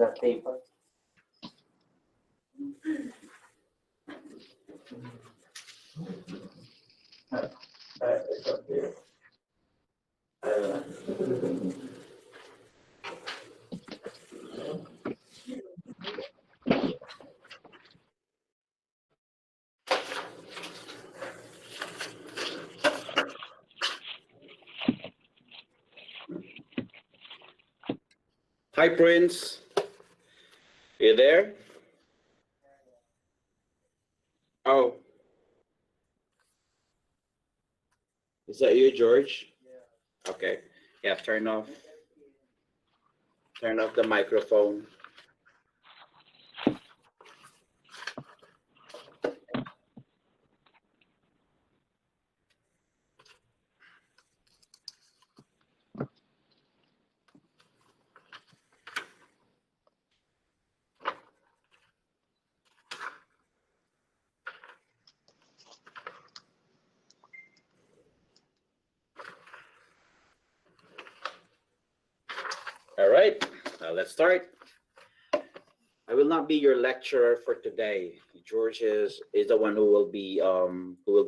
that paper. It's up here. Hi, Prince. You there? Oh. Is that you, George? Yeah. Okay. Yeah, turn off the microphone. All right, let's start. I will not be your lecturer for today. George is the one who will be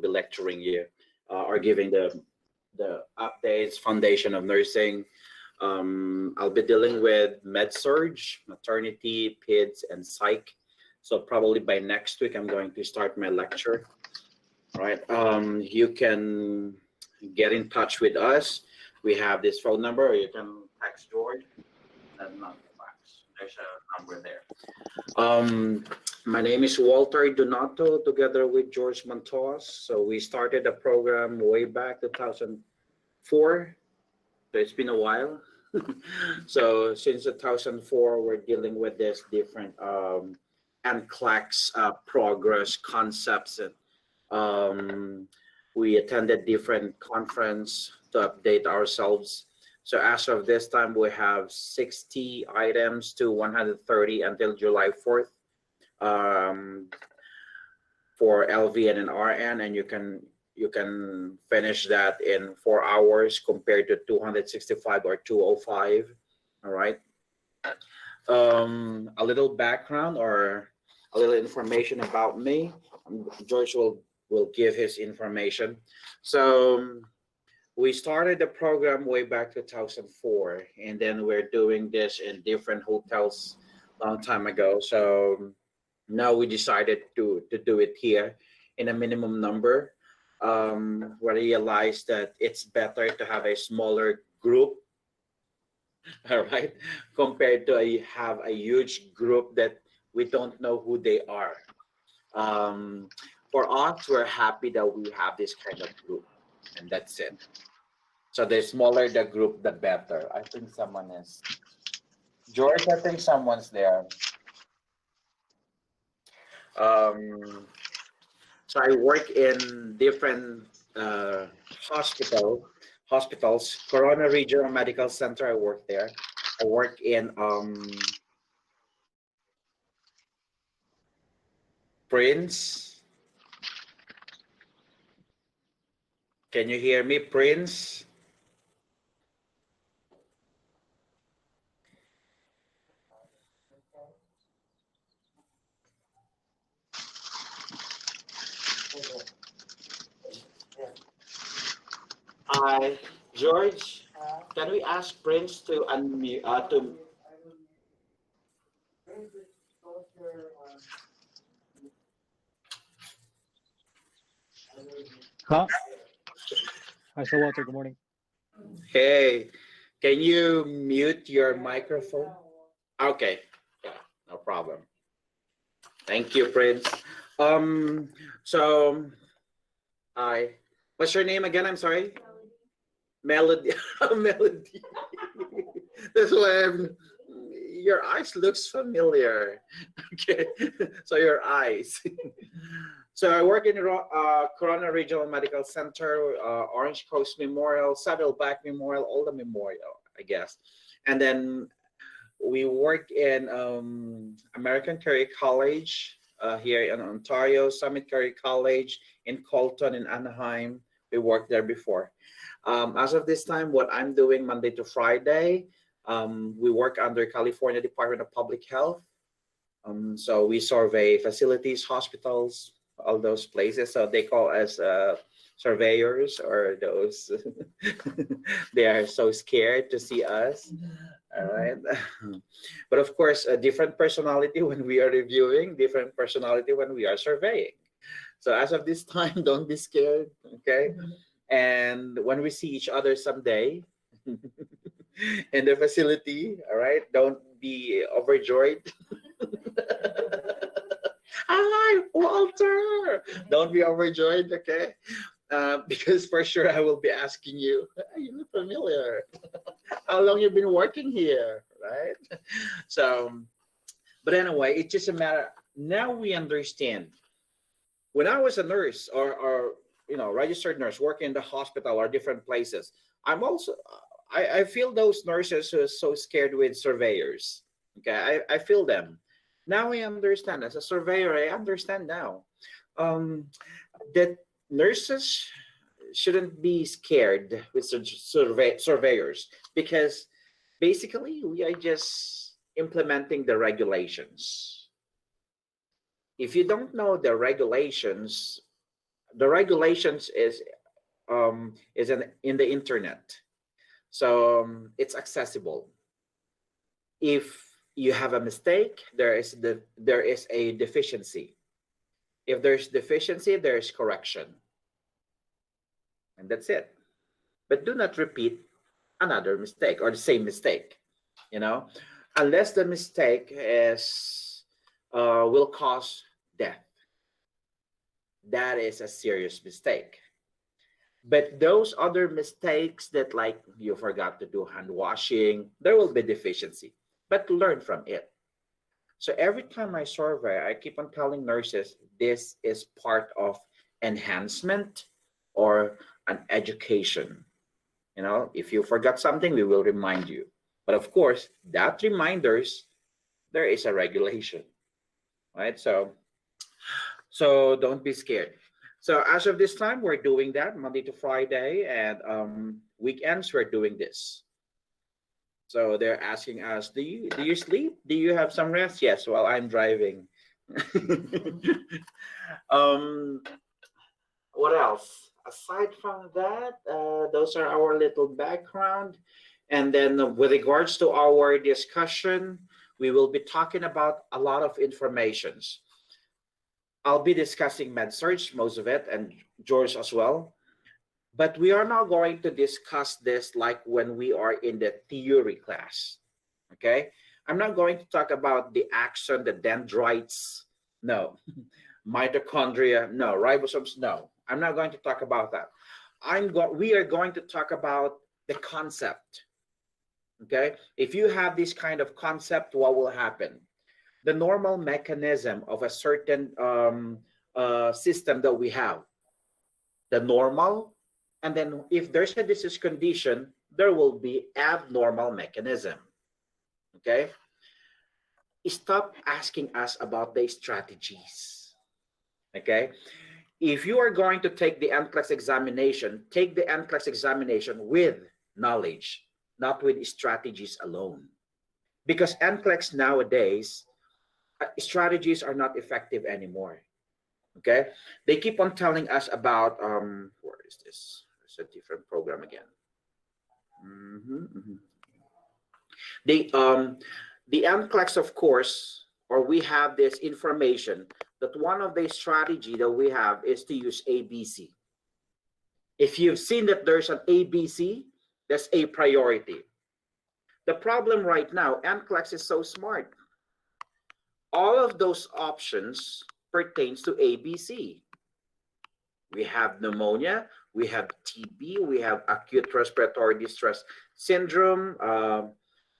lecturing you or giving the updates, foundation of nursing. I'll be dealing with med-surg, maternity, peds, and psych. So probably by next week, I'm going to start my lecture. All right. You can get in touch with us. We have this phone number, or you can text George. That's not the fax. There's a number there. My name is Walter Donato, together with George Montos. So we started the program way back 2004. So it's been a while. So since 2004, we're dealing with this different NCLEX progress concepts. And we attended different conference to update ourselves. So as of this time, we have 60 items to 130 until July 4th for LVN and RN, and you can finish that in 4 hours compared to 265 or 205. All right. A little background or a little information about me. George will give his information. So we started the program way back 2004, and then we're doing this in different hotels a long time ago. So now we decided to do it here in a minimum number. We realized that it's better to have a smaller group, all right, compared to have a huge group that we don't know who they are. For us, we're happy that we have this kind of group, and that's it. So the smaller the group, the better. I think someone is. George, I think someone's there. So I work in different hospitals. Corona Regional Medical Center, I work there. I work in Prince. Can you hear me, Prince? Hi, George. Can we ask Prince to unmute? Huh? Hi, Sir Walter. Good morning. Hey, can you mute your microphone? Okay, yeah, no problem. Thank you, Prince. So, hi. What's your name again? I'm sorry. Melody. Melody. That's why your eyes looks familiar. Okay, so your eyes. So I work in Corona Regional Medical Center, Orange Coast Memorial, Saddleback Memorial, all the memorial, I guess. And then we work in American Carey College here in Ontario, Summit Carey College in Colton in Anaheim. We worked there before. As of this time, what I'm doing Monday to Friday, We work under California Department of Public Health. So we survey facilities, hospitals, all those places. So they call us surveyors, or those they are so scared to see us. All right. But of course, a different personality when we are reviewing, different personality when we are surveying. So as of this time, don't be scared. Okay. And when we see each other someday in the facility, all right, don't be overjoyed. Hi, Walter. Don't be overjoyed, okay? Because for sure I will be asking you, you look familiar. How long you been working here, right? So, but anyway, it's just a matter. Now we understand. When I was a nurse, or registered nurse working in the hospital or different places, I'm also I feel those nurses who are so scared with surveyors. Okay, I feel them. Now I understand. As a surveyor, I understand now that nurses shouldn't be scared with surveyors, because basically we are just implementing the regulations. If you don't know the regulations is in the internet, so it's accessible. If you have a mistake, there is a deficiency. If there's deficiency, there is correction, and that's it. But do not repeat another mistake or the same mistake, unless the mistake is will cause death. That is a serious mistake. But those other mistakes that, like, you forgot to do hand washing, there will be deficiency, but learn from it. So every time I survey, I keep on telling nurses, this is part of enhancement or an education. If you forgot something, we will remind you. But of course, that reminders, there is a regulation, right? So don't be scared. So as of this time, we're doing that Monday to Friday, and weekends we're doing this. So they're asking us, do you sleep? Do you have some rest? Yes, while I'm driving. What else? Aside from that, those are our little background. And then with regards to our discussion, we will be talking about a lot of informations. I'll be discussing MedSurg, most of it, and George as well. But we are now going to discuss this like when we are in the theory class, okay? I'm not going to talk about the axon, the dendrites, no. Mitochondria, no. Ribosomes, no. I'm not going to talk about that. We are going to talk about the concept, okay? If you have this kind of concept, what will happen? The normal mechanism of a certain system that we have, the normal, and then if there's a disease condition, there will be abnormal mechanism, okay? Stop asking us about the strategies, okay? If you are going to take the NCLEX examination, take the NCLEX examination with knowledge, not with strategies alone. Because NCLEX nowadays, strategies are not effective anymore, okay? They keep on telling us about, where is this? It's a different program again. The NCLEX, of course, or we have this information that one of the strategy that we have is to use ABC. If you've seen that there's an ABC, that's a priority. The problem right now, NCLEX is so smart. All of those options pertains to ABC. We have pneumonia, we have TB, we have acute respiratory distress syndrome,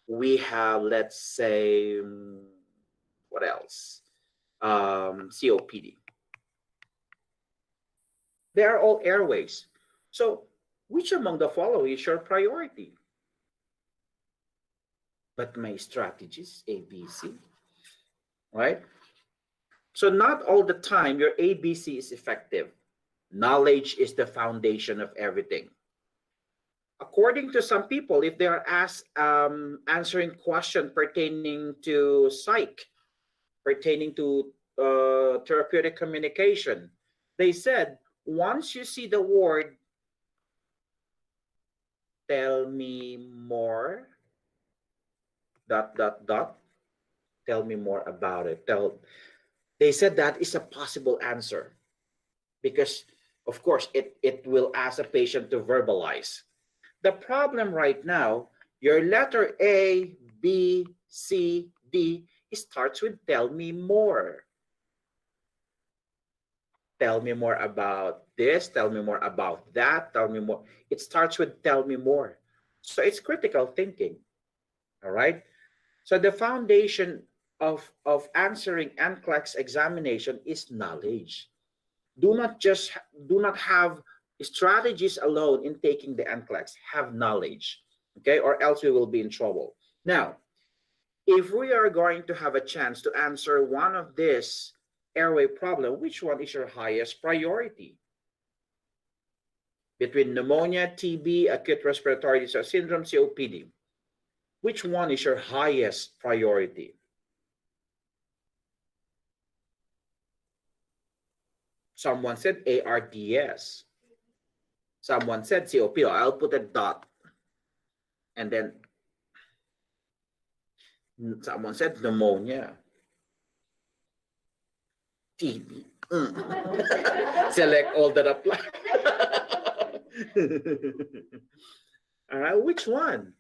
we have, let's say, what else? COPD. They are all airways. So which among the following is your priority? But my strategy is ABC, right? So not all the time your ABC is effective. Knowledge is the foundation of everything. According to some people, if they are asked answering question pertaining to psych, pertaining to therapeutic communication, they said, once you see the word, tell me more, dot, dot, dot, tell me more about it. They said that is a possible answer because, of course, it will ask a patient to verbalize. The problem right now, your letter A, B, C, D, it starts with tell me more. Tell me more about this, tell me more about that, tell me more. It starts with tell me more. So it's critical thinking, all right? So the foundation of answering NCLEX examination is knowledge. Do not have strategies alone in taking the NCLEX. Have knowledge, okay? Or else we will be in trouble. Now, if we are going to have a chance to answer one of this airway problem, which one is your highest priority? Between pneumonia, TB, acute respiratory distress syndrome, COPD, which one is your highest priority? Someone said ARDS. Someone said COPD. I'll put a dot. And then someone said pneumonia. TB. Select all that apply. All right, which one?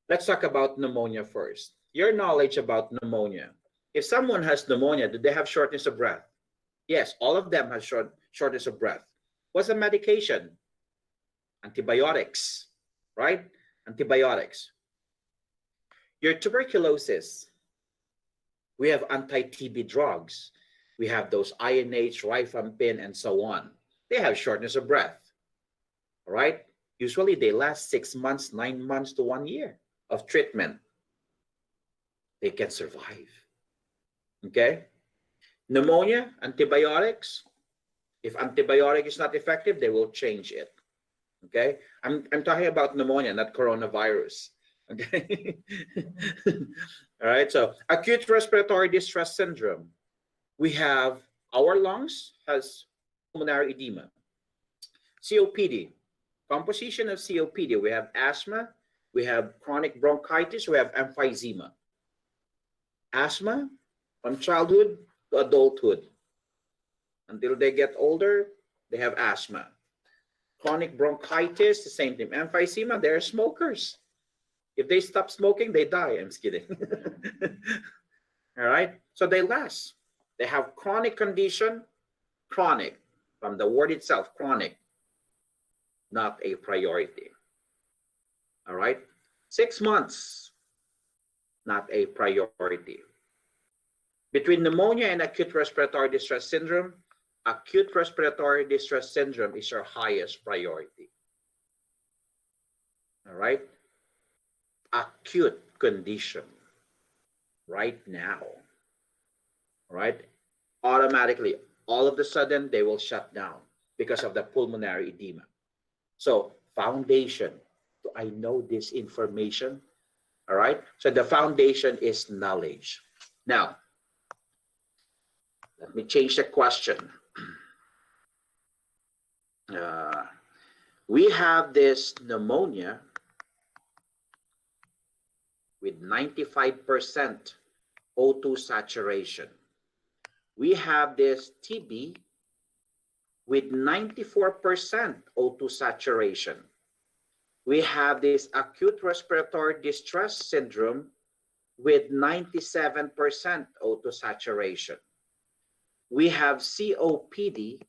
Let's talk about pneumonia first. Your knowledge about pneumonia. If someone has pneumonia, do they have shortness of breath? Yes, all of them have shortness of breath. What's the medication? Antibiotics, right? Antibiotics. Your tuberculosis, we have anti-TB drugs. We have those INH, rifampin, and so on. They have shortness of breath, all right? Usually they last 6 months, 9 months to 1 year of treatment. They can survive, okay? Pneumonia, antibiotics. If antibiotic is not effective, they will change it, okay? I'm talking about pneumonia, not coronavirus, okay? All right, so acute respiratory distress syndrome. We have our lungs has pulmonary edema. COPD, composition of COPD, we have asthma, we have chronic bronchitis, we have emphysema. Asthma from childhood to adulthood. Until they get older, they have asthma. Chronic bronchitis, the same thing. Emphysema, they're smokers. If they stop smoking, they die. I'm just kidding. All right, so they last. They have chronic condition, chronic, from the word itself, chronic, not a priority. All right, 6 months, not a priority. Between pneumonia and acute respiratory distress syndrome, acute respiratory distress syndrome is your highest priority. All right, acute condition right now. Right? Automatically, all of a sudden, they will shut down because of the pulmonary edema. So, foundation. Do I know this information? All right? So, the foundation is knowledge. Now, let me change the question. We have this pneumonia with 95% O2 saturation. We have this TB with 94% O2 saturation. We have this acute respiratory distress syndrome with 97% O2 saturation. We have COPD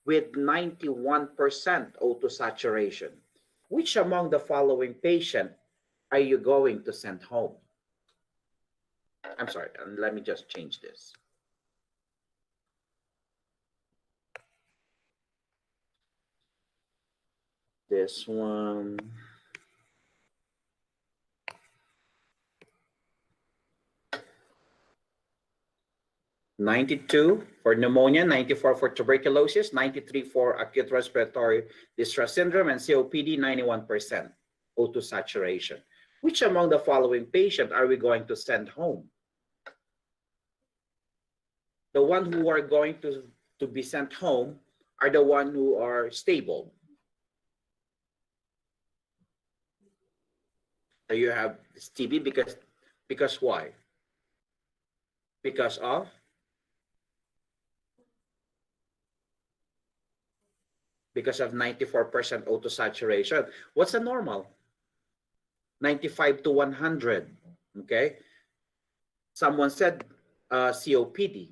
with 91% O2 saturation. Which among the following patient are you going to send home? I'm sorry, let me just change this. This one. 92 for pneumonia, 94 for tuberculosis, 93 for acute respiratory distress syndrome, and COPD, 91% O2 saturation. Which among the following patients are we going to send home? The one who are going to be sent home are the one who are stable. So you have TB because why? Because of because of 94% O2 saturation. What's the normal? 95 to 100. Okay. Someone said COPD.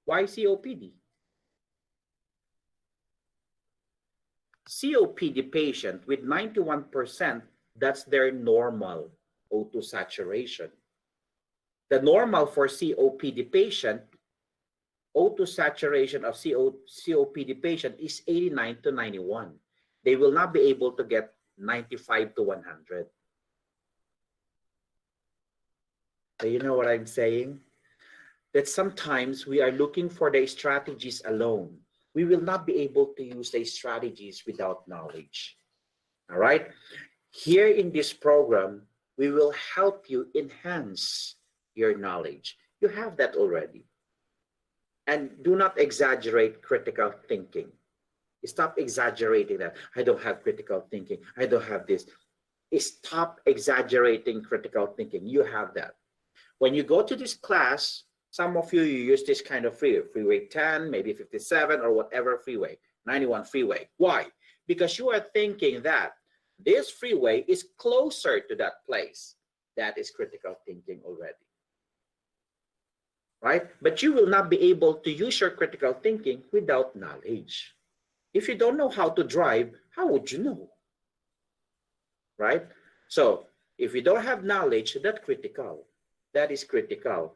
Why COPD? COPD patient with 91%, that's their normal O2 saturation. The normal for COPD patient, O2 saturation of COPD patient is 89 to 91. They will not be able to get 95 to 100. So you know what I'm saying? That sometimes we are looking for the strategies alone. We will not be able to use the strategies without knowledge. All right? Here in this program, we will help you enhance your knowledge. You have that already. And do not exaggerate critical thinking. Stop exaggerating that. I don't have critical thinking. I don't have this. Stop exaggerating critical thinking. You have that. When you go to this class, some of you use this kind of freeway 10, maybe 57, or whatever freeway, 91 freeway. Why? Because you are thinking that this freeway is closer to that place. That is critical thinking already. Right? But you will not be able to use your critical thinking without knowledge. If you don't know how to drive, how would you know? Right? So if you don't have knowledge, that's critical. That is critical.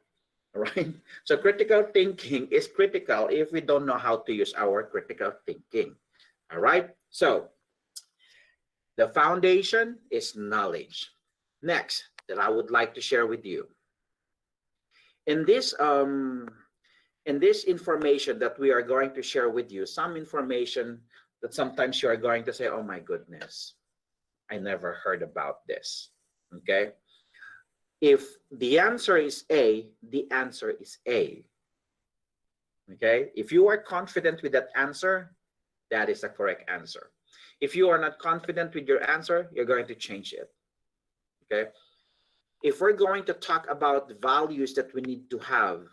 Right? So critical thinking is critical if we don't know how to use our critical thinking. All right? So the foundation is knowledge. Next, that I would like to share with you. In this information that we are going to share with you, some information that sometimes you are going to say, oh my goodness, I never heard about this. Okay? If the answer is A, the answer is A. Okay? If you are confident with that answer, that is the correct answer. If you are not confident with your answer, you're going to change it. Okay? If we're going to talk about values that we need to have,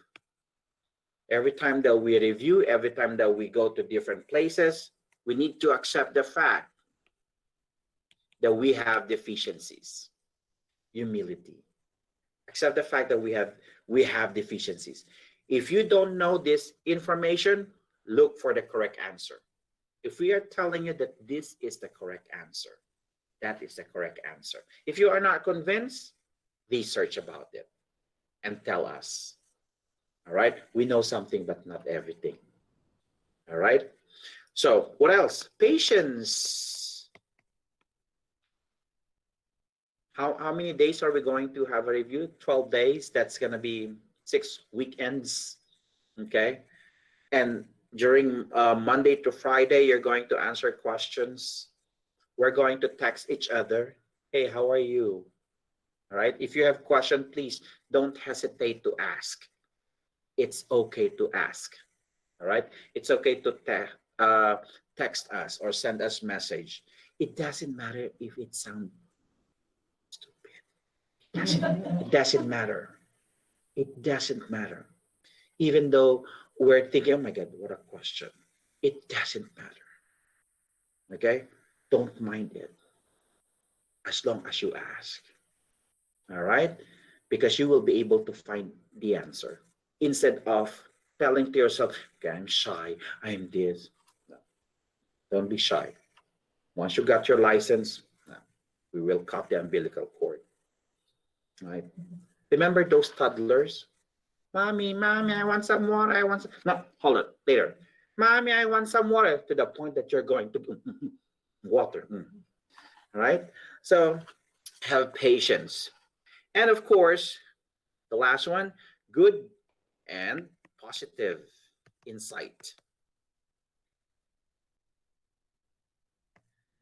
every time that we review, every time that we go to different places, we need to accept the fact that we have deficiencies. Humility. Accept the fact that we have deficiencies. If you don't know this information, look for the correct answer. If we are telling you that this is the correct answer, that is the correct answer. If you are not convinced, research about it and tell us. All right? We know something, but not everything. All right? So what else? Patience. How many days are we going to have a review? 12 days. That's going to be 6 weekends. Okay? And during Monday to Friday, you're going to answer questions. We're going to text each other. Hey, how are you? All right? If you have questions, please don't hesitate to ask. It's okay to ask. All right? It's okay to text us or send us message. It doesn't matter if it sounds stupid. It doesn't matter. It doesn't matter. Even though we're thinking, oh my God, what a question. It doesn't matter. Okay? Don't mind it. As long as you ask. All right? Because you will be able to find the answer. Instead of telling to yourself, okay, I'm shy, I'm this. No. Don't be shy. Once you got your license, we will cut the umbilical cord. Right? Remember those toddlers? Mommy, I want some water. I want some... No, hold it, later. Mommy, I want some water, to the point that you're going to water. All right? So have patience. And of course, the last one, good and positive insight.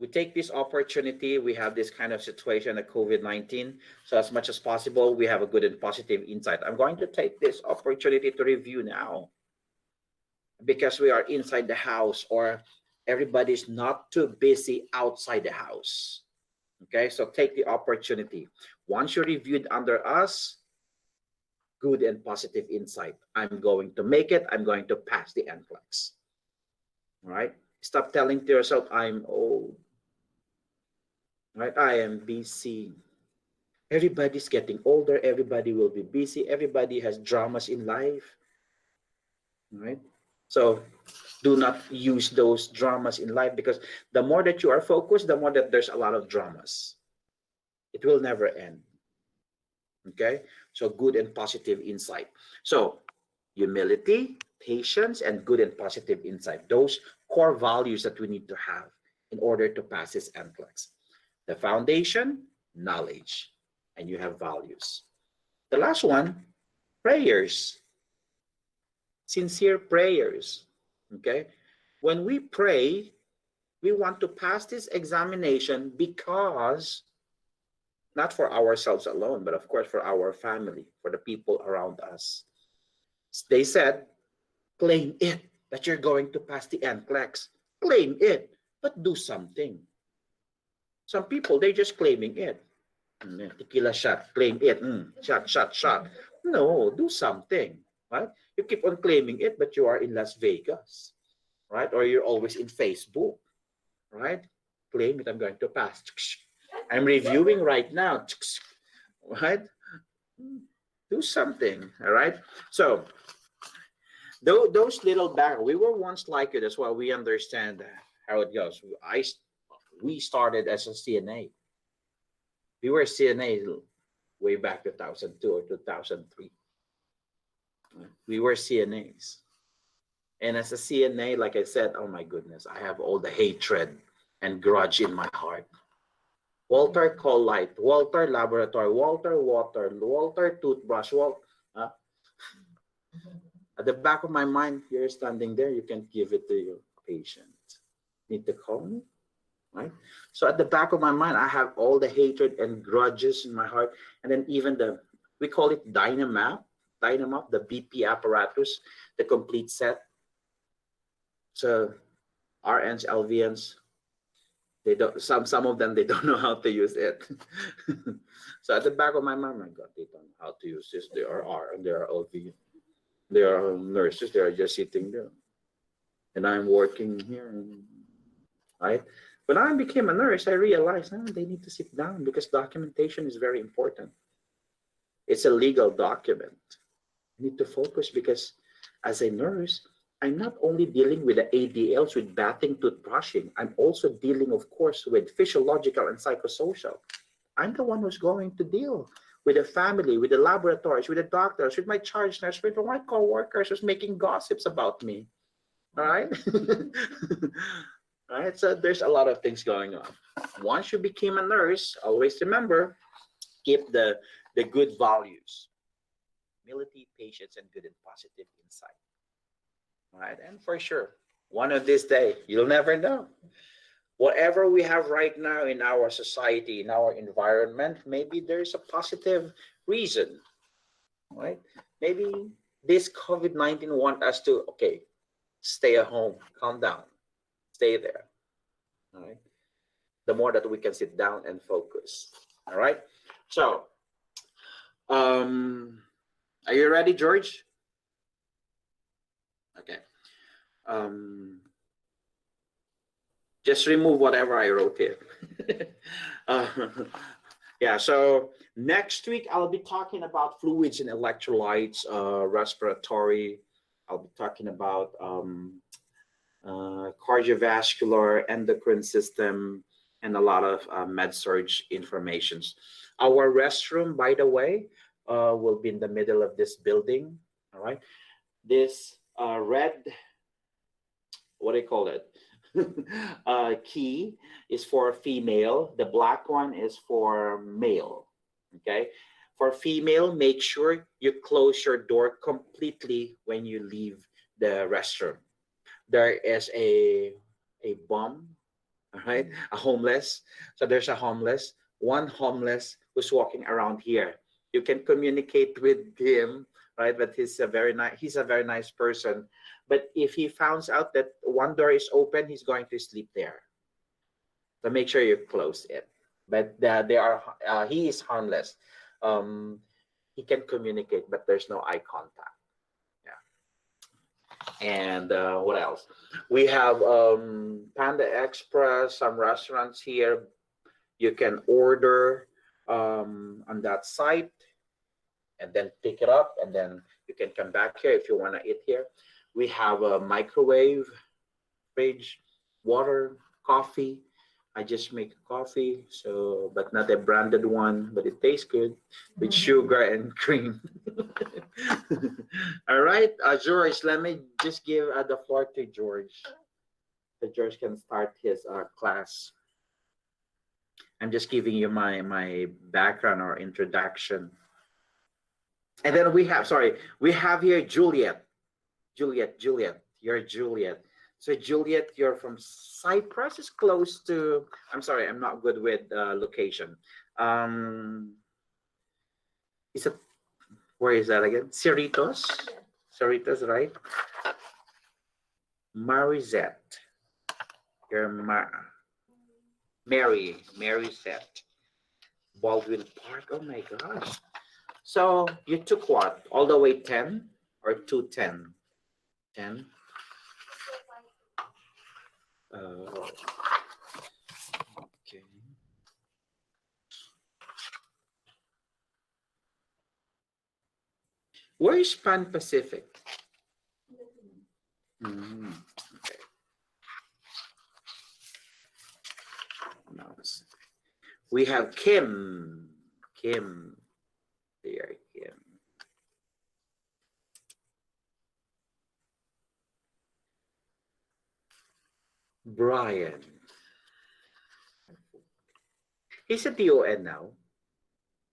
We take this opportunity, we have this kind of situation of COVID-19. So as much as possible, we have a good and positive insight. I'm going to take this opportunity to review now, because we are inside the house, or everybody's not too busy outside the house. Okay, so take the opportunity. Once you reviewed under us, good and positive insight. I'm going to make it. I'm going to pass the NCLEX. All right, stop telling to yourself, I'm old. Right? I am busy. Everybody's getting older. Everybody will be busy. Everybody has dramas in life. Right? So do not use those dramas in life, because the more that you are focused, the more that there's a lot of dramas. It will never end. Okay? So good and positive insight. So humility, patience, and good and positive insight. Those core values that we need to have in order to pass this NCLEX. The foundation, knowledge, and you have values. The last one, prayers. Sincere prayers. Okay? When we pray, we want to pass this examination because, not for ourselves alone, but of course for our family, for the people around us. They said, claim it that you're going to pass the NCLEX. Claim it, but do something. Some people, they're just claiming it. Tequila shot, claim it. Shot, shot, shot. No, do something, right? You keep on claiming it, but you are in Las Vegas, right? Or you're always in Facebook, right? Claim it, I'm going to pass. I'm reviewing right now, right? Do something, all right? So, those little back, we were once like you. That's why we understand how it goes. We started as a CNA. We were CNA way back 2002 or 2003. We were CNAs. And as a CNA, like I said, oh my goodness, I have all the hatred and grudge in my heart. Walter call light, Walter laboratory, Walter water, Walter toothbrush, at the back of my mind, you're standing there, you can't give it to your patient. Need to call me? Right? So at the back of my mind, I have all the hatred and grudges in my heart. And then even we call it Dynamap, the BP apparatus, the complete set. So RNs, LVNs, they don't, some of them, they don't know how to use it. So at the back of my mind, my God, they don't know how to use this. They are RN, they are LVN. They are nurses, they are just sitting there. And I'm working here, right? When I became a nurse, I realized they need to sit down because documentation is very important. It's a legal document. You need to focus because as a nurse, I'm not only dealing with the ADLs, with bathing, toothbrushing. I'm also dealing, of course, with physiological and psychosocial. I'm the one who's going to deal with the family, with the laboratories, with the doctors, with my charge nurse, with my co-workers who's making gossips about me. All right? All right, so there's a lot of things going on. Once you became a nurse, always remember, keep the good values. Humility, patience, and good and positive insight. All right, and for sure, one of this day, you'll never know. Whatever we have right now in our society, in our environment, maybe there's a positive reason, right? Maybe this COVID-19 want us to, okay, stay at home, calm down, stay there, all right? The more that we can sit down and focus, all right? So, are you ready, George? Okay. Just remove whatever I wrote here. Yeah, so next week I'll be talking about fluids and electrolytes, respiratory. I'll be talking about cardiovascular, endocrine system, and a lot of med-surg informations. Our restroom, by the way, will be in the middle of this building. All right, this red, what do you call it? Key is for female. The black one is for male. Okay. For female, make sure you close your door completely when you leave the restroom. There is a bum, all right, a homeless. So there's a homeless, one homeless who's walking around here. You can communicate with him, right? But he's a very nice person. But if he finds out that one door is open, he's going to sleep there. So make sure you close it. But he is harmless. He can communicate, but there's no eye contact. Yeah. And what else? We have Panda Express, some restaurants here. You can order on that site and then pick it up, and then you can come back here if you want to eat here. We have a microwave, fridge, water, coffee. I just make coffee, so but not a branded one, but it tastes good with sugar and cream. All right, George, let me just give the floor to George. So George can start his class. I'm just giving you my background or introduction. And then we have here Juliet. Juliet, you're Juliet. So Juliet, you're from Cyprus. Is close to. I'm sorry, I'm not good with location. Is it? Where is that again? Cerritos. Cerritos, right? Marizette. You're Marizette. Baldwin Park. Oh my gosh. So you took what? All the way 10 or 210? 10. Okay. Where is Pan Pacific? Okay. Now we have Kim. Kim. There, Kim. Brian. He's a DON now.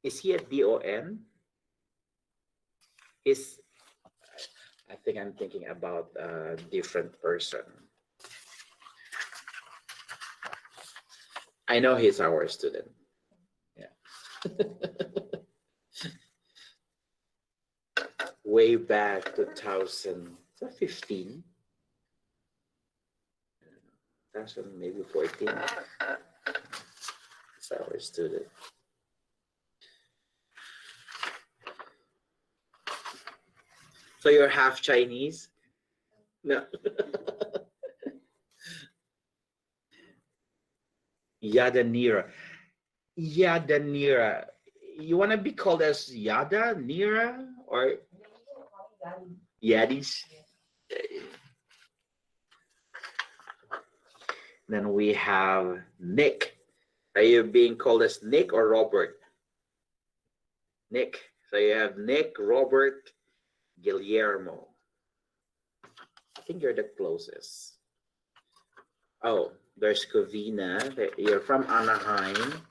Is he a DON? I think I'm thinking about a different person. I know he's our student. Yeah. Way back 2015. Maybe 14. It's our student. So you're half Chinese? No. Yadanira. Yadanira. You want to be called as Yada, Nira, or Yadis? Then we have Nick. Are you being called as Nick or Robert? Nick. So you have Nick, Robert, Guillermo. I think you're the closest. Oh, there's Covina. You're from Anaheim,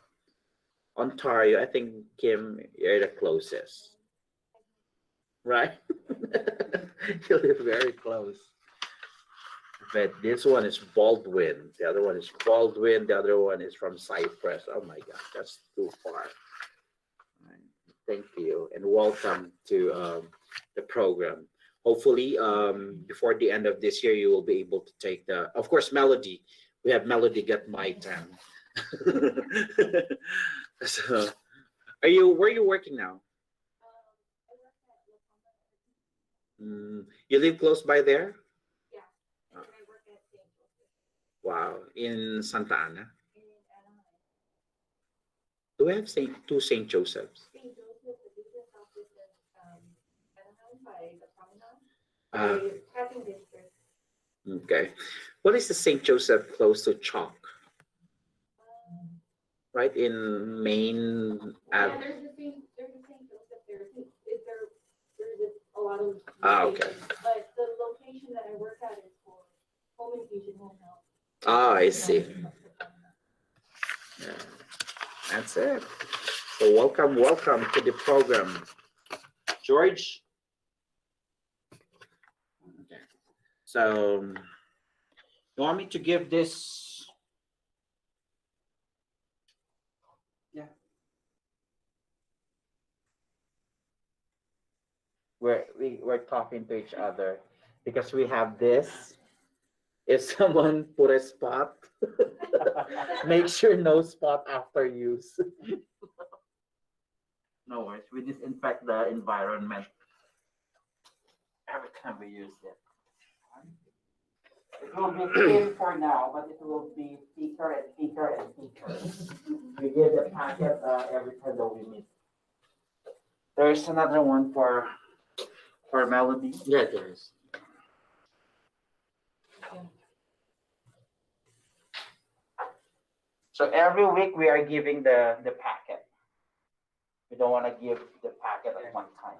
Ontario. I think, Kim, you're the closest. Right? You live very close. But this one is Baldwin. The other one is Baldwin. The other one is from Cyprus. Oh my God, that's too far. Thank you and welcome to the program. Hopefully, before the end of this year, you will be able to take the, of course, Melody. We have Melody get my 10. So, where are you working now? You live close by there? Yeah. And I work at St. Joseph. Wow, in Santa Ana. In Anaheim. Do we have two St. Josephs? St. Joseph, the business office in Anaheim by the promenade. The Tapping District. Okay. What is the St. Joseph close to Chalk? Right in Main Yeah, Ave. there's a St. Joseph there. There's a lot of Okay. But the location that I work at is for home infusion, home health. I see. Yeah. That's it. So So welcome to the program, George. Okay. So you want me to give this? Yeah. We're talking to each other because we have this. If someone put a spot, make sure no spot after use. No worries. We disinfect the environment every time we use it. It will be thin for now, but it will be thicker and thicker and thicker. We give the packet every time that we meet. There's another one for Melody. Yeah, there is. So every week we are giving the packet. We don't want to give the packet at one time.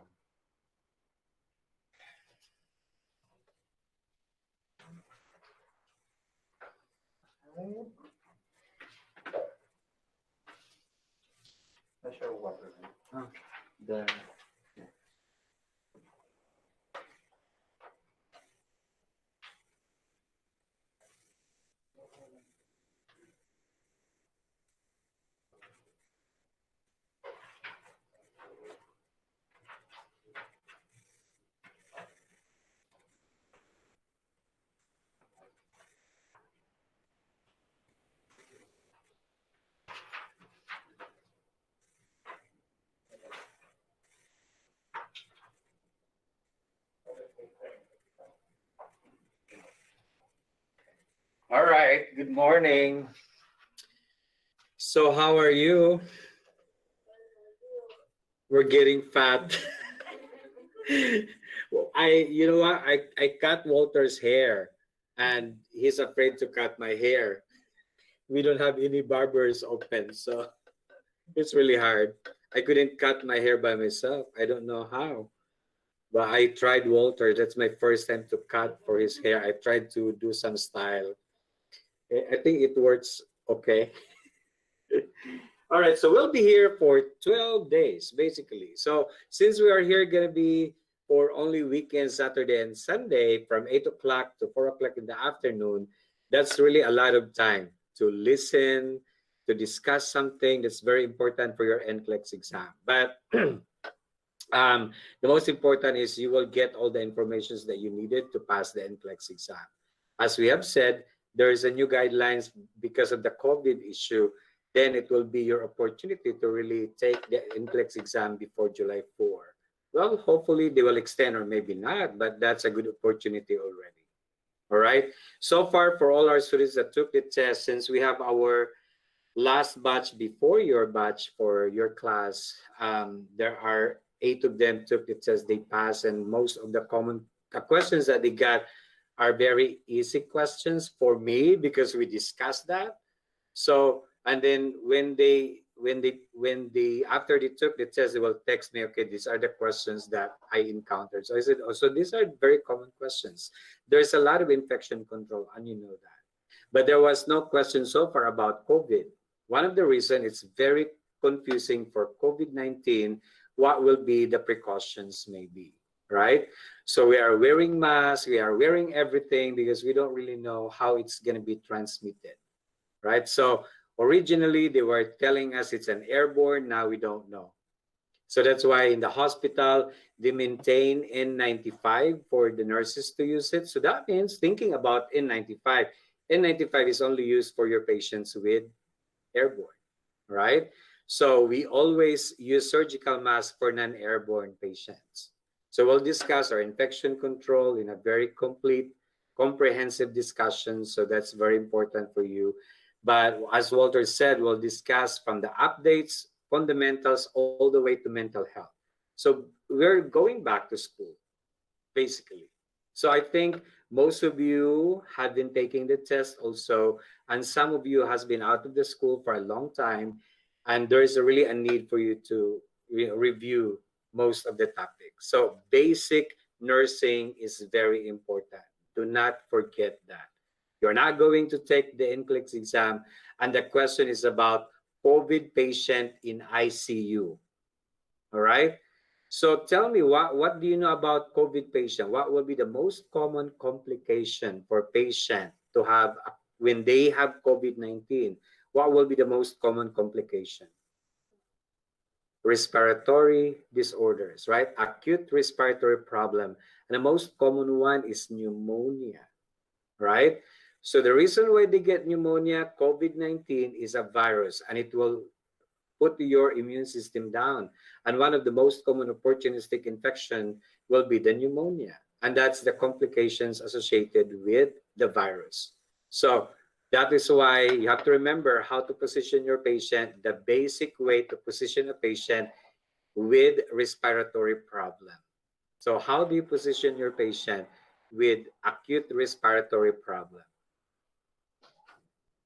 Not sure what we're doing. The All right, good morning. So how are you? We're getting fat. You know what? I cut Walter's hair and he's afraid to cut my hair. We don't have any barbers open, so it's really hard. I couldn't cut my hair by myself. I don't know how. But I tried Walter. That's my first time to cut for his hair. I tried to do some style. I think it works okay. All right, so we'll be here for 12 days, basically. So since we are here going to be for only weekends, Saturday and Sunday, from 8 o'clock to 4 o'clock in the afternoon, that's really a lot of time to listen, to discuss something that's very important for your NCLEX exam. But the most important is you will get all the information that you needed to pass the NCLEX exam. As we have said, there is a new guidelines because of the COVID issue. Then it will be your opportunity to really take the NCLEX exam before July 4. Well, hopefully they will extend or maybe not, but that's a good opportunity already. All right. So far, for all our students that took the test, since we have our last batch before your batch for your class, there are 8 of them took the test, they passed, and most of the common questions that they got are very easy questions for me because we discussed that. So, and then when they after they took the test, they will text me, okay, these are the questions that I encountered. So I said, oh, so these are very common questions. There's a lot of infection control, and you know that. But there was no question so far about COVID. One of the reasons it's very confusing for COVID-19, what will be the precautions maybe, right? So we are wearing masks, we are wearing everything because we don't really know how it's going to be transmitted, right? So originally they were telling us it's an airborne, now we don't know. So that's why in the hospital, they maintain N95 for the nurses to use it. So that means thinking about N95. N95 is only used for your patients with airborne, right? So we always use surgical masks for non-airborne patients. So we'll discuss our infection control in a very complete, comprehensive discussion. So that's very important for you. But as Walter said, we'll discuss from the updates, fundamentals, all the way to mental health. So we're going back to school, basically. So I think most of you have been taking the test also, and some of you has been out of the school for a long time, and there is really a need for you to review most of the topics. So basic nursing is very important. Do not forget that. You're not going to take the NCLEX exam, and the question is about COVID patient in ICU. All right. So tell me, what do you know about COVID patient? What will be the most common complication for patient to have when they have COVID-19? What will be the most common complication? Respiratory disorders, right? Acute respiratory problem. And the most common one is pneumonia, right? So the reason why they get pneumonia, COVID-19 is a virus, and it will put your immune system down. And one of the most common opportunistic infection will be the pneumonia. And that's the complications associated with the virus. So that is why you have to remember how to position your patient, the basic way to position a patient with respiratory problem. So how do you position your patient with acute respiratory problem?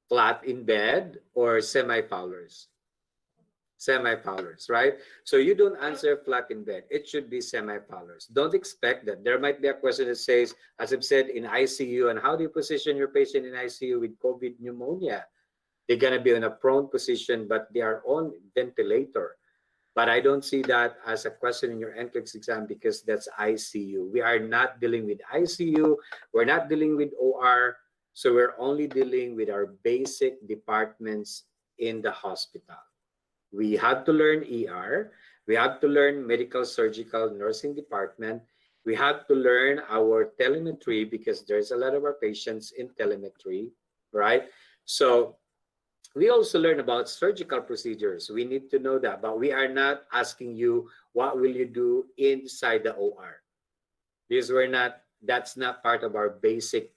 Flat in bed or semi-Fowlers? Semi-Fowlers, right? So you don't answer flat in bed. It should be semi-Fowlers. Don't expect that. There might be a question that says, as I've said, in ICU, and how do you position your patient in ICU with COVID pneumonia? They're going to be in a prone position, but they are on ventilator. But I don't see that as a question in your NCLEX exam because that's ICU. We are not dealing with ICU. We're not dealing with OR. So we're only dealing with our basic departments in the hospital. We have to learn ER. We have to learn medical, surgical, nursing department. We have to learn our telemetry because there's a lot of our patients in telemetry, right? So we also learn about surgical procedures. We need to know that, but we are not asking you what will you do inside the OR. Because that's not part of our basic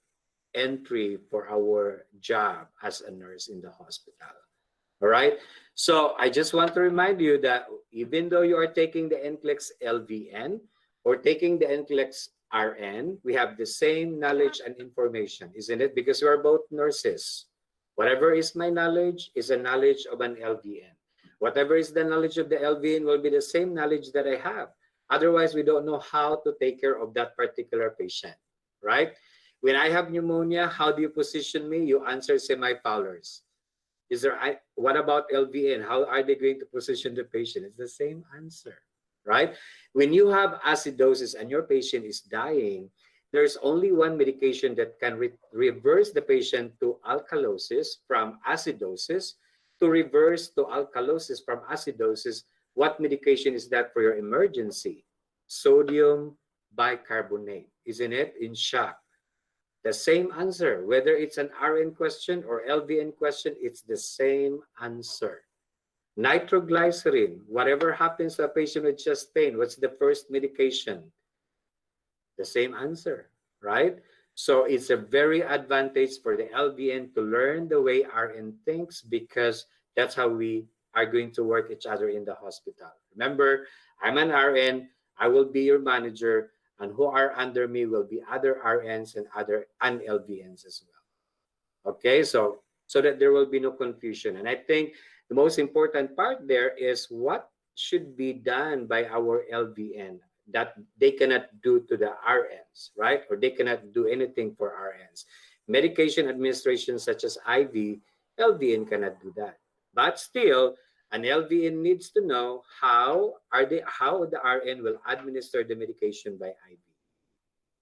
entry for our job as a nurse in the hospital. All right. So I just want to remind you that even though you are taking the NCLEX-LVN or taking the NCLEX-RN, we have the same knowledge and information, isn't it? Because we are both nurses. Whatever is my knowledge is a knowledge of an LVN. Whatever is the knowledge of the LVN will be the same knowledge that I have. Otherwise, we don't know how to take care of that particular patient, right? When I have pneumonia, how do you position me? You answer semi-Fowlers. What about LVN? How are they going to position the patient? It's the same answer, right? When you have acidosis and your patient is dying, there's only one medication that can reverse the patient to alkalosis from acidosis to reverse to alkalosis from acidosis. What medication is that for your emergency? Sodium bicarbonate, isn't it? In shock. The same answer, whether it's an RN question or LVN question, it's the same answer. Nitroglycerin, whatever happens to a patient with chest pain, what's the first medication? The same answer, right? So it's a very advantage for the LVN to learn the way RN thinks because that's how we are going to work each other in the hospital. Remember, I'm an RN, I will be your manager, and who are under me will be other RNs and other LVNs as well. Okay, so that there will be no confusion. And I think the most important part there is what should be done by our LVN that they cannot do to the RNs, right? Or they cannot do anything for RNs. Medication administration such as IV, LVN cannot do that. But still, an LVN needs to know how the RN will administer the medication by IV.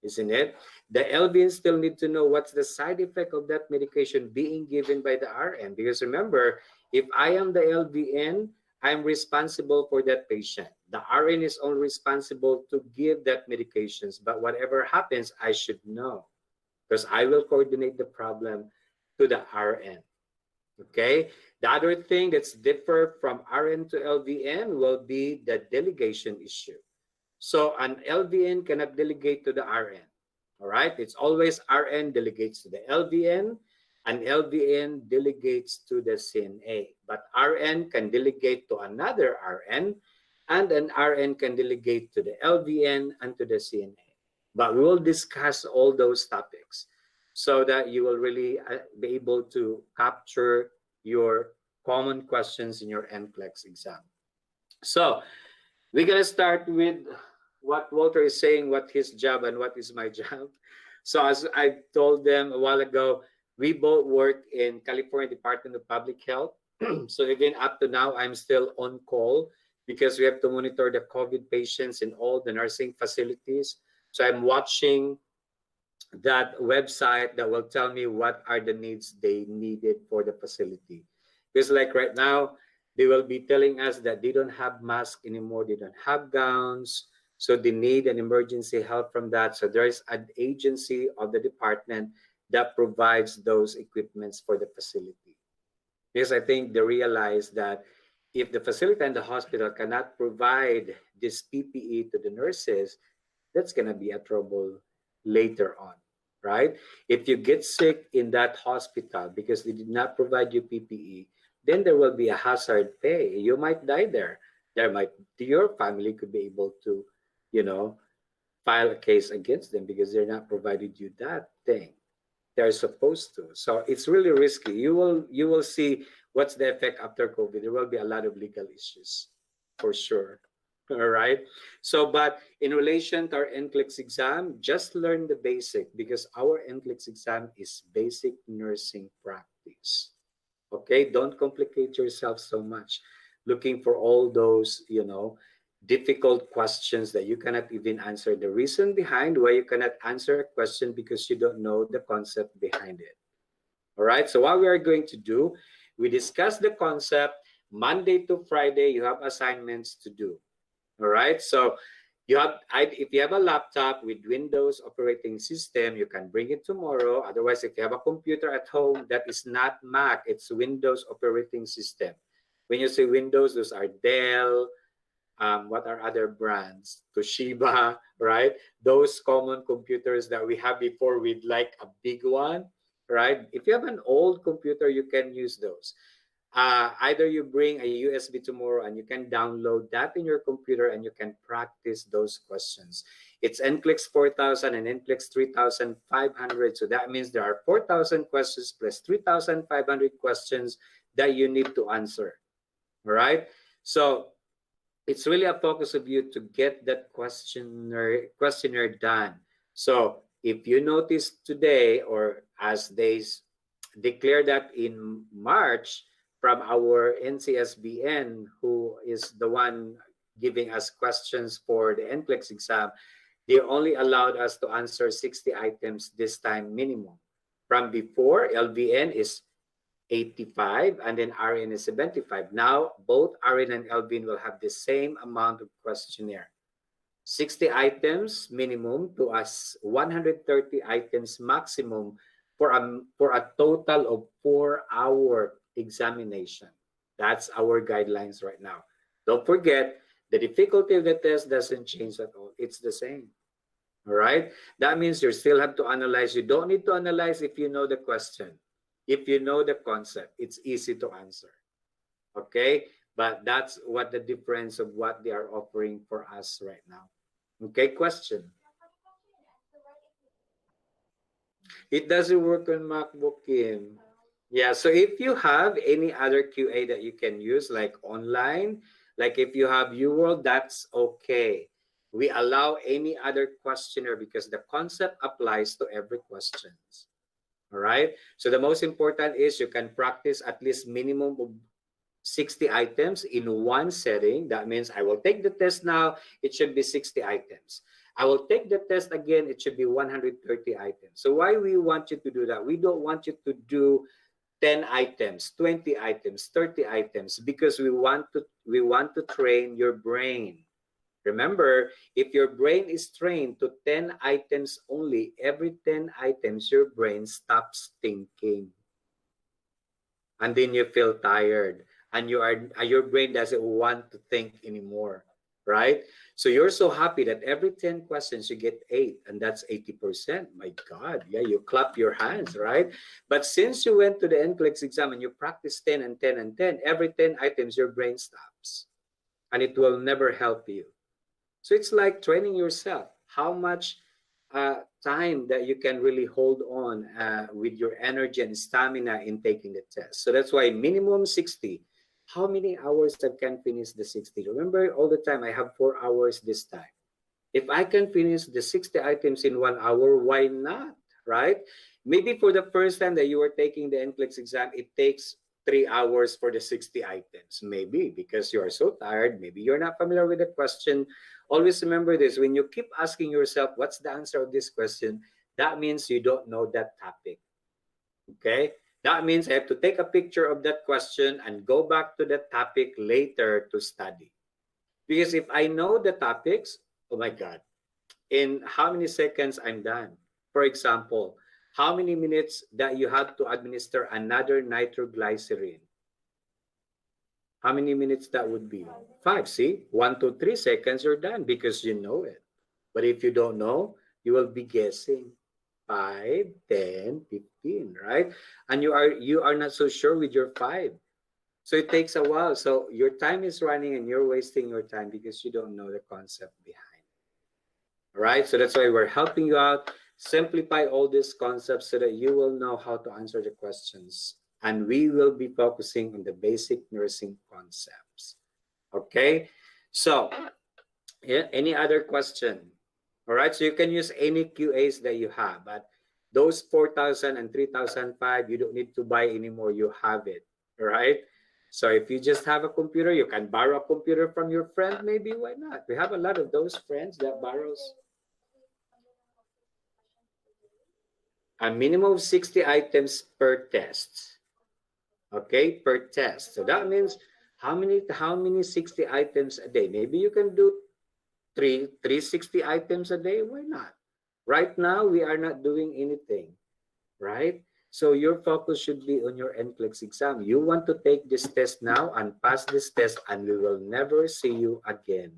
Isn't it? The LVN still need to know what's the side effect of that medication being given by the RN. Because remember, if I am the LVN, I'm responsible for that patient. The RN is only responsible to give that medications. But whatever happens, I should know. Because I will coordinate the problem to the RN. Okay? The other thing that's different from RN to LVN will be the delegation issue. So an LVN cannot delegate to the RN. All right? It's always RN delegates to the LVN, and LVN delegates to the CNA. But RN can delegate to another RN, and an RN can delegate to the LVN and to the CNA. But we will discuss all those topics so that you will really be able to capture your common questions in your NCLEX exam. So we're going to start with what Walter is saying, what his job and what is my job. So as I told them a while ago, we both work in California Department of Public Health. So even up to now, I'm still on call because we have to monitor the COVID patients in all the nursing facilities. So I'm watching that website that will tell me what are the needs they needed for the facility. Because like right now, they will be telling us that they don't have masks anymore, they don't have gowns, so they need an emergency help from that. So there is an agency of the department that provides those equipments for the facility. Because I think they realize that if the facility and the hospital cannot provide this PPE to the nurses, that's going to be a trouble later on, right? If you get sick in that hospital because they did not provide you PPE, then there will be a hazard pay. You might die there. Your family could be able to, you know, file a case against them because they're not provided you that thing they're supposed to. So it's really risky. You will see what's the effect after COVID. There will be a lot of legal issues for sure. All right. So, but in relation to our NCLEX exam, just learn the basic because our NCLEX exam is basic nursing practice. Okay. Don't complicate yourself so much looking for all those, difficult questions that you cannot even answer. The reason behind why you cannot answer a question because you don't know the concept behind it. All right. So what we are going to do, we discuss the concept. Monday to Friday, you have assignments to do. All right. So if you have a laptop with Windows operating system, you can bring it tomorrow. Otherwise, if you have a computer at home that is not Mac, it's Windows operating system. When you say Windows, those are Dell. What are other brands? Toshiba, right? Those common computers that we have before with like a big one, right? If you have an old computer, you can use those. Either you bring a USB tomorrow and you can download that in your computer and you can practice those questions. It's NCLEX 4000 and NCLEX 3500. So that means there are 4,000 questions plus 3,500 questions that you need to answer. All right. So it's really a focus of you to get that questionnaire done. So if you notice today, or as they declare that in March from our NCSBN, who is the one giving us questions for the NCLEX exam, they only allowed us to answer 60 items this time minimum. From before, LVN is 85 and then RN is 75. Now both RN and LVN will have the same amount of questionnaire. 60 items minimum to us 130 items maximum for a total of 4-hour examination. That's our guidelines right now. Don't forget, the difficulty of the test doesn't change at all. It's the same. All right? That means you still have to analyze. You don't need to analyze if you know the question. If you know the concept, it's easy to answer. Okay? But that's what the difference of what they are offering for us right now. Okay, question? It doesn't work on MacBook, Kim. Yeah, so if you have any other QA that you can use, like online, like if you have UWorld, that's okay. We allow any other questionnaire because the concept applies to every question. All right. So the most important is you can practice at least minimum of 60 items in one setting. That means I will take the test now. It should be 60 items. I will take the test again. It should be 130 items. So why we want you to do that? We don't want you to do 10 items, 20 items, 30 items because we want to train your brain. Remember, if your brain is trained to 10 items only, every 10 items, your brain stops thinking. And then you feel tired and your brain doesn't want to think anymore, right? So you're so happy that every 10 questions you get 8, and that's 80%. My God, yeah, you clap your hands, right? But since you went to the NCLEX exam and you practice 10 and 10 and 10, every 10 items, your brain stops. And it will never help you. So it's like training yourself. How much time that you can really hold on with your energy and stamina in taking the test. So that's why minimum 60. How many hours I can finish the 60? Remember, all the time I have 4 hours this time. If I can finish the 60 items in 1 hour, why not, right? Maybe for the first time that you are taking the NCLEX exam, it takes 3 hours for the 60 items? Maybe because you are so tired, maybe you're not familiar with the question. Always remember this, when you keep asking yourself, what's the answer of this question? That means you don't know that topic, okay? That means I have to take a picture of that question and go back to that topic later to study. Because if I know the topics, oh my God, in how many seconds I'm done. For example, how many minutes that you have to administer another nitroglycerin? How many minutes that would be? 5, see? 1 to 3 seconds, you're done because you know it. But if you don't know, you will be guessing. 5, 10, 15, right? And you are not so sure with your 5. So it takes a while. So your time is running and you're wasting your time because you don't know the concept behind. All right? So that's why we're helping you out. Simplify all these concepts so that you will know how to answer the questions. And we will be focusing on the basic nursing concepts. Okay? So, yeah, any other question? All right, so you can use any QAs that you have, but those 4,000 and 3,005, you don't need to buy anymore. You have it, all right? So if you just have a computer, you can borrow a computer from your friend, maybe, why not? We have a lot of those friends that borrows a minimum of 60 items per test, okay, per test. So that means how many 60 items a day? Maybe you can do 360 items a day. Why not? Right now, we are not doing anything, right? So your focus should be on your NCLEX exam. You want to take this test now and pass this test, and we will never see you again,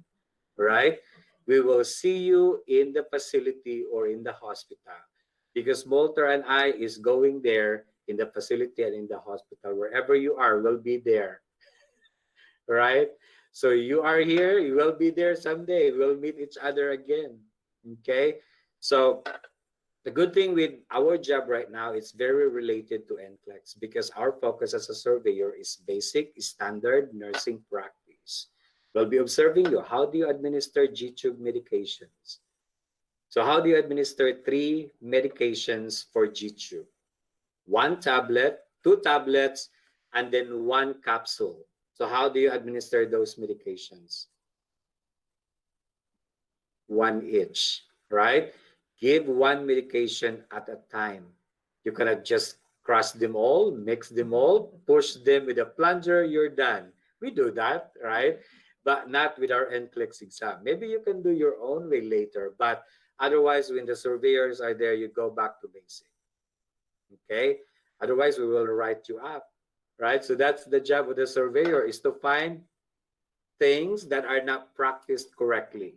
right? We will see you in the facility or in the hospital because Molter and I is going there in the facility and in the hospital. Wherever you are, we'll be there, right? So you are here, you will be there someday. We'll meet each other again, okay? So the good thing with our job right now, it's very related to NCLEX because our focus as a surveyor is basic, standard nursing practice. We'll be observing you. How do you administer G-tube medications? So how do you administer 3 medications for G-tube? 1 tablet, 2 tablets, and then 1 capsule. So how do you administer those medications? 1 each, right? Give 1 medication at a time. You cannot just crush them all, mix them all, push them with a plunger, you're done. We do that, right? But not with our NCLEX exam. Maybe you can do your own way later, but otherwise when the surveyors are there, you go back to basic, okay? Otherwise, we will write you up, right? So that's the job of the surveyor, is to find things that are not practiced correctly.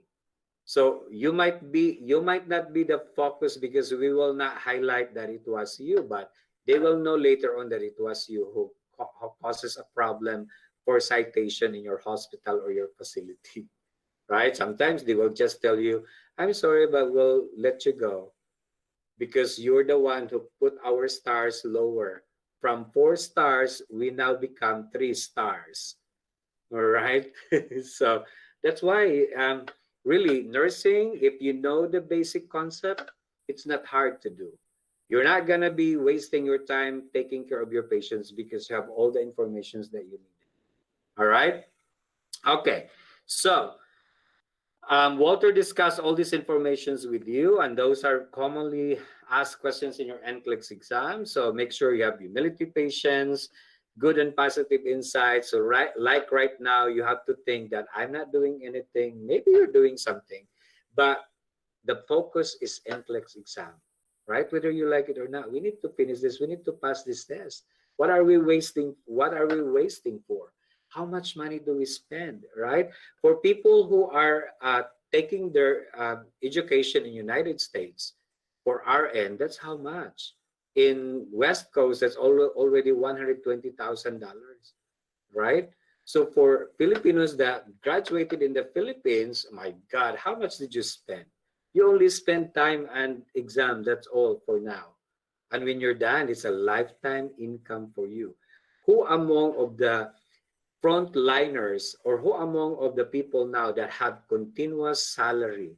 So you might not be the focus because we will not highlight that it was you, but they will know later on that it was you who causes a problem for citation in your hospital or your facility, right? Sometimes they will just tell you, I'm sorry, but we'll let you go because you're the one who put our stars lower. From 4 stars, we now become 3 stars, all right? So that's why really, nursing, if you know the basic concept, it's not hard to do. You're not going to be wasting your time taking care of your patients because you have all the information that you need. All right? Okay. So, Walter discussed all these informations with you, and those are commonly asked questions in your NCLEX exam. So make sure you have humility, patience, good and positive insights. So like right now, you have to think that I'm not doing anything. Maybe you're doing something, but the focus is NCLEX exam, right? Whether you like it or not, we need to finish this. We need to pass this test. What are we wasting? What are we wasting for? How much money do we spend, right? For people who are taking their education in United States for RN, that's how much. In West Coast, that's already $120,000, right? So for Filipinos that graduated in the Philippines, my God, how much did you spend? You only spend time and exam, that's all for now. And when you're done, it's a lifetime income for you. Who among of the frontliners or who among of the people now that have continuous salary,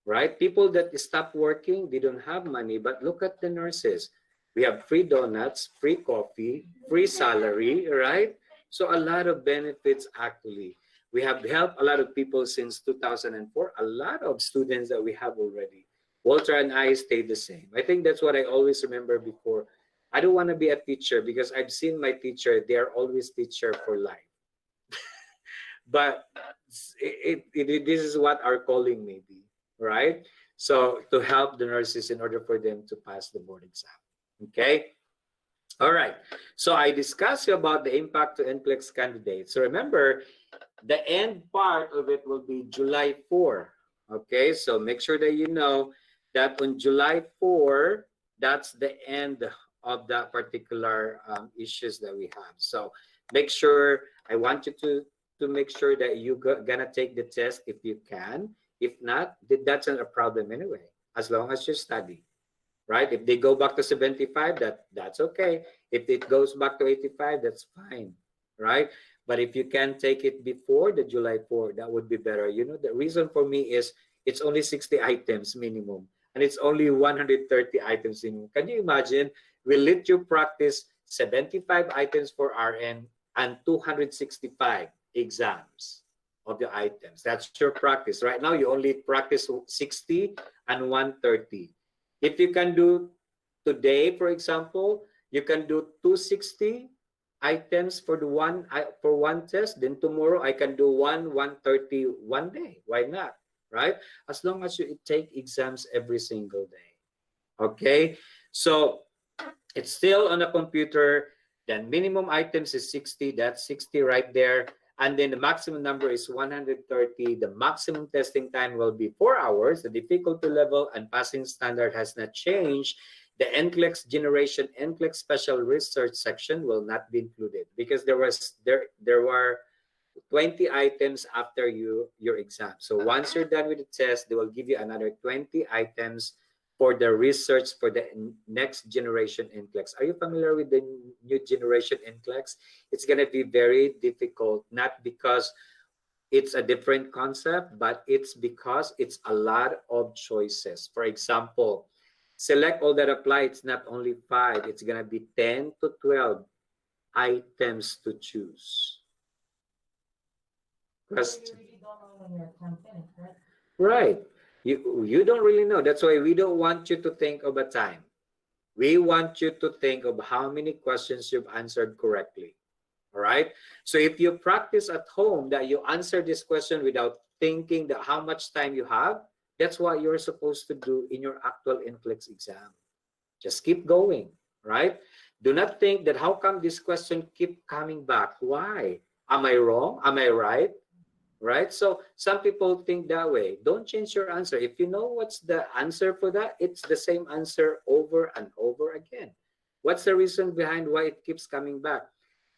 right? People that stop working, they don't have money, but look at the nurses. We have free donuts, free coffee, free salary, right? So a lot of benefits actually. We have helped a lot of people since 2004, a lot of students that we have already. Walter and I stayed the same. I think that's what I always remember before. I don't want to be a teacher because I've seen my teacher, they are always teacher for life. But this is what our calling may be, right? So to help the nurses in order for them to pass the board exam. Okay. All right. So I discussed about the impact to NCLEX candidates. So remember, the end part of it will be July 4. Okay. So make sure that you know that on July 4, that's the end of that particular issues that we have. So make sure, I want you to make sure that you're gonna take the test if you can. If not, that's not a problem anyway, as long as you study, right? If they go back to 75, that's okay. If it goes back to 85, that's fine, right? But if you can take it before the July 4, that would be better. You know, the reason for me is it's only 60 items minimum, and it's only 130 items minimum. Can you imagine? We let you practice 75 items for RN and 265 exams of the items. That's your practice. Right now, you only practice 60 and 130. If you can do today, for example, you can do 260 items for one test. Then tomorrow, I can do 130 one day. Why not? Right? As long as you take exams every single day. Okay? So it's still on a computer. Then minimum items is 60. That's 60 right there. And then the maximum number is 130. The maximum testing time will be 4 hours. The difficulty level and passing standard has not changed. The NCLEX generation, NCLEX special research section will not be included because there were 20 items after your exam. So once you're done with the test, they will give you another 20 items for the research for the next generation NCLEX. Are you familiar with the new generation NCLEX? It's going to be very difficult, not because it's a different concept, but it's because it's a lot of choices. For example, select all that apply. It's not only 5. It's going to be 10 to 12 items to choose. Question. You really don't know when your exam finished, right? Right. You don't really know. That's why we don't want you to think of a time. We want you to think of how many questions you've answered correctly. All right. So if you practice at home that you answer this question without thinking that how much time you have, that's what you're supposed to do in your actual NCLEX exam. Just keep going, right? Do not think that how come this question keep coming back? Why? Am I wrong? Am I right? Right? So some people think that way. Don't change your answer. If you know what's the answer for that, it's the same answer over and over again. What's the reason behind why it keeps coming back?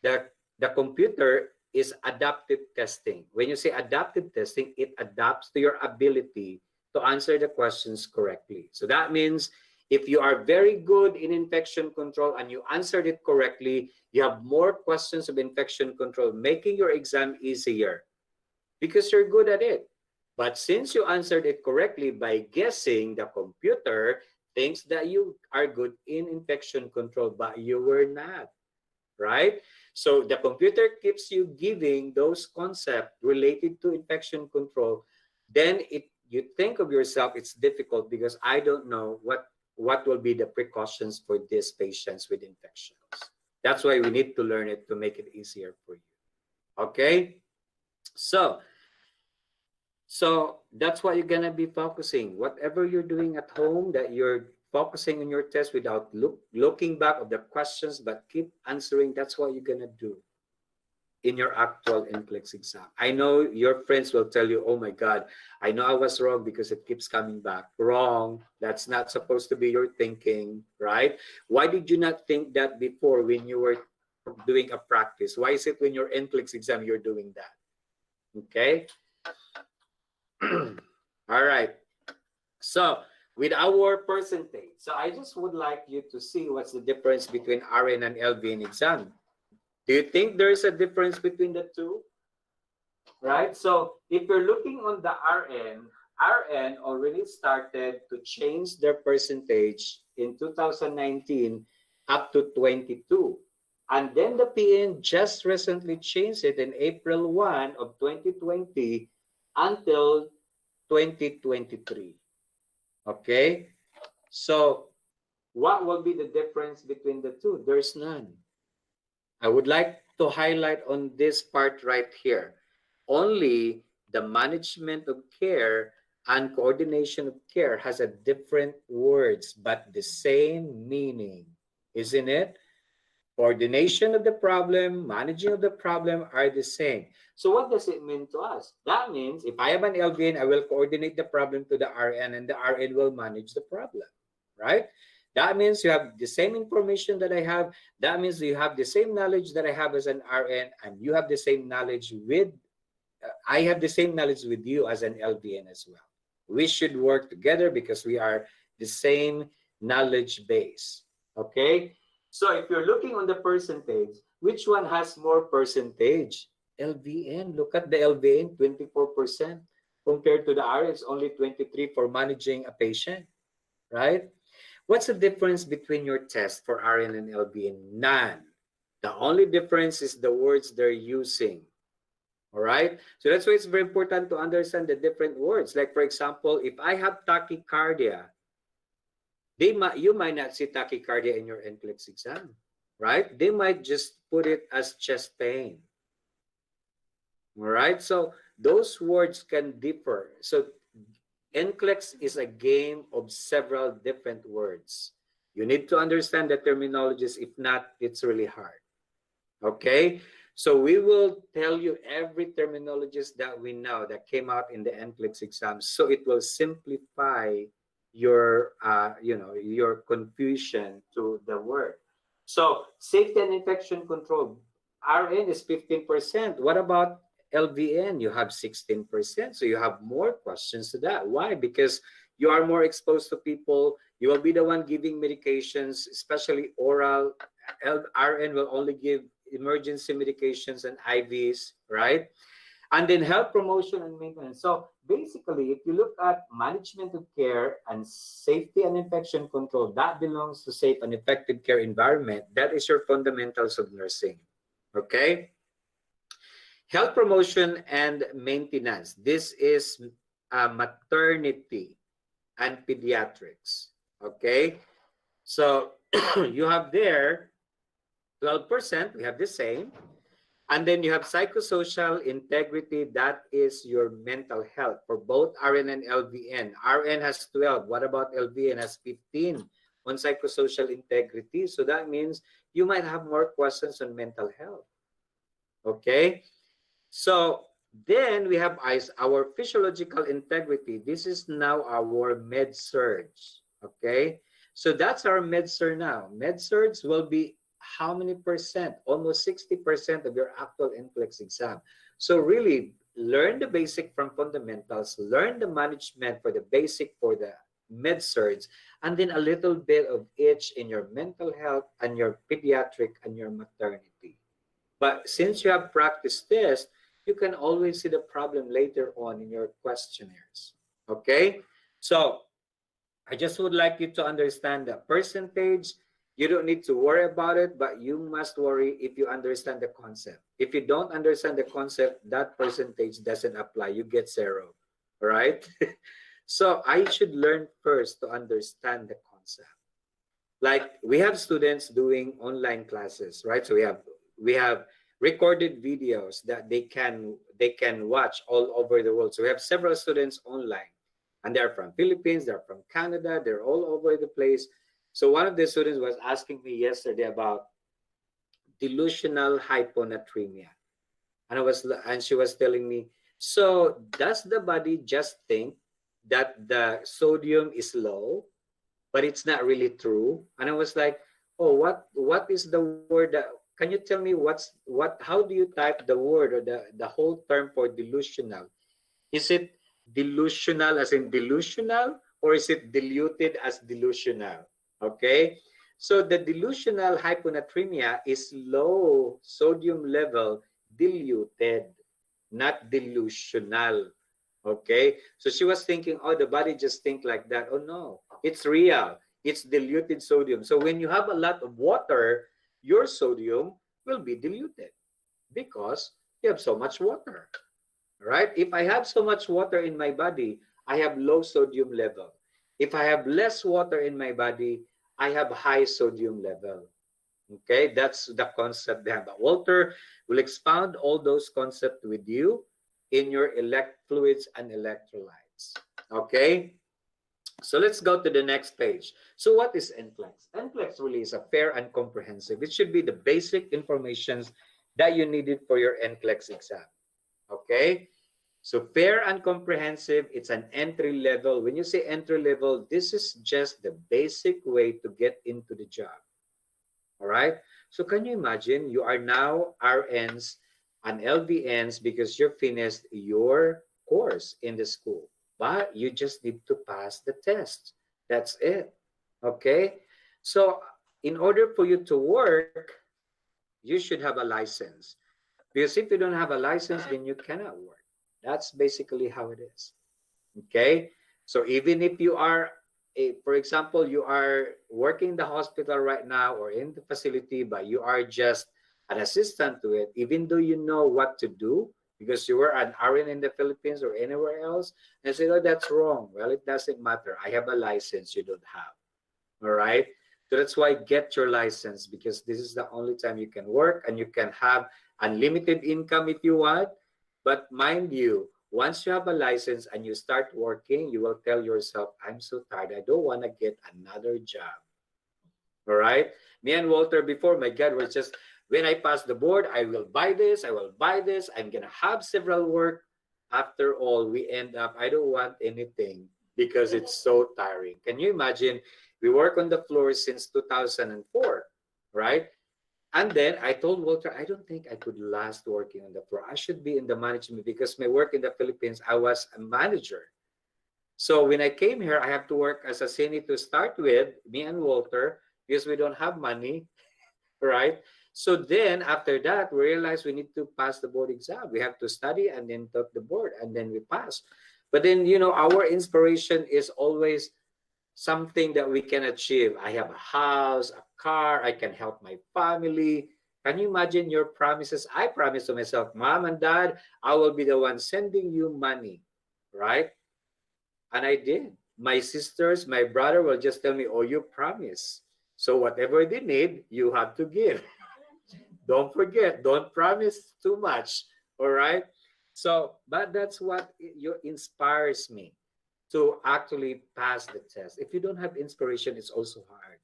The computer is adaptive testing. When you say adaptive testing, it adapts to your ability to answer the questions correctly. So that means if you are very good in infection control and you answered it correctly, you have more questions of infection control, making your exam easier, because you're good at it. But since you answered it correctly by guessing, the computer thinks that you are good in infection control, but you were not, right? So the computer keeps you giving those concepts related to infection control. Then you think of yourself, it's difficult because I don't know what will be the precautions for these patients with infections. That's why we need to learn it to make it easier for you. Okay? So that's what you're going to be focusing. Whatever you're doing at home, that you're focusing on your test without looking back of the questions, but keep answering. That's what you're going to do in your actual NCLEX exam. I know your friends will tell you, oh my God, I know I was wrong because it keeps coming back. Wrong. That's not supposed to be your thinking, right? Why did you not think that before when you were doing a practice? Why is it when your NCLEX exam you're doing that? Okay? All right. So with our percentage, so I just would like you to see what's the difference between RN and LV in exam. Do you think there's a difference between the two? Right? So if you're looking on the RN already started to change their percentage in 2019 up to 22. And then the PN just recently changed it in April 1 of 2020 until 2023. Okay? So what will be the difference between the two? There's none. I would like to highlight on this part right here. Only the management of care and coordination of care has a different words, but the same meaning, isn't it? Coordination of the problem, managing of the problem are the same. So what does it mean to us? That means if I am an LVN, I will coordinate the problem to the RN and the RN will manage the problem, right? That means you have the same information that I have. That means you have the same knowledge that I have as an RN, and you have the same knowledge with, I have the same knowledge with you as an LVN as well. We should work together because we are the same knowledge base, okay? So if you're looking on the percentage, which one has more percentage? LVN. Look at the LVN, 24% compared to the RN's only 23 for managing a patient, right? What's the difference between your test for RN and LVN? None. The only difference is the words they're using. All right? So that's why it's very important to understand the different words. Like, for example, if I have tachycardia, you might not see tachycardia in your NCLEX exam, right? They might just put it as chest pain. All right? So those words can differ. So NCLEX is a game of several different words. You need to understand the terminologies. If not, it's really hard. Okay? So we will tell you every terminologies that we know that came out in the NCLEX exam. So it will simplify your, your confusion to the word. So safety and infection control, RN is 15%. What about LVN? You have 16%. So you have more questions to that. Why? Because you are more exposed to people. You will be the one giving medications, especially oral. RN will only give emergency medications and IVs, right? And then health promotion and maintenance. So basically, if you look at management of care and safety and infection control, that belongs to safe and effective care environment. That is your fundamentals of nursing, okay? Health promotion and maintenance. This is maternity and pediatrics, okay? So you have there 12%, we have the same. And then you have psychosocial integrity, that is your mental health for both RN and LVN. RN has 12. What about LVN? Has 15 on psychosocial integrity. So that means you might have more questions on mental health. Okay? So then we have our physiological integrity. This is now our med-surg. Okay? So that's our med-surg now. Med-surg will be how many percent? Almost 60% of your actual NCLEX exam. So really learn the basic from fundamentals, learn the management for the basic for the med-surg, and then a little bit of each in your mental health and your pediatric and your maternity. But since you have practiced this, you can always see the problem later on in your questionnaires. Okay? So I just would like you to understand the percentage. You don't need to worry about it, but you must worry if you understand the concept. If you don't understand the concept, that percentage doesn't apply. You get 0, right? So I should learn first to understand the concept. Like we have students doing online classes, right? So we have recorded videos that they can watch all over the world. So we have several students online, and they're from Philippines, they're from Canada, they're all over the place. So one of the students was asking me yesterday about delusional hyponatremia. And she was telling me, so does the body just think that the sodium is low, but it's not really true? And I was like, oh, what is the word that, can you tell me how do you type the word or the whole term for delusional? Is it delusional as in delusional, or is it diluted as delusional? Okay, so the delusional hyponatremia is low sodium level diluted, not delusional. Okay, so she was thinking, oh, the body just think like that. Oh no, it's real. It's diluted sodium. So when you have a lot of water, your sodium will be diluted because you have so much water, right? If I have so much water in my body, I have low sodium level. If I have less water in my body, I have high sodium level. Okay, that's the concept behind. But Walter will expound all those concepts with you in your fluids and electrolytes. Okay, so let's go to the next page. So what is NCLEX? NCLEX really is a fair and comprehensive. It should be the basic information that you needed for your NCLEX exam. Okay, so fair and comprehensive, it's an entry level. When you say entry level, this is just the basic way to get into the job. All right. So can you imagine you are now RNs and LVNs because you finished your course in the school, but you just need to pass the test. That's it. Okay. So in order for you to work, you should have a license. Because if you don't have a license, then you cannot work. That's basically how it is. Okay. So even if you are for example, you are working in the hospital right now or in the facility, but you are just an assistant to it, even though you know what to do because you were an RN in the Philippines or anywhere else, and say, oh, that's wrong. Well, it doesn't matter. I have a license you don't have. All right. So that's why get your license, because this is the only time you can work, and you can have unlimited income if you want. But mind you, once you have a license and you start working, you will tell yourself, I'm so tired. I don't want to get another job. All right. Me and Walter before, my God, we're just, when I pass the board, I will buy this. I will buy this. I'm going to have several work. After all, we end up, I don't want anything because it's so tiring. Can you imagine? We work on the floor since 2004, right? And then I told Walter, I don't think I could last working on the floor. I should be in the management because my work in the Philippines, I was a manager. So when I came here, I have to work as a senior to start with, me and Walter, because we don't have money, right? So then after that, we realized we need to pass the board exam. We have to study and then take the board, and then we pass. But then, you know, our inspiration is always something that we can achieve. I have a house, a car, I can help my family. Can you imagine your promises? I promised to myself, Mom and Dad, I will be the one sending you money, right? And I did. My sisters, my brother will just tell me, oh, you promise. So whatever they need, you have to give. Don't forget, don't promise too much, all right? So, but that's what inspires me to actually pass the test. If you don't have inspiration, it's also hard,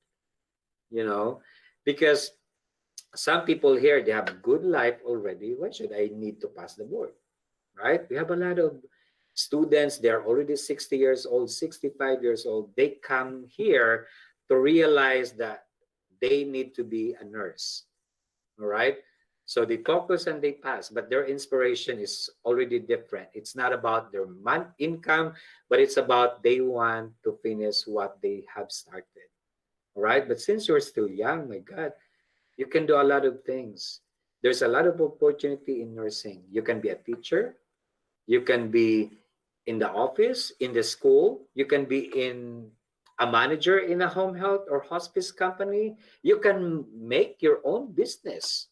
you know, because some people here, they have a good life already. Why should I need to pass the board, right? We have a lot of students, they're already 60 years old, 65 years old. They come here to realize that they need to be a nurse, all right? So they focus and they pass, but their inspiration is already different. It's not about their income, but it's about they want to finish what they have started. All right. But since you're still young, my God, you can do a lot of things. There's a lot of opportunity in nursing. You can be a teacher. You can be in the office, in the school. You can be in a manager in a home health or hospice company. You can make your own business.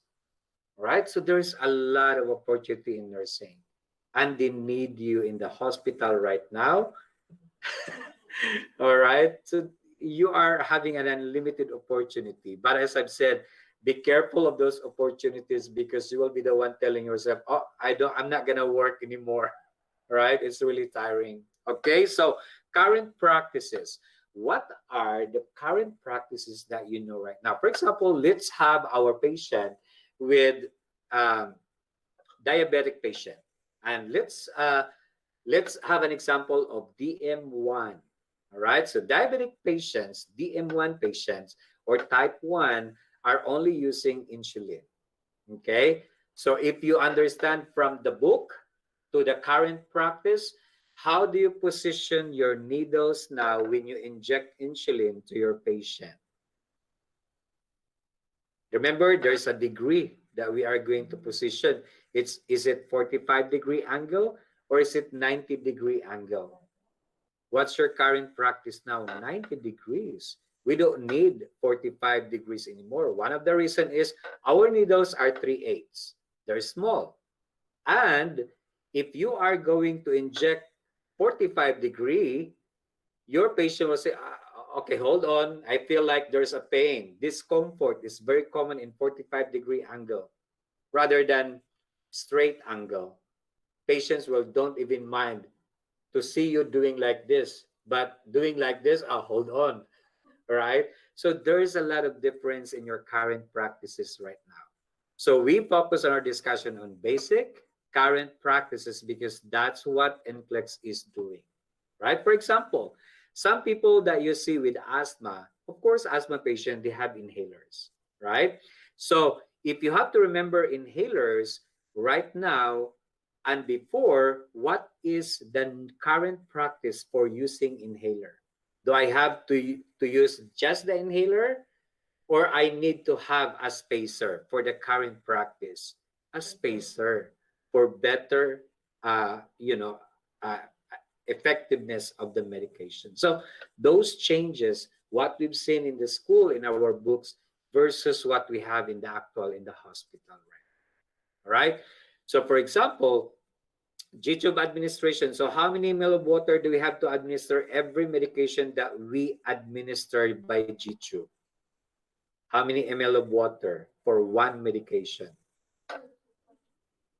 Right? So there's a lot of opportunity in nursing, and they need you in the hospital right now. All right. So you are having an unlimited opportunity. But as I've said, be careful of those opportunities, because you will be the one telling yourself, oh, I'm not going to work anymore. Right? It's really tiring. Okay. So current practices. What are the current practices that you know right now? For example, let's have our patient with diabetic patient, and let's have an example of DM1. All right, so diabetic patients, DM1 patients or type 1 are only using insulin. Okay, so if you understand from the book to the current practice, how do you position your needles now when you inject insulin to your patient? Remember, there's a degree that we are going to position. Is it 45-degree angle or is it 90-degree angle? What's your current practice now? 90 degrees. We don't need 45 degrees anymore. One of the reasons is our needles are 3/8. They're small. And if you are going to inject 45 degree, your patient will say, okay, hold on. I feel like there's a pain. Discomfort is very common in 45-degree angle rather than straight angle. Patients will don't even mind to see you doing like this, but doing like this, hold on, right? So there is a lot of difference in your current practices right now. So we focus on our discussion on basic current practices because that's what NCLEX is doing, right? For example, some people that you see with asthma, of course, asthma patient, they have inhalers, right? So if you have to remember inhalers right now and before, what is the current practice for using inhaler? Do I have to use just the inhaler or I need to have a spacer for the current practice? A spacer for better, effectiveness of the medication. So those changes, what we've seen in the school, in our books, versus what we have in the actual in the hospital, right? All right. So for example, G-tube administration. So how many ml of water do we have to administer every medication that we administer by G-tube? How many ml of water for one medication?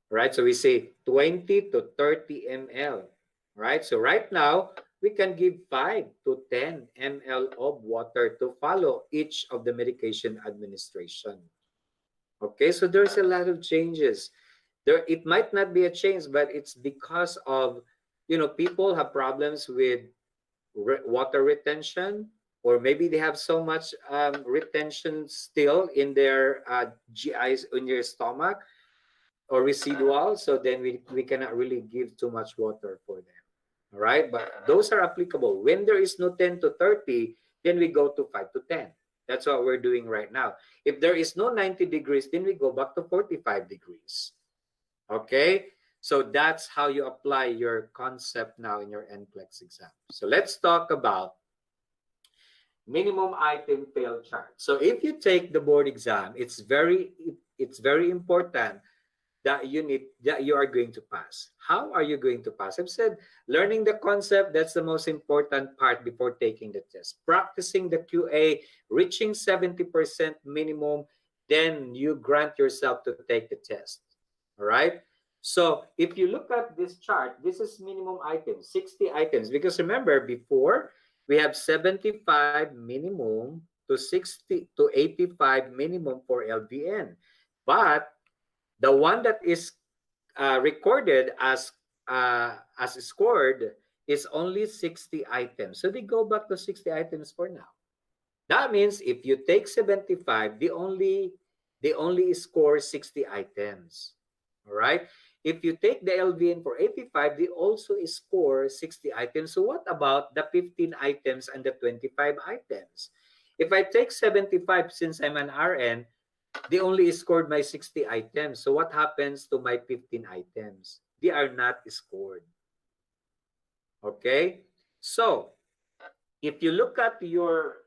Right? So we say 20 to 30 ml. Right? So right now, we can give 5 to 10 ml of water to follow each of the medication administration. Okay, so there's a lot of changes. It might not be a change, but it's because of, people have problems with water retention, or maybe they have so much retention still in their GIs, in their stomach, or residual. So then we cannot really give too much water for them. All right, but those are applicable. When there is no 10 to 30, then we go to 5 to 10. That's what we're doing right now. If there is no 90 degrees, then we go back to 45 degrees. Okay, so that's how you apply your concept now in your NCLEX exam. So let's talk about minimum item fail chart. So if you take the board exam, it's very important that you are going to pass. How are you going to pass? I've said learning the concept, that's the most important part before taking the test. Practicing the QA, reaching 70% minimum, then you grant yourself to take the test. All right. So if you look at this chart, this is minimum items, 60 items. Because remember, before we have 75 minimum to 60 to 85 minimum for LVN. But the one that is recorded as scored is only 60 items. So they go back to 60 items for now. That means if you take 75, they only score 60 items. All right. If you take the LVN for 85, they also score 60 items. So what about the 15 items and the 25 items? If I take 75, since I'm an RN, they only scored my 60 items. So what happens to my 15 items? They are not scored. Okay? So if you look at your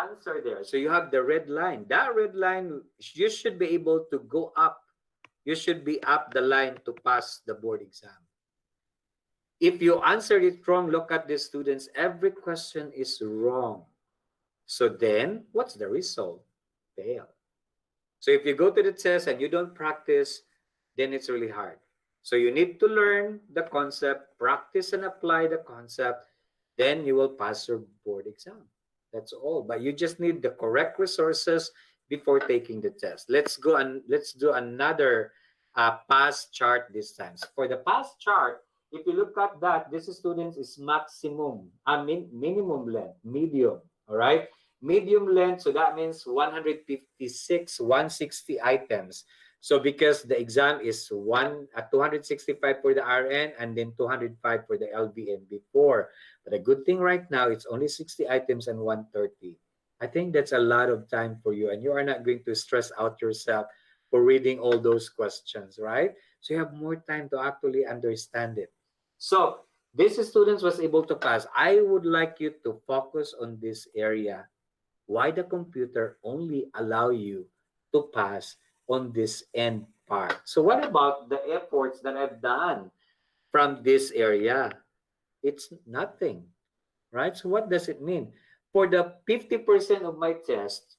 answer there, so you have the red line. That red line, you should be able to go up. You should be up the line to pass the board exam. If you answered it wrong, look at the students. Every question is wrong. So then, what's the result? Fail. So if you go to the test and you don't practice, then it's really hard. So you need to learn the concept, practice and apply the concept, then you will pass your board exam. That's all. But you just need the correct resources before taking the test. Let's go and let's do another pass chart this time. So for the pass chart, if you look at that, this students is maximum, minimum length, medium, all right? Medium length, so that means 156, 160 items. So because the exam is 265 for the RN and then 205 for the LVN before. But the good thing right now, it's only 60 items and 130. I think that's a lot of time for you, and you are not going to stress out yourself for reading all those questions, right? So you have more time to actually understand it. So this students was able to pass. I would like you to focus on this area. why the computer only allow you to pass on this end part. So what about the efforts that I've done from this area? It's nothing, right? So what does it mean? For the 50% of my test,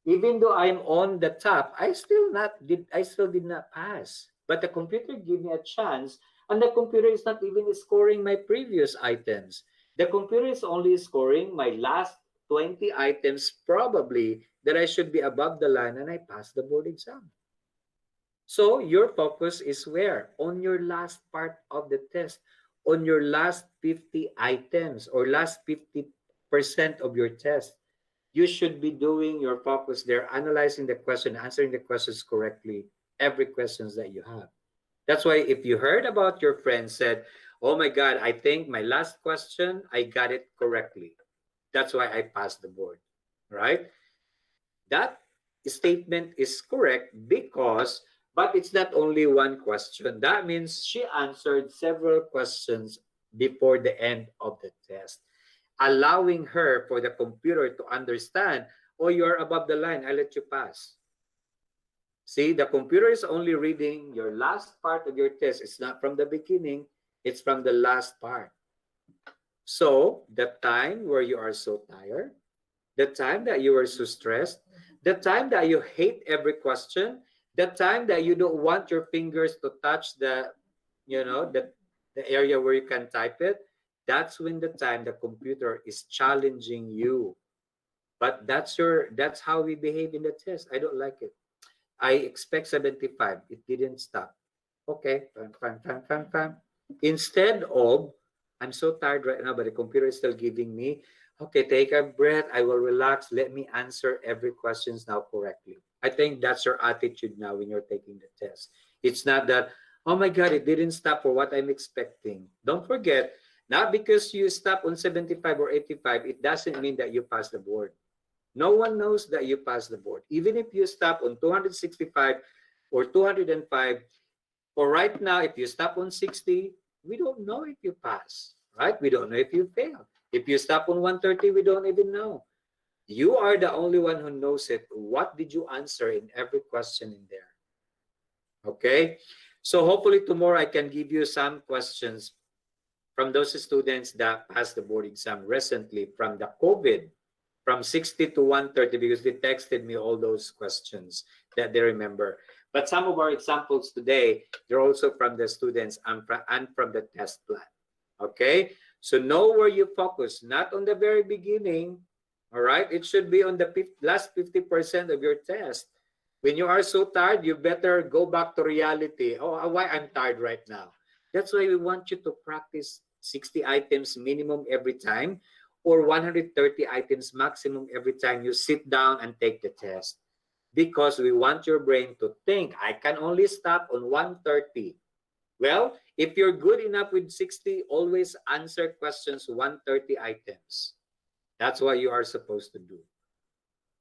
even though I'm on the top, I still did not pass. But the computer gave me a chance, and the computer is not even scoring my previous items. The computer is only scoring my last 20 items probably that I should be above the line, and I passed the board exam. So your focus is where? On your last part of the test, on your last 50 items or last 50% of your test. You should be doing your focus there, analyzing the question, answering the questions correctly, every questions that you have. That's why if you heard about your friend said, oh my God, I think my last question, I got it correctly. That's why I passed the board, right? That statement is correct because, but it's not only one question. That means she answered several questions before the end of the test, allowing her for the computer to understand, oh, you're above the line, I let you pass. See, the computer is only reading your last part of your test. It's not from the beginning, it's from the last part. So the time where you are so tired, the time that you are so stressed, the time that you hate every question, the time that you don't want your fingers to touch the, the area where you can type it, that's when the time the computer is challenging you. But that's how we behave in the test. I don't like it. I expect 75. It didn't stop. Okay, fine. Instead of, I'm so tired right now, but the computer is still giving me, okay, take a breath. I will relax. Let me answer every questions now correctly. I think that's your attitude now when you're taking the test. It's not that, oh my God, it didn't stop for what I'm expecting. Don't forget, not because you stop on 75 or 85, it doesn't mean that you pass the board. No one knows that you pass the board. Even if you stop on 265 or 205, for right now, if you stop on 60, we don't know if you pass, right? We don't know if you fail. If you stop on 130, we don't even know. You are the only one who knows it. What did you answer in every question in there? Okay? So hopefully tomorrow I can give you some questions from those students that passed the board exam recently from the COVID, from 60 to 130, because they texted me all those questions that they remember. But some of our examples today, they're also from the students and from the test plan. Okay? So know where you focus, not on the very beginning, all right? It should be on the last 50% of your test. When you are so tired, you better go back to reality. Oh, why I'm tired right now? That's why we want you to practice 60 items minimum every time, or 130 items maximum every time you sit down and take the test. Because we want your brain to think, I can only stop on 130. Well, if you're good enough with 60, always answer questions 130 items. That's what you are supposed to do.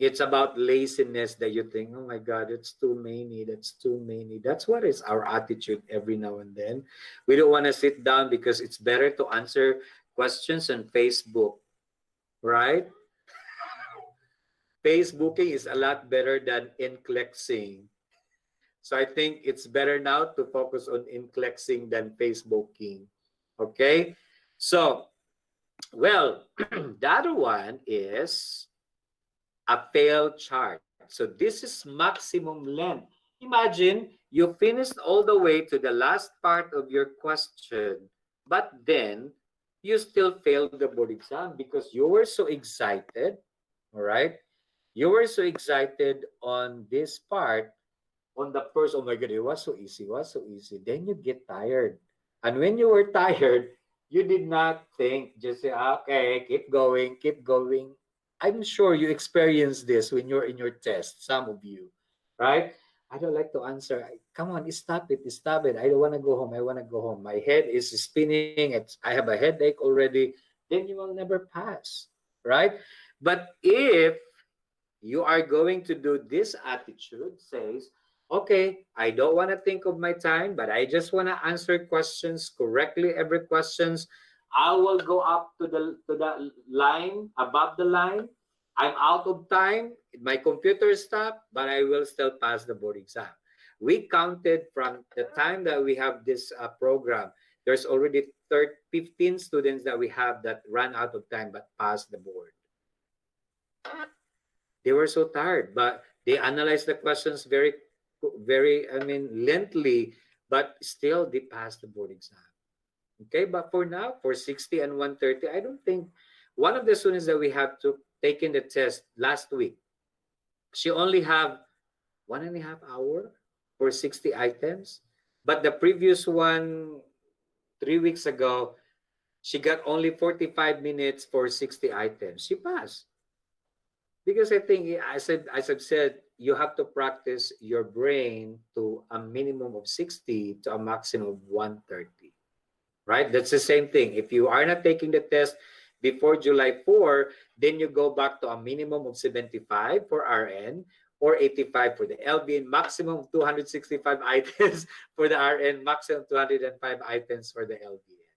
It's about laziness that you think, oh my God, it's too many, that's too many. That's what is our attitude every now and then. We don't want to sit down because it's better to answer questions on Facebook, right? Facebooking is a lot better than NCLEXing. So I think it's better now to focus on NCLEXing than Facebooking. Okay? So, well, the other one is a fail chart. So this is maximum length. Imagine you finished all the way to the last part of your question, but then you still failed the board exam because you were so excited, all right? You were so excited on this part, on the first, oh my God, it was so easy, Then you get tired. And when you were tired, you did not think, just say, okay, keep going. I'm sure you experienced this when you're in your test, some of you, right? I don't like to answer. Come on, stop it. I don't want to go home. My head is spinning. I have a headache already. Then you will never pass, right? But if you are going to do this attitude, says, okay, I don't want to think of my time, but I just want to answer questions correctly, every questions. I will go up to the line, above the line. I'm out of time, my computer stopped, but I will still pass the board exam. We counted from the time that we have this program, there's already 15 students that we have that ran out of time but passed the board. They were so tired, but they analyzed the questions very, lengthily, but still they passed the board exam. Okay, but for now, for 60 and 130, I don't think one of the students that we have to taken the test last week, she only have 1.5 hours for 60 items. But the previous one, 3 weeks ago, she got only 45 minutes for 60 items. She passed. Because I think, as I've said, you have to practice your brain to a minimum of 60 to a maximum of 130. Right? That's the same thing. If you are not taking the test before July 4, then you go back to a minimum of 75 for RN or 85 for the LBN, maximum 265 items for the RN, maximum 205 items for the LBN.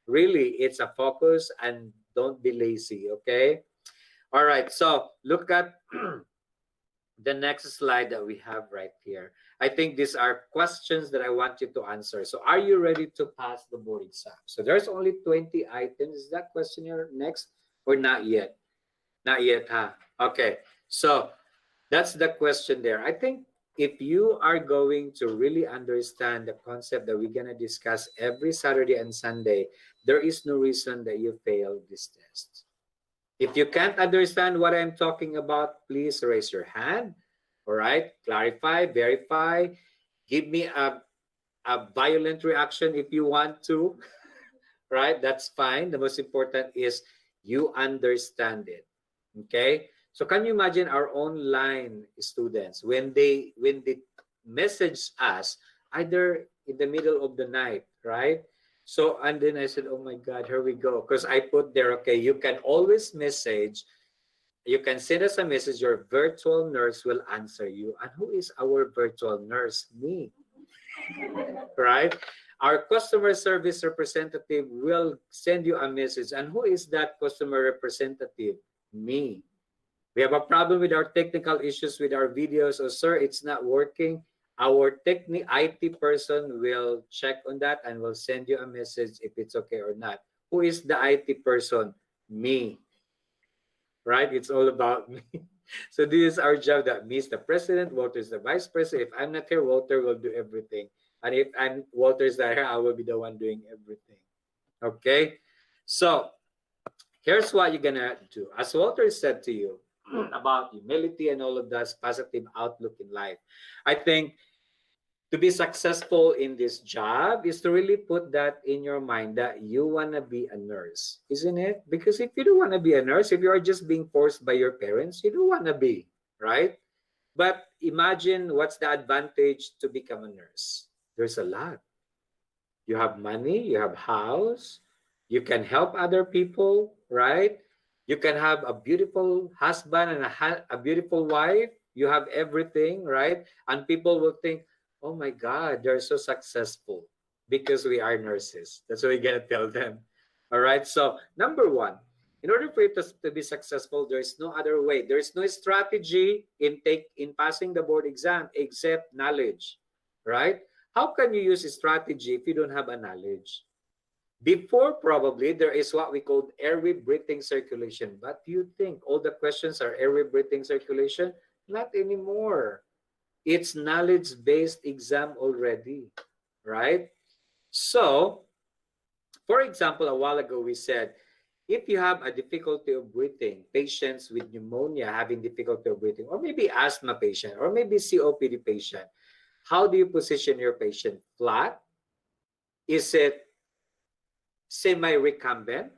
Really, it's a focus and don't be lazy, okay? All right, so look at the next slide that we have right here. I think these are questions that I want you to answer. So are you ready to pass the board exam? So there's only 20 items. Is that questionnaire next or not yet? Not yet, huh? Okay, so that's the question there. I think if you are going to really understand the concept that we're going to discuss every Saturday and Sunday, there is no reason that you fail this test. If you can't understand what I'm talking about, please raise your hand. All right, clarify, verify, give me a violent reaction if you want to, right? That's fine. The most important is you understand it, okay? So can you imagine our online students when they message us either in the middle of the night, right? So, and then I said, oh my God, here we go. Because I put there, okay, you can always message, you can send us a message, your virtual nurse will answer you. And who is our virtual nurse? Me, right? Our customer service representative will send you a message. And who is that customer representative? Me. We have a problem with our technical issues with our videos. Oh, sir, it's not working. Our IT person will check on that and will send you a message if it's okay or not. Who is the IT person? Me. Right? It's all about me. So this is our job. That means the president, Walter is the vice president. If I'm not here, Walter will do everything. And if Walter's not here, I will be the one doing everything. Okay? So here's what you're gonna do. As Walter said to you about humility and all of that positive outlook in life, I think to be successful in this job is to really put that in your mind that you want to be a nurse, isn't it? Because if you don't want to be a nurse, if you are just being forced by your parents, you don't want to be, right? But imagine what's the advantage to become a nurse. There's a lot. You have money, you have house, you can help other people, right? You can have a beautiful husband and a beautiful wife. You have everything, right? And people will think, oh my God, they're so successful because we are nurses. That's what we're going to tell them. All right. So number one, in order for you to be successful, there is no other way. There is no strategy in passing the board exam except knowledge, right? How can you use a strategy if you don't have a knowledge? Before, probably, there is what we call airway breathing circulation. But do you think all the questions are airway breathing circulation? Not anymore. It's knowledge-based exam already, right? So, for example, a while ago we said, if you have a difficulty of breathing, patients with pneumonia having difficulty of breathing, or maybe asthma patient, or maybe COPD patient, how do you position your patient? Flat? Is it semi-recumbent?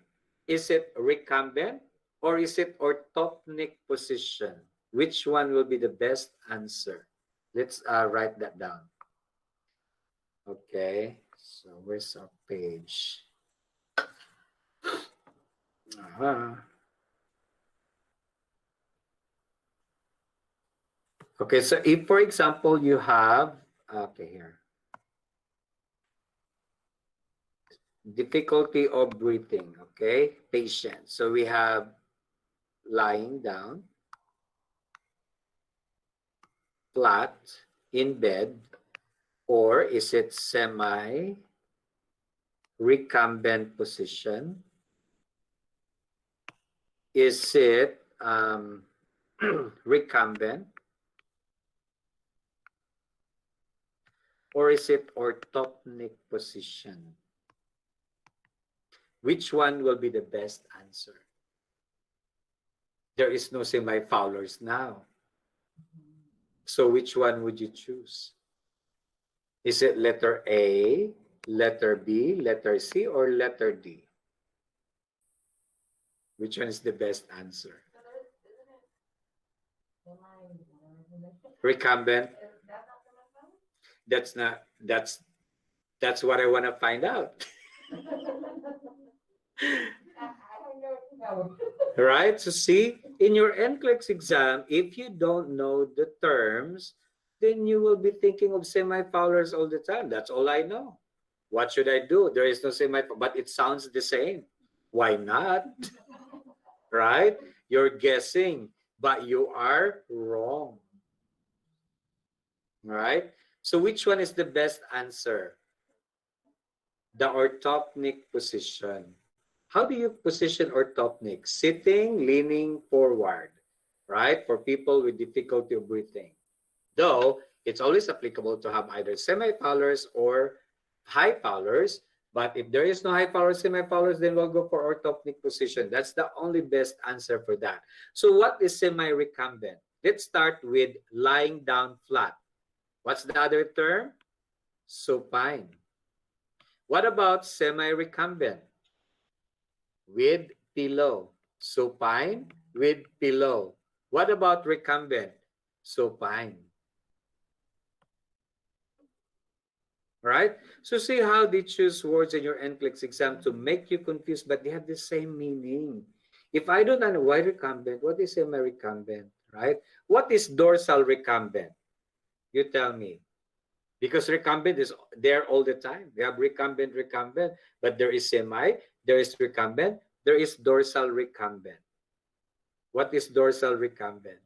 Is it recumbent? Or is it orthopnic position? Which one will be the best answer? Let's write that down. Okay, so where's our page? Okay, so if, for example, you have, okay, here. Difficulty of breathing, okay, patient. So we have lying down flat in bed, or is it semi-recumbent position? Is it recumbent? Or is it orthopnic position? Which one will be the best answer? There is no semi-Fowlers now. So which one would you choose? Is it letter A, letter B, letter C, or letter D? Which one is the best answer? Recumbent? That's what I want to find out. Right? So see, in your NCLEX exam, if you don't know the terms, then you will be thinking of semi-Fowlers all the time. That's all I know. What should I do? There is no but it sounds the same. Why not? Right? You're guessing, but you are wrong. Right? So which one is the best answer? The orthopnic position. How do you position orthopnic? Sitting, leaning forward, right? For people with difficulty of breathing. Though, it's always applicable to have either semi-Fowlers or high-Fowlers. But if there is no high-Fowlers, semi-Fowlers, then we'll go for orthopnic position. That's the only best answer for that. So what is semi-recumbent? Let's start with lying down flat. What's the other term? Supine. What about semi-recumbent? With pillow. Supine with pillow. What about recumbent? Supine. Right? So see how they choose words in your NCLEX exam to make you confused, but they have the same meaning. If I don't know why recumbent, what is semi-recumbent, right? What is dorsal recumbent? You tell me. Because recumbent is there all the time. We have recumbent, but there is semi, there is recumbent, there is dorsal recumbent. What is dorsal recumbent?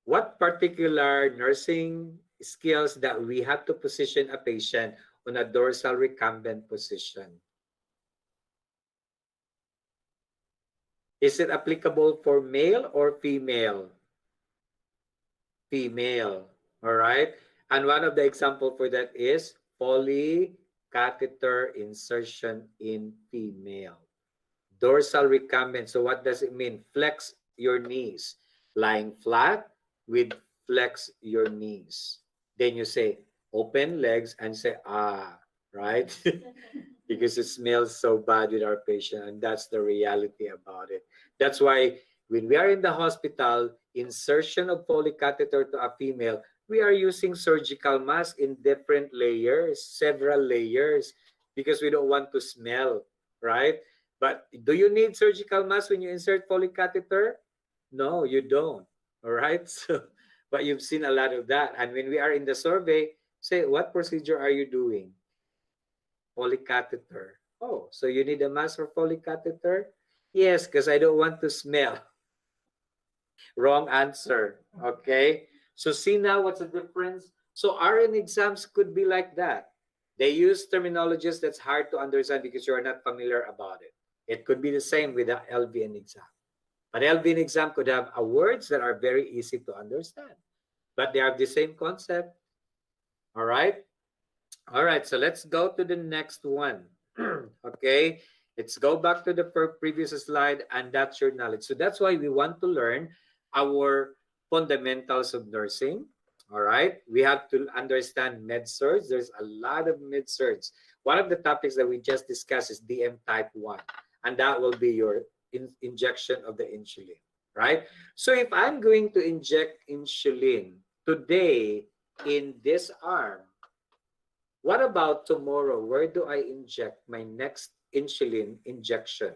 What particular nursing skills that we have to position a patient on a dorsal recumbent position? Is it applicable for male or female? Female, all right? And one of the example for that is polycatheter insertion in female. Dorsal recumbent. So what does it mean? Flex your knees. Lying flat with flex your knees. Then you say open legs and say right? Because it smells so bad with our patient, and that's the reality about it. That's why when we are in the hospital, insertion of polycatheter to a female, we are using surgical mask in different layers, several layers, because we don't want to smell, right? But do you need surgical mask when you insert polycatheter? No, you don't, all right? So, but you've seen a lot of that. And when we are in the survey, say, what procedure are you doing? Polycatheter. Oh, so you need a mask for polycatheter? Yes, because I don't want to smell. Wrong answer, okay? So see now what's the difference? So RN exams could be like that. They use terminologies that's hard to understand because you are not familiar about it. It could be the same with the LVN exam. But LVN exam could have words that are very easy to understand. But they have the same concept. All right? All right, so let's go to the next one. Okay? Let's go back to the previous slide, and that's your knowledge. So that's why we want to learn our fundamentals of nursing. All right, we have to understand med-surg. There's a lot of med-surg. One of the topics that we just discussed is DM type 1, and that will be your injection of the insulin, right? So if I'm going to inject insulin today in this arm, what about tomorrow? Where do I inject my next insulin injection?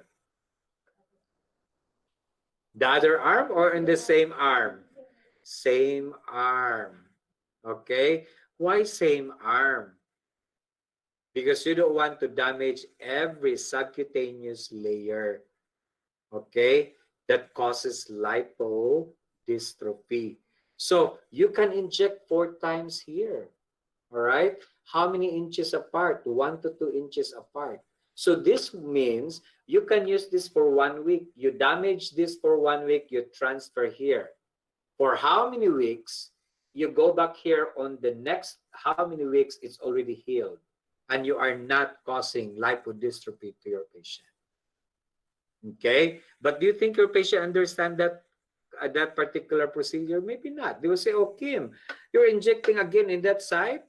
The other arm or in the same arm? Same arm. Okay? Why same arm? Because you don't want to damage every subcutaneous layer. Okay? that causes lipodystrophy. So you can inject 4 times here. All right. How many inches apart? 1 to 2 inches apart. So this means you can use this for 1 week. You damage this for 1 week, you transfer here. For how many weeks? You go back here on the next how many weeks it's already healed. And you are not causing lipodystrophy to your patient. Okay? But do you think your patient understand that that particular procedure? Maybe not. They will say, oh, Kim, you're injecting again in that site,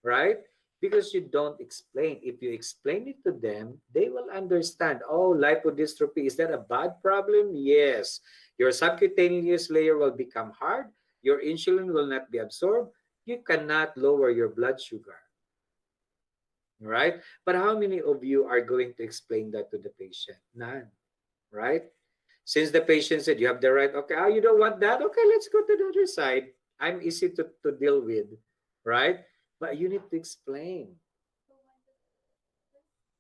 right? Because you don't explain. If you explain it to them, they will understand. Oh, lipodystrophy, is that a bad problem? Yes. Your subcutaneous layer will become hard. Your insulin will not be absorbed. You cannot lower your blood sugar. Right? But how many of you are going to explain that to the patient? None. Right? Since the patient said, you have the right, okay, oh, you don't want that? Okay, let's go to the other side. I'm easy to deal with. Right? But you need to explain.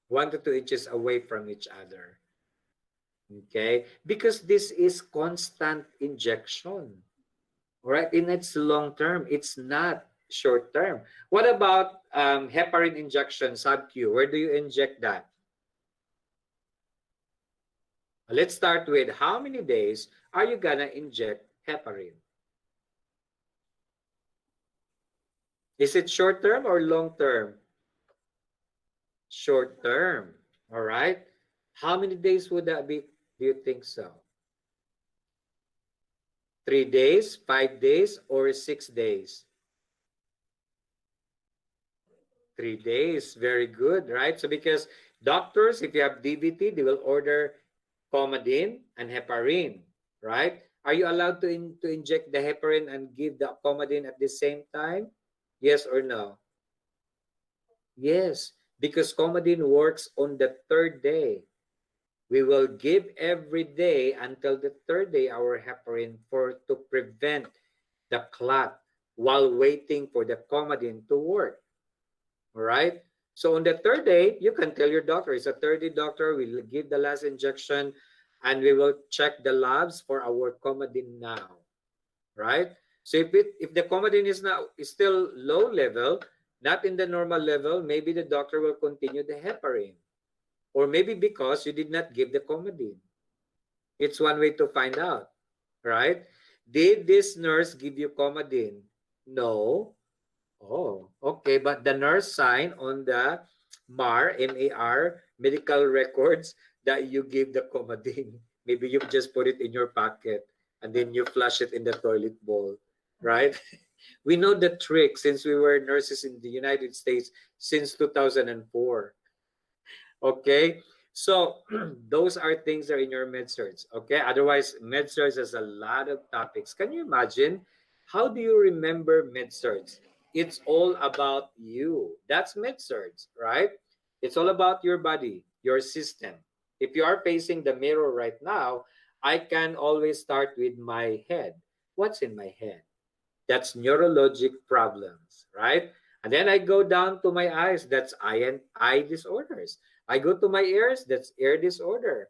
1 to 2 inches away from each other. Okay? Because this is constant injection. Right? And it's long term. It's not short term. What about heparin injection, sub-Q? Where do you inject that? Let's start with how many days are you going to inject heparin? Is it short term or long term? Short term. All right. How many days would that be? Do you think so? 3 days, 5 days, or 6 days? 3 days. Very good, right? So because doctors, if you have DVT, they will order Coumadin and heparin, right? Are you allowed to inject the heparin and give the Coumadin at the same time? Yes or no? Yes, because Coumadin works on the 3rd day. We will give every day until the 3rd day our heparin to prevent the clot while waiting for the Coumadin to work. All right? So on the 3rd day, you can tell your doctor, it's a 3rd day doctor, we'll give the last injection and we will check the labs for our Coumadin now. Right? So if the Coumadin is still low level, not in the normal level, maybe the doctor will continue the heparin. Or maybe because you did not give the Coumadin. It's one way to find out, right? Did this nurse give you Coumadin? No. Oh, okay. But the nurse signed on the MAR, medical records, that you gave the Coumadin. Maybe you just put it in your pocket and then you flush it in the toilet bowl, right? We know the trick since we were nurses in the United States since 2004. Okay, so those are things that are in your med-surg. Okay, otherwise med-surg has a lot of topics. Can you imagine? How do you remember med-surg? It's all about you. That's med-surg, right? It's all about your body, your system. If you are facing the mirror right now, I can always start with my head. What's in my head? That's neurologic problems, right? And then I go down to my eyes. That's eye disorders. I go to my ears. That's ear disorder.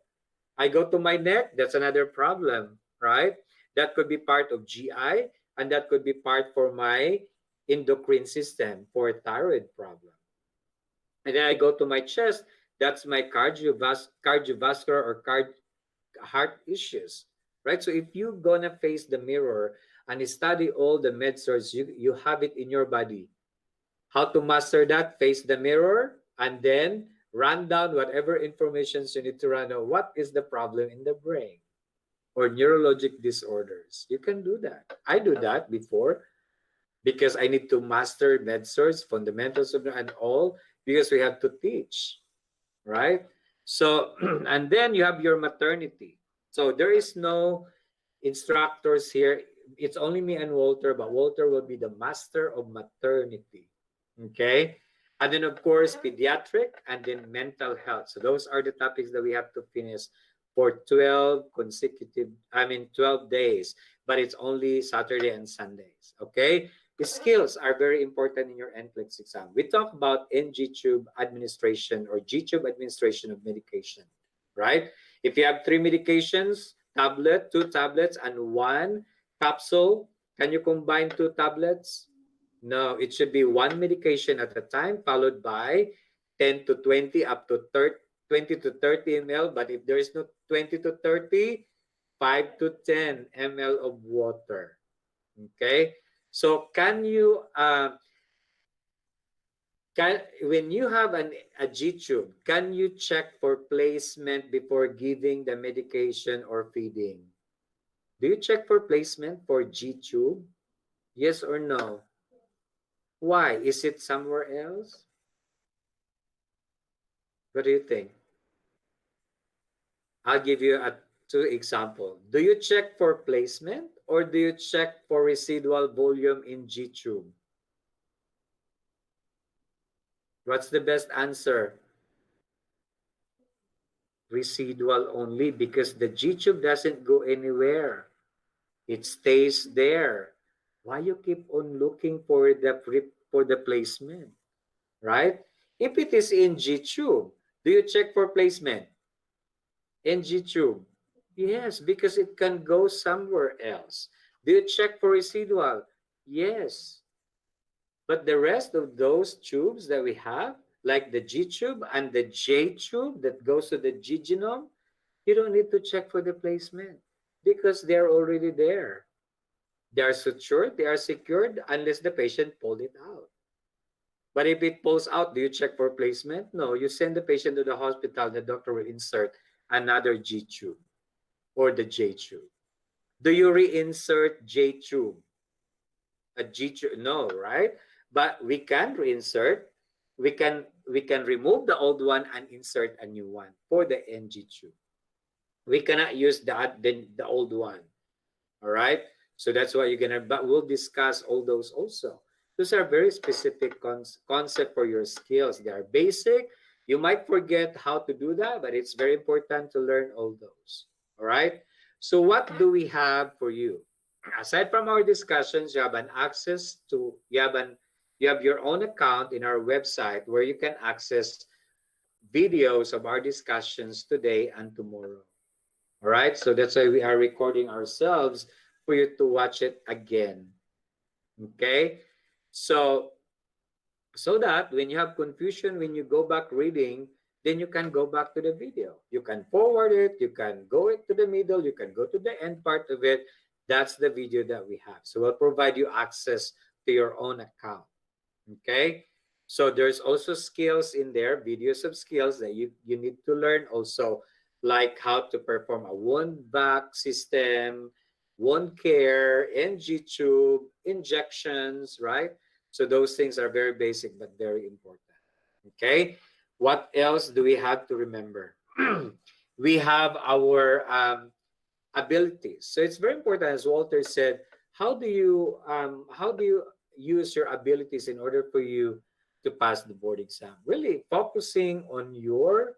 I go to my neck. That's another problem, right? That could be part of GI, and that could be part for my endocrine system for a thyroid problem. And then I go to my chest. That's my cardiovascular or heart issues, right? So if you're gonna face the mirror and study all the med-surg, you have it in your body. How to master that? Face the mirror and then run down whatever information you need to run out. What is the problem in the brain or neurologic disorders? You can do that. I do that before because I need to master med-surg, fundamentals of and all, because we have to teach, right? So, and then you have your maternity. So there is no instructors here. It's only me and Walter, but Walter will be the master of maternity. Okay? And then, of course, pediatric and then mental health. So those are the topics that we have to finish for 12 days. But it's only Saturday and Sundays. Okay? The skills are very important in your NCLEX exam. We talk about NG-tube administration or G-tube administration of medication, right? If you have 3 medications, tablet, 2 tablets, and 1 capsule. Can you combine 2 tablets? No, it should be 1 medication at a time, followed by 10 to 20 up to 30, 20 to 30 ml. But if there is no 20 to 30, 5 to 10 ml of water. Okay? So can you, when you have a G-tube, can you check for placement before giving the medication or feeding? Do you check for placement for G-tube? Yes or no? Why? Is it somewhere else? What do you think? I'll give you 2 examples. Do you check for placement or do you check for residual volume in G-tube? What's the best answer? Residual only, because the G-tube doesn't go anywhere. It stays there. Why you keep on looking for the placement, right? If it is in G-tube, do you check for placement? In G-tube? Yes, because it can go somewhere else. Do you check for residual? Yes. But the rest of those tubes that we have, like the G-tube and the J-tube that goes to the G-genome, you don't need to check for the placement because they're already there. They are sutured, they are secured unless the patient pulled it out. But if it pulls out, do you check for placement? No, you send the patient to the hospital, the doctor will insert another G-tube or the J-tube. Do you reinsert J-tube? A G-tube? No, right? But we can reinsert. We can remove the old one and insert a new one for the NG tube. We cannot use the old one. All right? So that's why you're gonna, but we'll discuss all those also. Those are very specific concept for your skills. They are basic. You might forget how to do that, but it's very important to learn all those. All right? So what do we have for you? Aside from our discussions, you have an access to, you have your own account in our website where you can access videos of our discussions today and tomorrow. All right? So that's why we are recording ourselves for you to watch it again. Okay? So that when you have confusion, when you go back reading, then you can go back to the video. You can forward it, you can go to the middle, you can go to the end part of it. That's the video that we have. So we'll provide you access to your own account. Okay? So there's also skills in there, videos of skills that you need to learn also, like how to perform a wound vac system, wound care, NG tube, injections, right? So those things are very basic but very important. Okay? What else do we have to remember? We have our abilities. So it's very important, as Walter said, how do you use your abilities in order for you to pass the board exam? Really focusing on your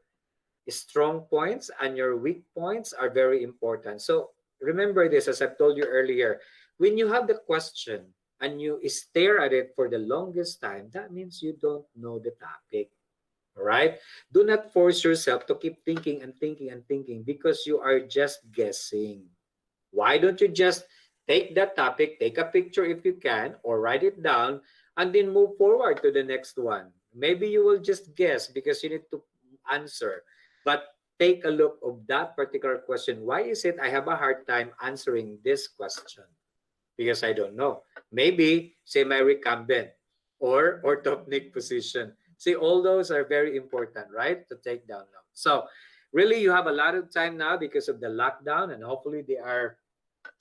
strong points and your weak points are very important. So remember this, as I've told you earlier, when you have the question and you stare at it for the longest time, that means you don't know the topic. All right? Do not force yourself to keep thinking and thinking and thinking because you are just guessing. Why don't you just take that topic, take a picture if you can, or write it down, and then move forward to the next one? Maybe you will just guess because you need to answer. But take a look of that particular question. Why is it I have a hard time answering this question? Because I don't know. Maybe semi-recumbent or orthopneic position. See, all those are very important, right? To take down notes. So really, you have a lot of time now because of the lockdown, and hopefully they are,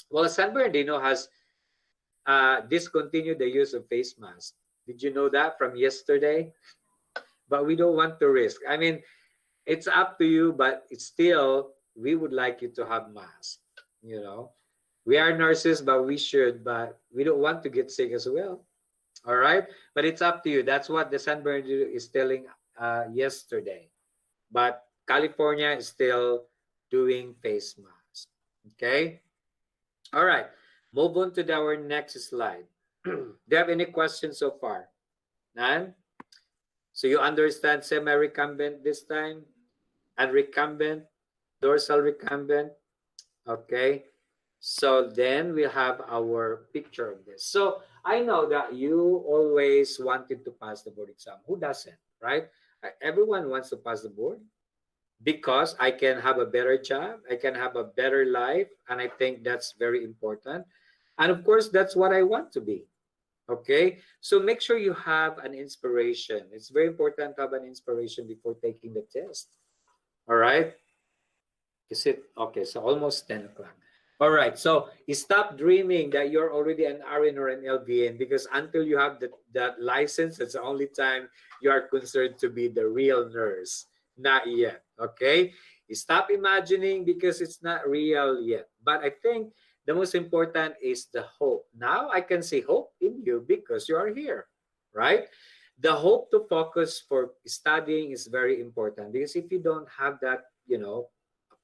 well, San Bernardino has discontinued the use of face masks. Did you know that from yesterday? But we don't want to risk. I mean, it's up to you, but it's still, we would like you to have masks, you know. We are nurses, but we don't want to get sick as well. All right? But it's up to you. That's what the San Bernardino is telling yesterday. But California is still doing face masks. Okay? All right. Move on to our next slide. Do you have any questions so far? None? So you understand semi-recumbent this time? And recumbent? Dorsal recumbent? Okay. So then we have our picture of this. So I know that you always wanted to pass the board exam. Who doesn't, right? Everyone wants to pass the board because I can have a better job, I can have a better life, and I think that's very important. And of course, that's what I want to be. Okay, so make sure you have an inspiration. It's very important to have an inspiration before taking the test. All right. Is it okay? So almost 10 o'clock. All right. So stop dreaming that you're already an RN or an LVN, because until you have that license, that's the only time you are concerned to be the real nurse. Not yet. Okay. Stop imagining, because it's not real yet. But I think the most important is the hope. Now I can see hope in you because you are here, right? The hope to focus for studying is very important, because if you don't have that,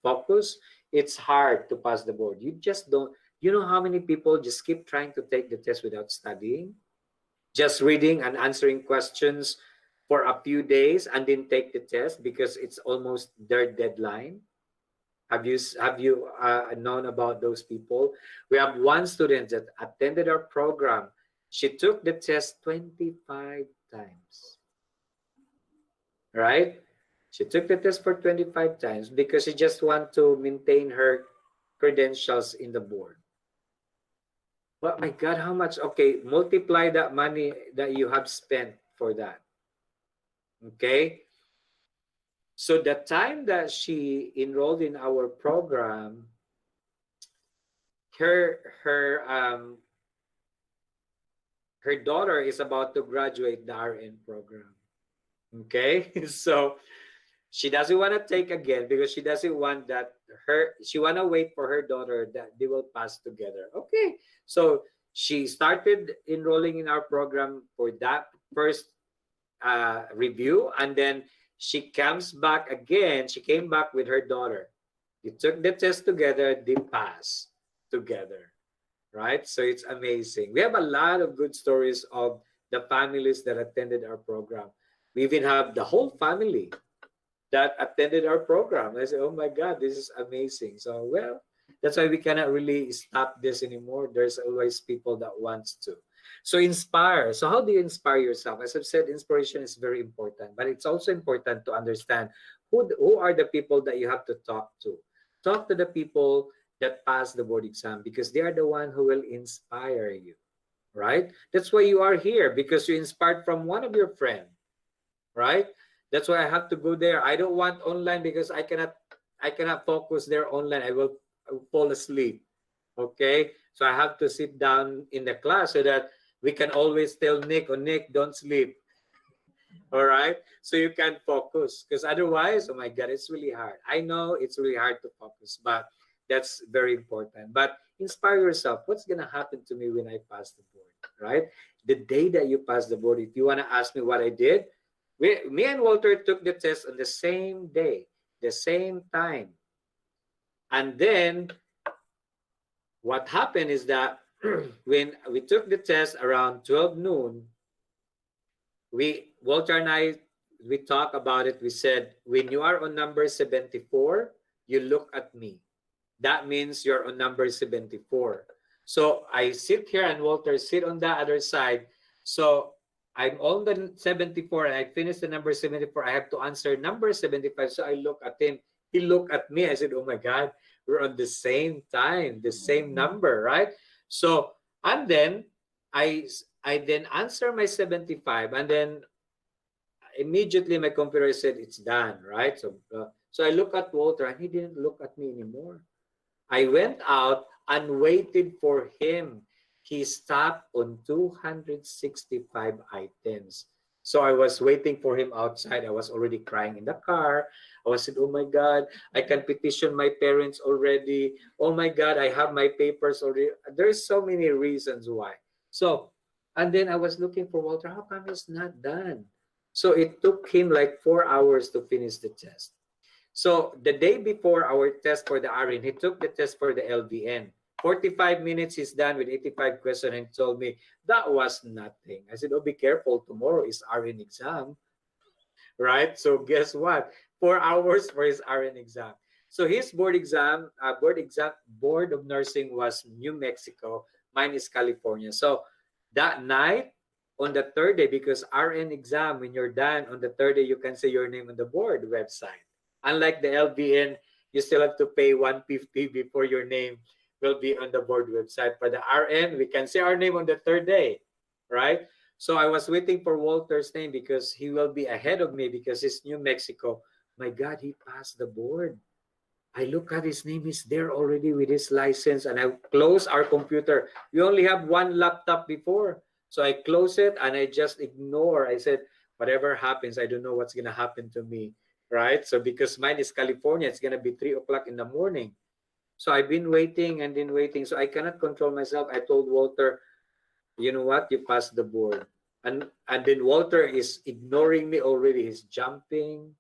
focus, it's hard to pass the board. You just don't, you know how many people just keep trying to take the test without studying, just reading and answering questions for a few days and then take the test because it's almost their deadline. Have you known about those people? We have one student that attended our program. She took the test 25 times, right? She took the test for 25 times because she just want to maintain her credentials in the board. But my God, how much? Okay, multiply that money that you have spent for that. Okay. So the time that she enrolled in our program, her daughter is about to graduate the RN program. Okay, so she doesn't want to take again because she doesn't want that she want to wait for her daughter that they will pass together. Okay, so she started enrolling in our program for that first review, and then she comes back again. She came back with her daughter. They took the test together, they passed together, right? So it's amazing. We have a lot of good stories of the families that attended our program. We even have the whole family that attended our program. I said, oh my God, this is amazing. So, well, that's why we cannot really stop this anymore. There's always people that wants to. So inspire. So how do you inspire yourself? As I've said, inspiration is very important, but it's also important to understand who are the people that you have to talk to. Talk to the people that pass the board exam, because they are the one who will inspire you, right? That's why you are here, because you inspired from one of your friends, right? That's why I have to go there. I don't want online because I cannot focus there online. I will fall asleep. Okay, so I have to sit down in the class so that we can always tell Nick, oh Nick, don't sleep. All right, so you can focus, because otherwise, oh my God, it's really hard. I know it's really hard to focus, but that's very important. But inspire yourself. What's gonna happen to me when I pass the board, right? The day that you pass the board, if you wanna ask me what I did, me and Walter took the test on the same day, the same time. And then what happened is that when we took the test around 12 noon, Walter and I, we talked about it. We said, when you are on number 74, you look at me. That means you're on number 74. So I sit here and Walter sit on the other side. So I'm on the 74 and I finished the number 74. I have to answer number 75. So I look at him. He looked at me. I said, oh my God, we're on the same time, the same number, right? So, and then I then answer my 75, and then immediately my computer said it's done, right? So I look at Walter and he didn't look at me anymore. I went out and waited for him. He stopped on 265 items. So I was waiting for him outside. I was already crying in the car. I was saying, oh my God, I can petition my parents already. Oh my God, I have my papers already. There's so many reasons why. So, and then I was looking for Walter. How come he's not done? So it took him like 4 hours to finish the test. So the day before our test for the RN, he took the test for the LVN. 45 minutes he's done with 85 questions and told me that was nothing. I said, oh, be careful. Tomorrow is RN exam, right? So guess what? 4 hours for his RN exam. So his board of nursing was New Mexico. Mine is California. So that night, on the third day, because RN exam, when you're done on the third day, you can say your name on the board website. Unlike the LVN, you still have to pay 150 before your name will be on the board website. For the RN, we can say our name on the third day, right? So I was waiting for Walter's name because he will be ahead of me because he's New Mexico. My God, he passed the board. I look at his name, he's there already with his license, and I close our computer. We only have one laptop before. So I close it and I just ignore. I said, whatever happens, I don't know what's going to happen to me, right? So because mine is California, it's going to be 3 o'clock in the morning. So I've been waiting and then waiting. So I cannot control myself. I told Walter, you know what? You passed the board. And then Walter is ignoring me already. He's jumping.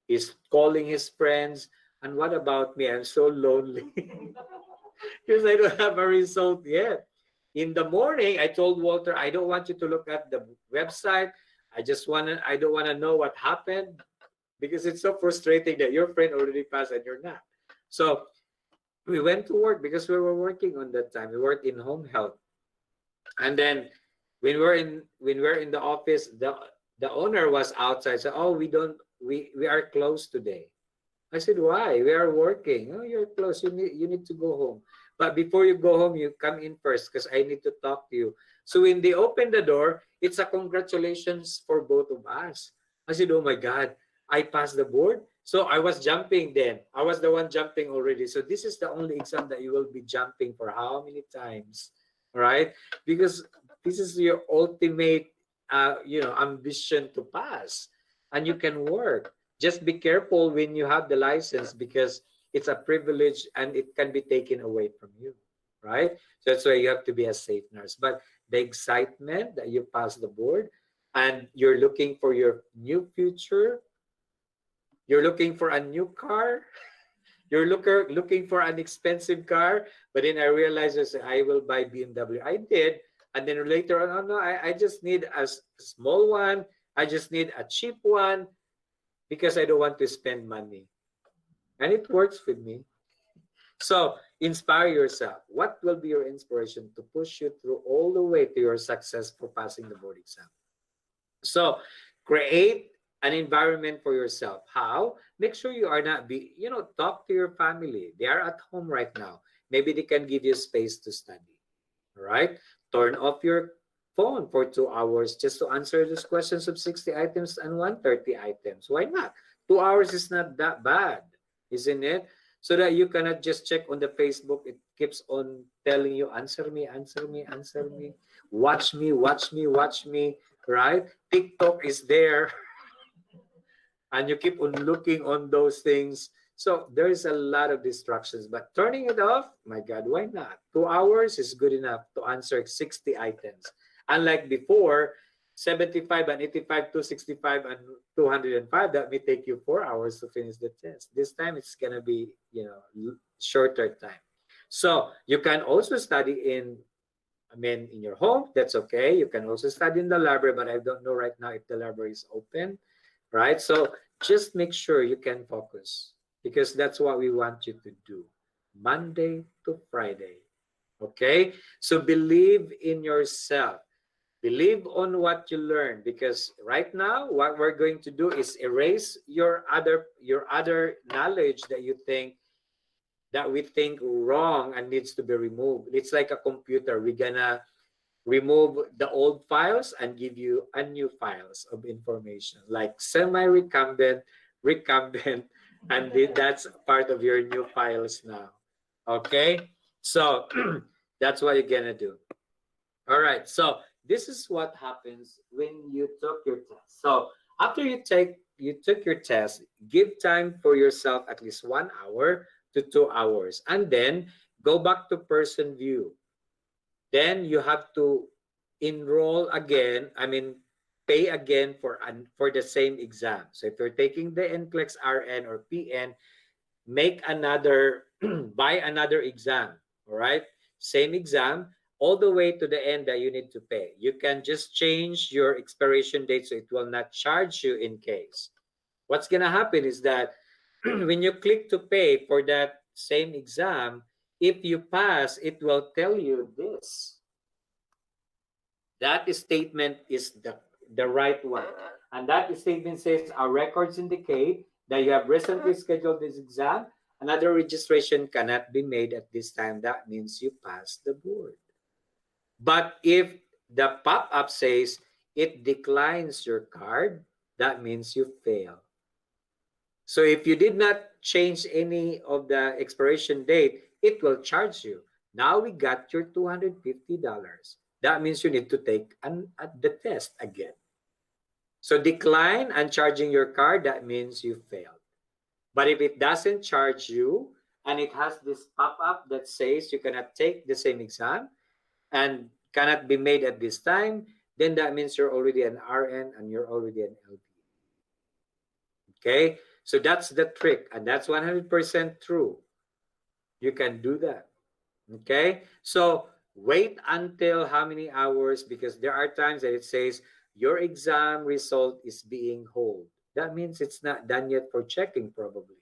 He's calling his friends. And what about me? I'm so lonely because I don't have a result yet. In the morning, I told Walter, I don't want you to look at the website. I don't want to know what happened because it's so frustrating that your friend already passed and you're not. So we went to work because we were working on that time. We worked in home health. And then when we're in the office, the owner was outside. So, oh, we are closed today. I said, why? We are working. Oh, you're closed. You need to go home. But before you go home, you come in first because I need to talk to you. So when they open the door, it's a congratulations for both of us. I said, oh my God, I passed the board. So I was jumping then. I was the one jumping already. So this is the only exam that you will be jumping for how many times, right? Because this is your ultimate, ambition to pass, and you can work. Just be careful when you have the license because it's a privilege and it can be taken away from you, right? So that's why you have to be a safe nurse. But the excitement that you pass the board and you're looking for your new future, you're looking for a new car, you're looking for an expensive car, but then I realized I will buy BMW. I did. And then later on, oh no, I just need a small one. I just need a cheap one because I don't want to spend money. And it works with me. So inspire yourself. What will be your inspiration to push you through all the way to your success for passing the board exam? So create an environment for yourself. How? Make sure you are not talk to your family. They are at home right now. Maybe they can give you space to study. All right? Turn off your phone for 2 hours just to answer those questions of 60 items and 130 items. Why not? 2 hours is not that bad, isn't it? So that you cannot just check on the Facebook. It keeps on telling you, answer me, answer me, answer me. Watch me, watch me, watch me, right? TikTok is there. And you keep on looking on those things. So there's a lot of distractions, but turning it off, my God, why not? 2 hours is good enough to answer 60 items. Unlike before, 75 and 85, 265 and 205, that may take you 4 hours to finish the test. This time it's gonna be, shorter time. So you can also study in your home, that's okay. You can also study in the library, but I don't know right now if the library is open, right? So just make sure you can focus because that's what we want you to do, Monday to Friday, okay? So believe in yourself. Believe on what you learn because right now what we're going to do is erase your other knowledge that we think wrong and needs to be removed. It's like a computer. We're gonna remove the old files and give you a new files of information like semi-recumbent, recumbent, and that's part of your new files now. Okay, so that's what you're gonna do. All right, so this is what happens when you took your test. So after you took your test, give time for yourself at least 1 hour to 2 hours, and then go back to person view. Then you have to enroll again. Pay again for the same exam. So if you're taking the NCLEX-RN or PN, make another buy another exam. All right, same exam all the way to the end that you need to pay. You can just change your expiration date so it will not charge you in case. What's gonna happen is that when you click to pay for that same exam, if you pass, it will tell you this. That statement is the right one. And that statement says our records indicate that you have recently scheduled this exam. Another registration cannot be made at this time. That means you passed the board. But if the pop-up says it declines your card, that means you fail. So if you did not change any of the expiration date, it will charge you. Now we got your $250. That means you need to take the test again. So decline and charging your card, that means you failed. But if it doesn't charge you and it has this pop-up that says you cannot take the same exam and cannot be made at this time, then that means you're already an RN and you're already an LD. Okay? So that's the trick, and that's 100% true. You can do that. Okay? So wait until how many hours, because there are times that it says your exam result is being held. That means it's not done yet for checking, probably.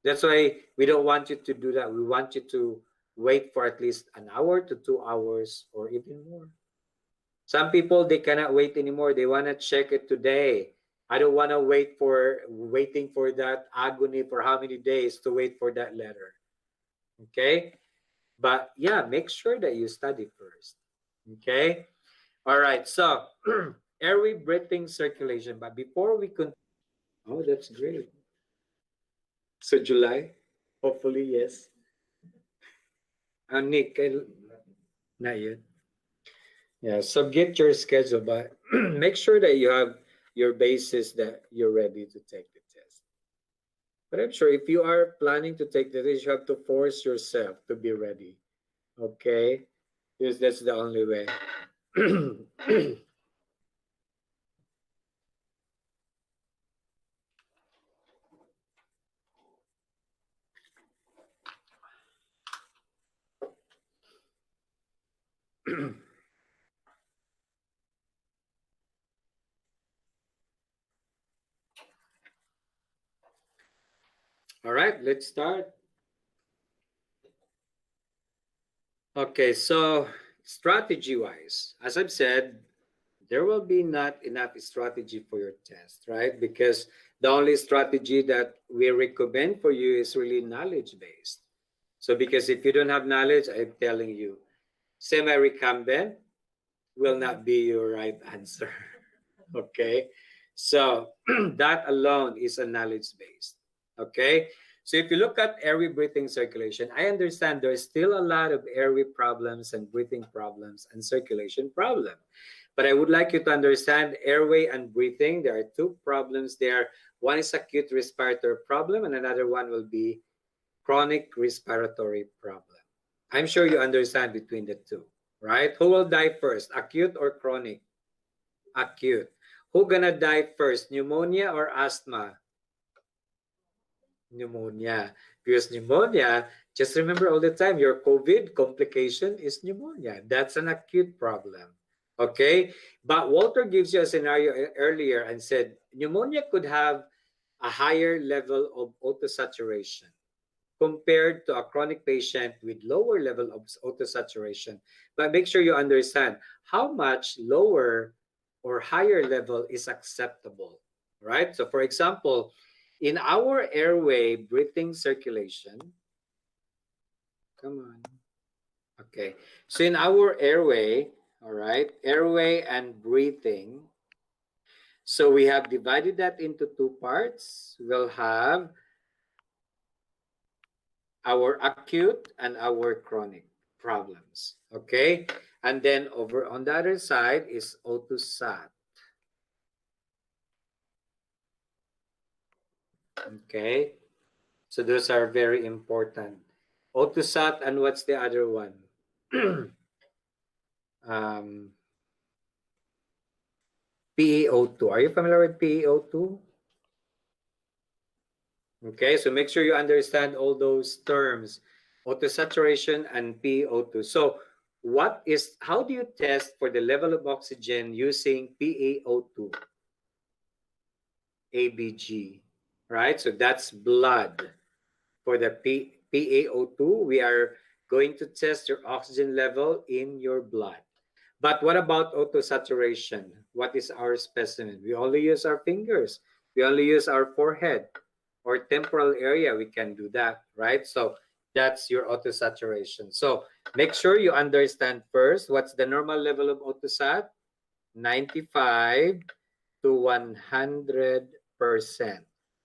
That's why we don't want you to do that. We want you to wait for at least an hour to 2 hours or even more. Some people, they cannot wait anymore. They want to check it today. I don't want to waiting for that agony for how many days to wait for that letter. Okay? But yeah, make sure that you study first. Okay? All right. So, airway, breathing, circulation. But before we continue, oh, that's great. So July, hopefully, yes. Nick, not yet. Yeah, so get your schedule, but make sure that you have your basis that you're ready to take the test. But I'm sure if you are planning to take the test, you have to force yourself to be ready. Okay? Because that's the only way. All right, let's start. Okay, so strategy-wise, as I've said, there will be not enough strategy for your test, right? Because the only strategy that we recommend for you is really knowledge-based. So because if you don't have knowledge, I'm telling you, semi-recumbent will not be your right answer. Okay? So that alone is a knowledge-based. Okay? So if you look at airway, breathing, circulation, I understand there's still a lot of airway problems and breathing problems and circulation problem. But I would like you to understand airway and breathing. There are two problems there. One is acute respiratory problem and another one will be chronic respiratory problem. I'm sure you understand between the two, right? Who will die first, acute or chronic? Acute. Who gonna die first, pneumonia or asthma? Pneumonia. Because pneumonia, just remember all the time, your COVID complication is pneumonia. That's an acute problem. Okay? But Walter gives you a scenario earlier and said pneumonia could have a higher level of autosaturation compared to a chronic patient with lower level of autosaturation. But make sure you understand how much lower or higher level is acceptable, right? So for example, in our airway, breathing, circulation, come on. Okay, so in our airway, all right, airway and breathing, so we have divided that into two parts. We'll have our acute and our chronic problems, okay? And then over on the other side is autosat. Okay, so those are very important. Autosat and what's the other one? PeO2. Are you familiar with PeO2? Okay, so make sure you understand all those terms, autosaturation and PeO2. So how do you test for the level of oxygen using PeO2? ABG, right? So that's blood. For the PaO2, we are going to test your oxygen level in your blood. But what about O2 saturation? What is our specimen? We only use our fingers. We only use our forehead or temporal area. We can do that, right? So that's your O2 saturation. So make sure you understand first what's the normal level of O2 sat? 95 to 100%.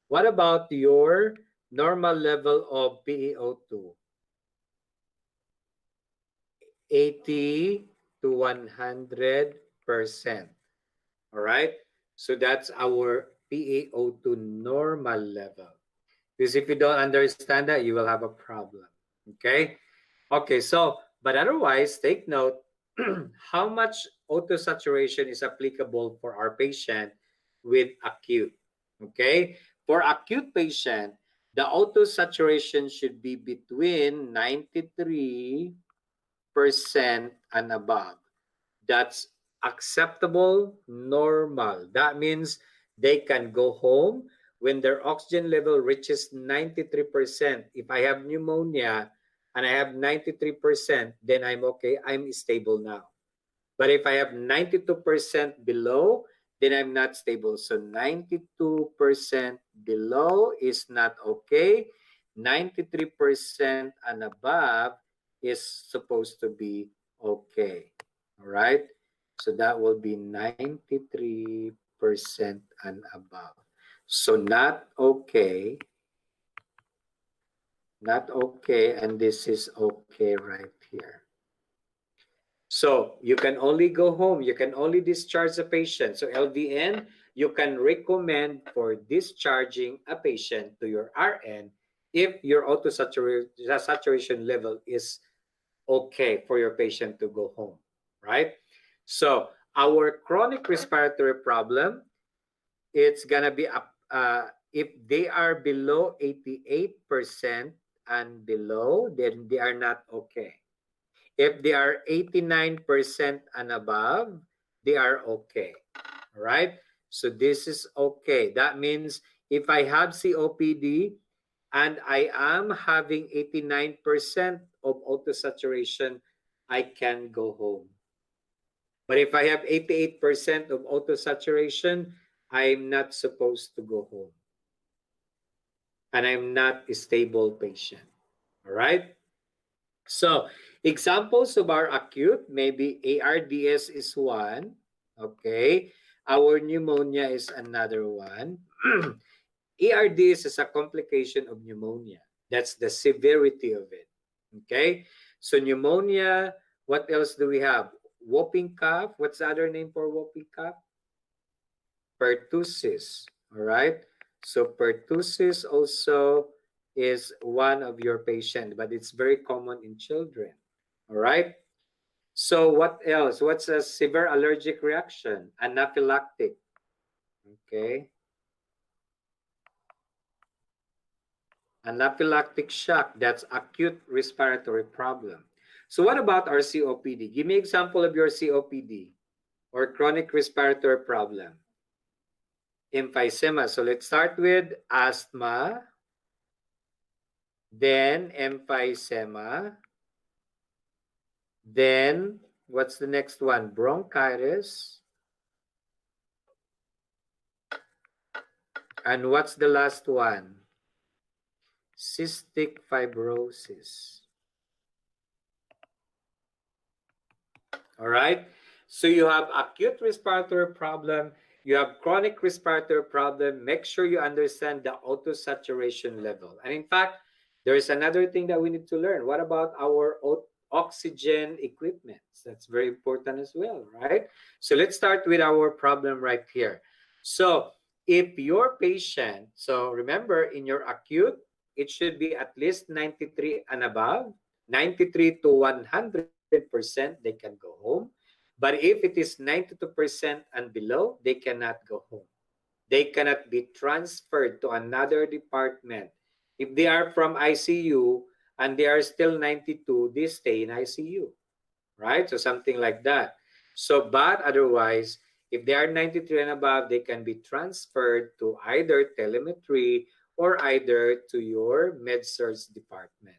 What about your normal level of PaO2? 80 to 100%. All right? So that's our PaO2 normal level. Because if you don't understand that, you will have a problem. Okay? Okay, so, but otherwise, take note how much O2 saturation is applicable for our patient with acute. Okay? For acute patient, the O2 saturation should be between 93% and above. That's acceptable, normal. That means they can go home when their oxygen level reaches 93%. If I have pneumonia and I have 93%, then I'm okay. I'm stable now. But if I have 92% below, then I'm not stable. So 92% below is not okay. 93% and above is supposed to be okay. All right? So that will be 93% and above. So not okay, and this is okay right here. So you can only go home, you can only discharge a patient. So LVN, you can recommend for discharging a patient to your RN if your O2 saturation level is okay for your patient to go home, right? So our chronic respiratory problem, it's gonna be if they are below 88% and below, then they are not okay. If they are 89% and above, they are okay. All right? So this is okay. That means if I have COPD and I am having 89% of O2 saturation, I can go home. But if I have 88% of O2 saturation, I'm not supposed to go home. And I'm not a stable patient. All right? So, examples of our acute, maybe ARDS is one. Okay. Our pneumonia is another one. ARDS is a complication of pneumonia. That's the severity of it. Okay. So, pneumonia, what else do we have? Whooping cough. What's the other name for whooping cough? Pertussis. All right. So, pertussis also is one of your patients, but it's very common in children. All right. So what else? What's a severe allergic reaction? Anaphylactic. Okay. Anaphylactic shock. That's acute respiratory problem. So what about our COPD? Give me an example of your COPD or chronic respiratory problem. Emphysema. So let's start with asthma. Then emphysema. Then, what's the next one? Bronchitis. And what's the last one? Cystic fibrosis. All right? So you have acute respiratory problem, you have chronic respiratory problem. Make sure you understand the O2 saturation level. And in fact, there is another thing that we need to learn. What about our oxygen equipment? That's very important as well, right? So let's start with our problem right here. So if your patient, so remember in your acute, it should be at least 93 and above, 93 to 100%, they can go home. But if it is 92% and below, they cannot go home. They cannot be transferred to another department. If they are from ICU and they are still 92, they stay in ICU, right? So something like that. So, but otherwise, if they are 93 and above, they can be transferred to either telemetry or either to your med-surg department.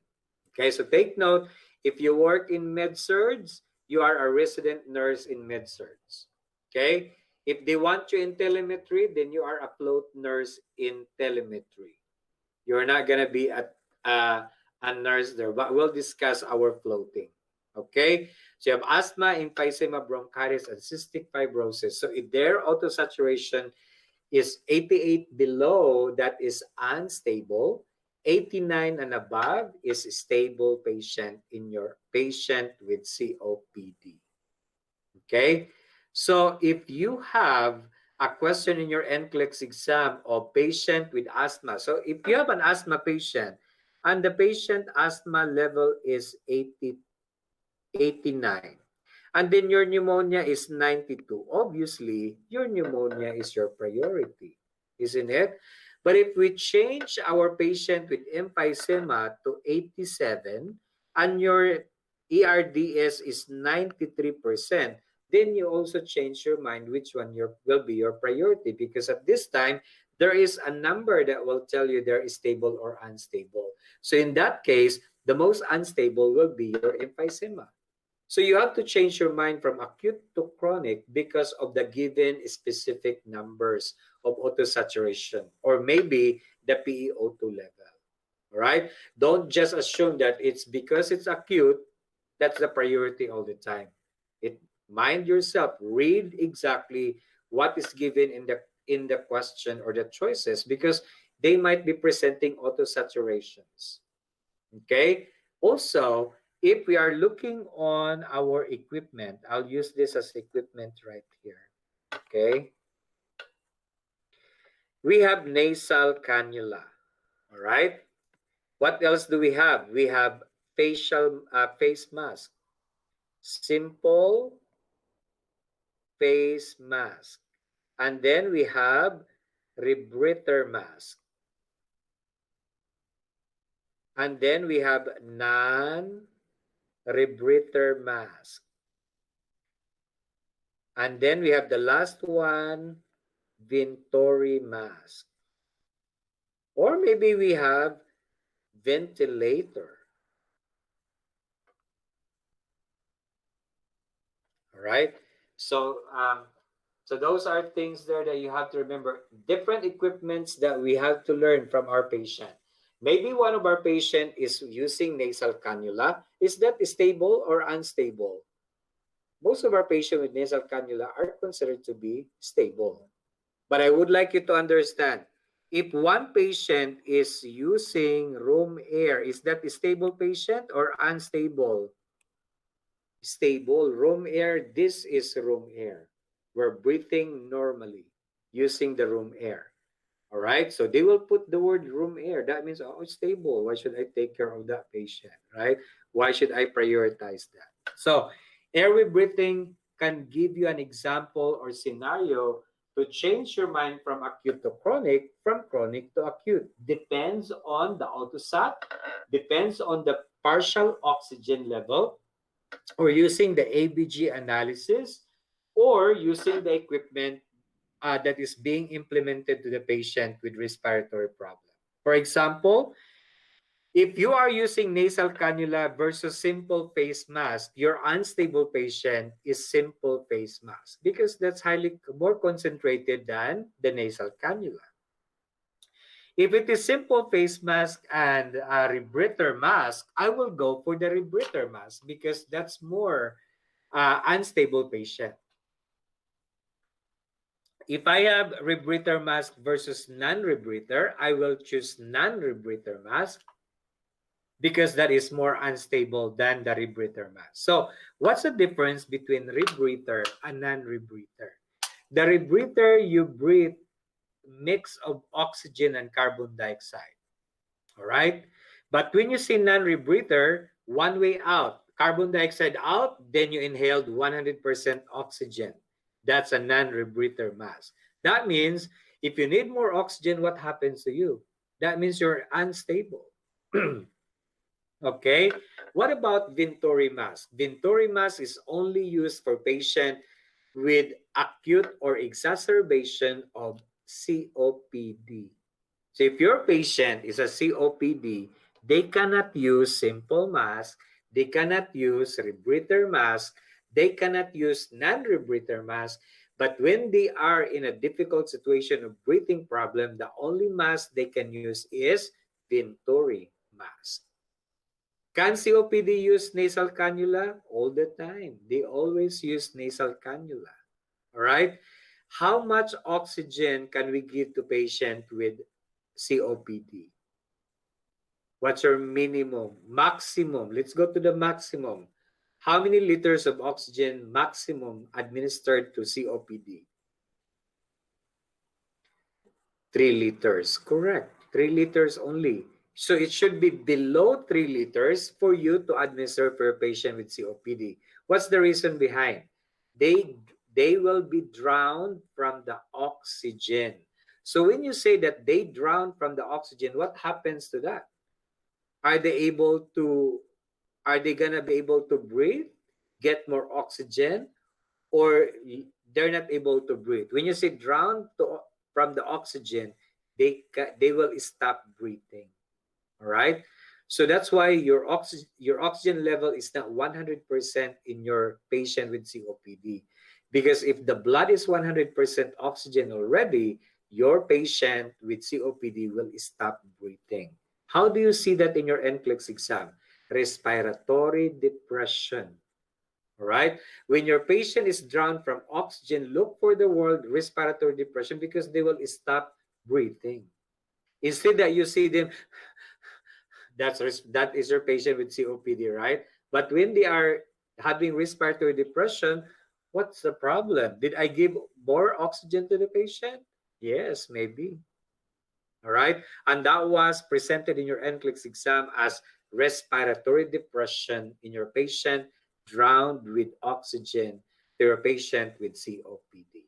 Okay, so take note, if you work in med-surg, you are a resident nurse in med-surg. Okay, if they want you in telemetry, then you are a float nurse in telemetry. You're not going to be a nurse there, but we'll discuss our floating. Okay, so you have asthma, emphysema, bronchitis, and cystic fibrosis. So if their autosaturation is 88 below, that is unstable. 89 and above is stable patient in your patient with COPD. Okay, so if you have a question in your NCLEX exam of patient with asthma, so if you have an asthma patient and the patient asthma level is 89, and then your pneumonia is 92, obviously your pneumonia is your priority, isn't it? But if we change our patient with emphysema to 87 and your ERDS is 93%, then you also change your mind which one will be your priority, because at this time there is a number that will tell you there is stable or unstable. So in that case, the most unstable will be your emphysema. So you have to change your mind from acute to chronic because of the given specific numbers of autosaturation or maybe the PeO2 level. All right? Don't just assume that it's because it's acute, that's the priority all the time. Mind yourself, read exactly what is given in the question or the choices, because they might be presenting autosaturations. Okay? Also, if we are looking on our equipment, I'll use this as equipment right here. Okay? We have nasal cannula. All right? What else do we have? We have face mask. Simple face mask. And then we have rebreather mask. And then we have non-rebreather mask. And then we have the last one, Venturi mask. Or maybe we have ventilator. All right. So, so those are things there that you have to remember. Different equipments that we have to learn from our patient. Maybe one of our patient is using nasal cannula. Is that stable or unstable? Most of our patients with nasal cannula are considered to be stable. But I would like you to understand, if one patient is using room air, is that a stable patient or unstable? Stable. Room air, this is room air. We're breathing normally using the room air. All right, so they will put the word room air. That means, oh, it's stable. Why should I take care of that patient, right? Why should I prioritize that? So airway breathing can give you an example or scenario to change your mind from acute to chronic, from chronic to acute. Depends on the autosat, depends on the partial oxygen level, or using the ABG analysis, or using the equipment that is being implemented to the patient with respiratory problem. For example, if you are using nasal cannula versus simple face mask, your unstable patient is simple face mask because that's highly more concentrated than the nasal cannula. If it is simple face mask and a rebreather mask, I will go for the rebreather mask because that's more unstable patient. If I have rebreather mask versus non-rebreather, I will choose non-rebreather mask because that is more unstable than the rebreather mask. So what's the difference between rebreather and non-rebreather? The rebreather, you breathe mix of oxygen and carbon dioxide. All right? But when you say non-rebreather, one way out, carbon dioxide out, then you inhaled 100% oxygen. That's a non-rebreather mask. That means if you need more oxygen, what happens to you? That means you're unstable. Okay? What about Venturi mask? Venturi mask is only used for patients with acute or exacerbation of COPD. So if your patient is a COPD, they cannot use simple mask, they cannot use rebreather mask, they cannot use non-rebreather mask, but when they are in a difficult situation of breathing problem, the only mask they can use is Venturi mask. Can COPD use nasal cannula? All the time. They always use nasal cannula. All right? How much oxygen can we give to patient with COPD? What's your minimum? Maximum. Let's go to the maximum. How many liters of oxygen maximum administered to COPD? 3 liters. Correct. 3 liters only. So it should be below 3 liters for you to administer for a patient with COPD. What's the reason behind? They will be drowned from the oxygen. So when you say that they drown from the oxygen, what happens to that? Are they gonna be able to breathe, get more oxygen, or they're not able to breathe? When you say drown from the oxygen, they will stop breathing. All right. So that's why your oxygen level is not 100% in your patient with COPD. Because if the blood is 100% oxygen already, your patient with COPD will stop breathing. How do you see that in your NCLEX exam? Respiratory depression. All right. When your patient is drowned from oxygen, look for the word respiratory depression because they will stop breathing. Instead that you see them, that is your patient with COPD, right? But when they are having respiratory depression, what's the problem? Did I give more oxygen to the patient? Yes, maybe. All right. And that was presented in your NCLEX exam as respiratory depression in your patient drowned with oxygen to your patient with COPD.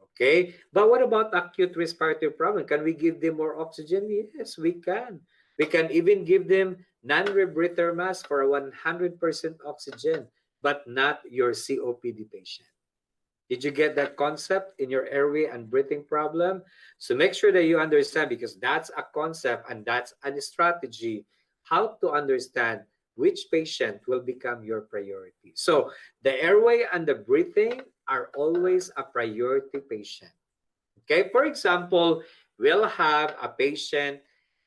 Okay. But what about acute respiratory problem? Can we give them more oxygen? Yes, we can. We can even give them non-rebreather mask for 100% oxygen, but not your COPD patient. Did you get that concept in your airway and breathing problem? So make sure that you understand because that's a concept and that's a strategy how to understand which patient will become your priority. So the airway and the breathing are always a priority patient. Okay, for example, we'll have a patient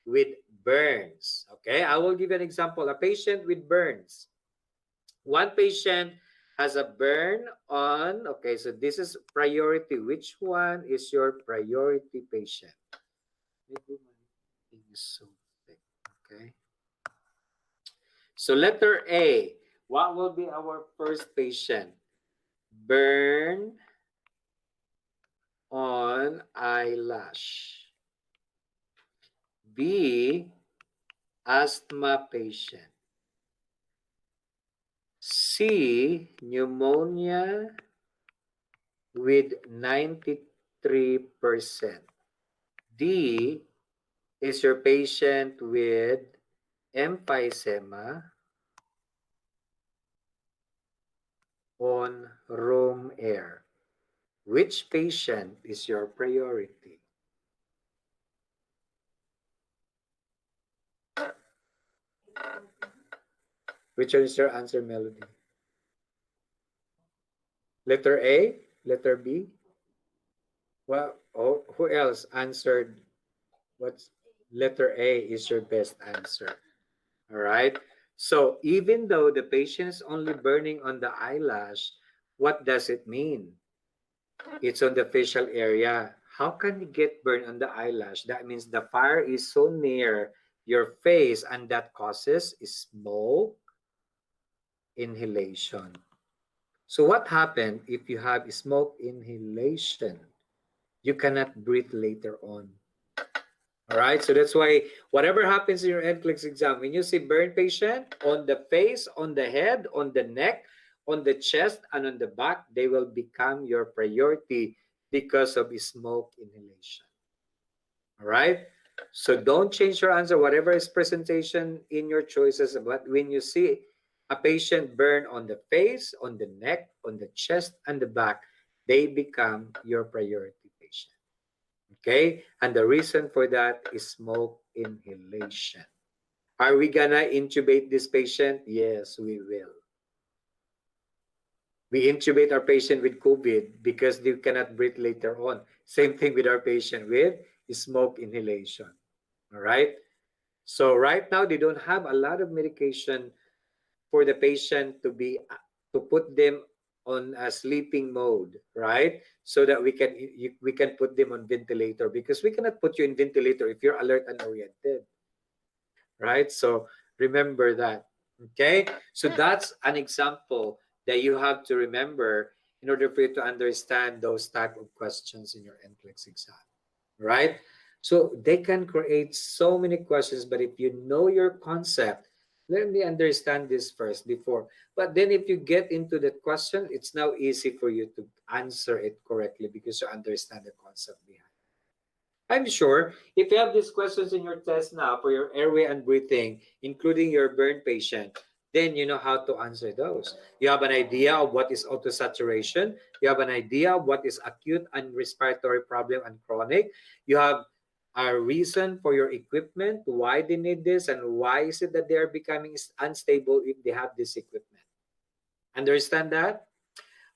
with burns. Okay, I will give an example. A patient with burns. One patient has a burn on, okay, so this is priority. Which one is your priority patient? Okay. So letter A, what will be our first patient? Burn on eyelash. B, asthma patient. C, pneumonia with 93%. D is your patient with emphysema on room air. Which patient is your priority? Which one is your answer, Melody? Letter A? Letter B? Well, oh, who else answered? What's letter A is your best answer. All right. So even though the patient is only burning on the eyelash, what does it mean? It's on the facial area. How can you get burned on the eyelash? That means the fire is so near your face and that causes smoke inhalation. So what happens if you have smoke inhalation? You cannot breathe later on. All right, so that's why whatever happens in your NCLEX exam, when you see burn patient on the face, on the head, on the neck, on the chest, and on the back, they will become your priority because of smoke inhalation. All right, so don't change your answer, whatever is presentation in your choices. But when you see a patient burn on the face, on the neck, on the chest, and the back, they become your priority patient. Okay, and the reason for that is smoke inhalation. Are we gonna intubate this patient? Yes, we will. We intubate our patient with COVID because they cannot breathe later on. Same thing with our patient with smoke inhalation. All right. So right now they don't have a lot of medication for the patient to put them on a sleeping mode, right? So that we can put them on ventilator, because we cannot put you in ventilator if you're alert and oriented, right? So remember that. Okay, so that's an example that you have to remember in order for you to understand those type of questions in your NCLEX exam, right? So they can create so many questions, but if you know your concept, let me understand this first before. But then if you get into that question, it's now easy for you to answer it correctly because you understand the concept behind. I'm sure if you have these questions in your test now for your airway and breathing, including your burn patient, then you know how to answer those. You have an idea of what is autosaturation. You have an idea of what is acute and respiratory problem and chronic. You have a reason for your equipment, why they need this, and why is it that they are becoming unstable if they have this equipment. Understand that?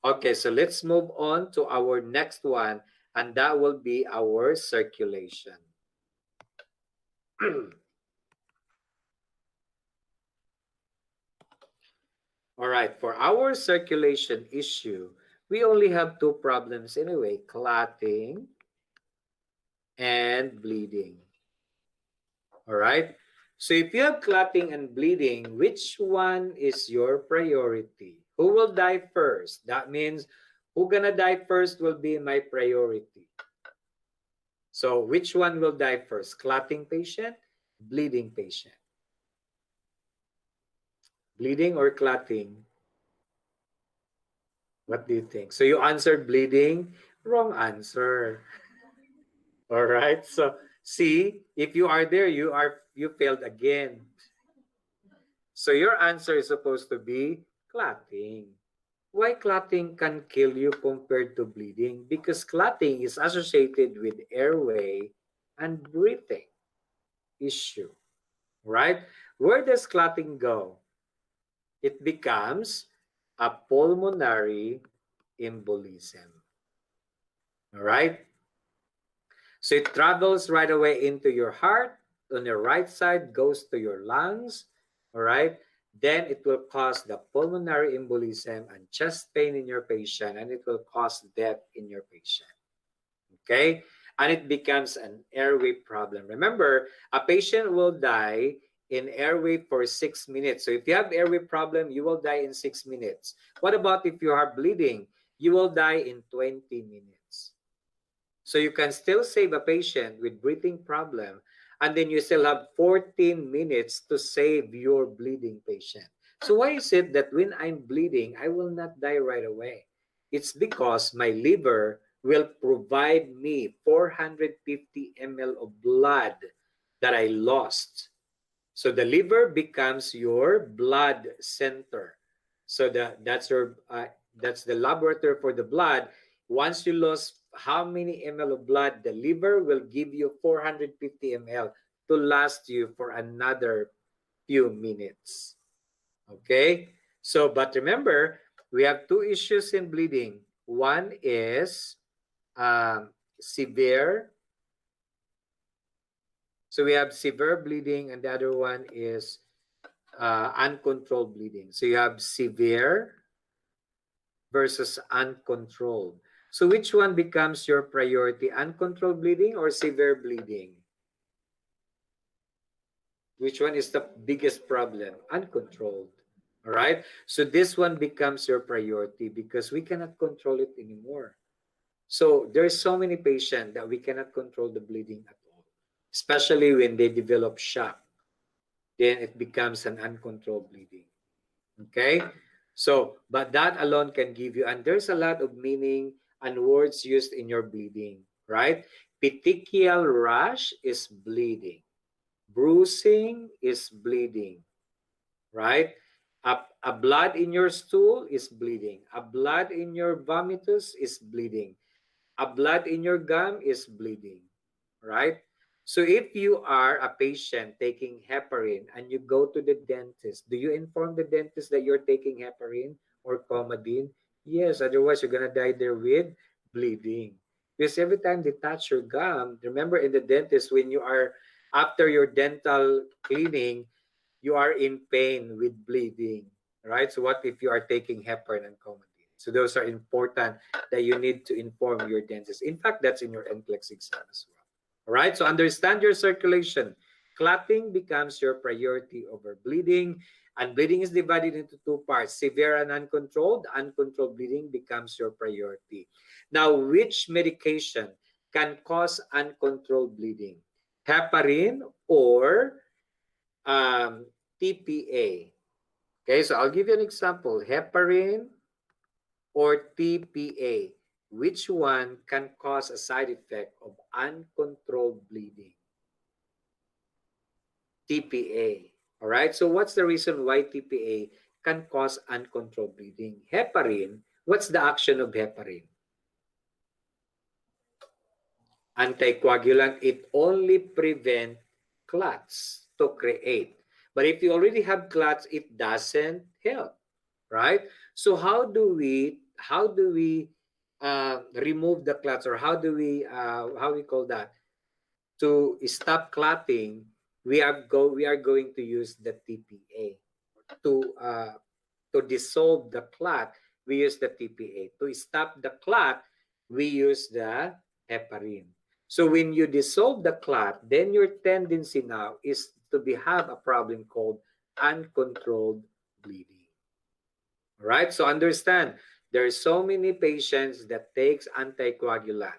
Okay, so let's move on to our next one, and that will be our circulation. All right, for our circulation issue, we only have two problems anyway, clotting and bleeding. All right, so if you have clotting and bleeding, which one is your priority? Who will die first? That means who gonna die first will be my priority. So which one will die first? Clotting patient, bleeding patient? Bleeding or clotting? What do you think? So you answered bleeding. Wrong answer. All right. So see, if you are there, you failed again. So your answer is supposed to be clotting. Why clotting can kill you compared to bleeding? Because clotting is associated with airway and breathing issue, right? Where does clotting go? It becomes a pulmonary embolism. All right? So it travels right away into your heart. On your right side, goes to your lungs. All right? Then it will cause the pulmonary embolism and chest pain in your patient, and it will cause death in your patient. Okay? And it becomes an airway problem. Remember, a patient will die in airway for 6 minutes. So if you have airway problem, you will die in 6 minutes. What about if you are bleeding? You will die in 20 minutes. So you can still save a patient with breathing problem, and then you still have 14 minutes to save your bleeding patient. So why is it that when I'm bleeding, I will not die right away? It's because my liver will provide me 450 ml of blood that I lost. So the liver becomes your blood center. So that's the laboratory for the blood. Once you lose how many ml of blood, the liver will give you 450 ml to last you for another few minutes. Okay? So, but remember, we have two issues in bleeding. One is severe. So we have severe bleeding, and the other one is uncontrolled bleeding. So you have severe versus uncontrolled. So which one becomes your priority, uncontrolled bleeding or severe bleeding? Which one is the biggest problem? Uncontrolled. All right. So this one becomes your priority because we cannot control it anymore. So there's so many patients that we cannot control the bleeding at all, especially when they develop shock. Then it becomes an uncontrolled bleeding. Okay. So, but that alone can give you, and there's a lot of meaning and words used in your bleeding, right? Petechial rash is bleeding. Bruising is bleeding, right? A blood in your stool is bleeding. A blood in your vomitus is bleeding. A blood in your gum is bleeding. right? So if you are a patient taking heparin and you go to the dentist, do you inform the dentist that you're taking heparin or Coumadin? Yes, otherwise you're gonna die there with bleeding. Because every time they touch your gum, remember in the dentist, when you are after your dental cleaning, you are in pain with bleeding, right? So what if you are taking heparin and Coumadin? So those are important that you need to inform your dentist. In fact, that's in your NCLEX exam as well. All right, so understand your circulation. Clotting becomes your priority over bleeding, and bleeding is divided into two parts, severe and uncontrolled. Uncontrolled bleeding becomes your priority. Now, which medication can cause uncontrolled bleeding? Heparin or TPA? Okay, so I'll give you an example. Heparin or TPA. Which one can cause a side effect of uncontrolled bleeding? TPA. All right. So what's the reason why TPA can cause uncontrolled bleeding? Heparin. What's the action of heparin? Anticoagulant. It only prevents clots to create. But if you already have clots, it doesn't help, right? So how do we remove the clots, or how we call that, to stop clotting? We are going to use the TPA to dissolve the clot. We use the TPA to stop the clot. We use the heparin. So when you dissolve the clot, then your tendency now is to have a problem called uncontrolled bleeding. All right, so understand, there are so many patients that takes anticoagulant,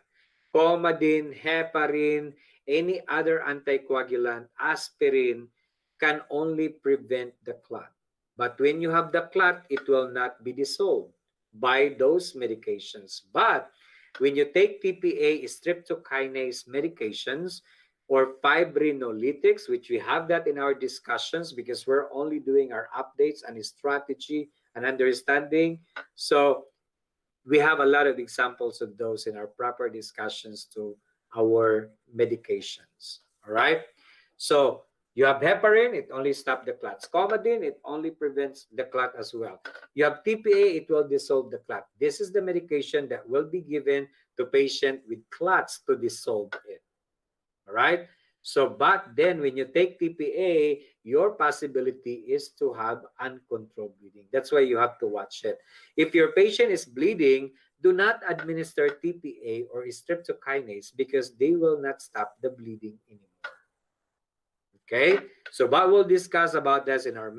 Coumadin, heparin, any other anticoagulant, aspirin, can only prevent the clot. But when you have the clot, it will not be dissolved by those medications. But when you take TPA, streptokinase medications, or fibrinolytics, which we have that in our discussions because we're only doing our updates and strategy and understanding. So we have a lot of examples of those in our proper discussions to our medications. All right. So you have heparin, it only stops the clots. Coumadin, it only prevents the clot as well. You have TPA, it will dissolve the clot. This is the medication that will be given to patient with clots to dissolve it. All right. So, but then when you take TPA, your possibility is to have uncontrolled bleeding. That's why you have to watch it. If your patient is bleeding, do not administer TPA or streptokinase because they will not stop the bleeding anymore. Okay, so but we'll discuss about this in our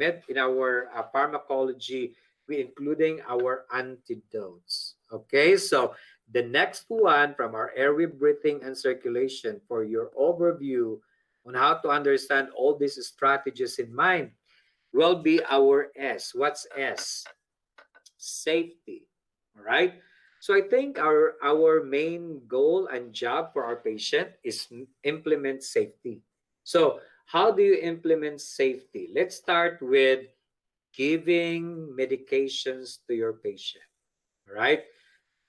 pharmacology, including our antidotes. Okay, so the next one from our airway, breathing, and circulation, for your overview on how to understand all these strategies in mind, will be our S. What's S? Safety. All right. So I think our main goal and job for our patient is implement safety. So how do you implement safety? Let's start with giving medications to your patient. All right.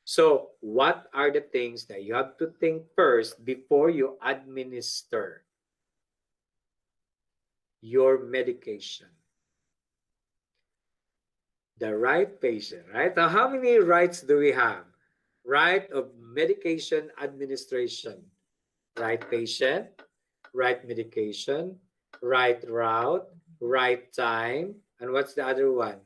So what are the things that you have to think first before you administer your medication? The right patient, right? Now, how many rights do we have? Right of medication administration. Right patient, right medication, right route, right time, and what's the other one?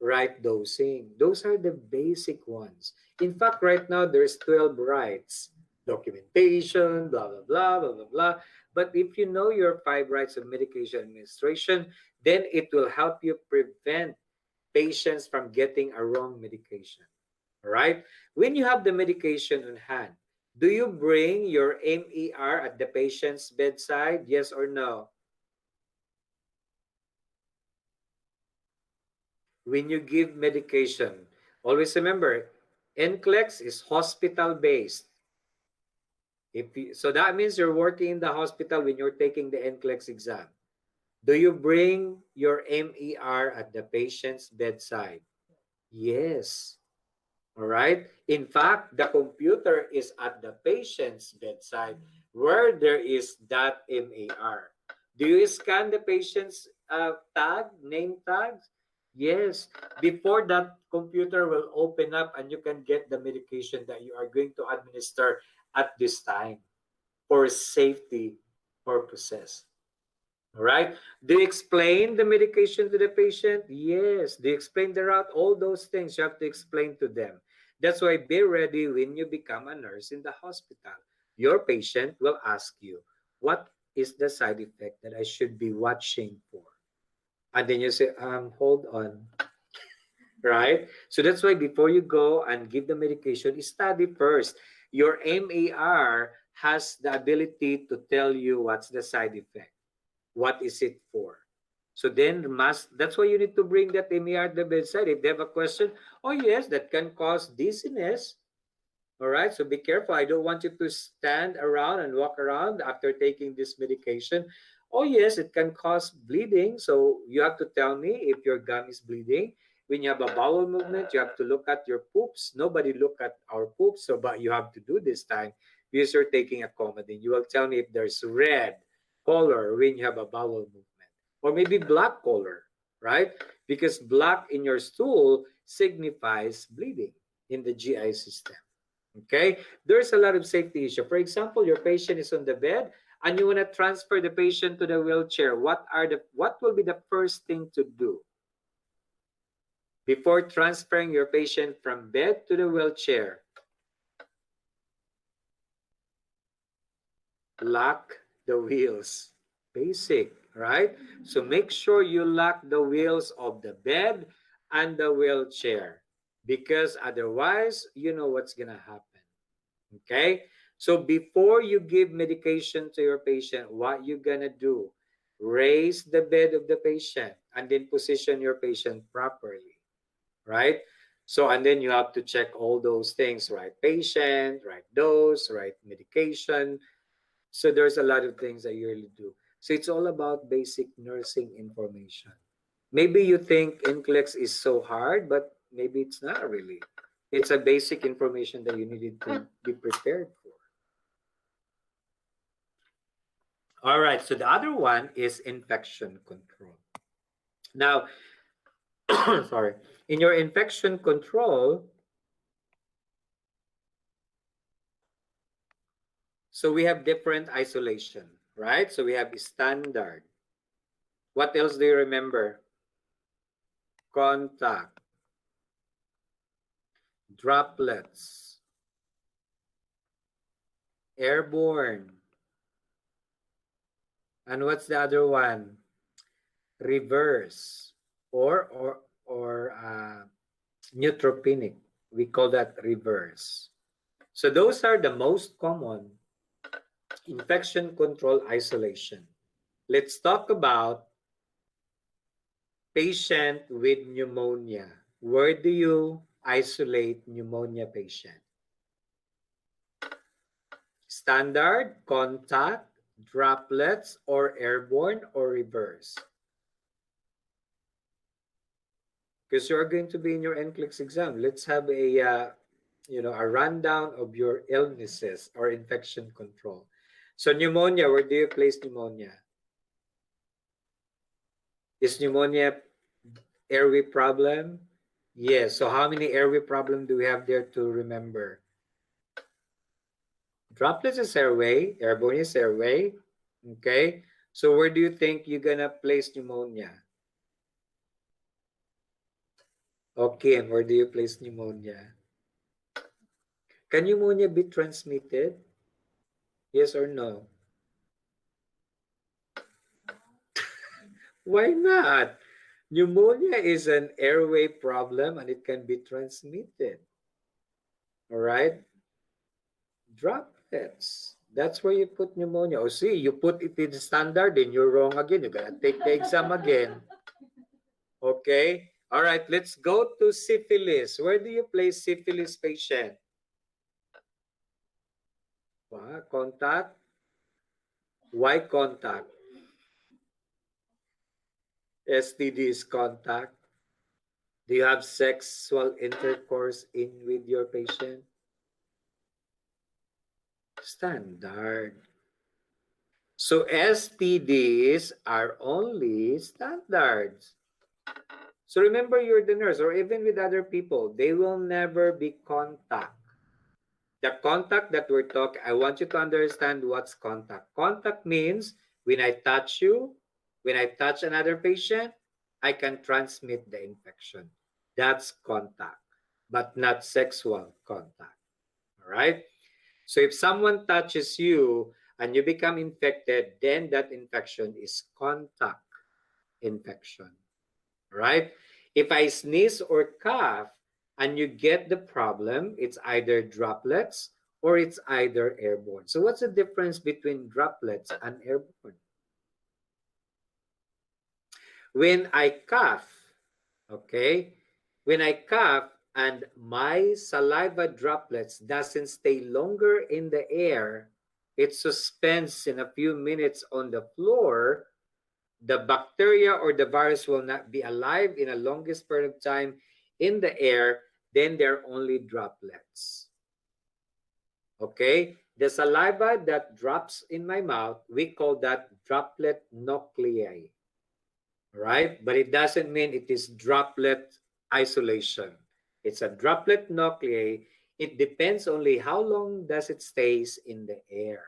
Right dosing. Those are the basic ones. In fact, right now, there's 12 rights. Documentation, blah, blah, blah, blah, blah, blah. But if you know your 5 rights of medication administration, then it will help you prevent patients from getting a wrong medication. All right? When you have the medication on hand, do you bring your MER at the patient's bedside? Yes or no? When you give medication, always remember, NCLEX is hospital-based. So that means you're working in the hospital when you're taking the NCLEX exam. Do you bring your MER at the patient's bedside? Yes. All right. In fact, the computer is at the patient's bedside. where there is .MAR. Do you scan the patient's name tags? Yes. Before that, computer will open up and you can get the medication that you are going to administer at this time for safety purposes. All right. Do you explain the medication to the patient? Yes. Do you explain the route? All those things you have to explain to them. That's why be ready when you become a nurse in the hospital. Your patient will ask you, what is the side effect that I should be watching for? And then you say, hold on. Right? So that's why before you go and give the medication, study first. Your MAR has the ability to tell you what's the side effect. What is it for? So then that's why you need to bring that MAR to the bedside. If they have a question, oh yes, that can cause dizziness. All right, so be careful. I don't want you to stand around and walk around after taking this medication. Oh yes, it can cause bleeding. So you have to tell me if your gum is bleeding. When you have a bowel movement, you have to look at your poops. Nobody look at our poops, so but you have to do this time because you're taking a Coumadin. You will tell me if there's red color when you have a bowel movement, or maybe black color, right? Because black in your stool signifies bleeding in the GI system. Okay, there's a lot of safety issue. For example, your patient is on the bed and you want to transfer the patient to the wheelchair. What will be the first thing to do before transferring your patient from bed to the wheelchair? Lock the wheels. Basic, right? So make sure you lock the wheels of the bed and the wheelchair, because otherwise, you know what's gonna happen. Okay, so before you give medication to your patient, what you're gonna do, raise the bed of the patient and then position your patient properly, right? So, and then you have to check all those things, right? Patient, right dose, right medication. So there's a lot of things that you really do. So it's all about basic nursing information. Maybe you think NCLEX is so hard, but maybe it's not really. It's a basic information that you needed to be prepared for. All right, so the other one is infection control. Now, sorry, in your infection control, so we have different isolation, right? So we have standard. What else do you remember? Contact, droplets, airborne, and what's the other one? Reverse or neutropenic. We call that reverse. So those are the most common infection control isolation. Let's talk about patient with pneumonia. Where do you isolate pneumonia patient? Standard, contact, droplets, or airborne, or reverse? Because you're going to be in your NCLEX exam. Let's have a rundown of your illnesses or infection control. So pneumonia, where do you place pneumonia? Is pneumonia airway problem? Yes. So how many airway problem do we have there to remember? Droplets is airway, airborne is airway. Okay. So where do you think you're gonna place pneumonia? Okay, and where do you place pneumonia? Can pneumonia be transmitted? Yes or no? Why not? Pneumonia is an airway problem and it can be transmitted. All right? Droplets. That's where you put pneumonia. Oh, see, you put it in the standard, then you're wrong again. You gotta take the exam again. Okay? All right, let's go to syphilis. Where do you place syphilis patient? Contact? Why contact? STD is contact. Do you have sexual intercourse with your patient? Standard. So STDs are only standards. So remember, you're the nurse, or even with other people, they will never be contact. The contact that we're talking, I want you to understand what's contact. Contact means when I touch you, when I touch another patient, I can transmit the infection. That's contact, but not sexual contact. All right? So if someone touches you and you become infected, then that infection is contact infection. Right? If I sneeze or cough and you get the problem, it's either droplets or it's either airborne. So what's the difference between droplets and airborne? When I cough, okay, when I cough and my saliva droplets doesn't stay longer in the air, it suspends in a few minutes on the floor, the bacteria or the virus will not be alive in a longest period of time in the air, then they're only droplets. Okay? The saliva that drops in my mouth, we call that droplet nuclei. Right? But it doesn't mean it is droplet isolation. It's a droplet nuclei. It depends only how long does it stays in the air.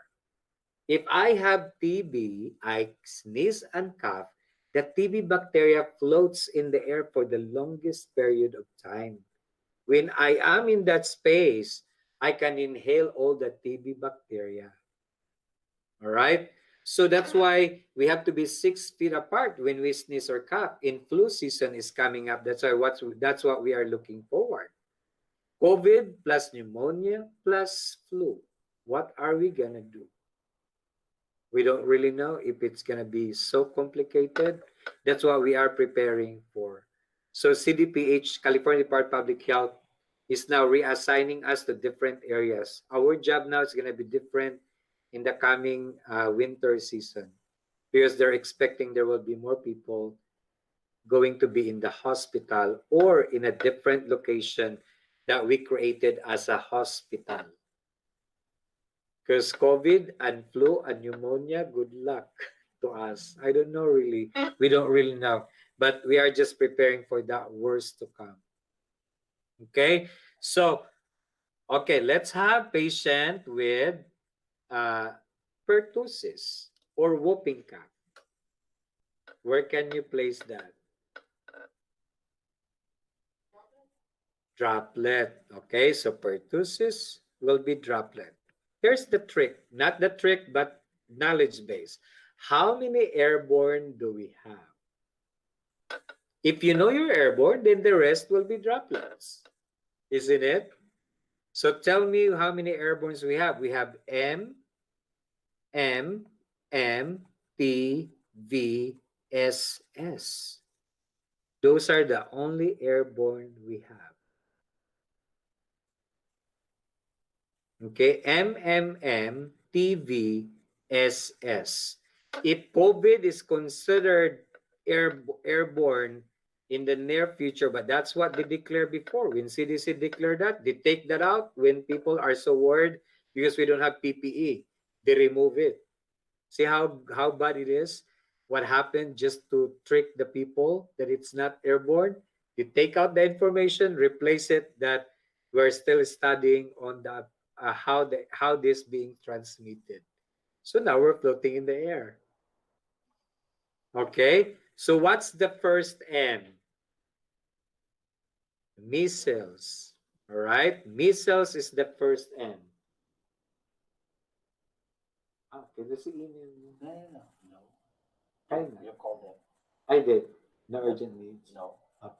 If I have TB, I sneeze and cough, the TB bacteria floats in the air for the longest period of time. When I am in that space, I can inhale all the TB bacteria. All right? So that's why we have to be 6 feet apart when we sneeze or cough. In flu season is coming up. That's what we are looking forward. COVID plus pneumonia plus flu. What are we going to do? We don't really know if it's going to be so complicated. That's what we are preparing for. So CDPH, California Department of Public Health, is now reassigning us to different areas. Our job now is going to be different in the coming winter season because they're expecting there will be more people going to be in the hospital or in a different location that we created as a hospital. Because COVID and flu and pneumonia, good luck to us. I don't know really. We don't really know. But we are just preparing for that worst to come. Okay? So, okay, let's have patient with pertussis or whooping cough. Where can you place that? Droplet. Okay, so pertussis will be droplet. Here's the trick. Not the trick, but knowledge base. How many airborne do we have? If you know you're airborne, then the rest will be droplets. Isn't it? So tell me how many airbornes we have. We have M, P, V, S, S. Those are the only airborne we have. Okay, T, V, S, S. If COVID is considered airborne in the near future, but that's what they declared before. When CDC declared that, they take that out when people are so worried because we don't have PPE. They remove it. See how bad it is? What happened just to trick the people that it's not airborne? You take out the information, replace it that we're still studying on the how this being transmitted. So now we're floating in the air. Okay, so what's the first M? Measles. All right, measles is the first M. Okay, that's the email. No. You called them. I did. No urgent needs. No. Oh.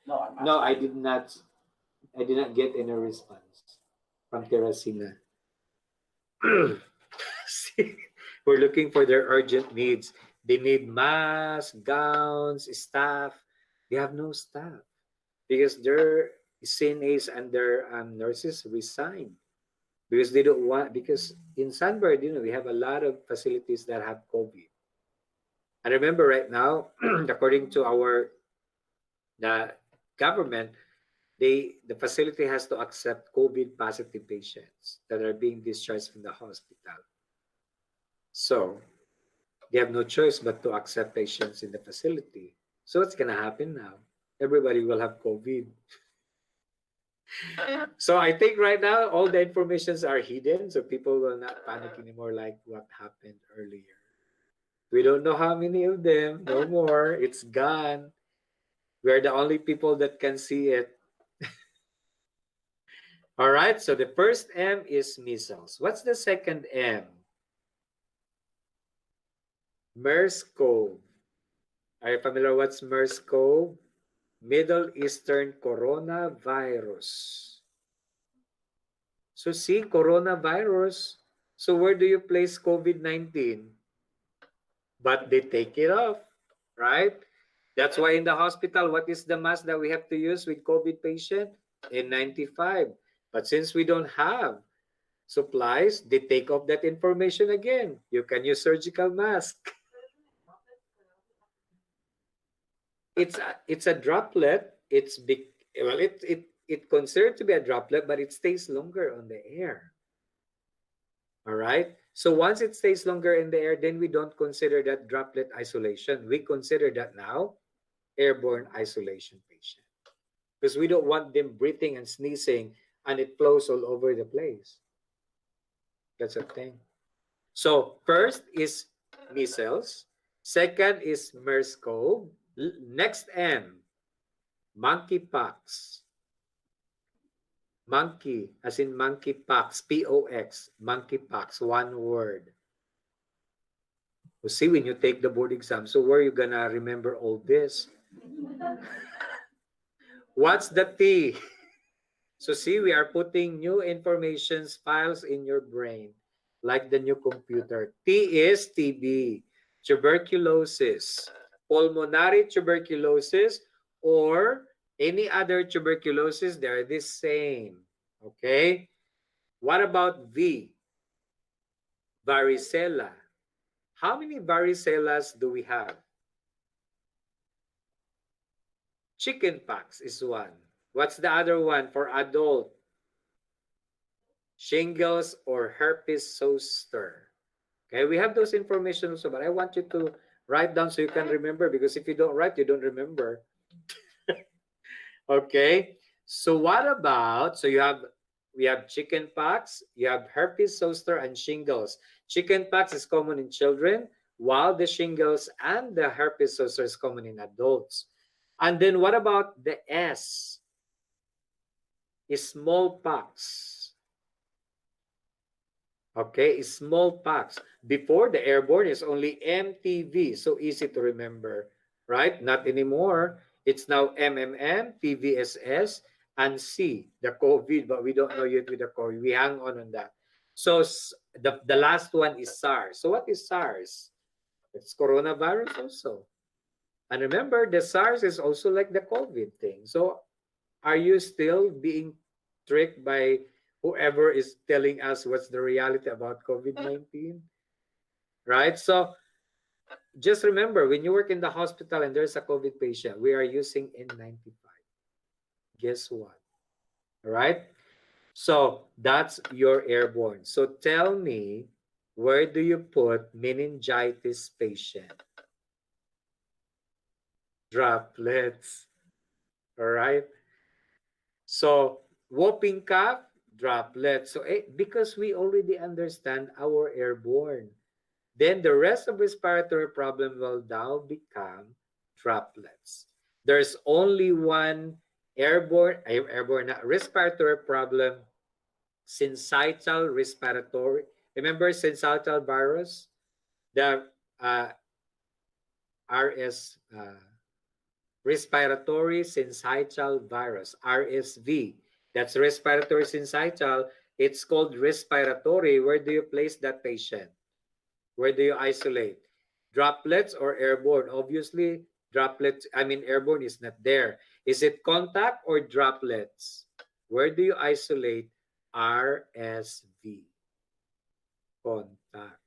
No, I'm asking. No, I did not. I did not get any response from Teresina. See, we're looking for their urgent needs. They need masks, gowns, staff. They have no staff because their CNAs and their nurses resigned because they don't want, because in San Bernardino, we have a lot of facilities that have COVID. And remember right now, according to the government, the facility has to accept COVID positive patients that are being discharged from the hospital. So They have no choice but to accept patients in the facility. So what's going to happen now? Everybody will have COVID. So I think right now all the informations are hidden, so people will not panic anymore like what happened earlier. We don't know how many of them, no more. It's gone. We're the only people that can see it. All right, so the first M is measles. What's the second M? MERS-CoV. Are you familiar what's MERS-CoV? Middle Eastern coronavirus. So see, coronavirus. So where do you place COVID-19? But they take it off, right? That's why in the hospital, what is the mask that we have to use with COVID patient? N95. But since we don't have supplies, they take off that information again. You can use surgical mask. It's a droplet. It's big. Well, it considered to be a droplet, but it stays longer on the air. All right. So once it stays longer in the air, then we don't consider that droplet isolation. We consider that now airborne isolation patient, because we don't want them breathing and sneezing and it flows all over the place. That's a thing. So first is measles. Second is MERS-CoV. Next M, monkeypox. Monkey, as in monkeypox, P-O-X, monkeypox, one word. You see, when you take the board exam, so where are you gonna remember all this? What's the T? So see, we are putting new information files in your brain, like the new computer. T is TB, tuberculosis, pulmonary tuberculosis, or any other tuberculosis, they're the same. Okay? What about V? Varicella. How many varicellas do we have? Chickenpox is one. What's the other one for adult? Shingles or herpes zoster. Okay, we have those information also, but I want you to write down so you can remember, because if you don't write, you don't remember. Okay, so what about, so we have chickenpox, you have herpes zoster and shingles. Chickenpox is common in children, while the shingles and the herpes zoster is common in adults. And then what about the S? Is smallpox. Okay, smallpox. Before, the airborne is only MTV, so easy to remember, right? Not anymore. It's now MMM, PVSS, and C, the COVID, but we don't know yet with the COVID. We hang on that. So the last one is SARS. So what is SARS? It's coronavirus also. And remember, the SARS is also like the COVID thing. So are you still being tricked by whoever is telling us what's the reality about COVID-19? Right? So just remember, when you work in the hospital and there's a COVID patient, we are using N95. Guess what? All right? So that's your airborne. So tell me, where do you put meningitis patient? Droplets. All right? So whooping cough, droplets. So because we already understand our airborne, then the rest of respiratory problem will now become droplets. There's only one respiratory problem, syncytial respiratory. Remember syncytial virus? The respiratory syncytial virus, RSV. That's respiratory syncytial. It's called respiratory. Where do you place that patient? Where do you isolate? Droplets or airborne? Obviously, droplets, airborne is not there. Is it contact or droplets? Where do you isolate RSV? Contact.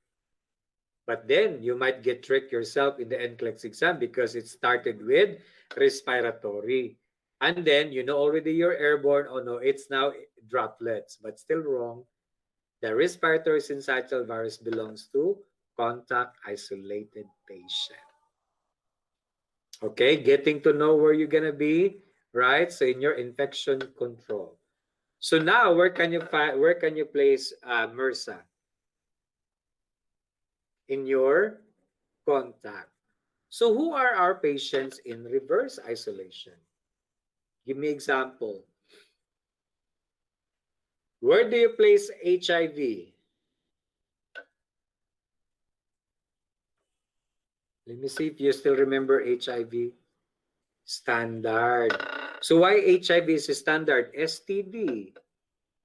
But then you might get tricked yourself in the NCLEX exam because it started with respiratory. And then you know already you're airborne. Oh no, it's now droplets, but still wrong. The respiratory syncytial virus belongs to contact isolated patient. Okay, getting to know where you're gonna be, right? So in your infection control. So now, where can you find? Where can you place MRSA? In your contact. So who are our patients in reverse isolation? Give me example. Where do you place HIV? Let me see if you still remember HIV. Standard. So why HIV is a standard? STD,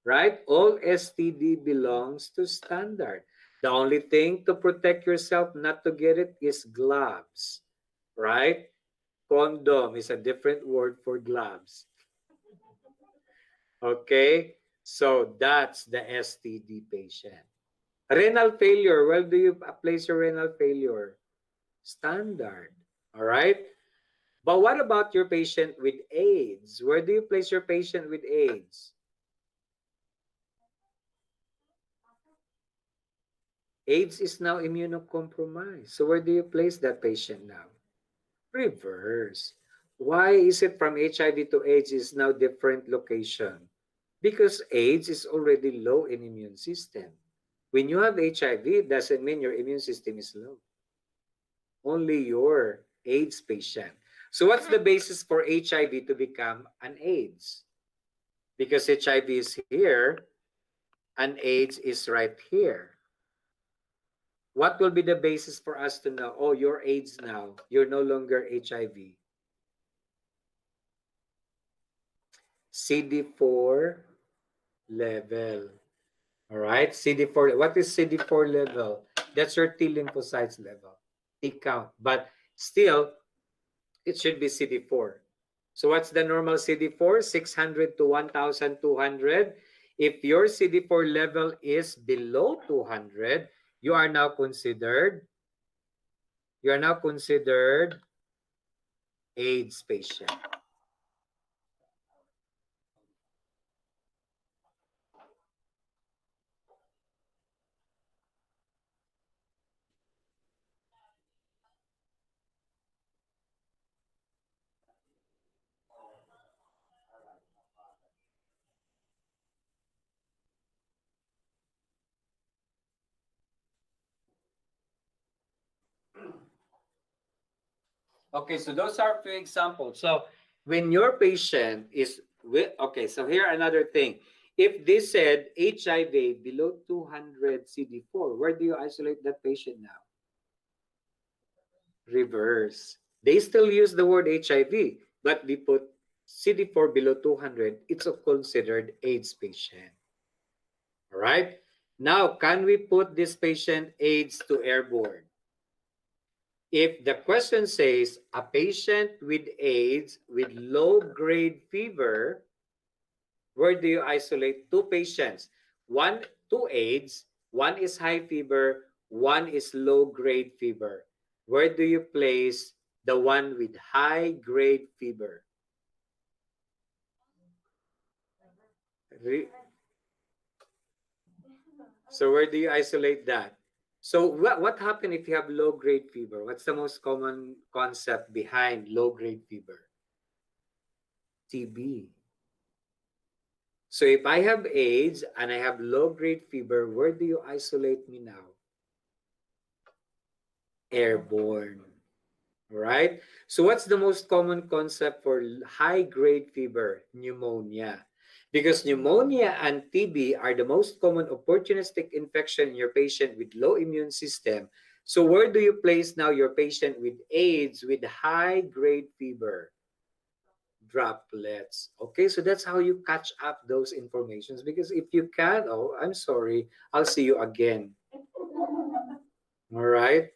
right? All STD belongs to standard. The only thing to protect yourself not to get it is gloves, right? Condom is a different word for gloves. Okay? So that's the STD patient. Renal failure, where do you place your renal failure? Standard. All right? But what about your patient with AIDS? Where do you place your patient with AIDS? AIDS is now immunocompromised. So where do you place that patient now? Reverse. Why is it from HIV to AIDS is now different location? Because AIDS is already low in immune system. When you have HIV, it doesn't mean your immune system is low. Only your AIDS patient. So what's the basis for HIV to become an AIDS? Because HIV is here and AIDS is right here. What will be the basis for us to know, oh, you're AIDS now, you're no longer HIV? CD4 level. All right, CD4. What is CD4 level? That's your T lymphocytes level, T count. But still, it should be CD4. So what's the normal CD4? 600 to 1,200. If your CD4 level is below 200, you are now considered AIDS patient. Okay, so those are a few examples. So when your patient is with, okay, so here another thing. If they said HIV below 200 CD4, where do you isolate that patient now? Reverse. They still use the word HIV, but they put CD4 below 200. It's a considered AIDS patient. All right. Now, can we put this patient AIDS to airborne? If the question says a patient with AIDS with low-grade fever, where do you isolate two patients? Two AIDS, one is high fever, one is low-grade fever. Where do you place the one with high-grade fever? So where do you isolate that? So what happened if you have low-grade fever? What's the most common concept behind low-grade fever? TB. So if I have AIDS and I have low-grade fever, where do you isolate me now? Airborne. All right? So what's the most common concept for high-grade fever? Pneumonia. Because pneumonia and TB are the most common opportunistic infection in your patient with low immune system. So where do you place now your patient with AIDS with high-grade fever? Droplets. Okay, so that's how you catch up those informations. Because if you can't, oh, I'm sorry, I'll see you again. All right?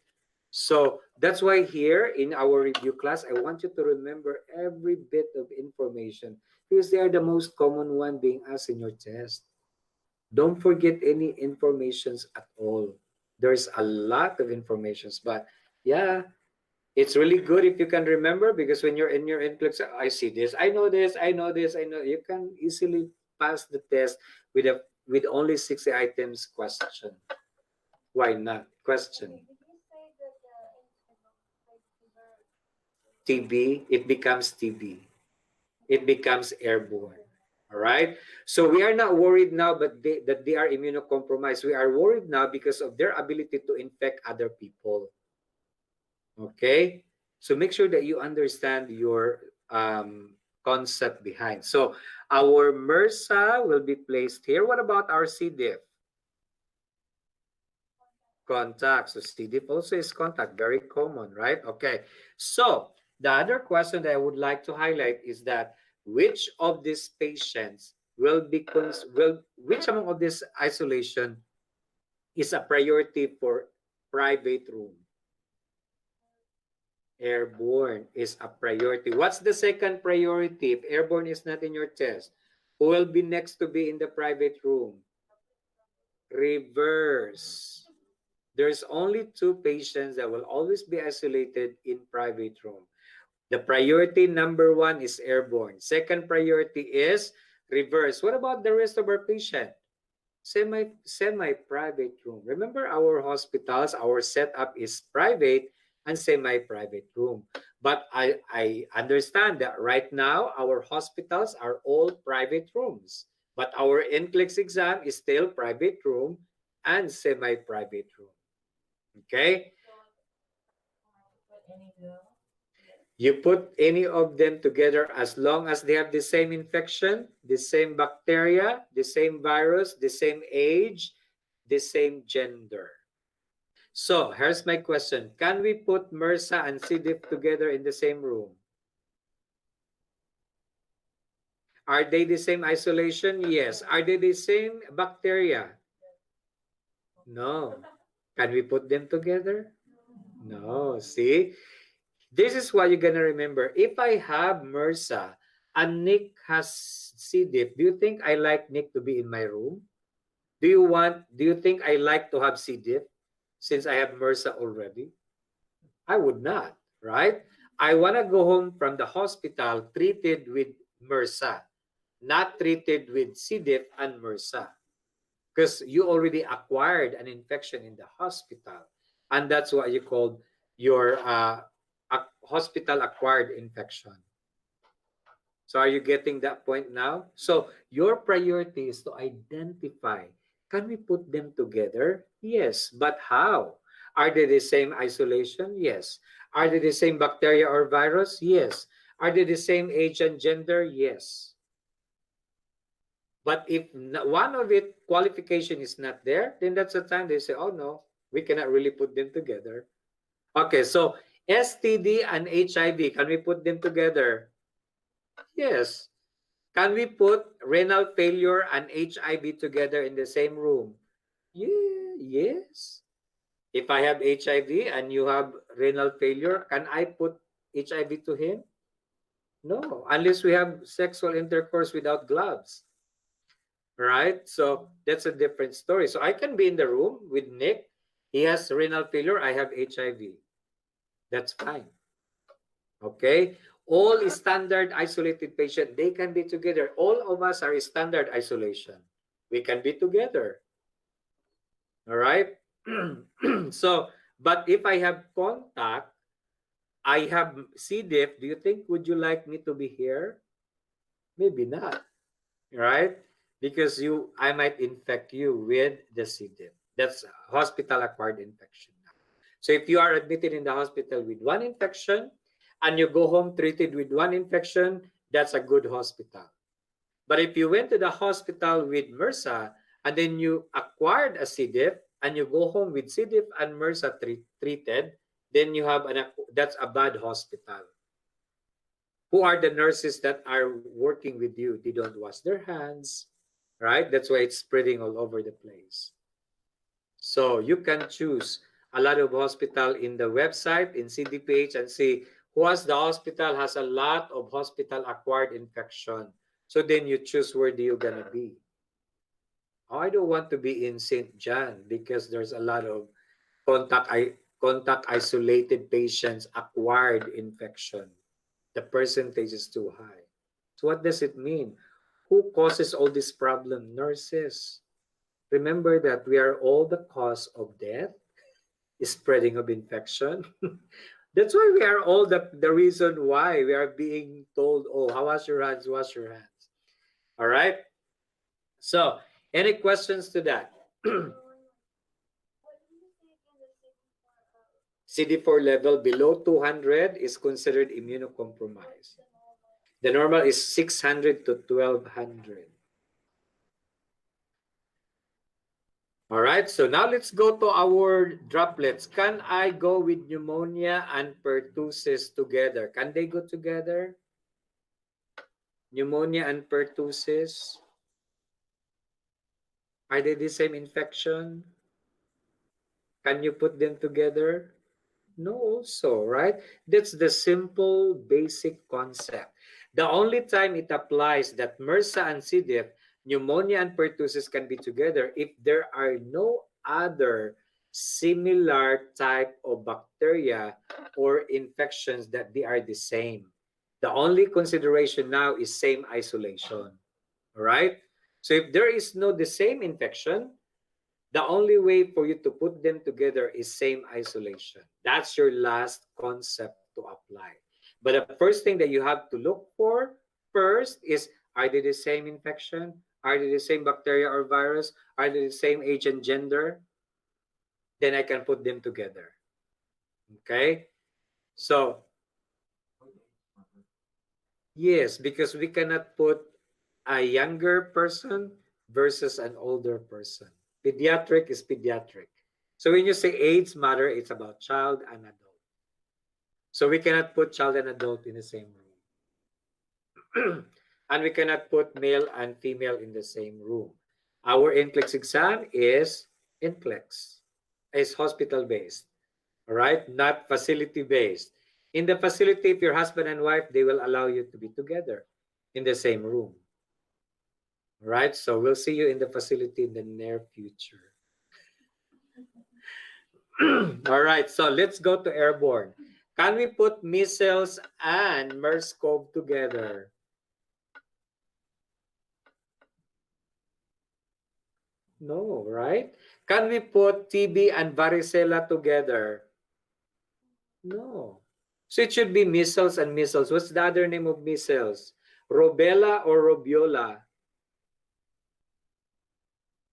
So that's why here in our review class, I want you to remember every bit of information because they are the most common one being asked in your test. Don't forget any informations at all. There's a lot of informations, but yeah, it's really good if you can remember because when you're in your NCLEX, I see this, I know this, I know this, I know. You can easily pass the test with only 60 items question. Why not? Question. Okay, did you say that fever? TB, it becomes TB. It becomes airborne. All right. So we are not worried now, but that they are immunocompromised. We are worried now because of their ability to infect other people. Okay. So make sure that you understand your concept behind. So our MRSA will be placed here. What about our C. diff? Contact. So C. diff also is contact. Very common, right? Okay. So the other question that I would like to highlight is that which of these patients will be which among of this isolation is a priority for private room? Airborne is a priority. What's the second priority if airborne is not in your test? Who will be next to be in the private room? Reverse. There's only two patients that will always be isolated in private room. The priority number one is airborne. Second priority is reverse. What about the rest of our patient? Semi-private room. Remember our hospitals, our setup is private and semi-private room. But I understand that right now our hospitals are all private rooms. But our NCLEX exam is still private room and semi-private room. Okay? You put any of them together as long as they have the same infection, the same bacteria, the same virus, the same age, the same gender. So here's my question. Can we put MRSA and C. diff together in the same room? Are they the same isolation? Yes. Are they the same bacteria? No. Can we put them together? No. See? This is what you're going to remember. If I have MRSA and Nick has C. diff, do you think I like Nick to be in my room? Do you think I like to have C. diff since I have MRSA already? I would not, right? I want to go home from the hospital treated with MRSA, not treated with C. diff and MRSA. Because you already acquired an infection in the hospital. And that's what you call your hospital-acquired infection. So are you getting that point now? So your priority is to identify, can we put them together? Yes, but how? Are they the same isolation? Yes. Are they the same bacteria or virus? Yes. Are they the same age and gender? Yes. But if one of it qualification is not there, then that's the time they say, oh no, we cannot really put them together. Okay, so STD and HIV, can we put them together? Yes. Can we put renal failure and HIV together in the same room? Yeah, yes. If I have HIV and you have renal failure, can I put HIV to him? No, unless we have sexual intercourse without gloves. Right? So that's a different story. So I can be in the room with Nick. He has renal failure. I have HIV. That's fine. Okay? All standard isolated patient, they can be together. All of us are standard isolation. We can be together. All right? So, but if I have contact, I have C. diff, do you think, would you like me to be here? Maybe not. Right? Because I might infect you with the C. diff. That's hospital-acquired infection. So if you are admitted in the hospital with one infection and you go home treated with one infection, that's a good hospital. But if you went to the hospital with MRSA and then you acquired a C. diff and you go home with C. diff and MRSA treated, then you have that's a bad hospital. Who are the nurses that are working with you? They don't wash their hands, right? That's why it's spreading all over the place. So you can choose a lot of hospital in the website, in CDPH, and see who has the hospital has a lot of hospital-acquired infection. So then you choose where do you gonna be. Oh, I don't want to be in St. John because there's a lot of contact isolated patients acquired infection. The percentage is too high. So what does it mean? Who causes all this problem? Nurses. Remember that we are all the cause of death, spreading of infection. That's why we are all the reason why we are being told, oh, wash your hands, wash your hands. All right. So, any questions to that? CD4 level below 200 is considered immunocompromised. The normal is 600 to 1200. All right, so now let's go to our droplets. Can I go with pneumonia and pertussis together? Can they go together? Pneumonia and pertussis? Are they the same infection? Can you put them together? No, also, right? That's the simple, basic concept. The only time it applies that MRSA and C. diff, pneumonia and pertussis can be together if there are no other similar type of bacteria or infections that they are the same. The only consideration now is same isolation. All right? So if there is no the same infection, the only way for you to put them together is same isolation. That's your last concept to apply. But the first thing that you have to look for first is, are they the same infection? Are they the same bacteria or virus? Are they the same age and gender? Then I can put them together. Okay? So, yes, because we cannot put a younger person versus an older person. Pediatric is pediatric. So when you say age matter, it's about child and adult. So we cannot put child and adult in the same room. And we cannot put male and female in the same room. Our NCLEX exam is NCLEX. It's hospital-based. All right? Not facility-based. In the facility, if you're husband and wife, they will allow you to be together in the same room. Right? So we'll see you in the facility in the near future. All right, so let's go to airborne. Can we put measles and MERS-CoV together? No, right? Can we put TB and varicella together? No. So it should be measles and measles. What's the other name of measles? Rubella or rubiola?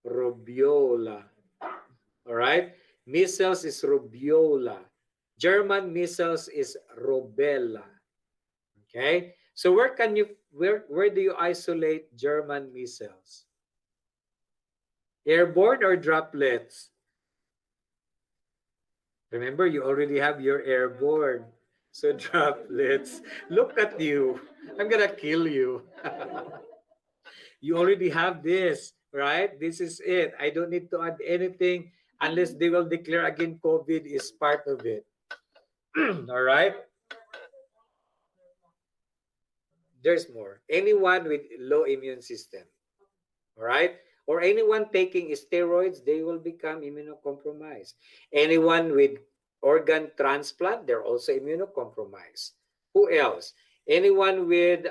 Rubiola. All right? Measles is rubiola. German measles is rubella. Okay? So where do you isolate German measles? Airborne or droplets? Remember, you already have your airborne. So droplets. Look at you. I'm gonna kill you. You already have this, right? This is it. I don't need to add anything unless they will declare again COVID is part of it. All right? There's more. Anyone with low immune system, all right? Or anyone taking steroids, they will become immunocompromised. Anyone with organ transplant, they're also immunocompromised. Who else? Anyone with,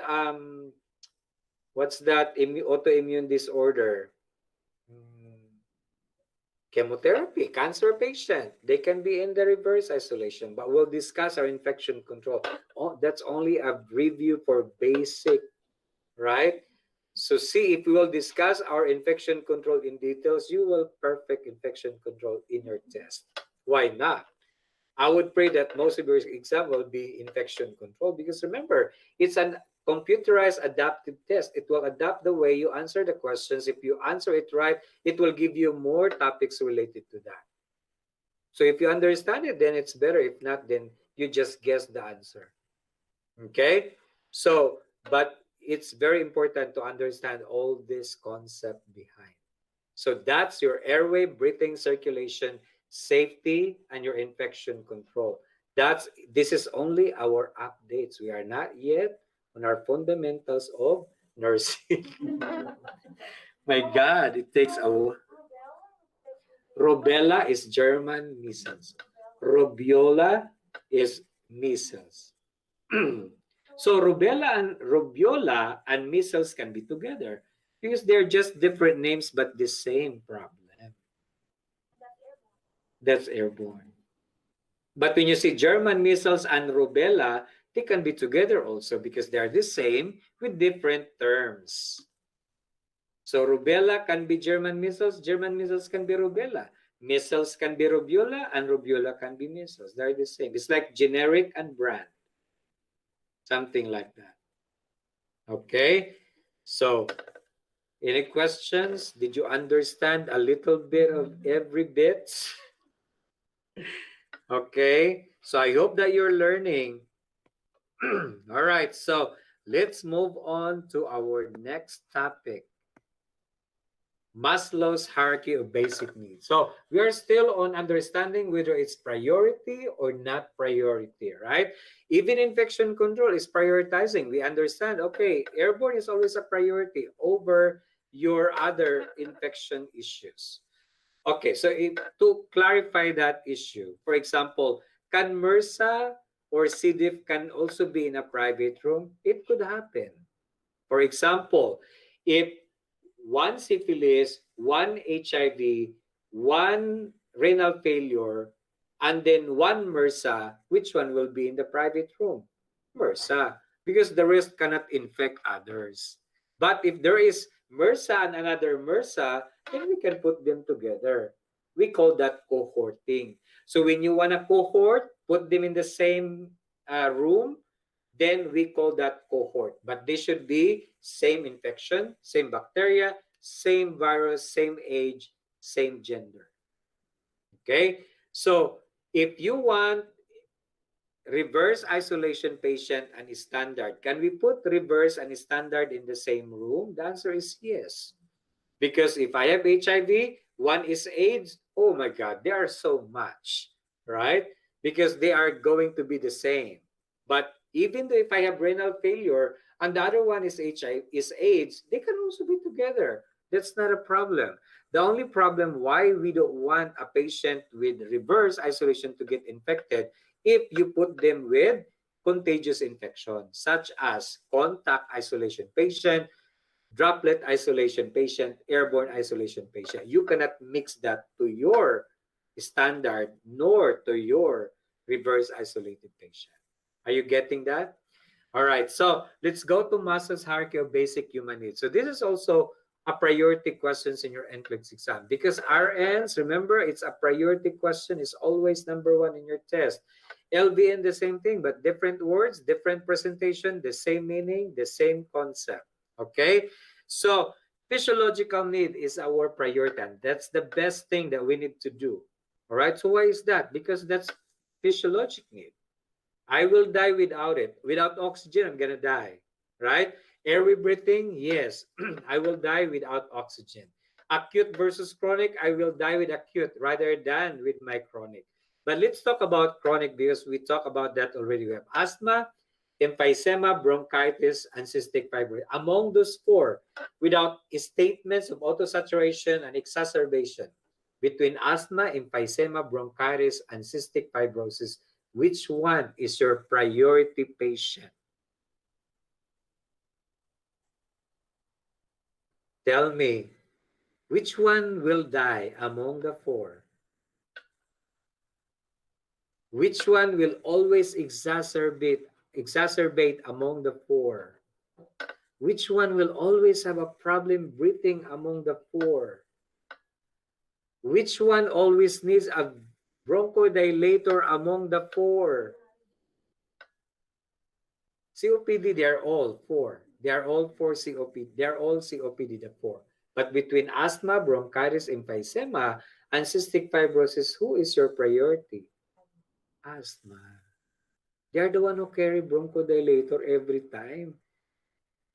what's that autoimmune disorder? Chemotherapy, cancer patient, they can be in the reverse isolation, but we'll discuss our infection control. Oh, that's only a review for basic, right? So see, if we will discuss our infection control in details, you will perfect infection control in your test. Why not? I would pray that most of your exam will be infection control, because remember, it's an computerized adaptive test. It will adapt the way you answer the questions. If you answer it right, it will give you more topics related to that. So if you understand it, then it's better. If not, then you just guess the answer. Okay? So, but it's very important to understand all this concept behind. So that's your airway, breathing, circulation, safety, and your infection control. This is only our updates. We are not yet on our fundamentals of nursing. My God, it takes a while. Rubella is German measles. Rubiola is measles. So rubella and rubiola and measles can be together. Because they're just different names, but the same problem. That's airborne. But when you see German measles and rubella, they can be together also because they are the same with different terms. So rubella can be German measles can be rubella. Measles can be rubiola, and rubiola can be measles. They're the same. It's like generic and brand. Something like that. Okay? So, any questions? Did you understand a little bit of every bit? Okay? So, I hope that you're learning. All right. So, let's move on to our next topic. Maslow's hierarchy of basic needs. So we are still on understanding whether it's priority or not priority, right? Even infection control is prioritizing. We understand, okay, airborne is always a priority over your other infection issues. Okay, so to clarify that issue, for example, can MRSA or C. diff can also be in a private room? It could happen. For example, if one syphilis, one HIV, one renal failure, and then one MRSA, which one will be in the private room? MRSA, because the rest cannot infect others. But if there is MRSA and another MRSA, then we can put them together. We call that cohorting. So when you want a cohort, put them in the same room, then we call that cohort. But they should be same infection, same bacteria, same virus, same age, same gender. Okay? So if you want reverse isolation patient and standard, can we put reverse and standard in the same room? The answer is yes. Because if I have HIV, one is AIDS, oh my God, they are so much, right? Because they are going to be the same. But even though if I have renal failure and the other one is HIV, is AIDS, they can also be together. That's not a problem. The only problem why we don't want a patient with reverse isolation to get infected if you put them with contagious infection, such as contact isolation patient, droplet isolation patient, airborne isolation patient. You cannot mix that to your standard nor to your reverse isolated patient. Are you getting that? All right, so let's go to Maslow's hierarchy of basic human needs. So this is also a priority questions in your NCLEX exam because RNs, remember, it's a priority question, is always #1 in your test. LVN, the same thing, but different words, different presentation, the same meaning, the same concept. Okay, so physiological need is our priority, and that's the best thing that we need to do. All right, so why is that? Because that's physiologic need. I will die without it. Without oxygen, I'm gonna die, right? Airway breathing, yes, I will die without oxygen. Acute versus chronic, I will die with acute rather than with my chronic. But let's talk about chronic because we talked about that already. We have asthma, emphysema, bronchitis, and cystic fibrosis. Among those four, without statements of autosaturation and exacerbation between asthma, emphysema, bronchitis, and cystic fibrosis, which one is your priority patient? Tell me, which one will die among the four? Which one will always exacerbate among the four? Which one will always have a problem breathing among the four? Which one always needs a bronchodilator among the four? COPD, they are all four. They are all four COPD. They are all COPD, the four. But between asthma, bronchitis, emphysema, and cystic fibrosis, who is your priority? Asthma. They are the one who carry bronchodilator every time.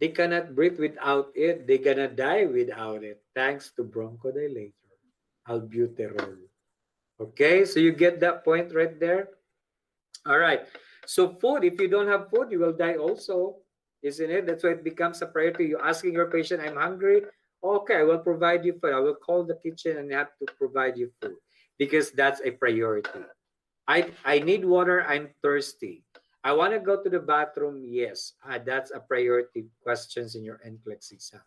They cannot breathe without it. They're gonna die without it, thanks to bronchodilator, albuterol. Okay, so you get that point right there? All right. So food, if you don't have food, you will die also, isn't it? That's why it becomes a priority. You're asking your patient, I'm hungry. Okay, I will provide you food. I will call the kitchen and have to provide you food because that's a priority. I need water. I'm thirsty. I want to go to the bathroom. Yes, that's a priority questions in your NCLEX exam.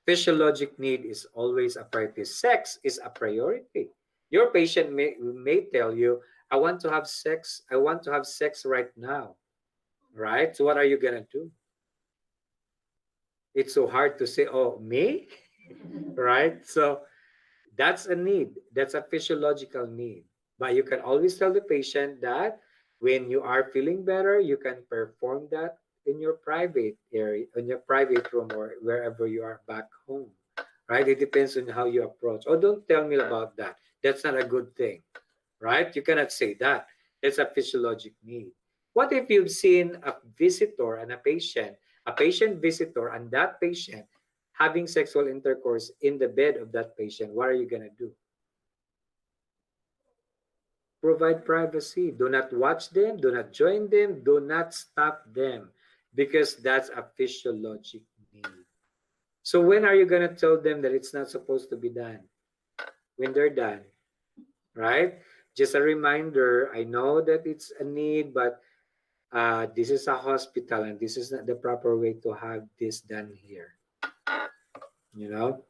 Physiologic need is always a priority. Sex is a priority. Your patient may tell you, I want to have sex. I want to have sex right now. Right? So what are you going to do? It's so hard to say, oh, me? Right? So that's a need. That's a physiological need. But you can always tell the patient that when you are feeling better, you can perform that in your private area, in your private room, or wherever you are back home. Right? It depends on how you approach. Oh, don't tell me about that. That's not a good thing. Right? You cannot say that. It's a physiologic need. What if you've seen a visitor and a patient visitor, and that patient having sexual intercourse in the bed of that patient? What are you going to do? Provide privacy. Do not watch them. Do not join them. Do not stop them, because that's a physiologic need. So when are you going to tell them that it's not supposed to be done? When they're done, right? Just a reminder, I know that it's a need, but this is a hospital and this is not the proper way to have this done here. You know?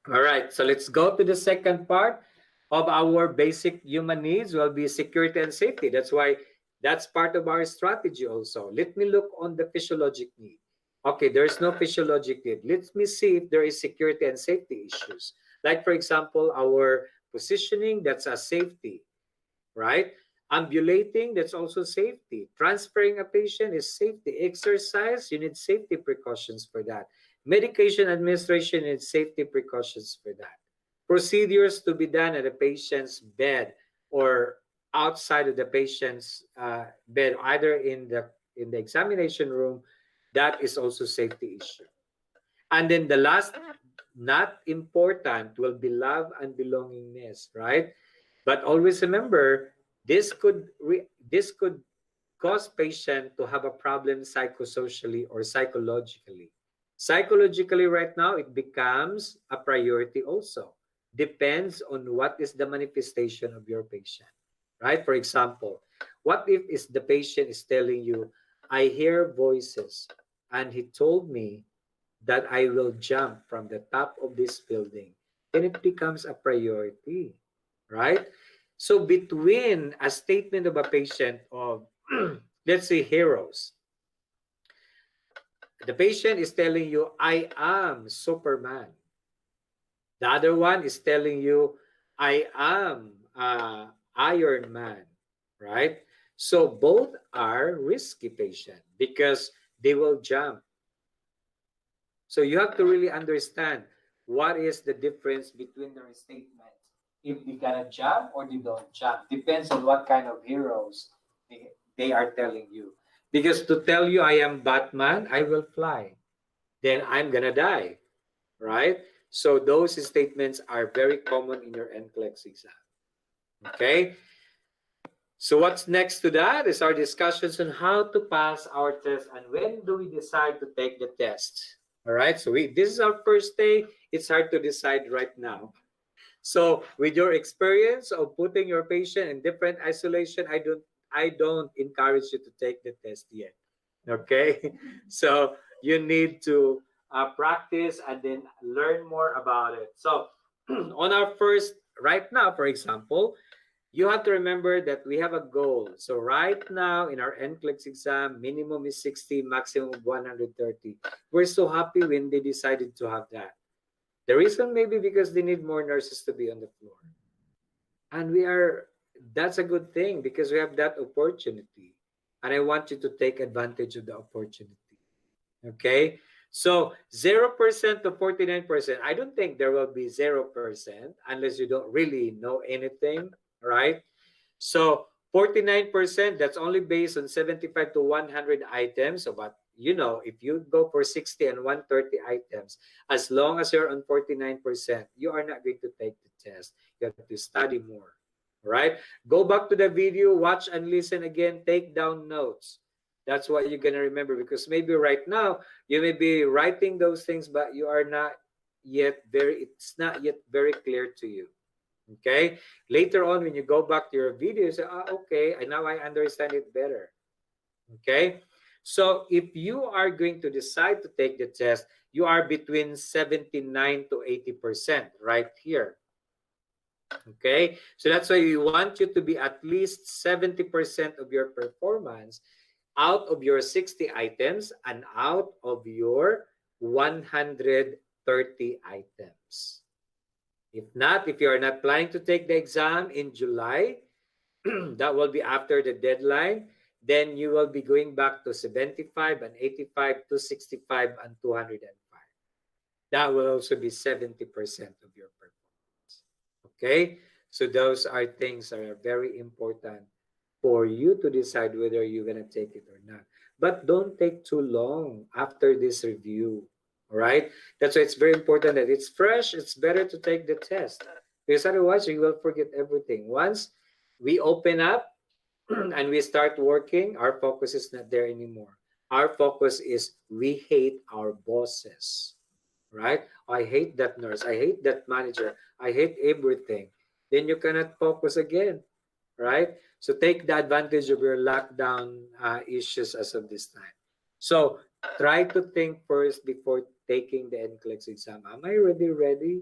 All right, so let's go to the second part of our basic human needs will be security and safety. That's why that's part of our strategy also. Let me look on the physiologic need. Okay, there's no physiologic need. Let me see if there is security and safety issues. Like, for example, our positioning, that's a safety, right? Ambulating, that's also safety. Transferring a patient is safety. Exercise, you need safety precautions for that. Medication administration needs safety precautions for that. Procedures to be done at a patient's bed or outside of the patient's bed, either in the examination room, that is also safety issue. And then the last, not important, will be love and belongingness, right? But always remember, this could cause patient to have a problem psychosocially or psychologically. Psychologically, right now, it becomes a priority also. Depends on what is the manifestation of your patient, right? For example, what if the patient is telling you, I hear voices, and he told me that I will jump from the top of this building? Then it becomes a priority, right? So between a statement of a patient of, let's say, heroes, the patient is telling you, I am Superman. The other one is telling you, I am Iron Man, right? So both are risky patient because they will jump. So you have to really understand what is the difference between their statements. If they gonna jump or they don't jump, depends on what kind of heroes they are telling you. Because to tell you I am Batman, I will fly, then I'm gonna die, right? So those statements are very common in your NCLEX exam. Okay. So what's next to that is our discussions on how to pass our test and when do we decide to take the test. All right. So this is our first day. It's hard to decide right now. So with your experience of putting your patient in different isolation, I don't encourage you to take the test yet. Okay. So you need to practice and then learn more about it. So on our first, right now, for example, you have to remember that we have a goal. So right now in our NCLEX exam, minimum is 60, maximum 130. We're so happy when they decided to have that. The reason may be because they need more nurses to be on the floor. And that's a good thing because we have that opportunity. And I want you to take advantage of the opportunity. Okay? So 0% to 49%. I don't think there will be 0% unless you don't really know anything, right? So 49%, that's only based on 75 to 100 items. So, but you know, if you go for 60 and 130 items, as long as you're on 49%, you are not going to take the test. You have to study more, right? Go back to the video, watch and listen again, take down notes. That's what you're going to remember, because maybe right now you may be writing those things, but you are not yet it's not yet very clear to you. Okay. Later on, when you go back to your video, you say, okay, now I understand it better. Okay. So if you are going to decide to take the test, you are between 79 to 80% right here. Okay, so that's why we want you to be at least 70% of your performance out of your 60 items and out of your 130 items. If not, if you are not planning to take the exam in July, that will be after the deadline, then you will be going back to 75 and 85 to 65 and 205. That will also be 70% of your performance. Okay, so those are things that are very important for you to decide whether you're going to take it or not. But don't take too long after this review. All right, that's why it's very important that it's fresh. It's better to take the test, because otherwise you will forget everything. Once we open up and we start working, our focus is not there anymore. Our focus is we hate our bosses, right? I hate that nurse. I hate that manager. I hate everything. Then you cannot focus again, right? So take the advantage of your lockdown issues as of this time. So try to think first before taking the NCLEX exam. Am I really ready?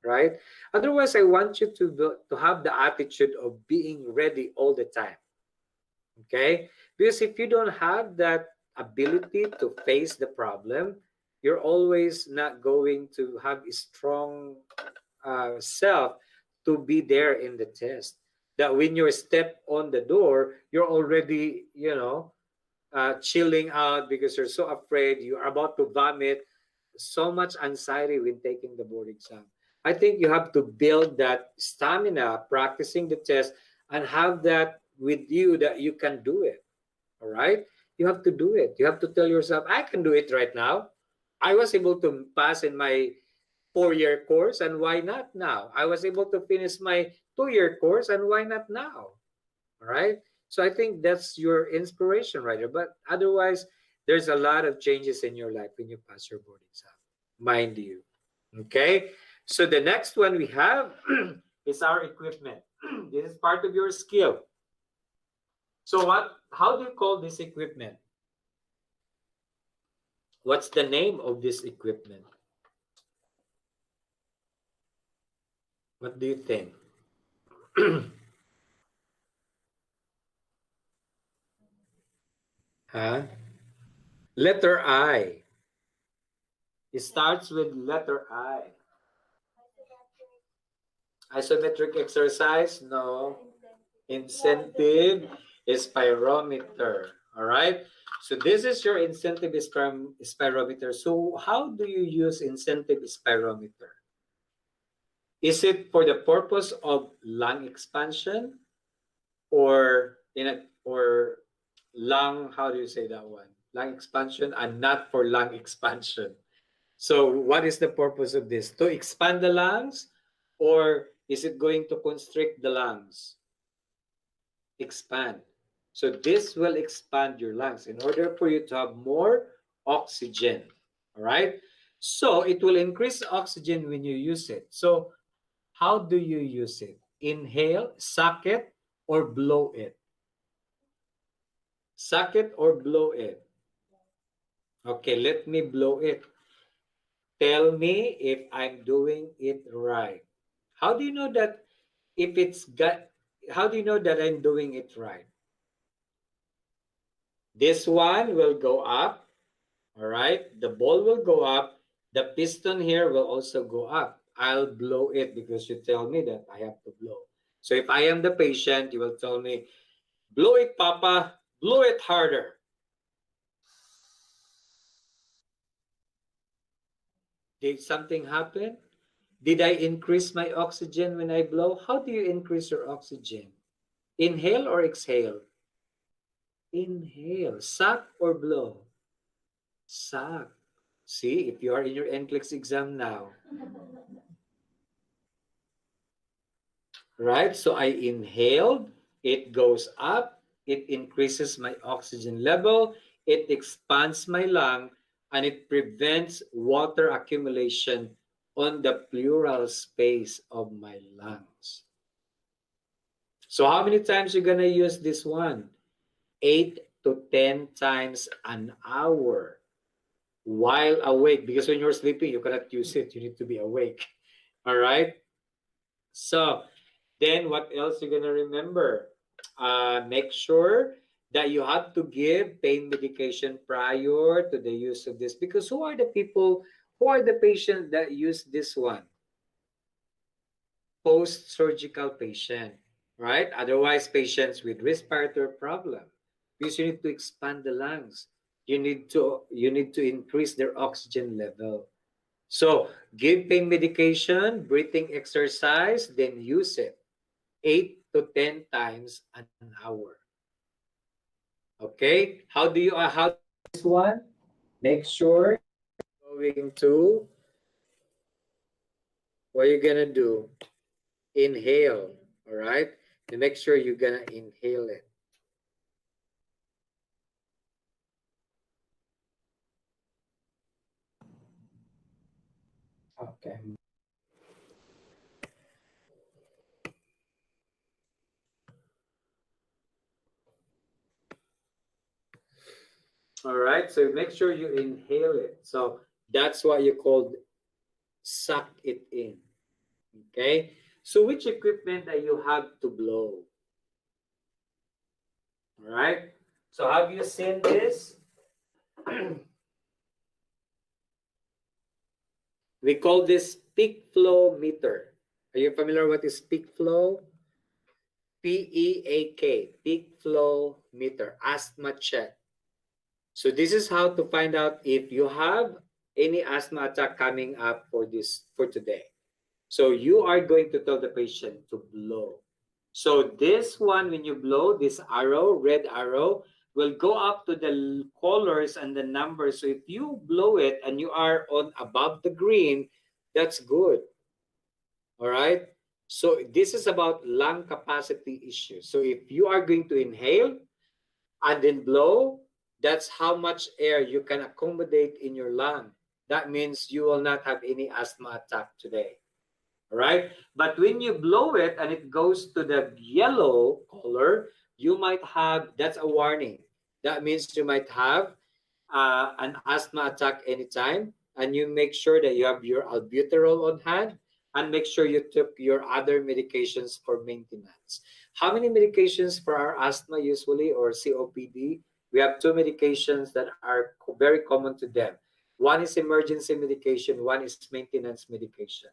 Right? Otherwise, I want you to have the attitude of being ready all the time. Okay? Because if you don't have that ability to face the problem, you're always not going to have a strong self to be there in the test. That when you step on the door, you're already, chilling out because you're so afraid, you're about to vomit. So much anxiety when taking the board exam. I think you have to build that stamina, practicing the test, and have that with you that you can do it. All right? You have to do it. You have to tell yourself, I can do it right now. I was able to pass in my 4-year course, and why not now? I was able to finish my 2-year course, and why not now? All right? So I think that's your inspiration right there. But otherwise, there's a lot of changes in your life when you pass your board exam, mind you. Okay? So the next one we have is our equipment. This is part of your skill. So how do you call this equipment? What's the name of this equipment? What do you think? Huh? Letter I. It starts with letter I. Isometric exercise? No. Incentive spirometer. All right. So this is your incentive spirometer. So how do you use incentive spirometer? Is it for the purpose of lung expansion, or lung? How do you say that one? Lung expansion and not for lung expansion. So what is the purpose of this? To expand the lungs, or is it going to constrict the lungs? Expand. So this will expand your lungs in order for you to have more oxygen. All right. So it will increase oxygen when you use it. So how do you use it? Inhale, suck it, or blow it? Suck it or blow it? Okay, let me blow it. Tell me if I'm doing it right. How do you know that how do you know that I'm doing it right? This one will go up, all right? The ball will go up. The piston here will also go up. I'll blow it because you tell me that I have to blow. So if I am the patient, you will tell me, blow it, Papa, blow it harder. Did something happen? Did I increase my oxygen when I blow? How do you increase your oxygen? Inhale or exhale? Inhale. Suck or blow? Suck. See, if you are in your NCLEX exam now, right? So I inhaled, it goes up, it increases my oxygen level, it expands my lung, and it prevents water accumulation on the pleural space of my lungs. So how many times you're gonna use this one? 8 to 10 times an hour. while awake, because when you're sleeping, you cannot use it. You need to be awake. All right. So then what else you're gonna remember? Make sure that you have to give pain medication prior to the use of this, because who are the patients that use this one? Post-surgical patient, right? Otherwise, patients with respiratory problem, because you need to expand the lungs. You need to increase their oxygen level. So give pain medication, breathing exercise, then use it 8 to 10 times an hour. Okay? How this one? Make sure going to what you're gonna do. Inhale. All right? And make sure you're gonna inhale it. Okay. All right. So make sure you inhale it. So that's what you call suck it in. Okay. So which equipment that you have to blow? All right. So have you seen this? We call this peak flow meter. Are you familiar with this peak flow? PEAK, peak flow meter, asthma check. So this is how to find out if you have any asthma attack coming up for today. So you are going to tell the patient to blow. So this one, when you blow, this arrow, red arrow, will go up to the colors and the numbers. So if you blow it and you are on above the green, that's good. All right. So this is about lung capacity issues. So if you are going to inhale and then blow, that's how much air you can accommodate in your lung. That means you will not have any asthma attack today. All right. But when you blow it and it goes to the yellow color, you might have, that's a warning. That means you might have an asthma attack anytime. And you make sure that you have your albuterol on hand, and make sure you took your other medications for maintenance. How many medications for our asthma usually, or COPD? We have two medications that are very common to them. One is emergency medication, one is maintenance medication,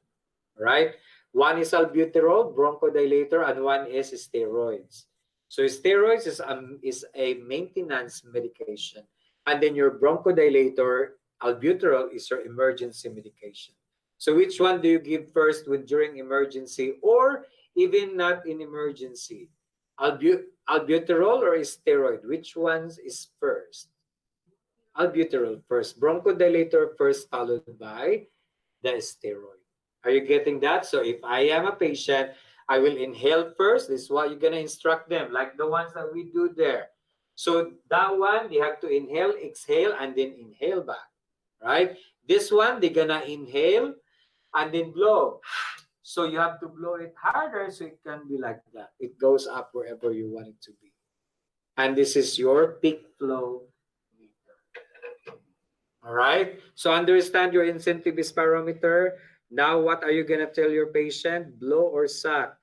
right? One is albuterol, bronchodilator, and one is steroids. So steroids is a maintenance medication. And then your bronchodilator, albuterol, is your emergency medication. So which one do you give first when during emergency, or even not in emergency? Albuterol or steroid? Which one is first? Albuterol first. Bronchodilator first, followed by the steroid. Are you getting that? So if I am a patient, I will inhale first. This is what you're going to instruct them, like the ones that we do there. So that one, they have to inhale, exhale, and then inhale back, right? This one, they're going to inhale and then blow. So you have to blow it harder so it can be like that. It goes up wherever you want it to be. And this is your peak flow meter. All right. So understand your incentive spirometer. Now, what are you going to tell your patient? Blow or suck?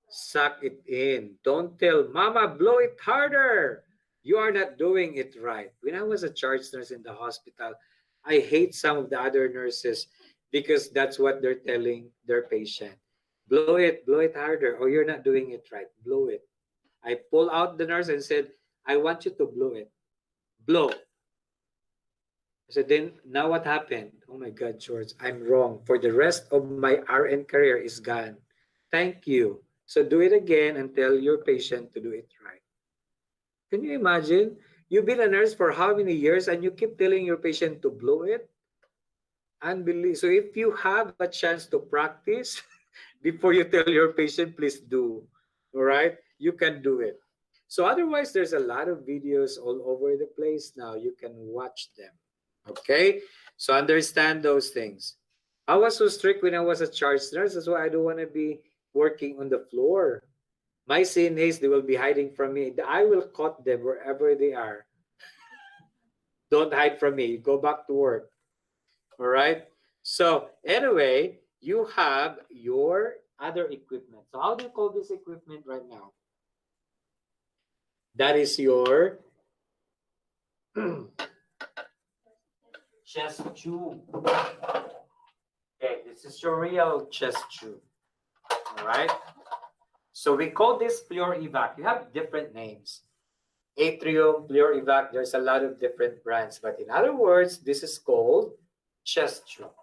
Suck it in. Don't tell, Mama, blow it harder. You are not doing it right. When I was a charge nurse in the hospital, I hate some of the other nurses because that's what they're telling their patient. Blow it harder. Oh, you're not doing it right. Blow it. I pull out the nurse and said, I want you to blow it. Blow. So then, now what happened? Oh my God, George, I'm wrong. For the rest of my RN career is gone. Thank you. So do it again and tell your patient to do it right. Can you imagine? You've been a nurse for how many years and you keep telling your patient to blow it? Unbelievable. So if you have a chance to practice before you tell your patient, please do. All right? You can do it. So otherwise, there's a lot of videos all over the place now. You can watch them. Okay? So understand those things. I was so strict when I was a charge nurse. That's why I don't want to be working on the floor. My CNAs, they will be hiding from me. I will cut them wherever they are. Don't hide from me. Go back to work. All right. So anyway, you have your other equipment. So how do you call this equipment right now? That is your chest tube. Okay, this is your real chest tube. All right. So we call this Fluor-Evac. You have different names. Atrium, Fluor-Evac, there's a lot of different brands. But in other words, this is called chest tube.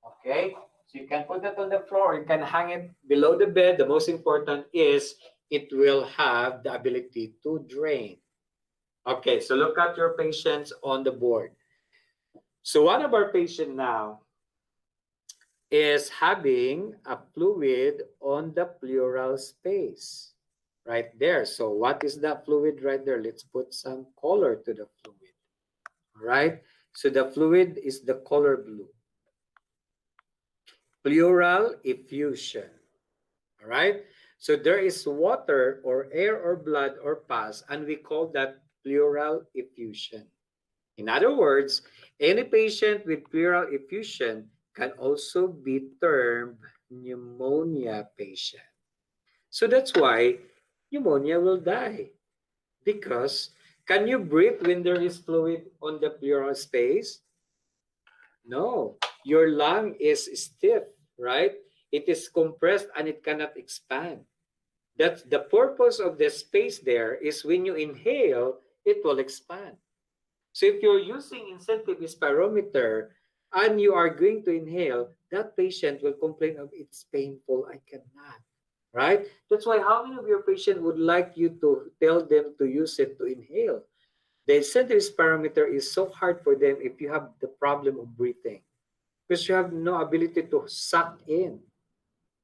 Okay? So you can put it on the floor. You can hang it below the bed. The most important is it will have the ability to drain. Okay, so look at your patients on the board. So one of our patients now is having a fluid on the pleural space right there. So what is that fluid right there? Let's put some color to the fluid. All right. So the fluid is the color blue. Pleural effusion. All right. So there is water or air or blood or pus, and we call that pleural effusion. In other words, any patient with pleural effusion can also be termed pneumonia patient. So that's why pneumonia will die. Because can you breathe when there is fluid on the pleural space? No. Your lung is stiff, right? It is compressed and it cannot expand. That's the purpose of the space there is when you inhale, it will expand. So if you're using incentive spirometer and you are going to inhale, that patient will complain of it's painful, I cannot, right? That's why how many of your patients would like you to tell them to use it to inhale? The incentive spirometer is so hard for them if you have the problem of breathing because you have no ability to suck in,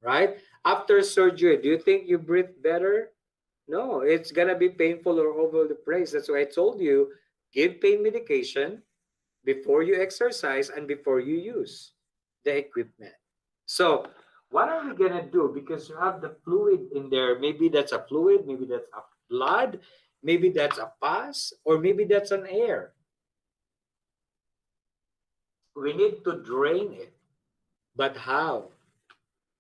right? After surgery, do you think you breathe better? No, it's going to be painful or over the place. That's why I told you, give pain medication before you exercise and before you use the equipment. So what are we going to do? Because you have the fluid in there. Maybe that's a fluid, maybe that's a blood, maybe that's a pus, or maybe that's an air. We need to drain it. But how?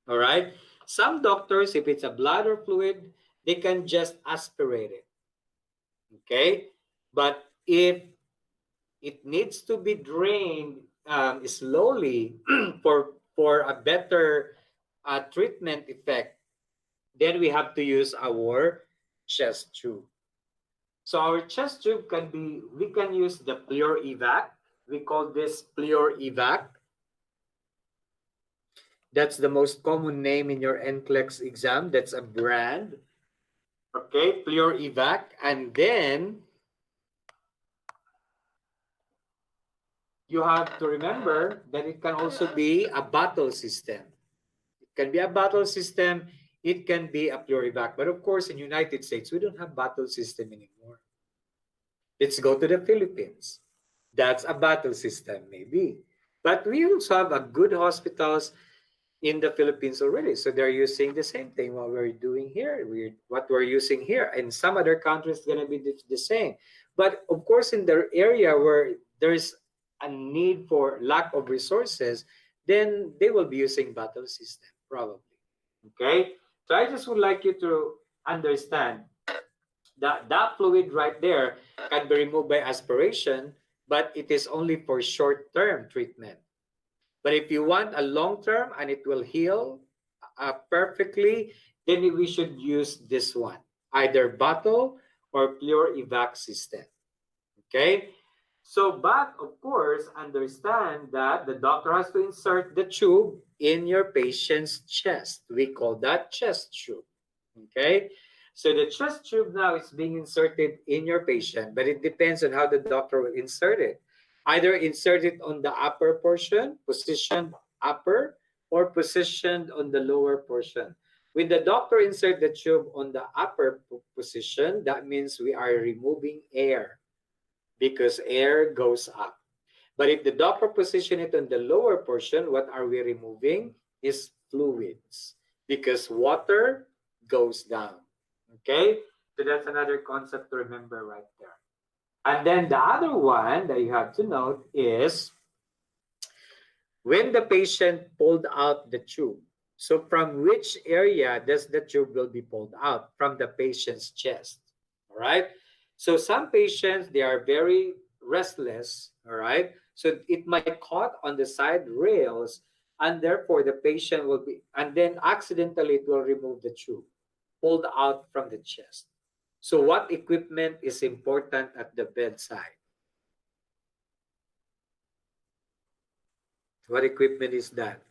All right. Some doctors, if it's a blood or fluid, they can just aspirate it. Okay. But if it needs to be drained slowly for a better treatment effect, then we have to use our chest tube. So our chest tube can be, we can use the Fluor-Evac. We call this Fluor-Evac. That's the most common name in your NCLEX exam. That's a brand. Okay, Fluor-Evac. And then you have to remember that it can also be a bottle system. It can be a bottle system. It can be a Fluor-Evac. But of course, in United States, we don't have bottle system anymore. Let's go to the Philippines. That's a bottle system, maybe. But we also have a good hospitals in the Philippines already. So they're using the same thing what we're doing here. What we're using here. And some other countries are going to be the same. But of course, in the area where there's a need for lack of resources, then they will be using bottle system, probably. Okay? So I just would like you to understand that that fluid right there can be removed by aspiration, but it is only for short-term treatment. But if you want a long-term and it will heal perfectly, then we should use this one, either bottle or Fluor-Evac system. Okay? So, but of course, understand that the doctor has to insert the tube in your patient's chest. We call that chest tube. Okay? So the chest tube now is being inserted in your patient, but it depends on how the doctor will insert it. Either insert it on the upper portion, positioned upper, or positioned on the lower portion. When the doctor insert the tube on the upper position, that means we are removing air because air goes up. But if the doctor position it on the lower portion, what are we removing? Is fluids because water goes down. Okay? So that's another concept to remember right there. And then the other one that you have to note is when the patient pulled out the tube. So from which area does the tube will be pulled out? From the patient's chest. All right. So some patients, they are very restless. All right. So it might caught on the side rails, and therefore the patient will be, and then accidentally it will remove the tube, pulled out from the chest. So what equipment is important at the bedside? What equipment is that?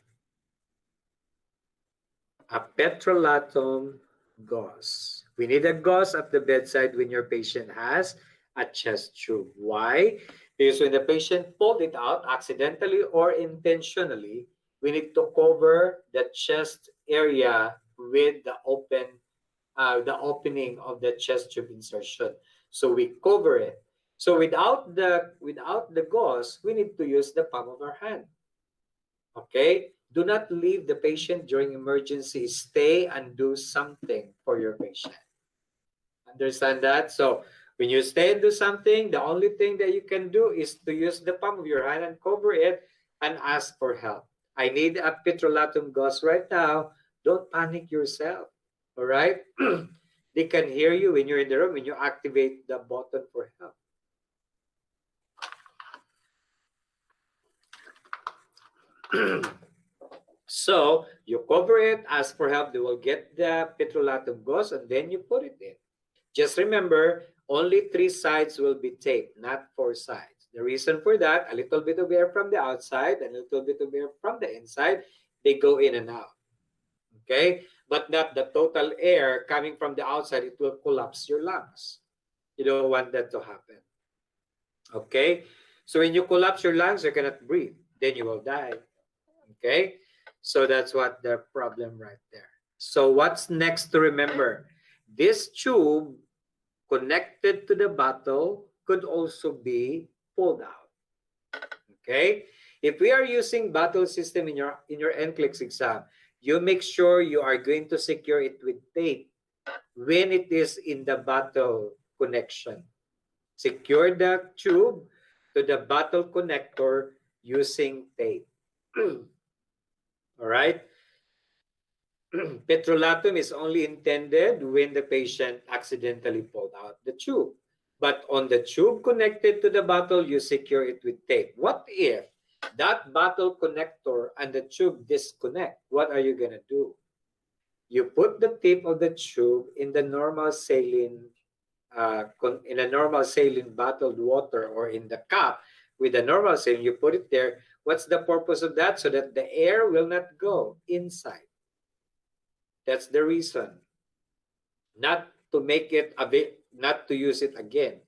A petrolatum gauze. We need a gauze at the bedside when your patient has a chest tube. Why? Because when the patient pulled it out accidentally or intentionally, we need to cover the chest area with the opening of the chest tube insertion. So we cover it. So without the gauze, we need to use the palm of our hand. Okay? Do not leave the patient during emergency. Stay and do something for your patient. Understand that? So when you stay and do something, the only thing that you can do is to use the palm of your hand and cover it and ask for help. I need a petrolatum gauze right now. Don't panic yourself. All right? They can hear you when you're in the room, when you activate the button for help. So you cover it, ask for help. They will get the petrolatum gauze, and then you put it in. Just remember, only 3 sides will be taped, not 4 sides. The reason for that, a little bit of air from the outside and a little bit of air from the inside, they go in and out. Okay? But not the total air coming from the outside. It will collapse your lungs. You don't want that to happen. Okay? So when you collapse your lungs, you cannot breathe. Then you will die. Okay? So that's what the problem right there. So what's next to remember? This tube connected to the bottle could also be pulled out. Okay? If we are using bottle system in your NCLEX exam, you make sure you are going to secure it with tape when it is in the bottle connection. Secure the tube to the bottle connector using tape. All right? Petrolatum is only intended when the patient accidentally pulled out the tube. But on the tube connected to the bottle, you secure it with tape. What if that bottle connector and the tube disconnect? What are you going to do? You put the tip of the tube in the normal saline, bottled water, or in the cup with the normal saline. You put it there. What's the purpose of that? So that the air will not go inside. That's the reason. Not to make it not to use it again,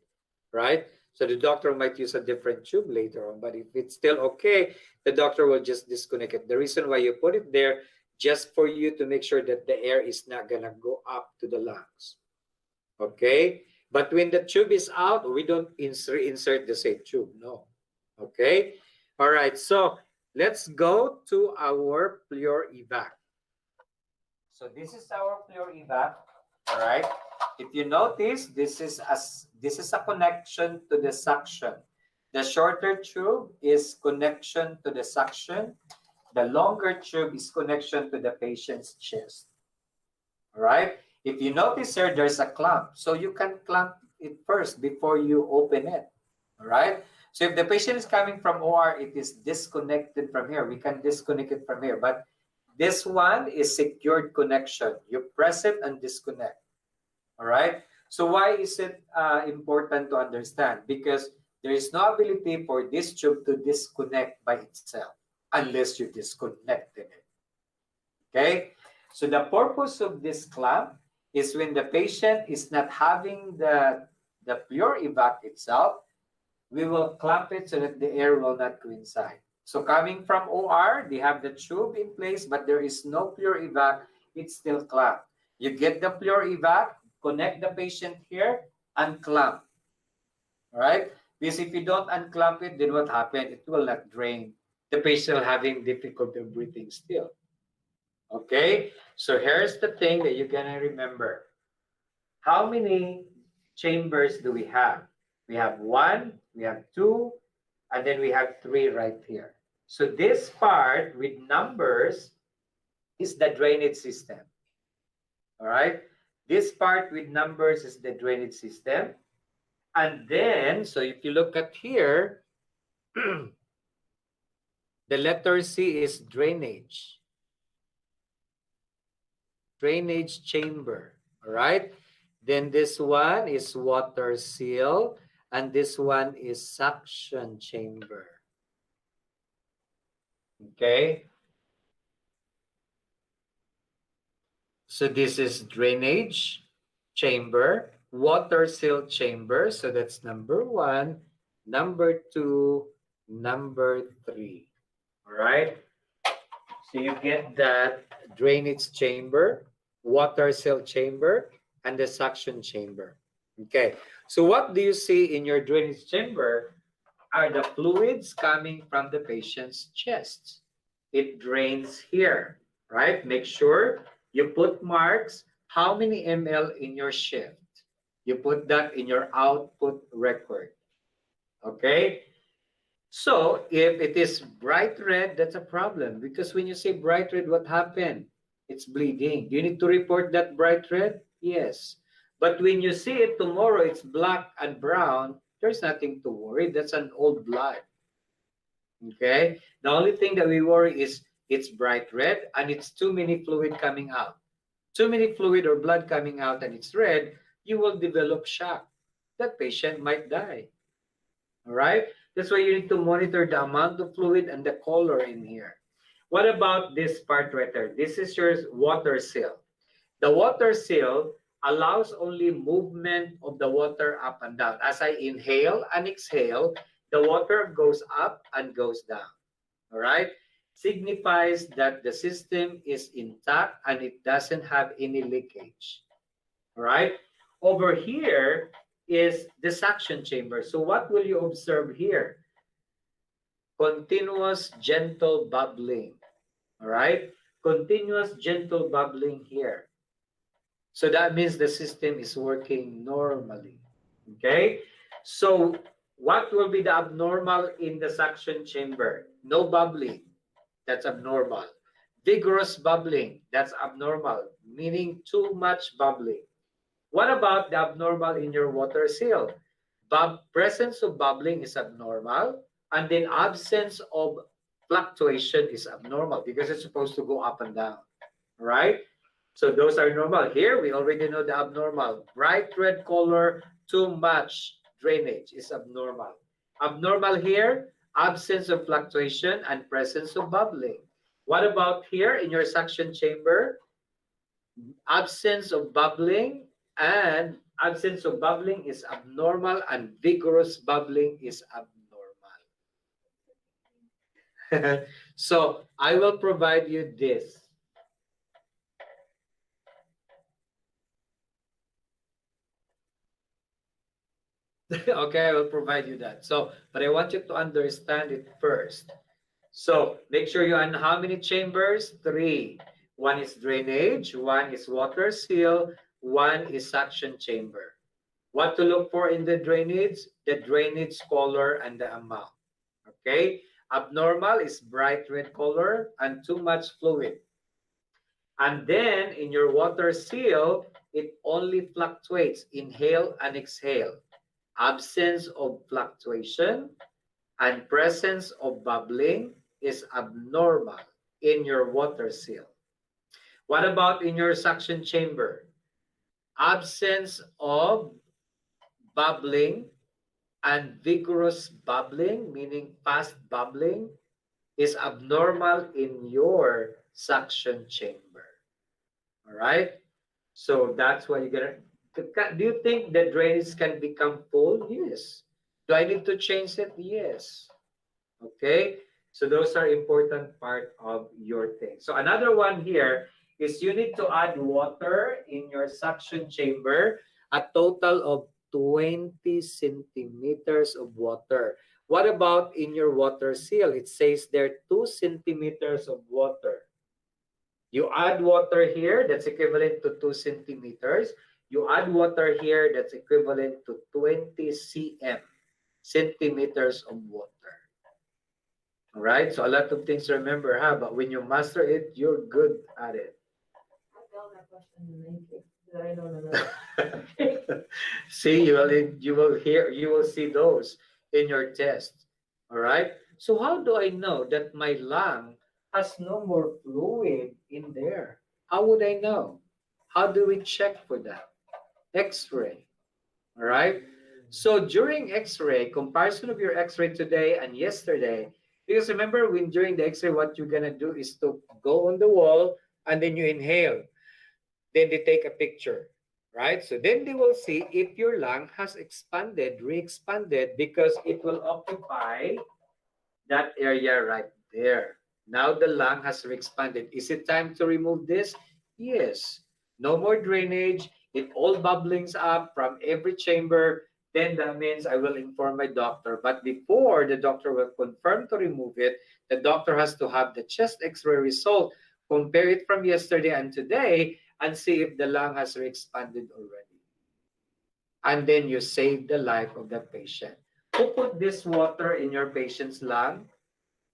right? So the doctor might use a different tube later on, but if it's still okay, the doctor will just disconnect it. The reason why you put it there, just for you to make sure that the air is not gonna go up to the lungs. Okay? But when the tube is out, we don't insert the same tube. No. Okay? All right, so let's go to our Plure evac. So this is our Plure evac. All right. If you notice, this is a connection to the suction. The shorter tube is connection to the suction. The longer tube is connection to the patient's chest. All right. If you notice here, there's a clamp. So you can clamp it first before you open it. All right. So if the patient is coming from OR, it is disconnected from here. We can disconnect it from here. But this one is secured connection. You press it and disconnect. All right. So why is it important to understand? Because there is no ability for this tube to disconnect by itself unless you disconnected it. Okay. So the purpose of this clamp is when the patient is not having the Plure evac itself, we will clamp it so that the air will not go inside. So coming from OR, they have the tube in place, but there is no Plure evac. It's still clamped. You get the Plure evac, connect the patient here, and clamp. All right? Because if you don't unclamp it, then what happens? It will not drain. The patient having difficulty breathing still. Okay? So here's the thing that you're going to remember. How many chambers do we have? We have 1, we have 2, and then we have 3 right here. So this part with numbers is the drainage system. All right? This part with numbers is the drainage system. And then, so if you look at here, the letter C is drainage. Drainage chamber. All right? Then this one is water seal. And this one is suction chamber. Okay? So this is drainage chamber, water seal chamber. So that's number 1, number 2, number 3. All right? So you get that drainage chamber, water seal chamber, and the suction chamber. Okay. So what do you see in your drainage chamber are the fluids coming from the patient's chest. It drains here, right? Make sure you put marks how many ml in your shift. You put that in your output record. Okay? So if it is bright red, that's a problem. Because when you say bright red, what happened? It's bleeding. Do you need to report that bright red? Yes. But when you see it tomorrow, it's black and brown, there's nothing to worry. That's an old blood. Okay? The only thing that we worry is it's bright red and it's too many fluid coming out. Too many fluid or blood coming out and it's red, you will develop shock. That patient might die. All right? That's why you need to monitor the amount of fluid and the color in here. What about this part right there? This is your water seal. The water seal allows only movement of the water up and down. As I inhale and exhale, the water goes up and goes down. All right? Signifies that the system is intact and it doesn't have any leakage. All right? Over here is the suction chamber. So what will you observe here? Continuous gentle bubbling. All right? Continuous gentle bubbling here. So that means the system is working normally. Okay? So what will be the abnormal in the suction chamber? No bubbling. That's abnormal. Vigorous bubbling. That's abnormal, meaning too much bubbling. What about the abnormal in your water seal? Presence of bubbling is abnormal, and then absence of fluctuation is abnormal because it's supposed to go up and down, right? So those are normal. Here, we already know the abnormal. Bright red color, too much drainage is abnormal. Abnormal here, absence of fluctuation and presence of bubbling. What about here in your suction chamber? Absence of bubbling, and absence of bubbling is abnormal and vigorous bubbling is abnormal. So I will provide you this. Okay, I will provide you that. So, but I want you to understand it first. So make sure you know how many chambers? 3. One is drainage, one is water seal, one is suction chamber. What to look for in the drainage? The drainage color and the amount. Okay? Abnormal is bright red color and too much fluid. And then in your water seal, it only fluctuates, inhale and exhale. Absence of fluctuation and presence of bubbling is abnormal in your water seal. What about in your suction chamber? Absence of bubbling and vigorous bubbling, meaning fast bubbling, is abnormal in your suction chamber. All right? So that's why you're going to... Do you think the drainage can become full? Yes. Do I need to change it? Yes. Okay? So those are important part of your thing. So another one here is you need to add water in your suction chamber, a total of 20 centimeters of water. What about in your water seal? It says there 2 centimeters of water. You add water here, that's equivalent to 2 centimeters. You add water here, that's equivalent to 20 centimeters of water. All right, so a lot of things to remember, huh? But when you master it, you're good at it. I failed that question in NCLEX. I don't know. See, you will see those in your test. All right. So how do I know that my lung has no more fluid in there? How would I know? How do we check for that? X-ray. All right. So during X-ray, comparison of your X-ray today and yesterday, because remember when during the X-ray, what you're gonna do is to go on the wall and then you inhale. Then they take a picture, right? So then they will see if your lung has expanded, re-expanded, because it will occupy that area right there. Now the lung has re-expanded. Is it time to remove this? Yes. No more drainage. It all bubblings up from every chamber. Then that means I will inform my doctor. But before the doctor will confirm to remove it, the doctor has to have the chest x-ray result, compare it from yesterday and today, and see if the lung has re-expanded already. And then you save the life of the patient. Who put this water in your patient's lung?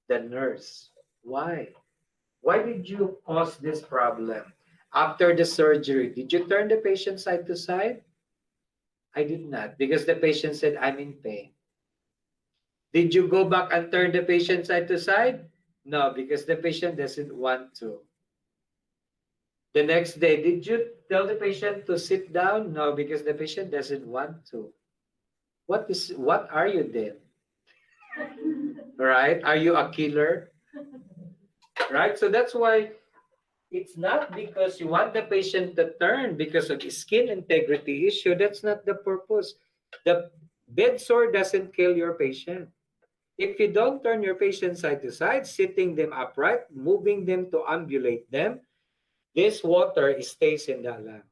The nurse. Why? Why did you cause this problem? After the surgery, did you turn the patient side to side? I did not, because the patient said, I'm in pain. Did you go back and turn the patient side to side? No, because the patient doesn't want to. The next day, did you tell the patient to sit down? No, because the patient doesn't want to. What are you then? Right? Are you a killer? Right? So that's why it's not because you want the patient to turn because of skin integrity issue. That's not the purpose. The bed sore doesn't kill your patient. If you don't turn your patient side to side, sitting them upright, moving them to ambulate them, this water stays in the lung.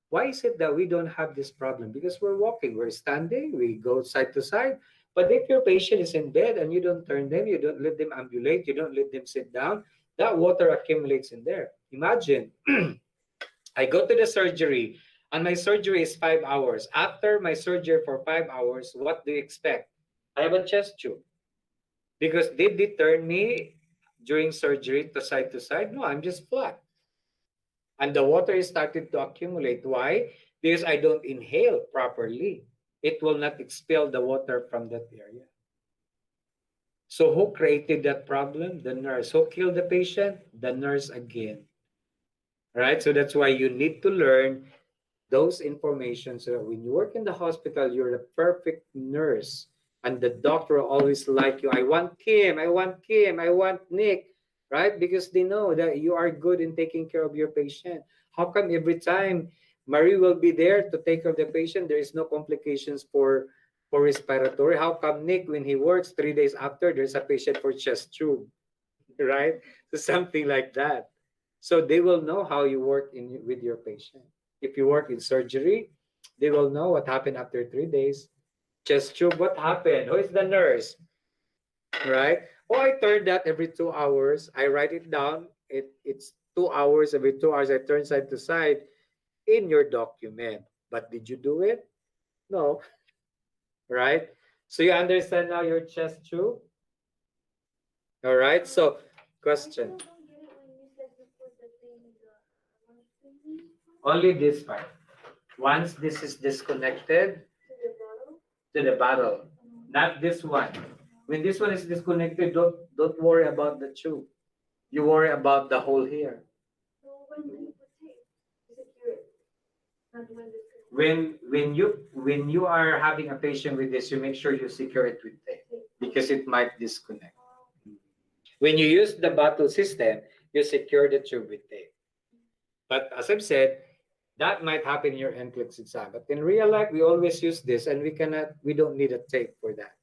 Why is it that we don't have this problem? Because we're walking, we're standing, we go side to side. But if your patient is in bed and you don't turn them, you don't let them ambulate, you don't let them sit down, that water accumulates in there. Imagine, I go to the surgery and my surgery is 5 hours. After my surgery for 5 hours, what do you expect? I have a chest tube. Because did they turn me during surgery to side? No, I'm just flat. And the water is started to accumulate. Why? Because I don't inhale properly. It will not expel the water from that area. So who created that problem? The nurse. Who killed the patient? The nurse again. Right? So that's why you need to learn those information so that when you work in the hospital, you're the perfect nurse. And the doctor will always like you. I want Kim, I want Kim, I want Nick. Right? Because they know that you are good in taking care of your patient. How come every time Marie will be there to take care of the patient, there is no complications for respiratory? How come Nick, when he works 3 days after, there's a patient for chest tube? Right? So something like that. So they will know how you work with your patient. If you work in surgery, they will know what happened after 3 days. Chest tube, what happened? Who is the nurse? Right? Oh, I turn that every 2 hours. I write it down. It's 2 hours. Every 2 hours, I turn side to side in your document. But did you do it? No. Right? So you understand now your chest tube? All right. So, question. Only this part. Once this is disconnected to the bottle, not this one. When this one is disconnected, don't worry about the tube. You worry about the hole here. When you are having a patient with this, you make sure you secure it with tape because it might disconnect. When you use the bottle system, you secure the tube with tape. But as I've said, that might happen in your NCLEX exam. But in real life, we always use this and we don't need a tape for that.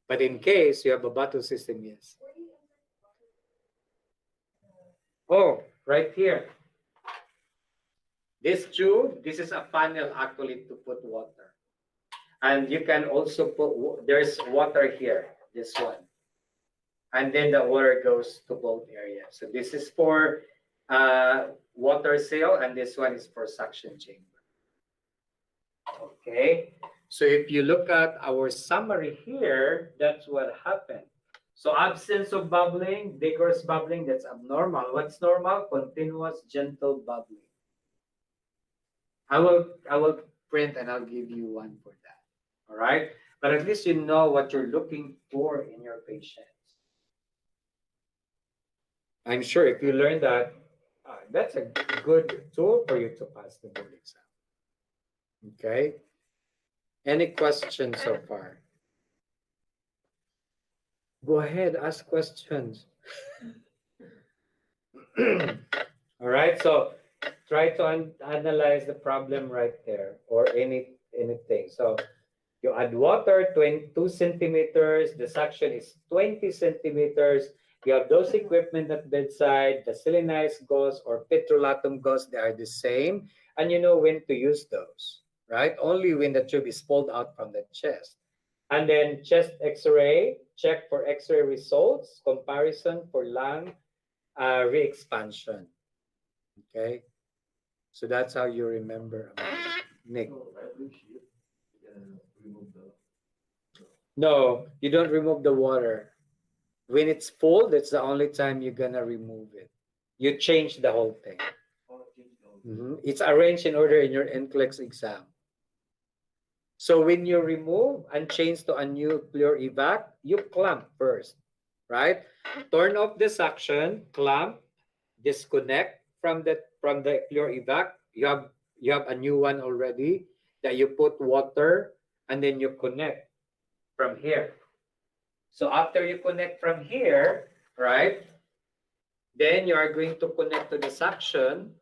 But in case you have a bottle system, yes. Oh, right here. This tube, this is a funnel actually to put water. And you can also put, there's water here, this one. And then the water goes to both areas. So this is for water seal and this one is for suction chamber. Okay, so if you look at our summary here, that's what happened. So absence of bubbling, vigorous bubbling, that's abnormal. What's normal? Continuous, gentle bubbling. I will print and I'll give you one for that. All right, but at least you know what you're looking for in your patients. I'm sure if you learn that, that's a good tool for you to pass the board exam. Okay. Any questions so far? Go ahead, ask questions. All right, so try to analyze the problem right there or anything. So you add water, 22 centimeters, the suction is 20 centimeters. You have those equipment at bedside, the selenized gauze or petrolatum gauze, they are the same. And you know when to use those, right? Only when the tube is pulled out from the chest. And then chest x-ray, check for x-ray results, comparison for lung re-expansion. Okay, so that's how you remember about it. Nick. No, you don't remove the water. When it's full, that's the only time you're gonna remove it. You change the whole thing. It's arranged in order in your NCLEX exam. So when you remove and change to a new pure evac, you clamp first, right? Turn off the suction, clamp, disconnect from the pure evac. You have a new one already that you put water and then you connect from here. So after you connect from here, right? Then you are going to connect to the suction.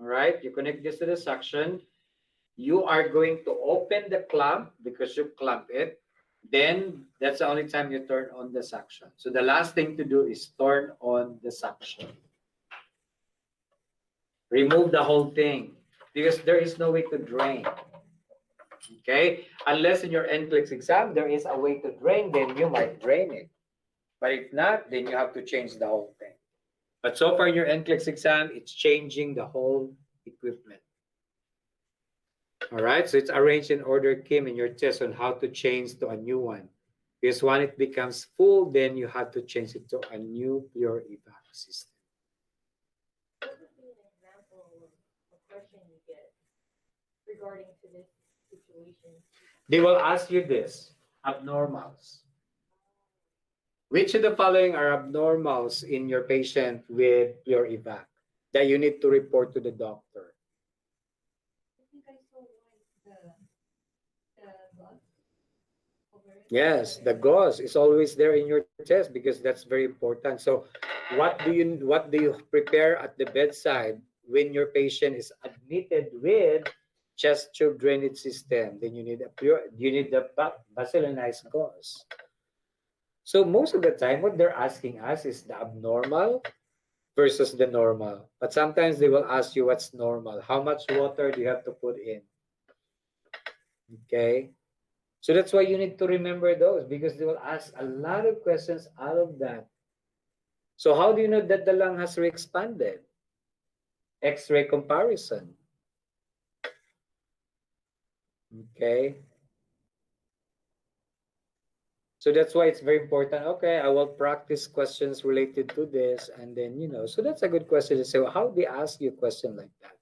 All right, you connect this to the suction. You are going to open the clamp because you clamp it. Then that's the only time you turn on the suction. So the last thing to do is turn on the suction. Remove the whole thing because there is no way to drain. Okay, unless in your NCLEX exam there is a way to drain, then you might drain it. But if not, then you have to change the whole thing. But so far in your NCLEX exam, it's changing the whole equipment. All right, so it's arranged in order, Kim, in your test on how to change to a new one. Because when it becomes full, then you have to change it to a new pure evac system. What would be an example of a question you get regarding to this situation? They will ask you this, abnormals. Which of the following are abnormals in your patient with pure evac that you need to report to the doctor? I think I saw the bus over it. Yes, the gauze is always there in your test because that's very important. So what do you prepare at the bedside when your patient is admitted with chest tube drainage system? Then you need the baselinized gauze. So most of the time what they're asking us is the abnormal versus the normal. But sometimes they will ask you what's normal. How much water do you have to put in? Okay. So that's why you need to remember those because they will ask a lot of questions out of that. So how do you know that the lung has re-expanded? X-ray comparison. Okay. So that's why it's very important. Okay, I will practice questions related to this. And then, so that's a good question to say, well, how do they ask you a question like that?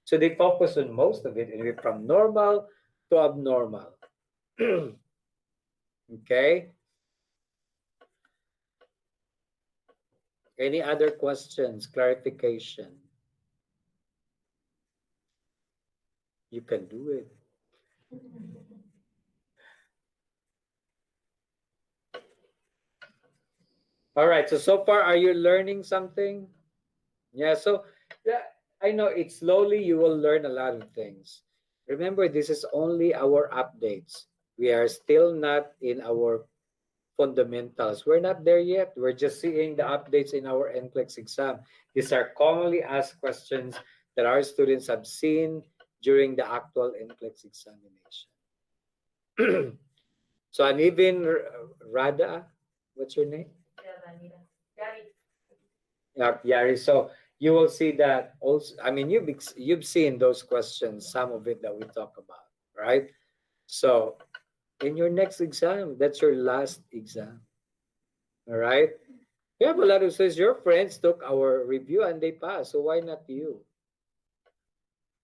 So they focus on most of it, anyway, from normal to abnormal. Okay. Any other questions, clarification? You can do it. All right, so far, are you learning something? Yeah, so yeah, I know it's slowly you will learn a lot of things. Remember, this is only our updates. We are still not in our fundamentals. We're not there yet. We're just seeing the updates in our NCLEX exam. These are commonly asked questions that our students have seen during the actual NCLEX examination. So, and even Rada, what's your name? Yeah, Yari. So you will see that also. I mean, you've seen those questions, some of it that we talk about, right? So in your next exam, that's your last exam. All right. We have a lot of students, your friends took our review and they passed. So why not you?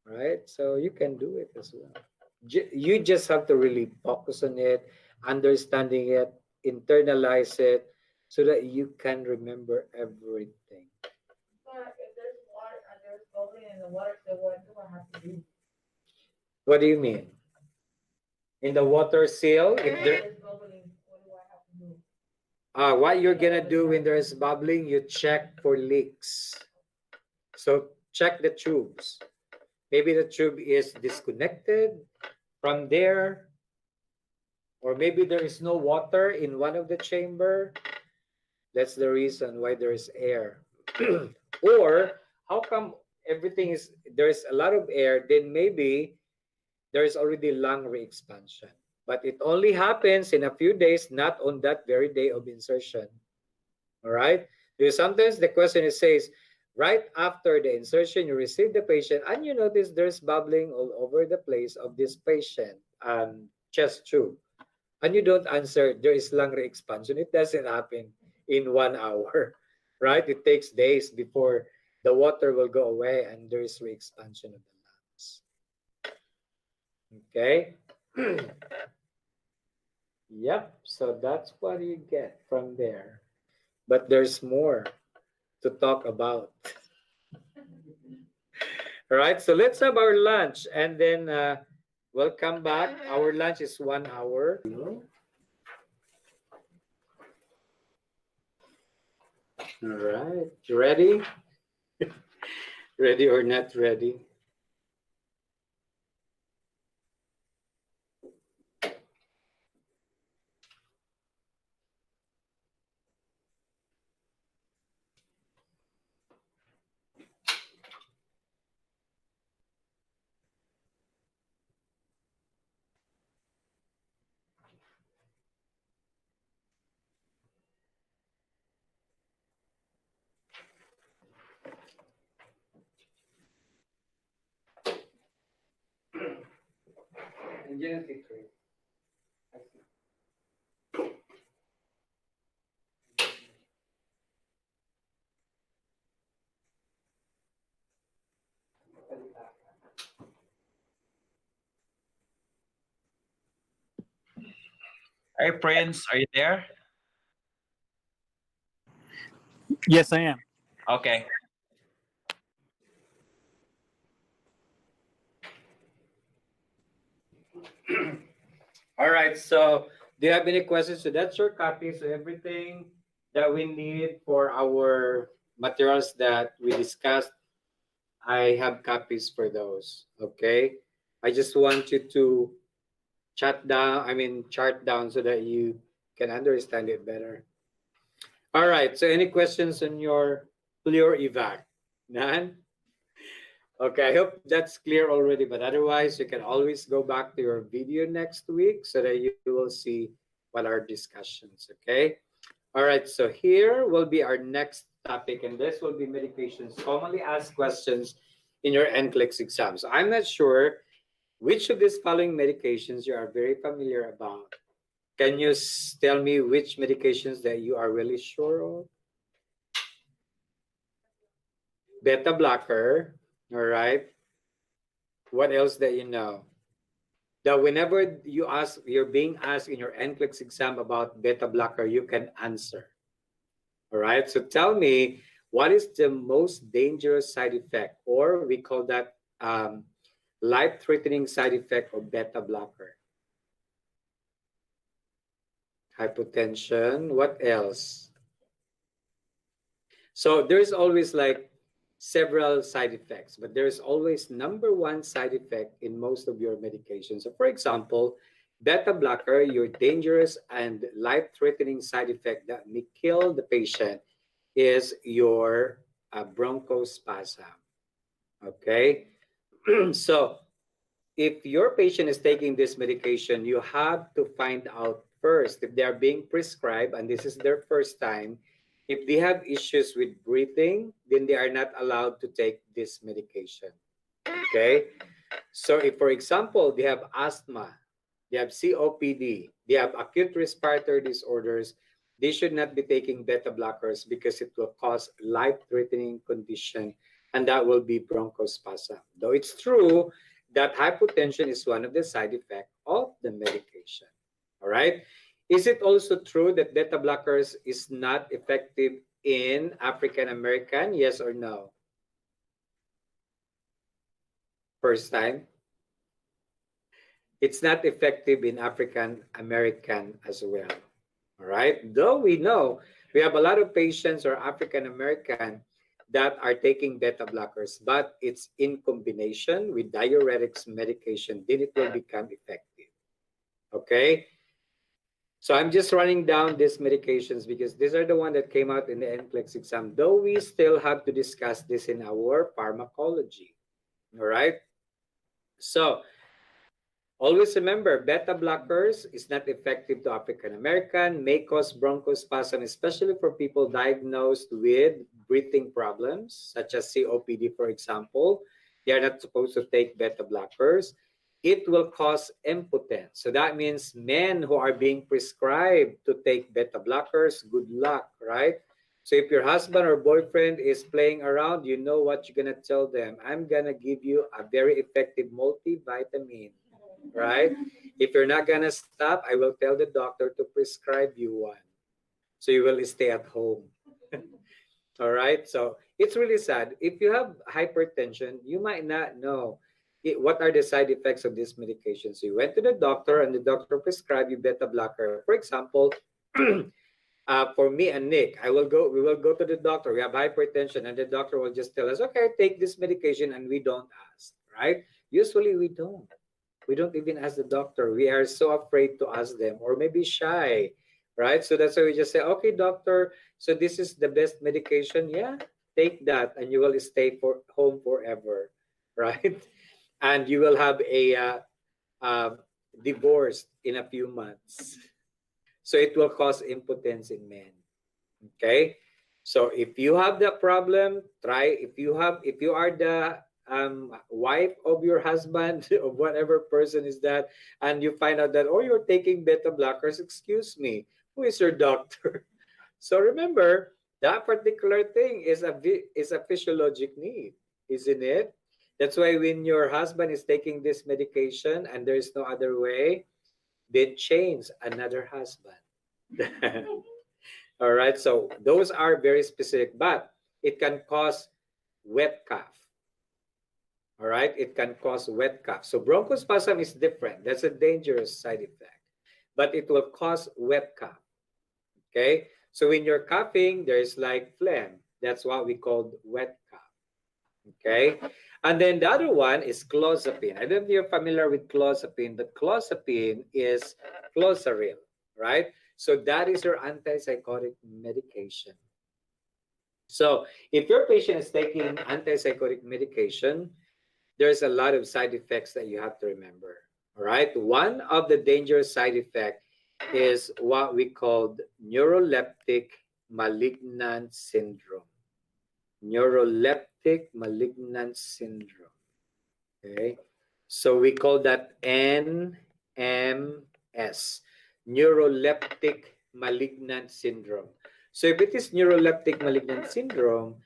Right? So you can do it as well. You just have to really focus on it, understanding it, internalize it, so that you can remember everything. But if there's water and there's bubbling in the water, so what do I have to do? What do you mean? In the water seal, if there, There's bubbling, what do I have to do? what you're gonna do when there's bubbling, you check for leaks. So check the tubes. Maybe the tube is disconnected from there, or maybe there is no water in one of the chamber. That's the reason why there is air. Or how come everything is there's a lot of air, then maybe there is already lung re-expansion. But it only happens in a few days, not on that very day of insertion. All right? Because sometimes the question is says, right after the insertion, you receive the patient and you notice there's bubbling all over the place of this patient chest tube. And you don't answer, there is lung re-expansion. It doesn't happen in 1 hour, right? It takes days before the water will go away and there is re-expansion of the lungs. Okay? Yep, so that's what you get from there. But there's more to talk about. All right, so let's have our lunch and then we'll come back. Our lunch is 1 hour. All right, you ready? Ready or not ready? Hey, Prince, are you there? Yes, I am. Okay. All right, so do you have any questions? So that's your copy. So everything that we need for our materials that we discussed, I have copies for those. Okay. I just want you to chart down so that you can understand it better. All right. So any questions on your fluor evac? None? Okay, I hope that's clear already, but otherwise you can always go back to your video next week so that you will see what our discussions, okay? All right, so here will be our next topic, and this will be medications, commonly asked questions in your NCLEX exam. So I'm not sure which of these following medications you are very familiar about. Can you tell me which medications that you are really sure of? Beta blocker, all right. What else that you know? That whenever you're being asked in your NCLEX exam about beta blocker, you can answer. All right. So tell me, what is the most dangerous side effect, or we call that life-threatening side effect of beta blocker? Hypotension. What else? So there's always like several side effects, but there's always number one side effect in most of your medications. So for example, beta blocker, your dangerous and life-threatening side effect that may kill the patient is your bronchospasm. Okay, so if your patient is taking this medication, you have to find out first if they are being prescribed and this is their first time. If they have issues with breathing, then they are not allowed to take this medication. Okay? So if, for example, they have asthma, they have COPD, they have acute respiratory disorders, they should not be taking beta blockers because it will cause life-threatening condition, and that will be bronchospasm. Though it's true that hypotension is one of the side effects of the medication. All right? Is it also true that beta blockers is not effective in African American? Yes or no? First time? It's not effective in African American as well. All right. Though we know we have a lot of patients or African American that are taking beta blockers, but it's in combination with diuretics medication, then it will become effective. Okay. So I'm just running down these medications because these are the ones that came out in the NCLEX exam, though we still have to discuss this in our pharmacology. All right. So always remember, beta blockers is not effective to African American, may cause bronchospasm, especially for people diagnosed with breathing problems, such as COPD, for example. They are not supposed to take beta blockers. It will cause impotence. So that means men who are being prescribed to take beta blockers, good luck, right? So if your husband or boyfriend is playing around, you know what you're going to tell them. I'm going to give you a very effective multivitamin, right? If you're not gonna stop, I will tell the doctor to prescribe you one. So you will stay at home. All right. So it's really sad. If you have hypertension, you might not know what are the side effects of this medication. So you went to the doctor and the doctor prescribed you beta blocker. For example, for me and Nick, we will go to the doctor. We have hypertension, and the doctor will just tell us, okay, take this medication, and we don't ask, right? Usually we don't. We don't even ask the doctor. We are so afraid to ask them, or maybe shy, right? So that's why we just say, okay, doctor, so this is the best medication. Yeah, take that, and you will stay home forever, right? And you will have a divorce in a few months. So it will cause impotence in men. Okay. So if you have the problem, try. If you are the wife of your husband, of whatever person is that, and you find out that, oh, you're taking beta blockers, excuse me, who is your doctor? So remember, that particular thing is a physiologic need, isn't it? That's why when your husband is taking this medication and there is no other way, then change another husband. All right, so those are very specific, but it can cause wet cough. All right, it can cause wet cough. So bronchospasm is different. That's a dangerous side effect, but it will cause wet cough. Okay, so when you're coughing, there's like phlegm. That's what we call wet cough. Okay, and then the other one is clozapine. I don't know if you're familiar with clozapine, but clozapine is clozaril, right? So that is your antipsychotic medication. So if your patient is taking antipsychotic medication, there's a lot of side effects that you have to remember. All right. One of the dangerous side effects is what we call neuroleptic malignant syndrome. Neuroleptic malignant syndrome. Okay. So we call that NMS, neuroleptic malignant syndrome. So if it is neuroleptic malignant syndrome,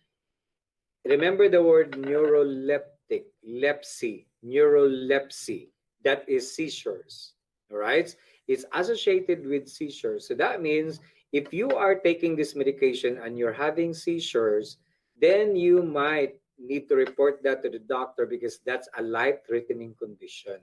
remember the word neuroleptic, lepsy, neurolepsy, that is seizures, all right? It's associated with seizures. So that means if you are taking this medication and you're having seizures, then you might need to report that to the doctor because that's a life-threatening condition,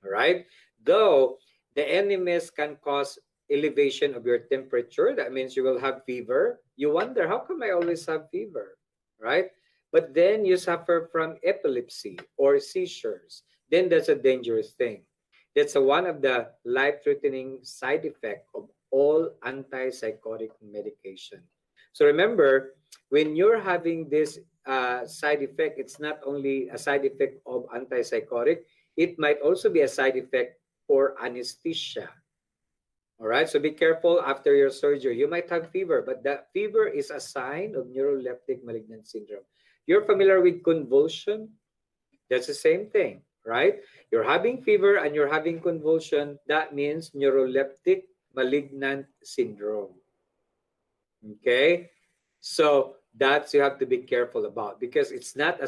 all right? Though the NMS can cause elevation of your temperature, that means you will have fever. You wonder, how come I always have fever, right? But then you suffer from epilepsy or seizures. Then that's a dangerous thing. That's one of the life-threatening side effects of all antipsychotic medication. So remember, when you're having this side effect, it's not only a side effect of antipsychotic, it might also be a side effect for anesthesia. All right, so be careful after your surgery. You might have fever, but that fever is a sign of neuroleptic malignant syndrome. You're familiar with convulsion? That's the same thing, right? You're having fever and you're having convulsion. That means neuroleptic malignant syndrome. Okay, so that's you have to be careful about, because it's not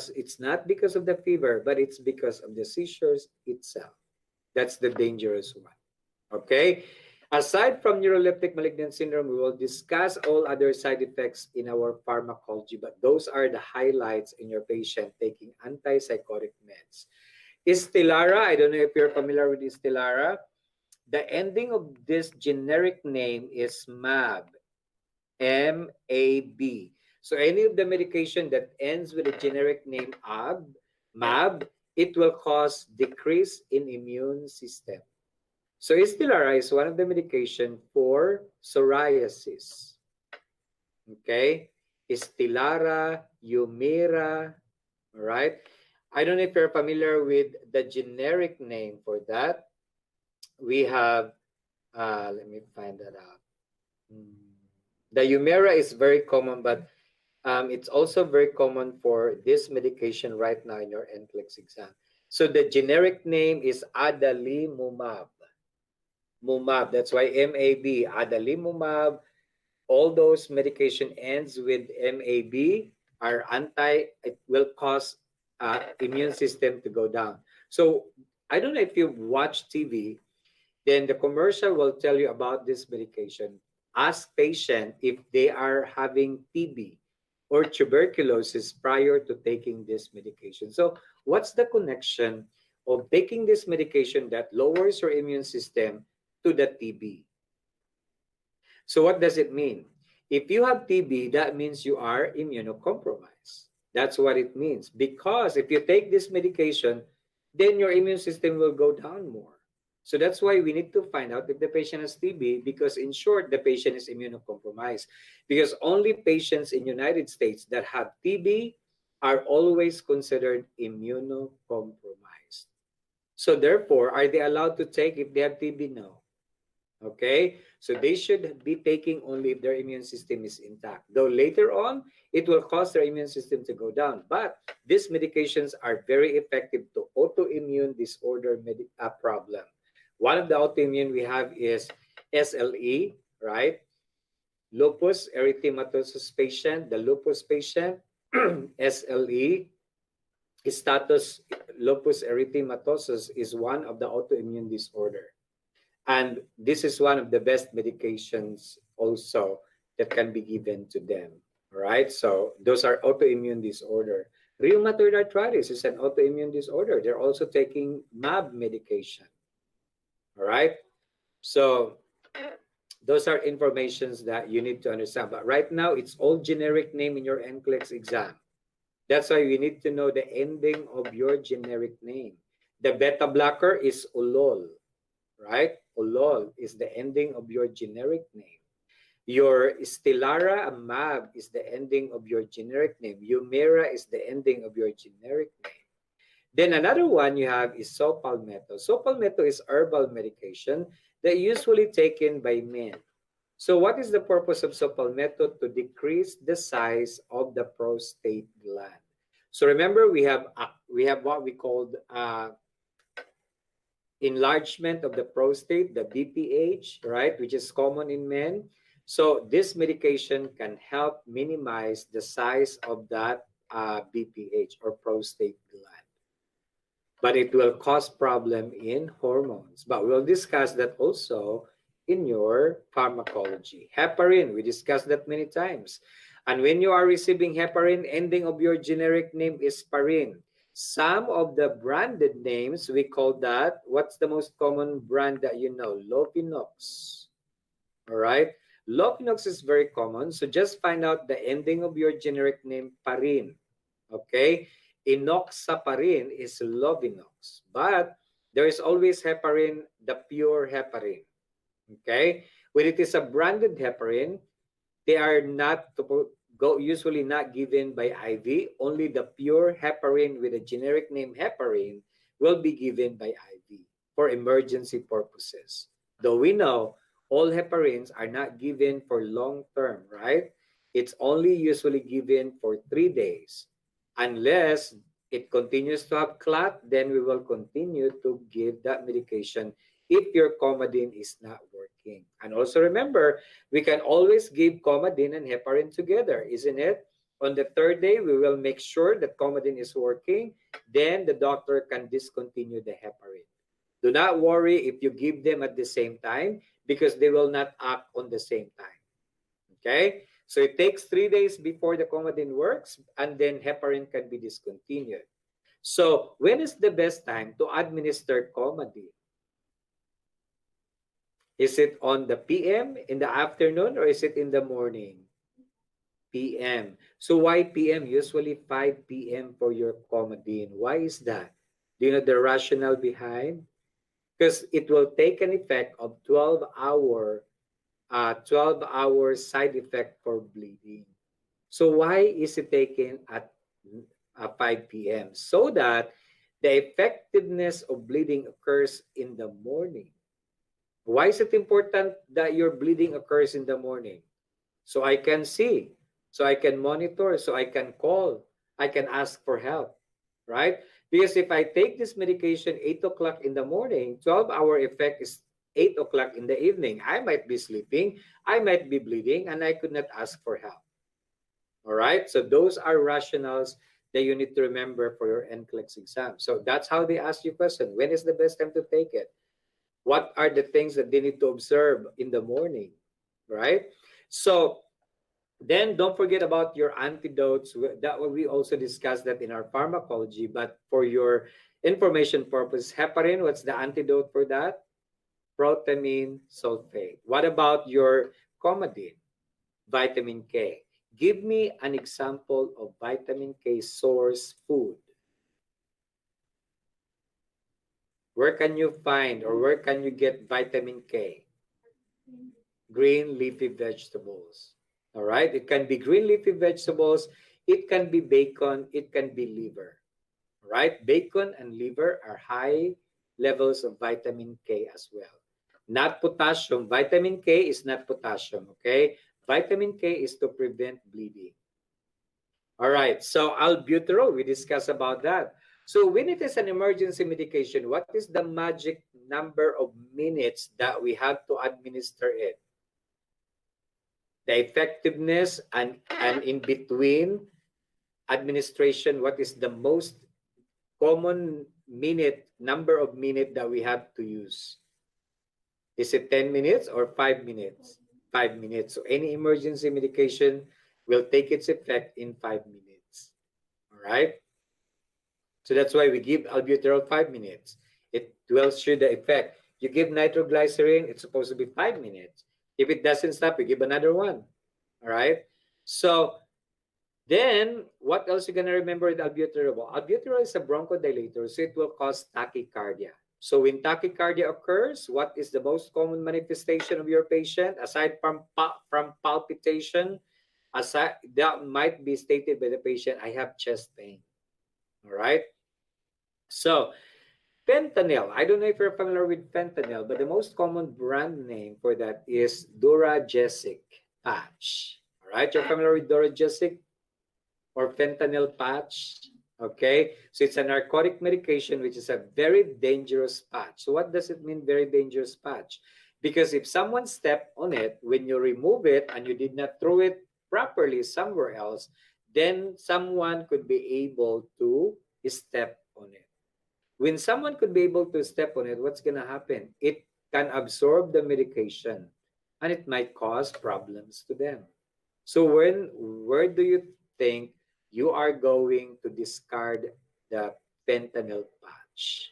because of the fever, but it's because of the seizures itself. That's the dangerous one. Okay, aside from neuroleptic malignant syndrome, we will discuss all other side effects in our pharmacology, but those are the highlights in your patient taking antipsychotic meds. Stelara, I don't know if you're familiar with Stelara. The ending of this generic name is MAB, MAB. So any of the medication that ends with a generic name MAB, it will cause decrease in immune system. So Stelara is one of the medication for psoriasis. Okay? Stelara, Humira, all right? I don't know if you're familiar with the generic name for that. We have, let me find that out. The Humira is very common, but it's also very common for this medication right now in your NCLEX exam. So the generic name is adalimumab. Mumab, that's why MAB, adalimumab. All those medication ends with MAB are it will cause immune system to go down. So I don't know if you've watched TV, then the commercial will tell you about this medication. Ask patient if they are having TB or tuberculosis prior to taking this medication. So what's the connection of taking this medication that lowers your immune system to the TB? So what does it mean? If you have TB, that means you are immunocompromised. That's what it means. Because if you take this medication, then your immune system will go down more. So that's why we need to find out if the patient has TB, because in short, the patient is immunocompromised. Because only patients in United States that have TB are always considered immunocompromised. So therefore, are they allowed to take if they have TB? No. Okay, so they should be taking only if their immune system is intact. Though later on, it will cause their immune system to go down. But these medications are very effective to autoimmune disorder problem. One of the autoimmune we have is SLE, right? Lupus erythematosus patient, the lupus patient, SLE, status lupus erythematosus is one of the autoimmune disorder. And this is one of the best medications also that can be given to them. All right, so those are autoimmune disorder. Rheumatoid arthritis is an autoimmune disorder. They're also taking MAB medication. All right, so those are informations that you need to understand. But right now, it's all generic name in your NCLEX exam. That's why you need to know the ending of your generic name. The beta blocker is Ulol, right? Ulol is the ending of your generic name. Your Stelara MAB is the ending of your generic name. Humira is the ending of your generic name. Then another one you have is Sopalmeto. Sopalmeto is herbal medication that usually taken by men. So what is the purpose of Sopalmeto? To decrease the size of the prostate gland. So remember, we have what we called enlargement of the prostate, the BPH, right, which is common in men. So this medication can help minimize the size of that BPH or prostate gland. But it will cause problem in hormones. But we'll discuss that also in your pharmacology. Heparin, we discussed that many times. And when you are receiving heparin, ending of your generic name is parin. Some of the branded names, we call that, what's the most common brand that you know? Lopinox. All right? Lopinox is very common. So just find out the ending of your generic name, parin. Okay? Enoxaparin is Lovinox. But there is always heparin, the pure heparin. Okay? When it is a branded heparin, they are not usually not given by IV. Only the pure heparin with a generic name heparin will be given by IV for emergency purposes. Though we know all heparins are not given for long term, right? It's only usually given for 3 days, unless it continues to have clot, then we will continue to give that medication if your Coumadin is not working. And also remember, we can always give Coumadin and heparin together, isn't it? On the third day, we will make sure that Coumadin is working. Then the doctor can discontinue the heparin. Do not worry if you give them at the same time because they will not act on the same time. Okay? So it takes 3 days before the Coumadin works, and then heparin can be discontinued. So when is the best time to administer Coumadin? Is it on the PM, in the afternoon, or is it in the morning? PM. So why PM? Usually 5 PM for your Coumadin. Why is that? Do you know the rationale behind? Because it will take an effect of 12-hour side effect for bleeding. So why is it taken at 5 p.m.? So that the effectiveness of bleeding occurs in the morning. Why is it important that your bleeding occurs in the morning? So I can see, so I can monitor, so I can call, I can ask for help, right? Because if I take this medication 8 o'clock in the morning, 12-hour effect is 8 o'clock in the evening. I might be sleeping, I might be bleeding, and I could not ask for help. All right? So those are rationales that you need to remember for your NCLEX exam. So that's how they ask you question. When is the best time to take it? What are the things that they need to observe in the morning, right? So then don't forget about your antidotes. That we also discussed that in our pharmacology, but for your information purpose, heparin, what's the antidote for that? Protamine sulfate. What about your Coumadin? Vitamin K. Give me an example of vitamin K source food. Where can you find or where can you get vitamin K? Green leafy vegetables. All right? It can be green leafy vegetables. It can be bacon. It can be liver. All right? Bacon and liver are high levels of vitamin K as well. Not potassium. Vitamin K is not potassium. Okay? Vitamin K is to prevent bleeding. All right. So albuterol, we discussed about that. So when it is an emergency medication, what is the magic number of minutes that we have to administer it? The effectiveness and in between administration, what is the most common number of minutes that we have to use? Is it 10 minutes or 5 minutes? 5 minutes. So any emergency medication will take its effect in 5 minutes. All right? So that's why we give albuterol 5 minutes. It will show the effect. You give nitroglycerin, it's supposed to be 5 minutes. If it doesn't stop, you give another one. All right? So then, what else you going to remember with albuterol? Albuterol is a bronchodilator, so it will cause tachycardia. So when tachycardia occurs, what is the most common manifestation of your patient? Aside from palpitation, that might be stated by the patient, I have chest pain. All right? So, fentanyl. I don't know if you're familiar with fentanyl, but the most common brand name for that is Duragesic patch. All right? You're familiar with Duragesic or fentanyl patch? Okay? So, it's a narcotic medication which is a very dangerous patch. So, what does it mean, very dangerous patch? Because if someone stepped on it, when you remove it and you did not throw it properly somewhere else, then someone could be able to step on it. When someone could be able to step on it, what's going to happen? It can absorb the medication and it might cause problems to them. So where do you think you are going to discard the fentanyl patch?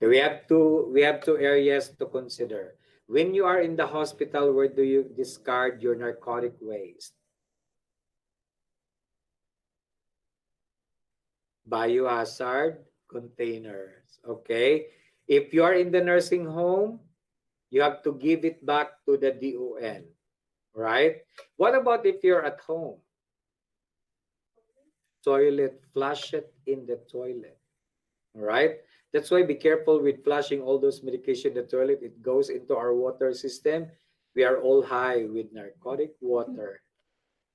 We have two areas to consider. When you are in the hospital, where do you discard your narcotic waste? Biohazard containers. Okay? If you are in the nursing home, you have to give it back to the DON. Right? What about if you're at home? Toilet, flush it in the toilet. All right? That's why be careful with flushing all those medication in the toilet. It goes into our water system. We are all high with narcotic water.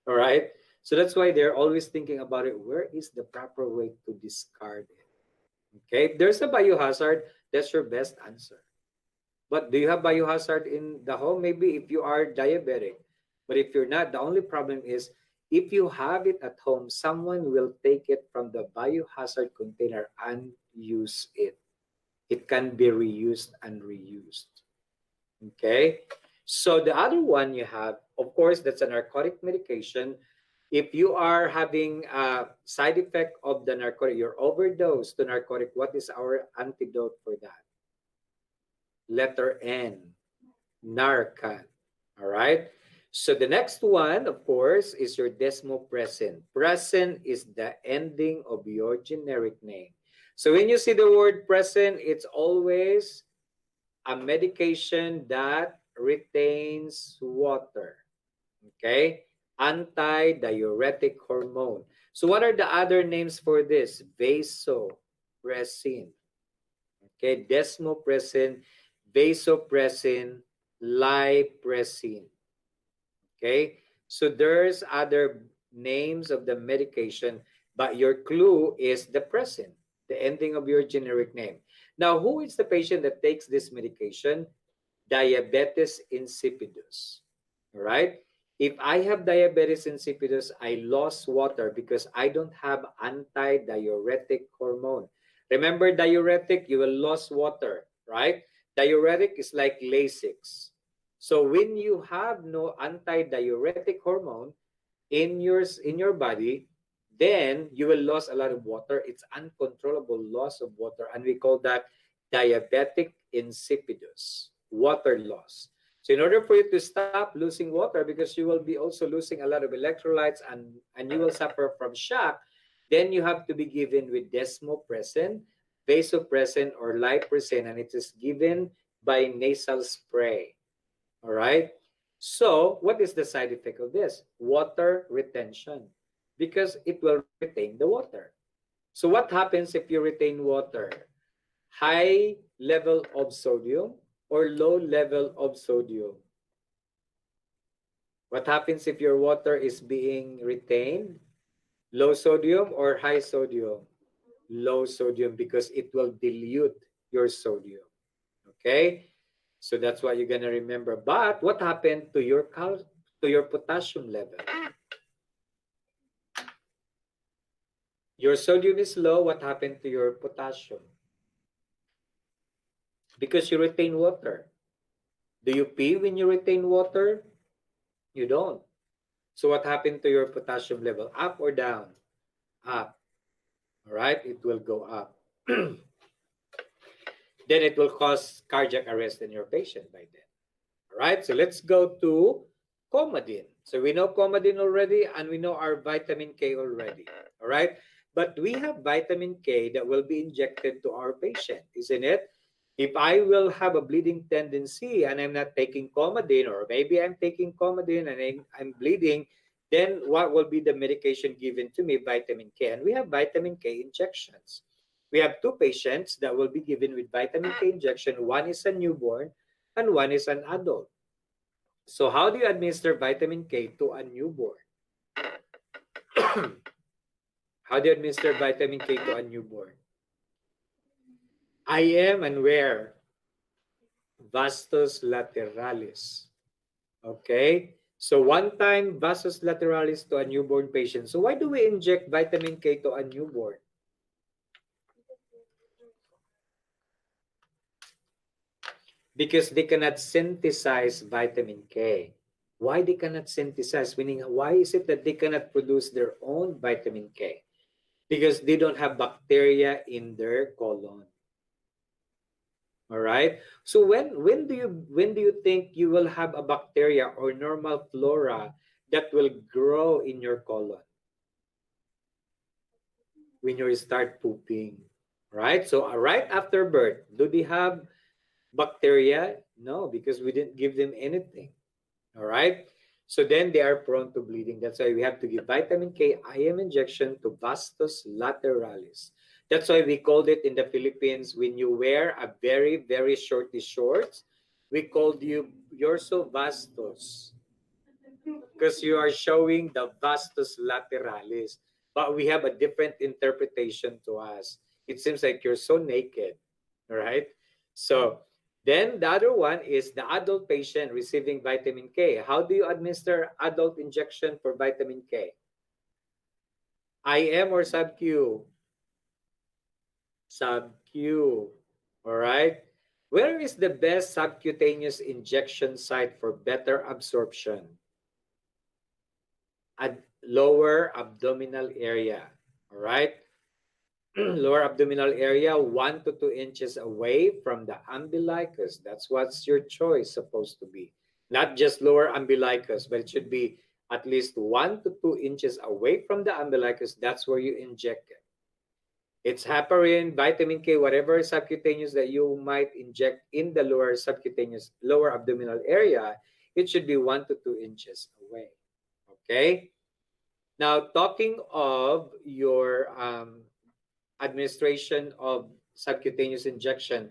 All right? So that's why they're always thinking about it. Where is the proper way to discard it? Okay, if there's a biohazard, that's your best answer. But do you have biohazard in the home? Maybe if you are diabetic. But if you're not, the only problem is if you have it at home, someone will take it from the biohazard container and use it. It can be reused and reused. Okay? So the other one you have, of course, that's a narcotic medication. If you are having a side effect of the narcotic, you're overdosed to narcotic, what is our antidote for that? Letter N, Narcan. All right? So the next one, of course, is your desmopressin. Pressin is the ending of your generic name. So when you see the word pressin, it's always a medication that retains water. Okay? Antidiuretic hormone. So what are the other names for this? Vasopressin. Okay, desmopressin, vasopressin, lipressin. Okay, so there's other names of the medication, but your clue is the pressin, the ending of your generic name. Now, who is the patient that takes this medication? Diabetes insipidus. All right. If I have diabetes insipidus, I lost water because I don't have antidiuretic hormone. Remember diuretic, you will lose water, right? Diuretic is like Lasix. So when you have no antidiuretic hormone in your body, then you will lose a lot of water. It's uncontrollable loss of water, and we call that diabetic insipidus, water loss. So in order for you to stop losing water, because you will be also losing a lot of electrolytes and you will suffer from shock, then you have to be given with desmopressin, vasopressin, or lipressin, and it is given by nasal spray. All right? So what is the side effect of this? Water retention, because it will retain the water. So what happens if you retain water? High level of sodium or low level of sodium? What happens if your water is being retained? Low sodium or high sodium? Low sodium, because it will dilute your sodium. Okay? So that's what you're gonna remember. But what happened to your potassium level? Your sodium is low. What happened to your potassium? Because you retain water. Do you pee when you retain water? You don't. So what happened to your potassium level? Up or down? Up. All right? It will go up. Then it will cause cardiac arrest in your patient by then. All right? So let's go to Coumadin. So we know Coumadin already, and we know our vitamin K already. All right? But we have vitamin K that will be injected to our patient, isn't it? If I will have a bleeding tendency and I'm not taking Coumadin, or maybe I'm taking Coumadin and I'm bleeding, then what will be the medication given to me? Vitamin K. And we have vitamin K injections. We have two patients that will be given with vitamin K injection. One is a newborn and one is an adult. So how do you administer vitamin K to a newborn? How do you administer vitamin K to a newborn? IM and where? Vastus lateralis. Okay? So one time vastus lateralis to a newborn patient. So why do we inject vitamin K to a newborn? Because they cannot synthesize vitamin K. Why they cannot synthesize? Meaning, why is it that they cannot produce their own vitamin K? Because they don't have bacteria in their colon. All right. So when do you think you will have a bacteria or normal flora that will grow in your colon? When you start pooping, right? So right after birth, do they have bacteria? No, because we didn't give them anything. All right. So then they are prone to bleeding. That's why we have to give vitamin K IM injection to vastus lateralis. That's why we called it in the Philippines, when you wear a very, very shorty shorts, we called you, you're so vastus. because you are showing the vastus lateralis, but we have a different interpretation to us. It seems like you're so naked, all right? So then the other one is the adult patient receiving vitamin K. How do you administer adult injection for vitamin K? IM or sub-Q? Sub-Q, all right? Where is the best subcutaneous injection site for better absorption? At lower abdominal area, all right? Lower abdominal area, 1 to 2 inches away from the umbilicus. That's what's your choice supposed to be. Not just lower umbilicus, but it should be at least 1 to 2 inches away from the umbilicus. That's where you inject it. It's heparin, vitamin K, whatever subcutaneous that you might inject in the lower subcutaneous, lower abdominal area, it should be 1 to 2 inches away. Okay? Now, talking of your administration of subcutaneous injection,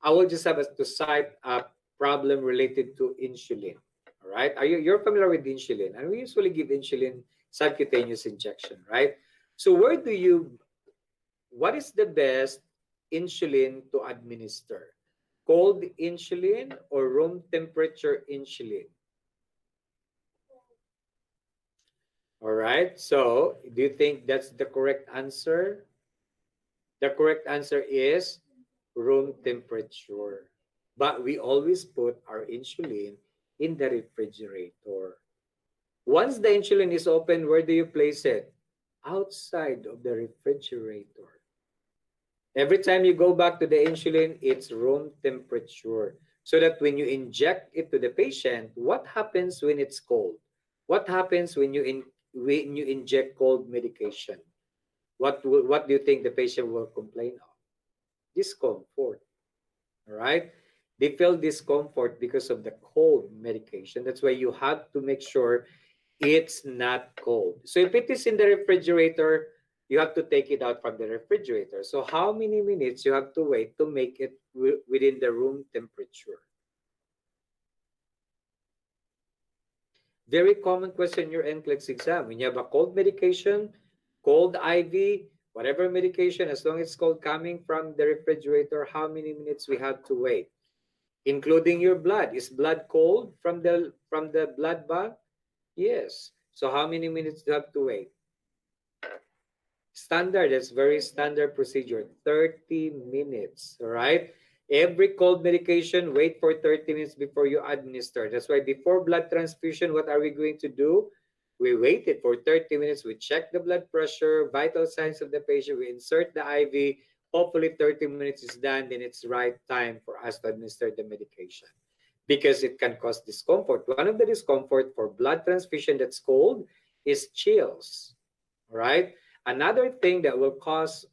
I will just have to cite a problem related to insulin. All right? You're familiar with insulin, and we usually give insulin subcutaneous injection, right? So what is the best insulin to administer? Cold insulin or room temperature insulin? All right, so do you think that's the correct answer? The correct answer is room temperature. But we always put our insulin in the refrigerator. Once the insulin is open, where do you place it? Outside of the refrigerator. Every time you go back to the insulin, it's room temperature. So that when you inject it to the patient, what happens when it's cold? What happens when you inject cold medication? What do you think the patient will complain of? Discomfort. All right? They feel discomfort because of the cold medication. That's why you have to make sure it's not cold. So if it is in the refrigerator, you have to take it out from the refrigerator. So how many minutes you have to wait to make it within the room temperature? Very common question in your NCLEX exam. When you have a cold medication, cold IV, whatever medication, as long as it's cold coming from the refrigerator, how many minutes we have to wait? Including your blood. Is blood cold from the blood bank? Yes. So how many minutes do you have to wait? Standard, that's very standard procedure, 30 minutes, all right? Every cold medication, wait for 30 minutes before you administer. That's why before blood transfusion, what are we going to do? We waited for 30 minutes. We check the blood pressure, vital signs of the patient. We insert the IV. Hopefully 30 minutes is done. Then it's right time for us to administer the medication because it can cause discomfort. One of the discomfort for blood transfusion that's cold is chills, all right? Another thing that will cause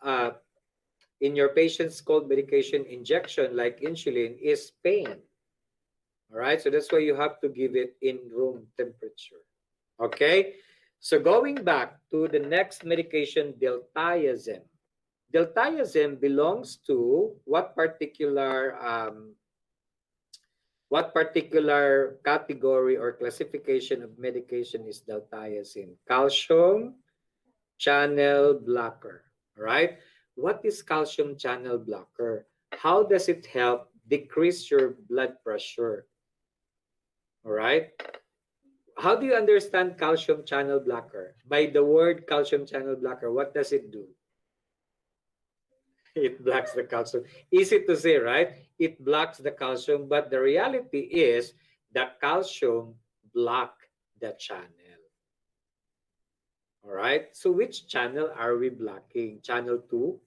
in your patient's cold medication injection like insulin is pain. All right, so that's why you have to give it in room temperature. Okay, so going back to the next medication, diltiazem. Diltiazem belongs to what particular category or classification of medication is diltiazem? Calcium channel blocker. All right. What is calcium channel blocker? How does it help decrease your blood pressure? All right. How do you understand calcium channel blocker? By the word calcium channel blocker, what does it do? It blocks the calcium. Easy to say, right? It blocks the calcium, but the reality is the calcium block the channel. All right. So which channel are we blocking? Channel 2?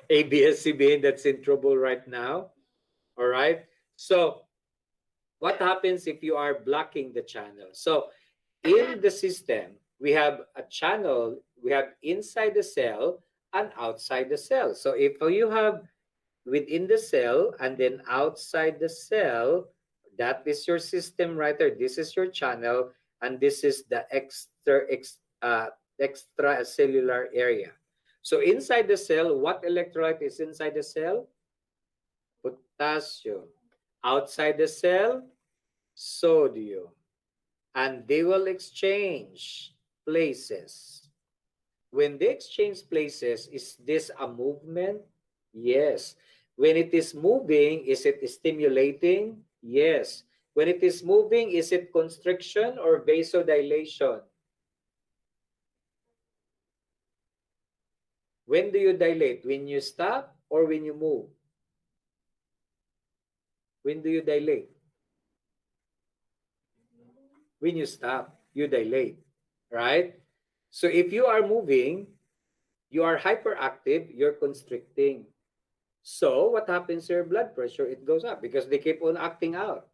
ABS-CBN that's in trouble right now. All right. So what happens if you are blocking the channel? So in the system, we have a channel, we have inside the cell and outside the cell. So if you have within the cell and then outside the cell, that is your system right there. This is your channel and this is the extracellular area. So inside the cell, what electrolyte is inside the cell? Potassium. Outside the cell, sodium. and they will exchange places. When they exchange places, is this a movement? Yes. When it is moving, is it stimulating? Yes. When it is moving, is it constriction or vasodilation? When do you dilate? When you stop or when you move? When do you dilate? When you stop, you dilate, right? So if you are moving, you are hyperactive, you're constricting. So what happens to your blood pressure? It goes up because they keep on acting out,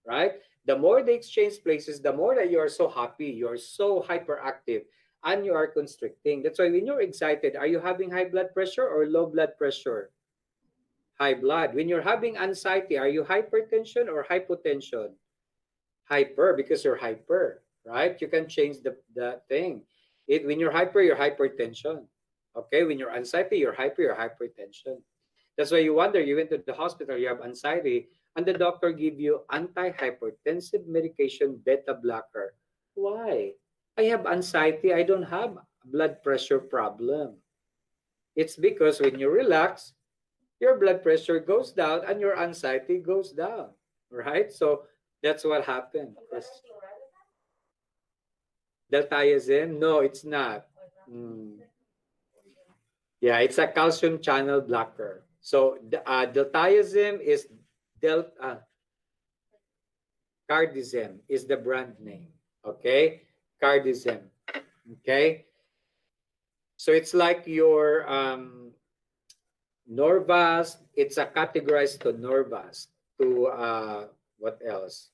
right? The more they exchange places, the more that you are so happy, you're so hyperactive, and you are constricting. That's why when you're excited, are you having high blood pressure or low blood pressure? High blood. When you're having anxiety, are you hypertension or hypotension? Hyper, because you're hyper, right? You can change the thing. When you're hyper, you're hypertension. Okay, when you're anxiety, you're hypertension. That's why you wonder, you went to the hospital, you have anxiety, and the doctor give you antihypertensive medication, beta blocker. Why? I have anxiety, I don't have blood pressure problem. It's because when you relax, your blood pressure goes down and your anxiety goes down, right? So that's what happened. Yes. Diltiazem? No, it's not. Mm. Yeah, it's a calcium channel blocker. So diltiazem is Cardizem is the brand name. Okay, Cardizem. Okay, so it's like your Norvasc. It's a categorized to Norvasc. To what else?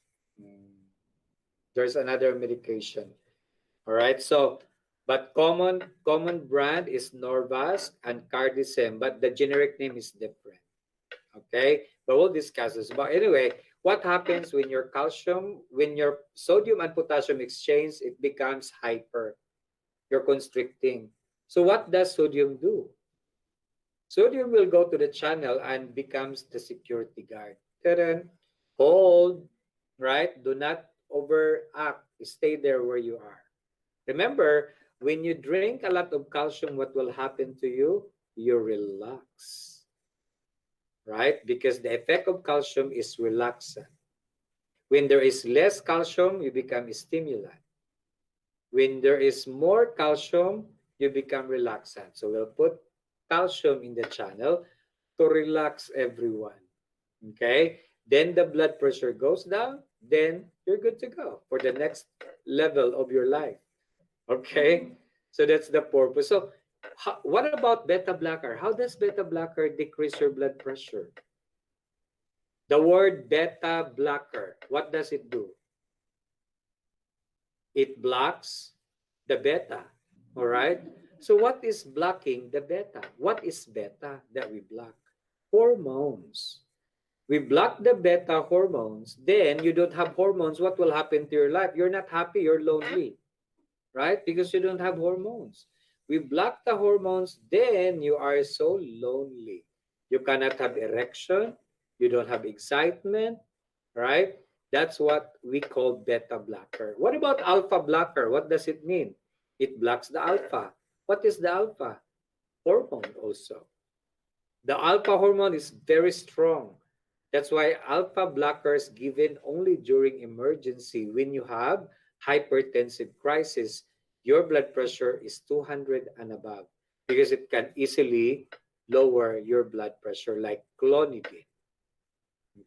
There's another medication. All right, so but common brand is Norvasc and Cardizem, but the generic name is different. Okay, but we'll discuss this. But anyway, what happens when your sodium and potassium exchange, it becomes hyper. You're constricting. So what does sodium do? Sodium will go to the channel and becomes the security guard. Hold, right? Do not overact. Stay there where you are. Remember, when you drink a lot of calcium, what will happen to you? You relax, right? Because the effect of calcium is relaxant. When there is less calcium, you become stimulant. When there is more calcium, you become relaxant. So we'll put calcium in the channel to relax everyone. Okay? Then the blood pressure goes down, then you're good to go for the next level of your life. Okay? So that's the purpose. So what about beta blocker? How does beta blocker decrease your blood pressure? The word beta blocker, what does it do? It blocks the beta. All right? So what is blocking the beta? What is beta that we block? Hormones. We block the beta hormones, then you don't have hormones. What will happen to your life? You're not happy, you're lonely, right? Because you don't have hormones. We block the hormones, then you are so lonely. You cannot have erection, you don't have excitement, right? That's what we call beta blocker. What about alpha blocker? What does it mean? It blocks the alpha. What is the alpha? Hormone also. The alpha hormone is very strong. That's why alpha blockers given only during emergency when you have hypertensive crisis, your blood pressure is 200 and above because it can easily lower your blood pressure like clonidine.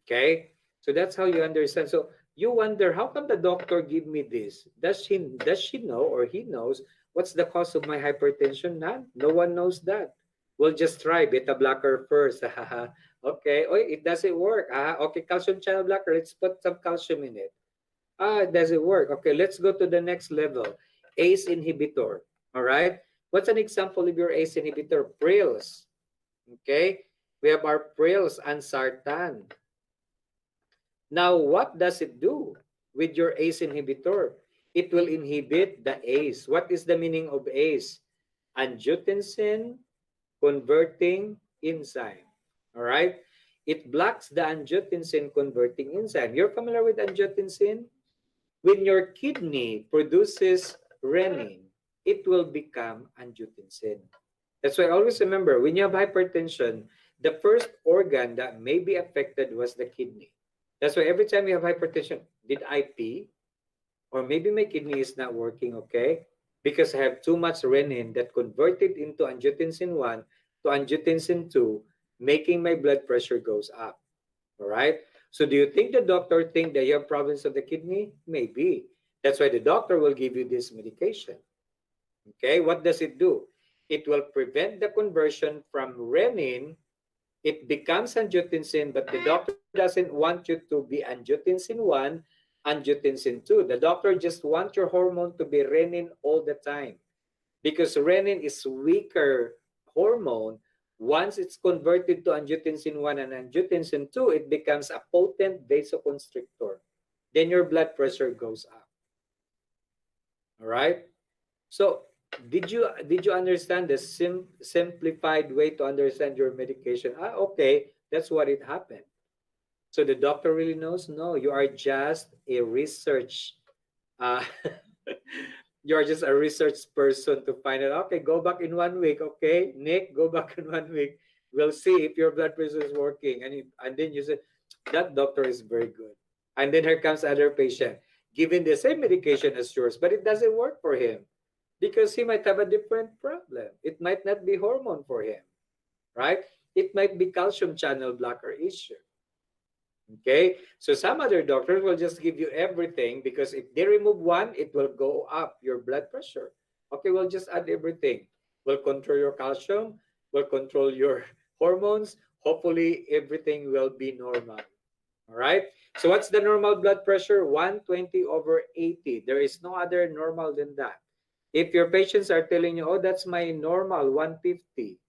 Okay? So that's how you understand. So you wonder, how come the doctor give me this? Does she know or he knows what's the cause of my hypertension? None. No one knows that. We'll just try beta blocker first. Okay. Oh, it doesn't work. Okay, calcium channel blocker. Let's put some calcium in it. It doesn't work. Okay, let's go to the next level. ACE inhibitor. All right. What's an example of your ACE inhibitor? Prils. Okay. We have our Prils and Sartan. Now, what does it do with your ACE inhibitor? It will inhibit the ACE. What is the meaning of ACE? Angiotensin converting enzyme. All right? It blocks the angiotensin converting enzyme. You're familiar with angiotensin? When your kidney produces renin, it will become angiotensin. That's why always remember, when you have hypertension, the first organ that may be affected was the kidney. That's why every time you have hypertension, did I pee? Or maybe my kidney is not working okay because I have too much renin that converted into angiotensin 1 to angiotensin 2, making my blood pressure goes up. All right. So do you think the doctor think that you have problems of the kidney? Maybe. That's why the doctor will give you this medication. Okay. What does it do? It will prevent the conversion from renin. It becomes angiotensin, but the doctor doesn't want you to be angiotensin 1, angiotensin 2. The doctor just wants your hormone to be renin all the time because renin is weaker hormone. Once it's converted to angiotensin 1 and angiotensin 2, it becomes a potent vasoconstrictor. Then your blood pressure goes up. All right? So, did you understand the simplified way to understand your medication? Okay, that's what it happened. So the doctor really knows? No, you are just a research uh, you are just a research person to find out, okay, go back in 1 week, okay? Nick, go back in 1 week. We'll see if your blood pressure is working. And then you say, that doctor is very good. And then here comes other patient, given the same medication as yours, but it doesn't work for him because he might have a different problem. It might not be hormone for him, right? It might be calcium channel blocker issue. Okay, so some other doctors will just give you everything because if they remove one, it will go up your blood pressure. Okay, we'll just add everything. We'll control your calcium, we'll control your hormones. Hopefully, everything will be normal. All right, so what's the normal blood pressure? 120/80. There is no other normal than that. If your patients are telling you, oh, that's my normal, 150.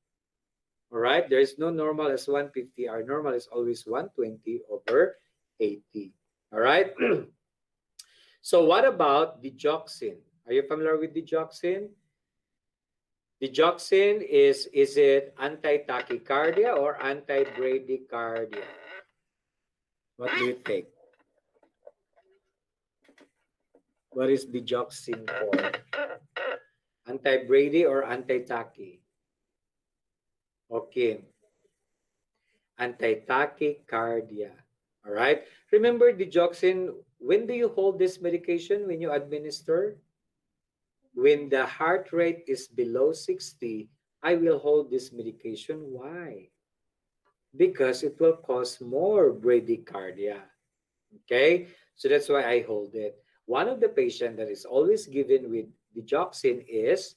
All right, there is no normal as 150. Our normal is always 120/80. All right. So what about digoxin? Are you familiar with digoxin? Digoxin is it anti-tachycardia or anti-bradycardia? What do you think? What is digoxin for? Anti-brady or anti-tachy? Okay. Anti-tachycardia. All right. Remember digoxin, when do you hold this medication when you administer? When the heart rate is below 60, I will hold this medication. Why? Because it will cause more bradycardia. Okay. So that's why I hold it. One of the patients that is always given with digoxin is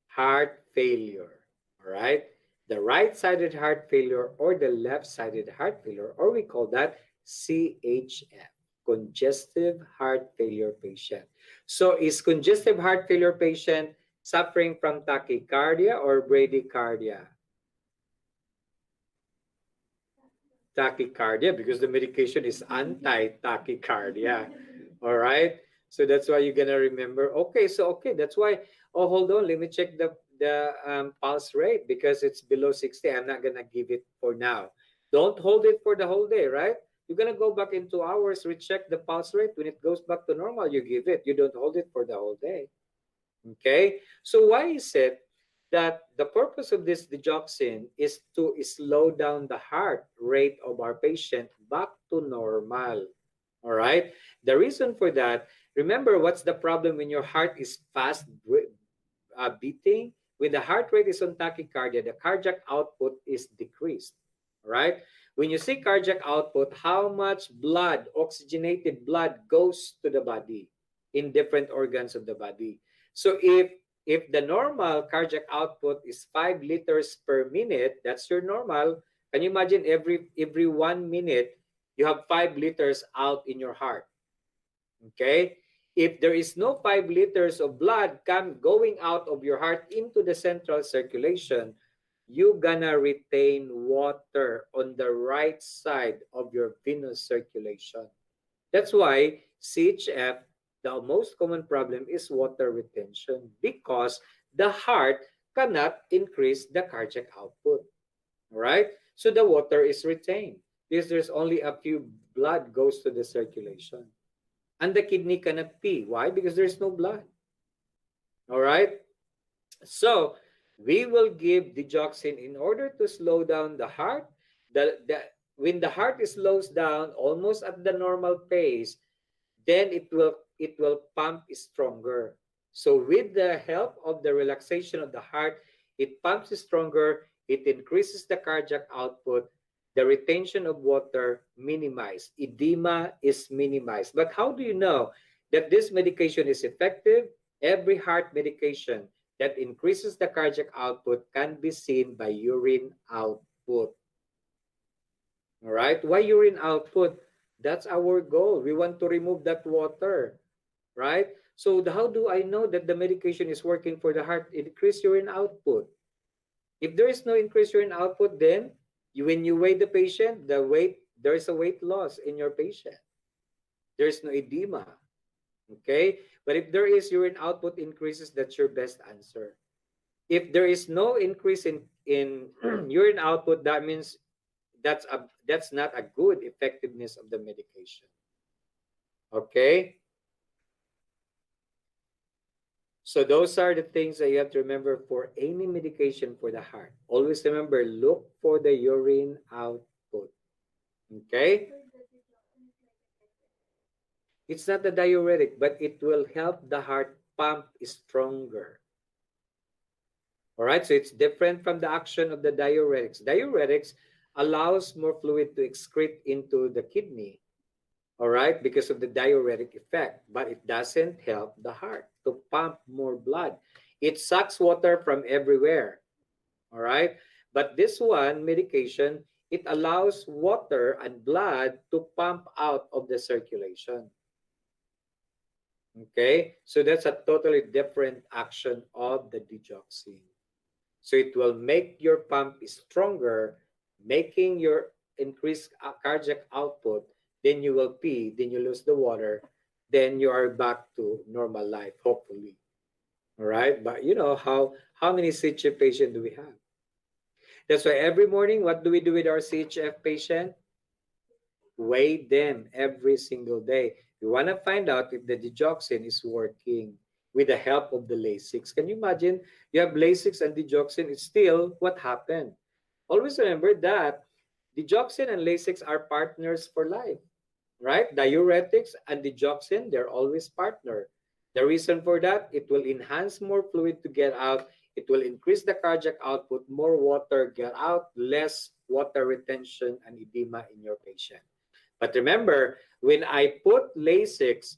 heart failure. All right. The right-sided heart failure or the left-sided heart failure, or we call that CHF, congestive heart failure patient. So is congestive heart failure patient suffering from tachycardia or bradycardia? Tachycardia, because the medication is anti-tachycardia. All right. So that's why you're gonna remember. Okay, so okay, that's why. Oh, hold on. Let me check the pulse rate because it's below 60. I'm not gonna give it for now. Don't hold it for the whole day, right? You're gonna go back in 2 hours, recheck the pulse rate. When it goes back to normal, you give it. You don't hold it for the whole day. Okay. So why is it that the purpose of this digoxin is to slow down the heart rate of our patient back to normal? All right. The reason for that, remember what's the problem when your heart is fast beating? When the heart rate is on tachycardia, the cardiac output is decreased. All right. When you see cardiac output, how much blood, oxygenated blood, goes to the body in different organs of the body. So if the normal cardiac output is 5 liters per minute, that's your normal. Can you imagine every 1 minute you have 5 liters out in your heart? Okay? If there is no 5 liters of blood going out of your heart into the central circulation, you're gonna retain water on the right side of your venous circulation. That's why CHF, the most common problem is water retention because the heart cannot increase the cardiac output. All right? So the water is retained because there's only a few blood goes to the circulation. And the kidney cannot pee. Why? Because there's no blood. All right? So we will give digoxin in order to slow down the heart. When the heart slows down almost at the normal pace, then it will pump stronger. So with the help of the relaxation of the heart, it pumps stronger, it increases the cardiac output, the retention of water minimized, edema is minimized. But how do you know that this medication is effective? Every heart medication that increases the cardiac output can be seen by urine output. All right? Why urine output? That's our goal. We want to remove that water, right? So how do I know that the medication is working for the heart? Increase urine output. If there is no increased urine output, then when you weigh the patient, there is a weight loss in your patient. There is no edema. Okay? But if there is urine output increases, that's your best answer. If there is no increase in urine output, that means that's not a good effectiveness of the medication. Okay? So those are the things that you have to remember for any medication for the heart. Always remember, look for the urine output. Okay? It's not a diuretic, but it will help the heart pump stronger. All right, so it's different from the action of the diuretics. Diuretics allows more fluid to excrete into the kidney, all right, because of the diuretic effect, but it doesn't help the heart to pump more blood. It sucks water from everywhere, all right, but this one medication, it allows water and blood to pump out of the circulation. Okay, so that's a totally different action of the digoxin. So it will make your pump stronger, making your increased cardiac output. Then you will pee, then you lose the water, then you are back to normal life, hopefully. All right, but you know how many CHF patients do we have? That's why every morning, what do we do with our CHF patient? Weigh them every single day. We want to find out if the digoxin is working with the help of the Lasix. Can you imagine? You have Lasix and digoxin. It's still what happened. Always remember that digoxin and Lasix are partners for life, right? Diuretics and digoxin, they're always partner. The reason for that, it will enhance more fluid to get out. It will increase the cardiac output, more water get out, less water retention and edema in your patient. But remember, when I put Lasix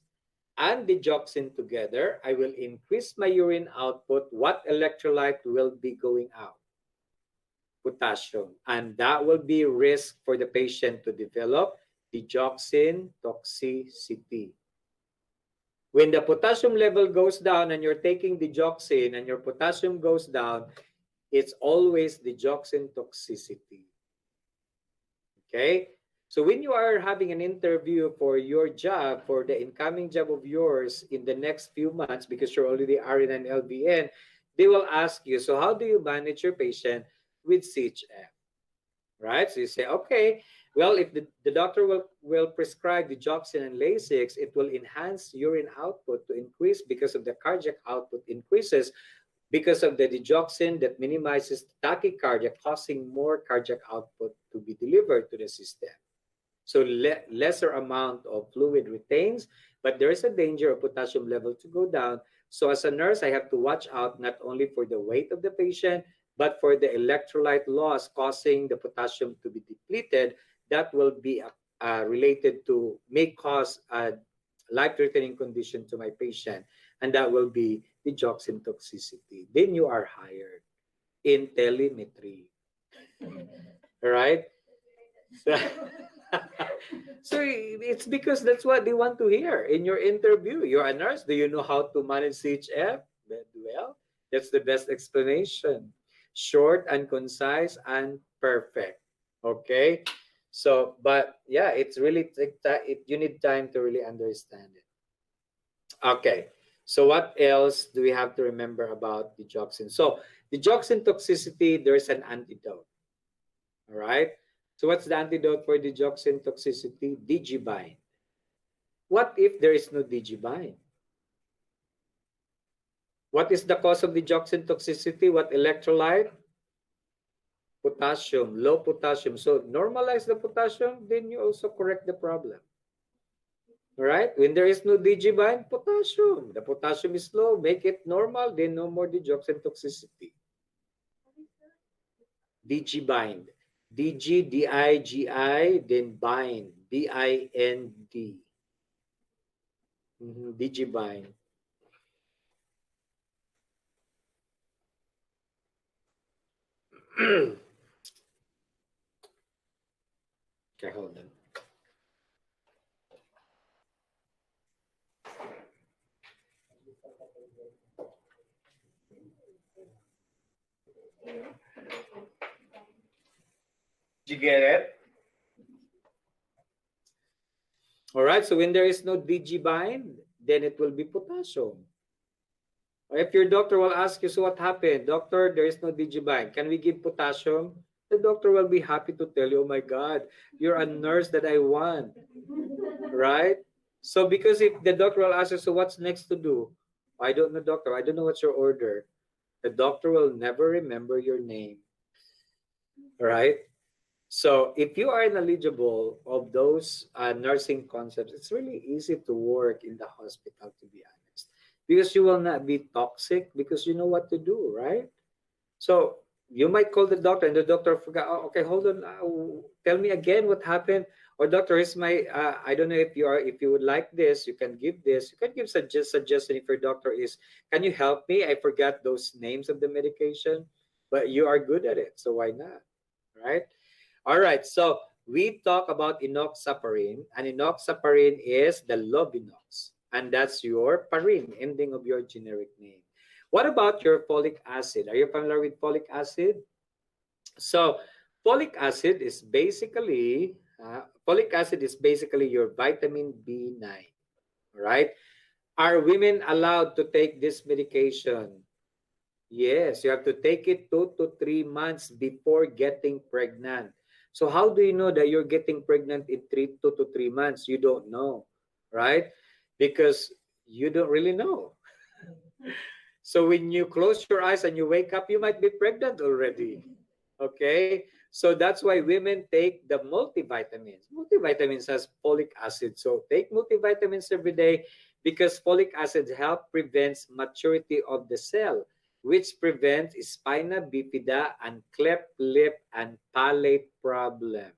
and digoxin together, I will increase my urine output. What electrolyte will be going out? Potassium. And that will be risk for the patient to develop digoxin toxicity. When the potassium level goes down and you're taking digoxin and your potassium goes down, it's always digoxin toxicity. Okay? So when you are having an interview for your job, for the incoming job of yours in the next few months, because you're already RN and LVN, they will ask you, so how do you manage your patient with CHF? Right? So you say, okay, well, if the doctor will prescribe digoxin and Lasix, it will enhance urine output to increase because of the cardiac output increases because of the digoxin that minimizes tachycardia, causing more cardiac output to be delivered to the system. So lesser amount of fluid retains, but there is a danger of potassium level to go down. So as a nurse, I have to watch out not only for the weight of the patient, but for the electrolyte loss causing the potassium to be depleted. That will be related to, may cause a life-threatening condition to my patient, and that will be digoxin toxicity. Then you are hired in telemetry. All right? So it's because that's what they want to hear in your interview. You're a nurse. Do you know how to manage CHF? Well, that's the best explanation. Short and concise and perfect. Okay? So, but yeah, it's really, you need time to really understand it. Okay. So what else do we have to remember about digoxin? So digoxin toxicity, there's an antidote. All right? So what's the antidote for digoxin toxicity? Digibind. What if there is no digibind? What is the cause of digoxin toxicity? What electrolyte? Potassium, low potassium. So normalize the potassium, then you also correct the problem. All right? When there is no digibind, potassium. The potassium is low, make it normal, then no more digoxin toxicity. Digibind. D-G-D-I-G-I, then bind. B-I-N-D. Digibind. Okay, hold on. Did you get it? All right, so when there is no digibind, then it will be potassium. Or if your doctor will ask you, so what happened? Doctor, there is no digibind. Can we give potassium? The doctor will be happy to tell you, oh my God, you're a nurse that I want, right? So because if the doctor will ask you, so what's next to do? I don't know, doctor. I don't know what's your order. The doctor will never remember your name, right? So if you are knowledgeable of those nursing concepts, it's really easy to work in the hospital, to be honest, because you will not be toxic because you know what to do, right? So you might call the doctor and the doctor forgot, oh, okay, hold on, tell me again what happened. Or doctor, is my, I don't know if you would like this, you can give this. You can give suggestion if your doctor is, can you help me? I forgot those names of the medication, but you are good at it, so why not, right? All right, so we talk about enoxaparin, and enoxaparin is the Lobinox, and that's your parin, ending of your generic name. What about your folic acid? Are you familiar with folic acid? So folic acid is basically your vitamin B9, right? Are women allowed to take this medication? Yes, you have to take it 2 to 3 months before getting pregnant. So how do you know that you're getting pregnant in 2 to 3 months? You don't know, right? Because you don't really know. So when you close your eyes and you wake up, you might be pregnant already. Okay? So that's why women take the multivitamins. Multivitamins has folic acid. So take multivitamins every day because folic acid help prevents maturity of the cell, which prevents spina bifida and cleft lip and palate problem.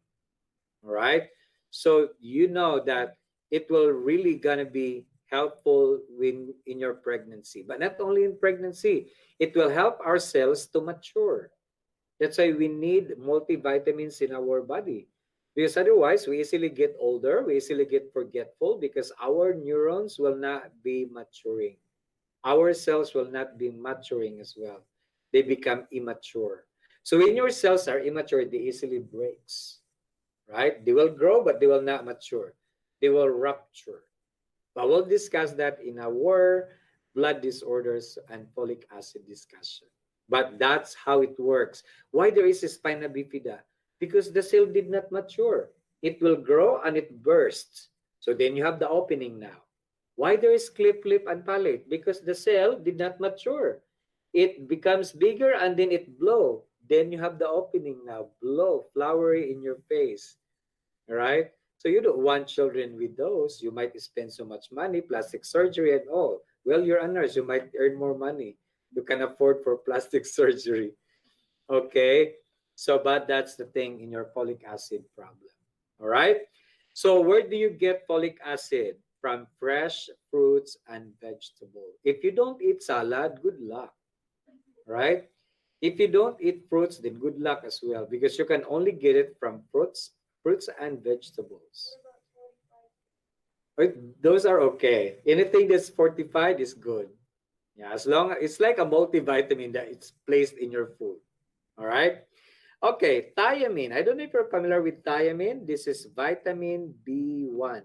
All right? So you know that it will really gonna be helpful when in your pregnancy, but not only in pregnancy, it will help our cells to mature. That's why we need multivitamins in our body. Because otherwise, we easily get older, we easily get forgetful because our neurons will not be maturing. Our cells will not be maturing as well. They become immature. So when your cells are immature, they easily breaks, right? They will grow, but they will not mature. They will rupture. But we'll discuss that in our blood disorders and folic acid discussion. But that's how it works. Why there is a spina bifida? Because the cell did not mature. It will grow and it bursts. So then you have the opening now. Why there is cleft lip and palate? Because the cell did not mature. It becomes bigger and then it blow. Then you have the opening now. Blow, flowery in your face. All right? So you don't want children with those. You might spend so much money, plastic surgery and all. Well, you're a nurse. You might earn more money. You can afford for plastic surgery. Okay? So, but that's the thing in your folic acid problem. All right? So where do you get folic acid? From fresh fruits and vegetables. If you don't eat salad, good luck. Right? If you don't eat fruits, then good luck as well because you can only get it from fruits and vegetables. Right? Those are okay. Anything that's fortified is good. Yeah, as long as it's like a multivitamin that it's placed in your food. All right. Okay, thiamine. I don't know if you're familiar with thiamine. This is vitamin B1.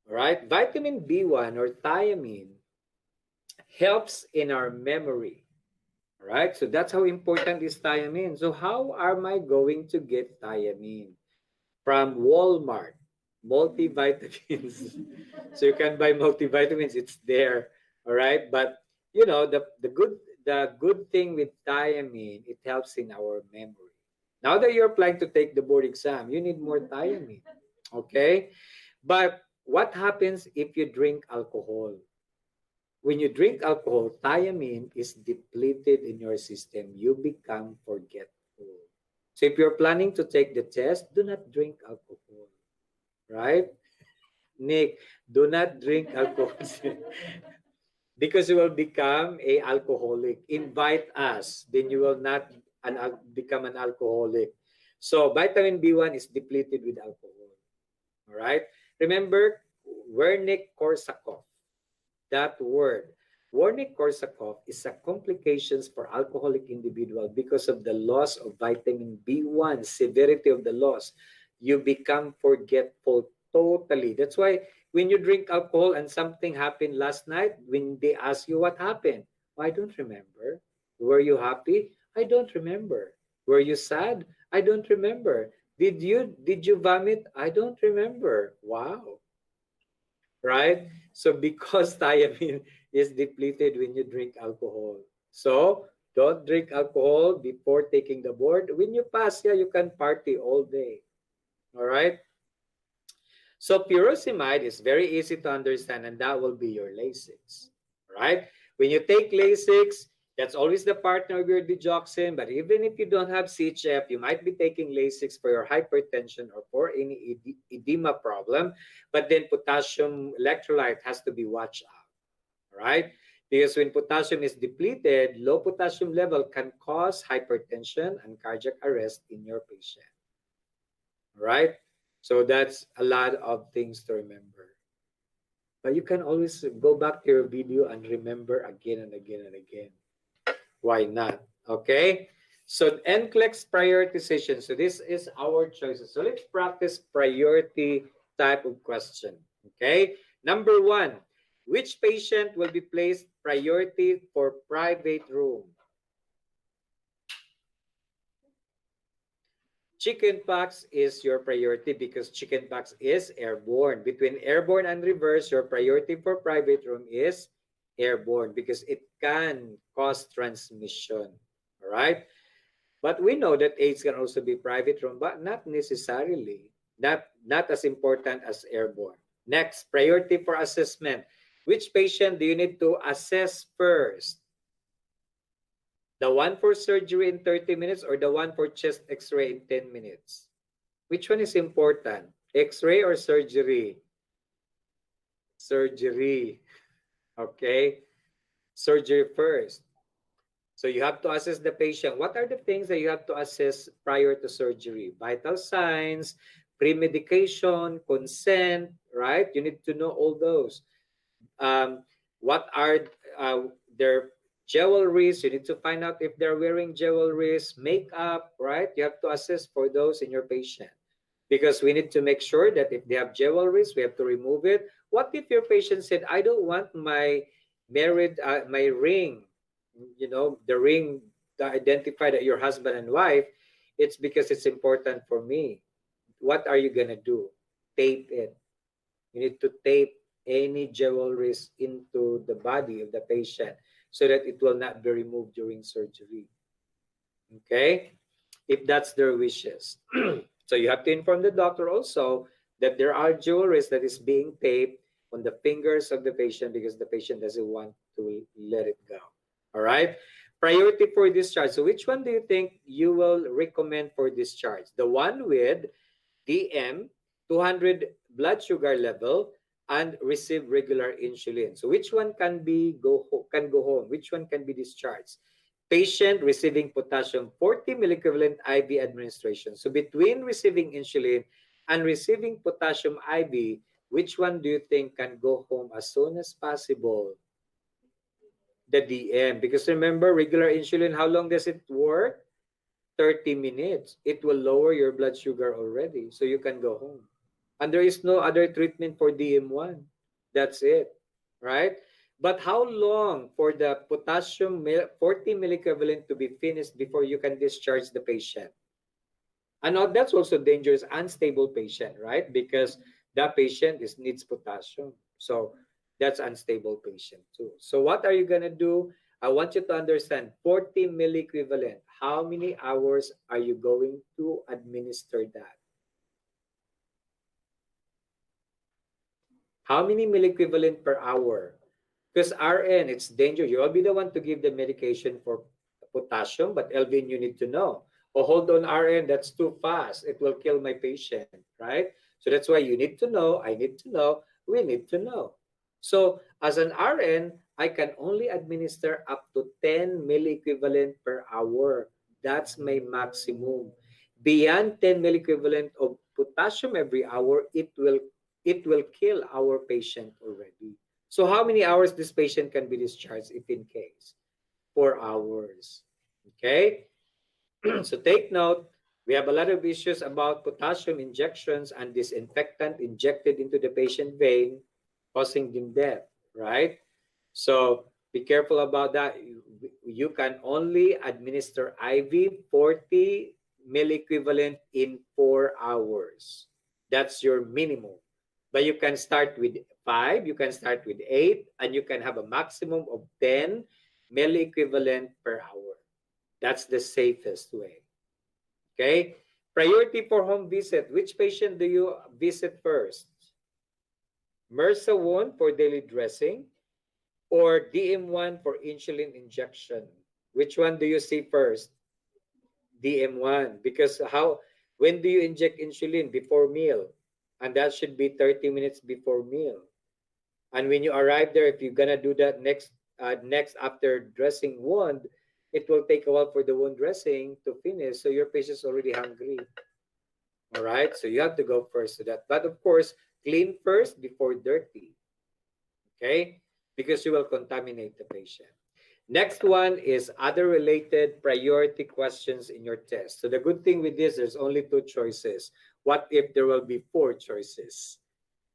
All right. Vitamin B1 or thiamine helps in our memory. All right, so that's how important is thiamine. So how am I going to get thiamine? From Walmart, multivitamins. So you can buy multivitamins, it's there. All right, but you know the good thing with thiamine, it helps in our memory. Now that you're planning to take the board exam, you need more thiamine. Okay, but what happens if you drink alcohol? When you drink alcohol, thiamine is depleted in your system. You become forgetful. So if you're planning to take the test, do not drink alcohol, right? Nick, do not drink alcohol because you will become a alcoholic. Invite us, then you will not become an alcoholic. So vitamin B1 is depleted with alcohol. All right. Remember Wernicke-Korsakoff. That word. Wernicke-Korsakoff is a complications for alcoholic individual because of the loss of vitamin B1, severity of the loss. You become forgetful totally. That's why when you drink alcohol and something happened last night, when they ask you what happened, "Oh, I don't remember. Were you happy? I don't remember. Were you sad? I don't remember. Did you vomit? I don't remember." Wow. Right? So because thiamine is depleted when you drink alcohol. So don't drink alcohol before taking the board. When you pass, yeah, you can party all day. All right? So furosemide is very easy to understand, and that will be your Lasix. All right? When you take Lasix, that's always the partner of your digoxin. But even if you don't have CHF, you might be taking Lasix for your hypertension or for any edema problem. But then potassium electrolyte has to be watched out. All right? Because when potassium is depleted, low potassium level can cause hypertension and cardiac arrest in your patient. All right? So that's a lot of things to remember. But you can always go back to your video and remember again and again and again. Why not? Okay? So NCLEX prioritization. So this is our choices. So let's practice priority type of question. Okay? Number 1, which patient will be placed priority for private room? Chickenpox is your priority because chickenpox is airborne. Between airborne and reverse, your priority for private room is airborne because it can cause transmission. All right? But we know that AIDS can also be private room, but not necessarily. Not as important as airborne. Next, priority for assessment. Which patient do you need to assess first? The one for surgery in 30 minutes or the one for chest x-ray in 10 minutes? Which one is important? X-ray or surgery? Surgery. Okay? Surgery first. So you have to assess the patient. What are the things that you have to assess prior to surgery? Vital signs, pre-medication, consent, right? You need to know all those. What are their jewelries? You need to find out if they're wearing jewelries, makeup, right? You have to assess for those in your patient because we need to make sure that if they have jewelries, we have to remove it. What if your patient said, "I don't want my my ring, the ring to identify that you're husband and wife. It's because it's important for me." What are you gonna do? Tape it. You need to tape any jewelries into the body of the patient so that it will not be removed during surgery. Okay? If that's their wishes. So you have to inform the doctor also that there are jewelries that is being taped on the fingers of the patient because the patient doesn't want to let it go. All right? Priority for discharge. So which one do you think you will recommend for discharge? The one with DM, 200 blood sugar level, and receive regular insulin. So which one can go home? Which one can be discharged? Patient receiving potassium 40 milliequivalent IV administration. So between receiving insulin and receiving potassium IV, which one do you think can go home as soon as possible? The DM. Because remember, regular insulin, how long does it work? 30 minutes. It will lower your blood sugar already, so you can go home. And there is no other treatment for DM1. That's it, right? But how long for the 40 milliequivalent to be finished before you can discharge the patient? And that's also dangerous, unstable patient, right? Because that patient needs potassium. So that's unstable patient too. So what are you going to do? I want you to understand 40 milliequivalent. How many hours are you going to administer that? How many milliequivalent per hour? Because RN, it's dangerous. You'll be the one to give the medication for potassium, but Elvin, you need to know. Oh, hold on, RN, that's too fast. It will kill my patient, right? So that's why you need to know, I need to know, we need to know. So as an RN, I can only administer up to 10 milliequivalent per hour. That's my maximum. Beyond 10 milliequivalent of potassium every hour, it will kill our patient already. So how many hours this patient can be discharged if in case? 4 hours. Okay? So take note, we have a lot of issues about potassium injections and disinfectant injected into the patient vein, causing them death, right? So be careful about that. You can only administer IV 40 milliequivalent in 4 hours. That's your minimum. But you can start with 5, you can start with 8, and you can have a maximum of 10 milliequivalent per hour. That's the safest way. Okay? Priority for home visit. Which patient do you visit first? MRSA wound for daily dressing or DM1 for insulin injection? Which one do you see first? DM1. Because when do you inject insulin? Before meal. And that should be 30 minutes before meal. And when you arrive there, if you're gonna do that next after dressing wound, it will take a while for the wound dressing to finish. So your patient's already hungry. All right. So you have to go first to that. But of course, clean first before dirty. Okay, because you will contaminate the patient. Next one is other related priority questions in your test. So the good thing with this, there's only 2 choices. What if there will be 4 choices?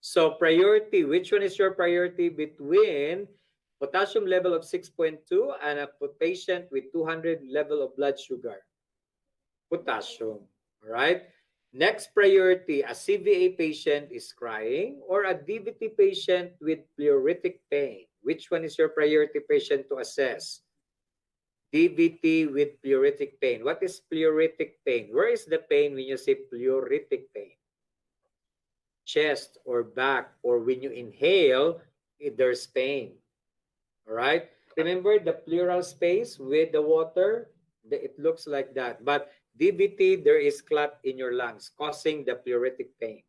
So priority, which one is your priority between potassium level of 6.2 and a patient with 200 level of blood sugar? Potassium, all right? Next priority, a CVA patient is crying or a DVT patient with pleuritic pain. Which one is your priority patient to assess? DVT with pleuritic pain. What is pleuritic pain? Where is the pain when you say pleuritic pain? Chest or back, or when you inhale, there's pain. All right? Remember the pleural space with the water? It looks like that. But DVT, there is clot in your lungs causing the pleuritic pain.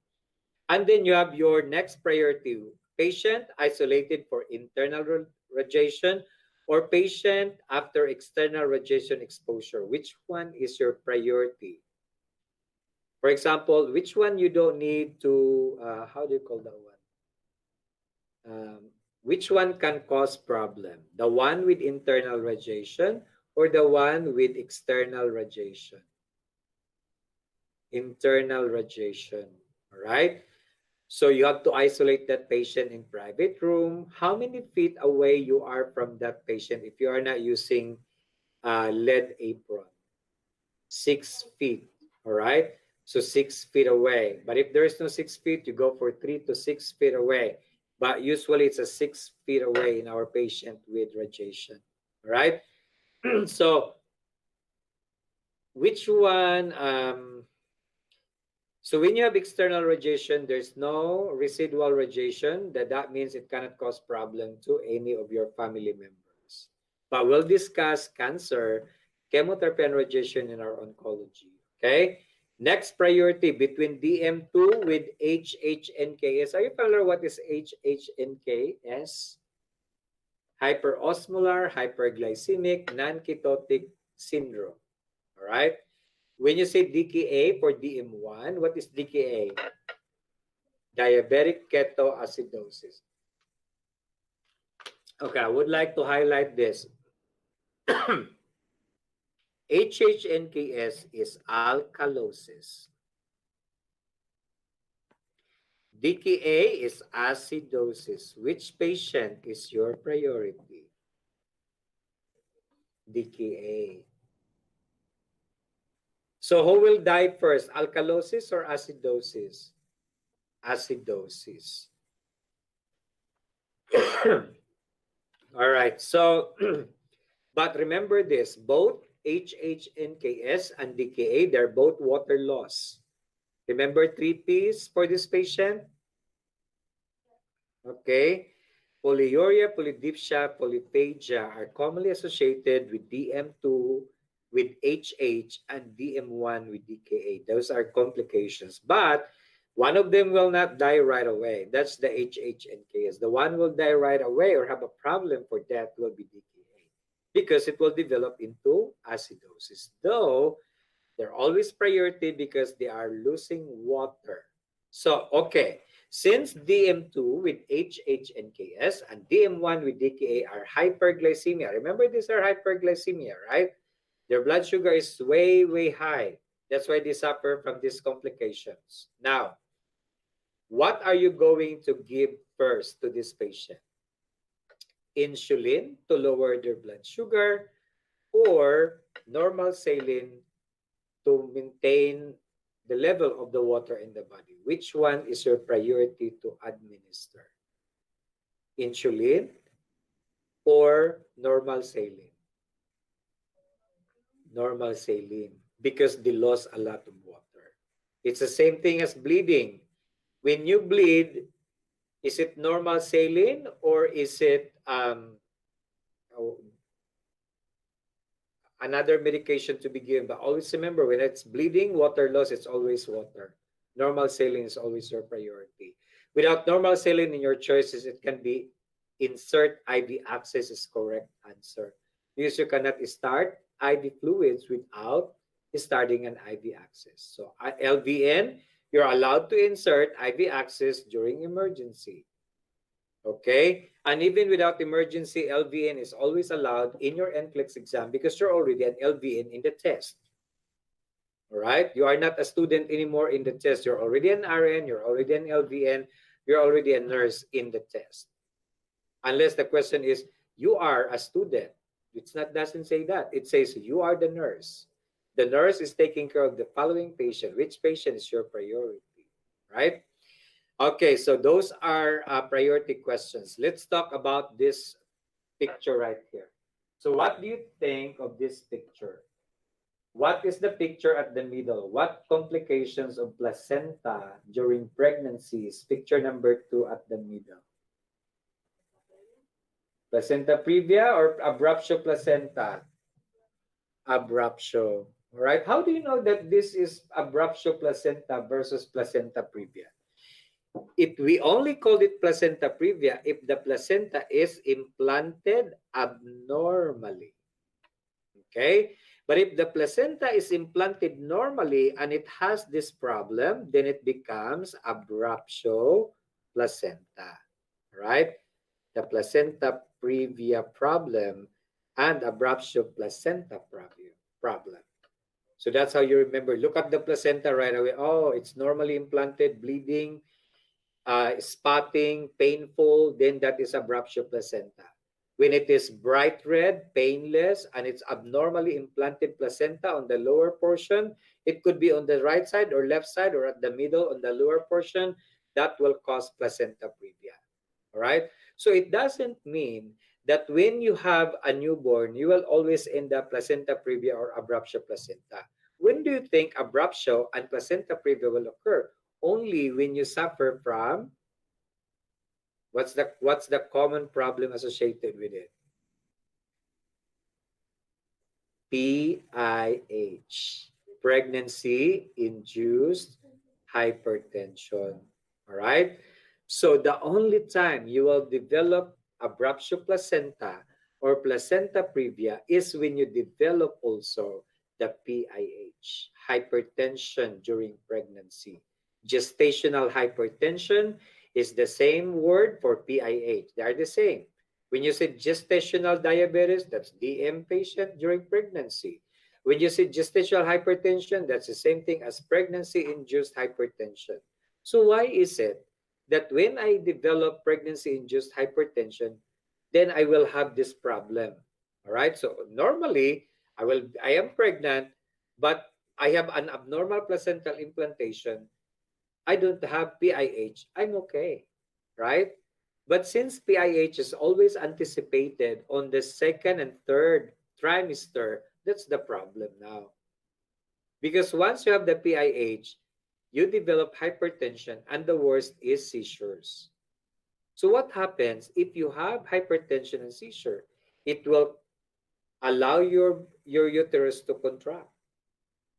And then you have your next priority, patient isolated for internal radiation or patient after external radiation exposure. Which one is your priority? For example, which one you don't need to, how do you call that one? Which one can cause problem? The one with internal radiation or the one with external radiation? Internal radiation, all right? So you have to isolate that patient in private room. How many feet away you are from that patient if you are not using lead apron? 6 feet, all right? So 6 feet away. But if there is no 6 feet, you go for 3 to 6 feet away. But usually it's a 6 feet away in our patient with radiation, all right? So which one? So when you have external radiation, there's no residual radiation. That means it cannot cause problem to any of your family members. But we'll discuss cancer, chemotherapy, and radiation in our oncology. Okay. Next priority between DM2 with HHNKS. Are you familiar what is HHNKS? Hyperosmolar, hyperglycemic, non-ketotic syndrome. All right. When you say DKA for DM1, what is DKA? Diabetic ketoacidosis. Okay, I would like to highlight this. HHNKS is alkalosis. DKA is acidosis. Which patient is your priority? DKA. So who will die first, alkalosis or acidosis? Acidosis. All right, so, but remember this, both HHNKS and DKA, they're both water loss. Remember 3 P's for this patient? Okay. Polyuria, polydipsia, polyphagia are commonly associated with DM2, with HH, and DM1 with DKA. Those are complications. But one of them will not die right away. That's the HHNKS. The one will die right away or have a problem for death will be DKA because it will develop into acidosis. Though, they're always priority because they are losing water. So, okay. Since DM2 with HHNKS and DM1 with DKA are hyperglycemia, remember these are hyperglycemia, right? Their blood sugar is way, way high. That's why they suffer from these complications. Now, what are you going to give first to this patient? Insulin to lower their blood sugar or normal saline to maintain the level of the water in the body? Which one is your priority to administer? Insulin or normal saline? Normal saline, because they lost a lot of water. It's the same thing as bleeding. When you bleed, is it normal saline or is it another medication to be given? But always remember, when it's bleeding, water loss, it's always water. Normal saline is always your priority. Without normal saline in your choices, it can be insert IV access is correct answer. Because you cannot start IV fluids without starting an IV access. So LVN, you're allowed to insert IV access during emergency. Okay? And even without emergency, LVN is always allowed in your NCLEX exam because you're already an LVN in the test. All right? You are not a student anymore in the test. You're already an RN, you're already an LVN, you're already a nurse in the test. Unless the question is, you are a student. It doesn't say that. It says you are the nurse. The nurse is taking care of the following patient. Which patient is your priority? Right? Okay, so those are priority questions. Let's talk about this picture right here. So what do you think of this picture? What is the picture at the middle? What complications of placenta during pregnancy is picture number 2 at the middle? Placenta previa or abruptio placenta? Abruptio. All right. How do you know that this is abruptio placenta versus placenta previa? We only called it placenta previa if the placenta is implanted abnormally. Okay? But if the placenta is implanted normally and it has this problem, then it becomes abruptio placenta. Right? The placenta previa problem and abruptio placenta problem. So that's how you remember. Look at the placenta right away. Oh, it's normally implanted, bleeding, spotting, painful, then that is abruptio placenta. When it is bright red, painless, and it's abnormally implanted placenta on the lower portion, it could be on the right side or left side or at the middle on the lower portion, that will cause placenta previa. All right? So it doesn't mean that when you have a newborn, you will always end up placenta previa or abruptio placenta. When do you think abruptio and placenta previa will occur? Only when you suffer from, what's the common problem associated with it? PIH, pregnancy-induced hypertension. All right? So the only time you will develop abruptio placenta or placenta previa is when you develop also the PIH, hypertension during pregnancy. Gestational hypertension is the same word for PIH. They are the same. When you say gestational diabetes, that's DM patient during pregnancy. When you say gestational hypertension, that's the same thing as pregnancy-induced hypertension. So why is it that when I develop pregnancy-induced hypertension, then I will have this problem. All right. So normally, I am pregnant, but I have an abnormal placental implantation. I don't have PIH. I'm okay, right? But since PIH is always anticipated on the second and third trimester, that's the problem now. Because once you have the PIH, you develop hypertension, and the worst is seizures. So what happens if you have hypertension and seizure? It will allow your uterus to contract.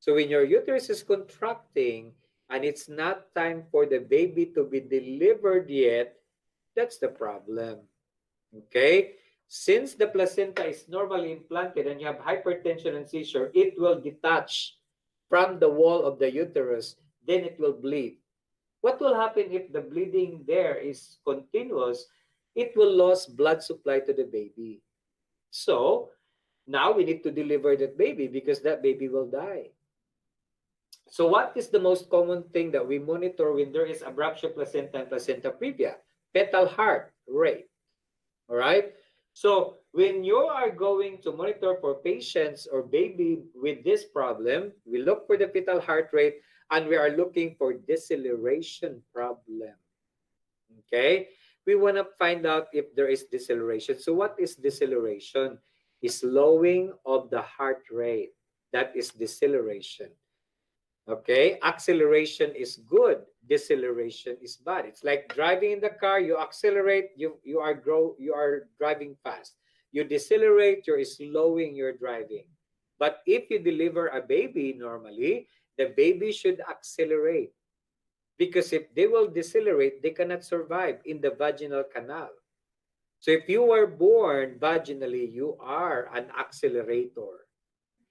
So when your uterus is contracting and it's not time for the baby to be delivered yet, that's the problem. Okay? Since the placenta is normally implanted and you have hypertension and seizure, it will detach from the wall of the uterus, then it will bleed. What will happen if the bleeding there is continuous? It will lose blood supply to the baby. So now we need to deliver that baby because that baby will die. So what is the most common thing that we monitor when there is abruptio placenta and placenta previa? Fetal heart rate. All right. So when you are going to monitor for patients or baby with this problem, we look for the fetal heart rate and we are looking for deceleration problem. Okay. We want to find out if there is deceleration. So what is deceleration? Is slowing of the heart rate. That is deceleration. Okay, acceleration is good, deceleration is bad. It's like driving in the car, you accelerate, you are driving fast. You decelerate, you're slowing your driving. But if you deliver a baby normally, the baby should accelerate. Because if they will decelerate, they cannot survive in the vaginal canal. So if you were born vaginally, you are an accelerator.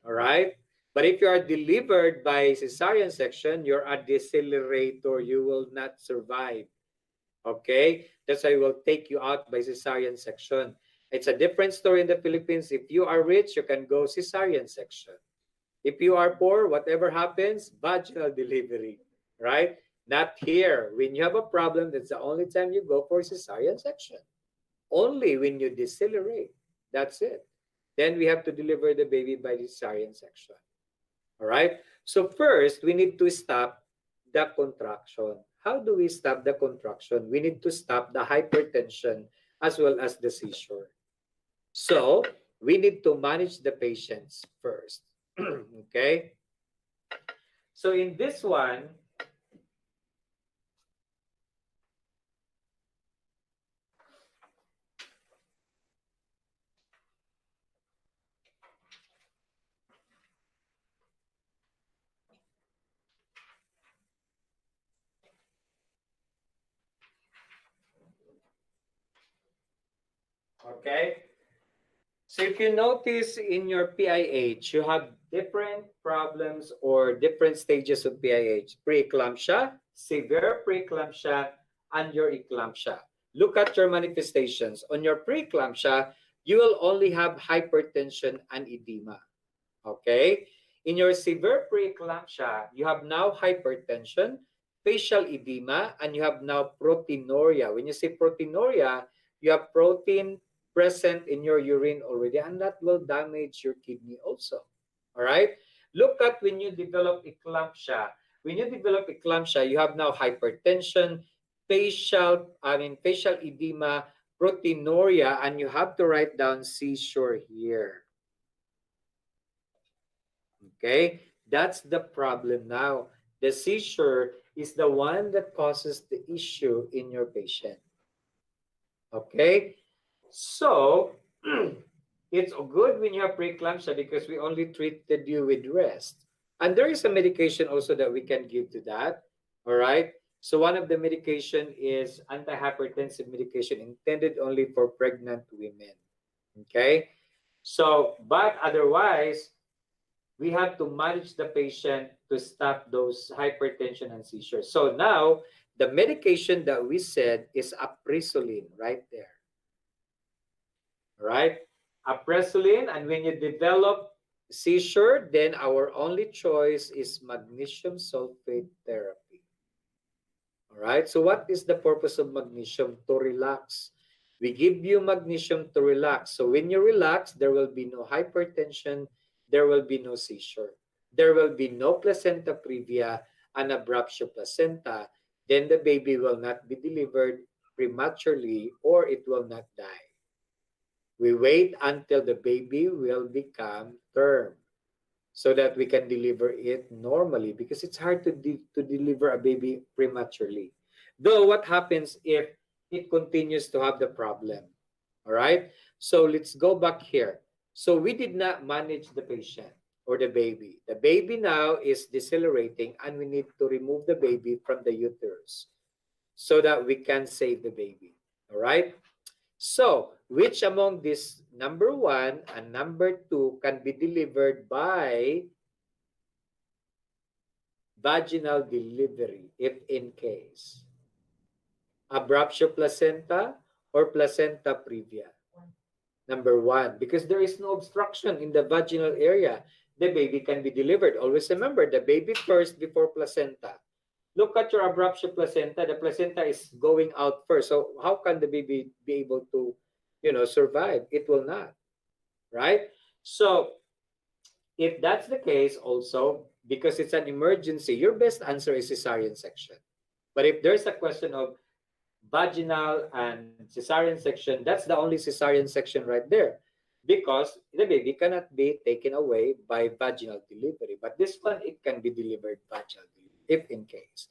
All right? But if you are delivered by cesarean section, you're a decelerator. You will not survive. Okay? That's why we will take you out by cesarean section. It's a different story in the Philippines. If you are rich, you can go cesarean section. If you are poor, whatever happens, vaginal delivery. Right? Not here. When you have a problem, that's the only time you go for cesarean section. Only when you decelerate. That's it. Then we have to deliver the baby by the cesarean section. All right. So first, we need to stop the contraction. How do we stop the contraction? We need to stop the hypertension as well as the seizure. So we need to manage the patients first. Okay. So in this one, okay. So if you notice in your PIH, you have different problems or different stages of PIH. Preeclampsia, severe preeclampsia, and your eclampsia. Look at your manifestations. On your preeclampsia, you will only have hypertension and edema. Okay? In your severe preeclampsia, you have now hypertension, facial edema, and you have now proteinuria. When you say proteinuria, you have protein present in your urine already, and that will damage your kidney also. All right? Look at when you develop eclampsia. When you develop eclampsia, you have now hypertension, facial edema, proteinuria, and you have to write down seizure here. Okay? That's the problem now. The seizure is the one that causes the issue in your patient. Okay? So, it's good when you have preeclampsia because we only treated you with rest. And there is a medication also that we can give to that. All right? So one of the medication is antihypertensive medication intended only for pregnant women. Okay? So, but otherwise, we have to manage the patient to stop those hypertension and seizures. So now, the medication that we said is apresolene right there. Right? Apresolene, and when you develop seizure, then our only choice is magnesium sulfate therapy. All right. So what is the purpose of magnesium? To relax. We give you magnesium to relax. So when you relax, there will be no hypertension. There will be no seizure. There will be no placenta previa and abruptio placenta. Then the baby will not be delivered prematurely or it will not die. We wait until the baby will become term so that we can deliver it normally because it's hard to deliver a baby prematurely. Though what happens if it continues to have the problem? All right. So let's go back here. So we did not manage the patient or the baby. The baby now is decelerating and we need to remove the baby from the uterus so that we can save the baby. All right. So, which among these number 1 and number 2 can be delivered by vaginal delivery if in case? Abruptio placenta or placenta previa? Number 1, because there is no obstruction in the vaginal area, the baby can be delivered. Always remember, the baby first before placenta. Look at your abruptio placenta. The placenta is going out first. So how can the baby be able to, survive? It will not, right? So if that's the case also, because it's an emergency, your best answer is cesarean section. But if there's a question of vaginal and cesarean section, that's the only cesarean section right there because the baby cannot be taken away by vaginal delivery. But this one, it can be delivered vaginally if in case.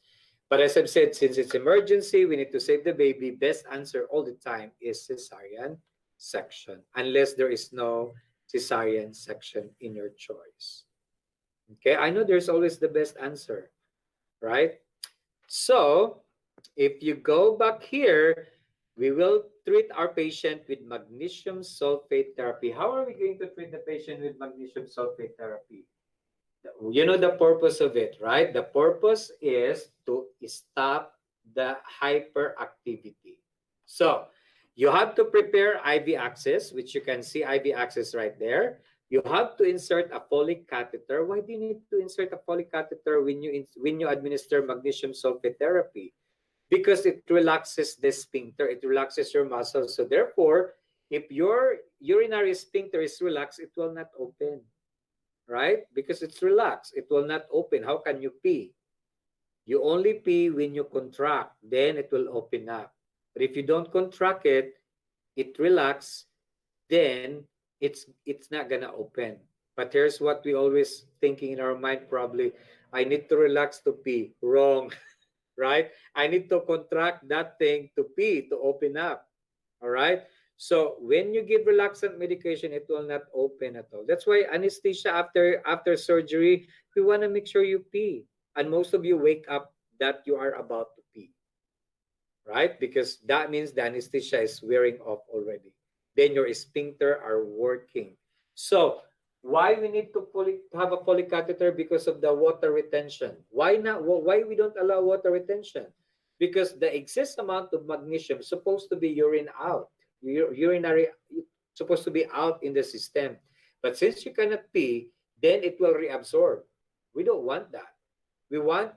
But as I've said, since it's emergency, we need to save the baby. Best answer all the time is cesarean section, unless there is no cesarean section in your choice. Okay, I know there's always the best answer, right? So if you go back here, we will treat our patient with magnesium sulfate therapy. How are we going to treat the patient with magnesium sulfate therapy? You know the purpose of it, right? The purpose is to stop the hyperactivity. So you have to prepare IV access, which you can see IV access right there. You have to insert a Foley catheter. Why do you need to insert a Foley catheter when you administer magnesium sulfate therapy? Because it relaxes the sphincter, it relaxes your muscles. So therefore, if your urinary sphincter is relaxed, it will not open, right? Because it's relaxed, it will not open. How can you pee? You only pee when you contract, then it will open up. But if you don't contract it, it relaxes, then it's not gonna open. But here's what we always thinking in our mind probably, I need to relax to pee. Wrong. Right? I need to contract that thing to pee, to open up. All right? So when you give relaxant medication, it will not open at all. That's why anesthesia after surgery, we want to make sure you pee. And most of you wake up that you are about to pee. Right? Because that means the anesthesia is wearing off already. Then your sphincter are working. So why we need to have a Foley catheter? Because of the water retention. Why not? Why we don't allow water retention? Because the excess amount of magnesium is supposed to be urine out. Urinary supposed to be out in the system. But since you cannot pee, then it will reabsorb. We don't want that. We want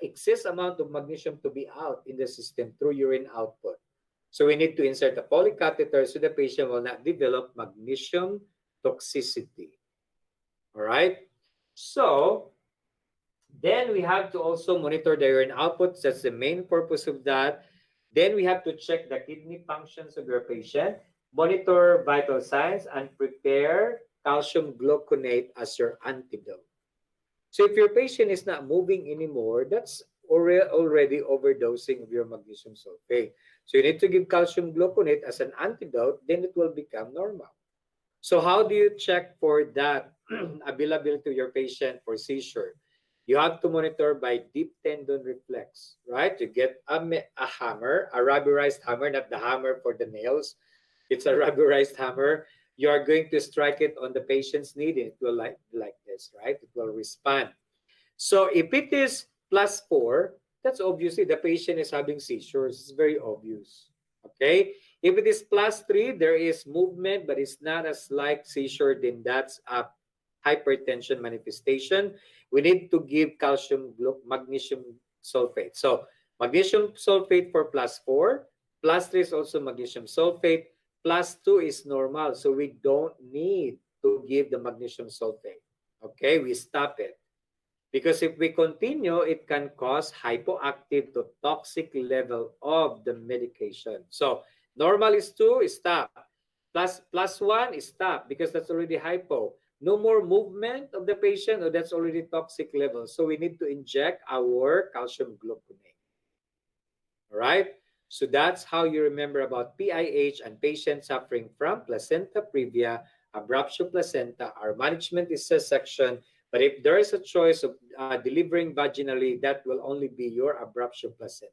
excess amount of magnesium to be out in the system through urine output. So we need to insert a Foley catheter so the patient will not develop magnesium toxicity. All right. So then we have to also monitor the urine outputs. That's the main purpose of that. Then we have to check the kidney functions of your patient, monitor vital signs, and prepare calcium gluconate as your antidote. So if your patient is not moving anymore, that's already overdosing of your magnesium sulfate. So you need to give calcium gluconate as an antidote, then it will become normal. So how do you check for that availability to your patient for seizure? You have to monitor by deep tendon reflex, right? You get a hammer, a rubberized hammer, not the hammer for the nails. It's a rubberized hammer. You are going to strike it on the patient's knee, and it will like this, right? It will respond. So if it is +4, that's obviously the patient is having seizures. It's very obvious, okay? If it is +3, there is movement, but it's not as like seizure, then that's a hypertension manifestation. We need to give magnesium sulfate. So Magnesium sulfate for +4. +3 is also magnesium sulfate. +2 is normal. So we don't need to give the magnesium sulfate. Okay, we stop it. Because if we continue, it can cause hypoactive to toxic level of the medication. So normal is 2, stop. +1 is stop because that's already hypo. No more movement of the patient, or that's already toxic level. So we need to inject our calcium gluconate. All right? So that's how you remember about PIH and patients suffering from placenta previa, abruptio placenta. Our management is C-section, but if there is a choice of delivering vaginally, that will only be your abruptio placenta.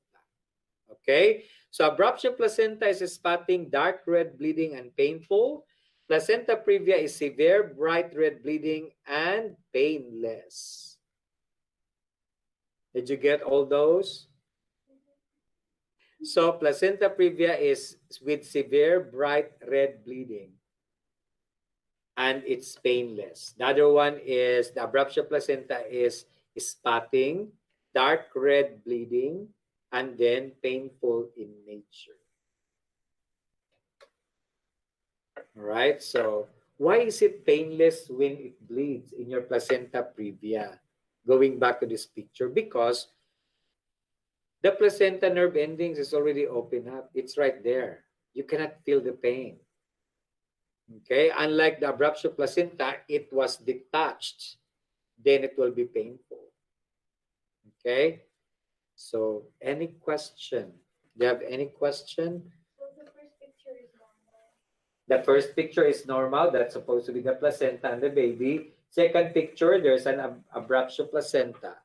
Okay? So abruptio placenta is spotting, dark red bleeding, and painful. Placenta previa is severe, bright red bleeding, and painless. Did you get all those? So placenta previa is with severe bright red bleeding and it's painless. The other one is the abruptio placenta is spotting, dark red bleeding, and then painful in nature. All right, so why is it painless when it bleeds in your placenta previa? Going back to this picture, because the placenta nerve endings is already open up. It's right there. You cannot feel the pain. Okay, unlike the abruptio placenta, it was detached. Then it will be painful. Okay, so any question? Do you have any question? So the first picture is normal. The first picture is normal. That's supposed to be the placenta and the baby. Second picture, there's an abruptio placenta.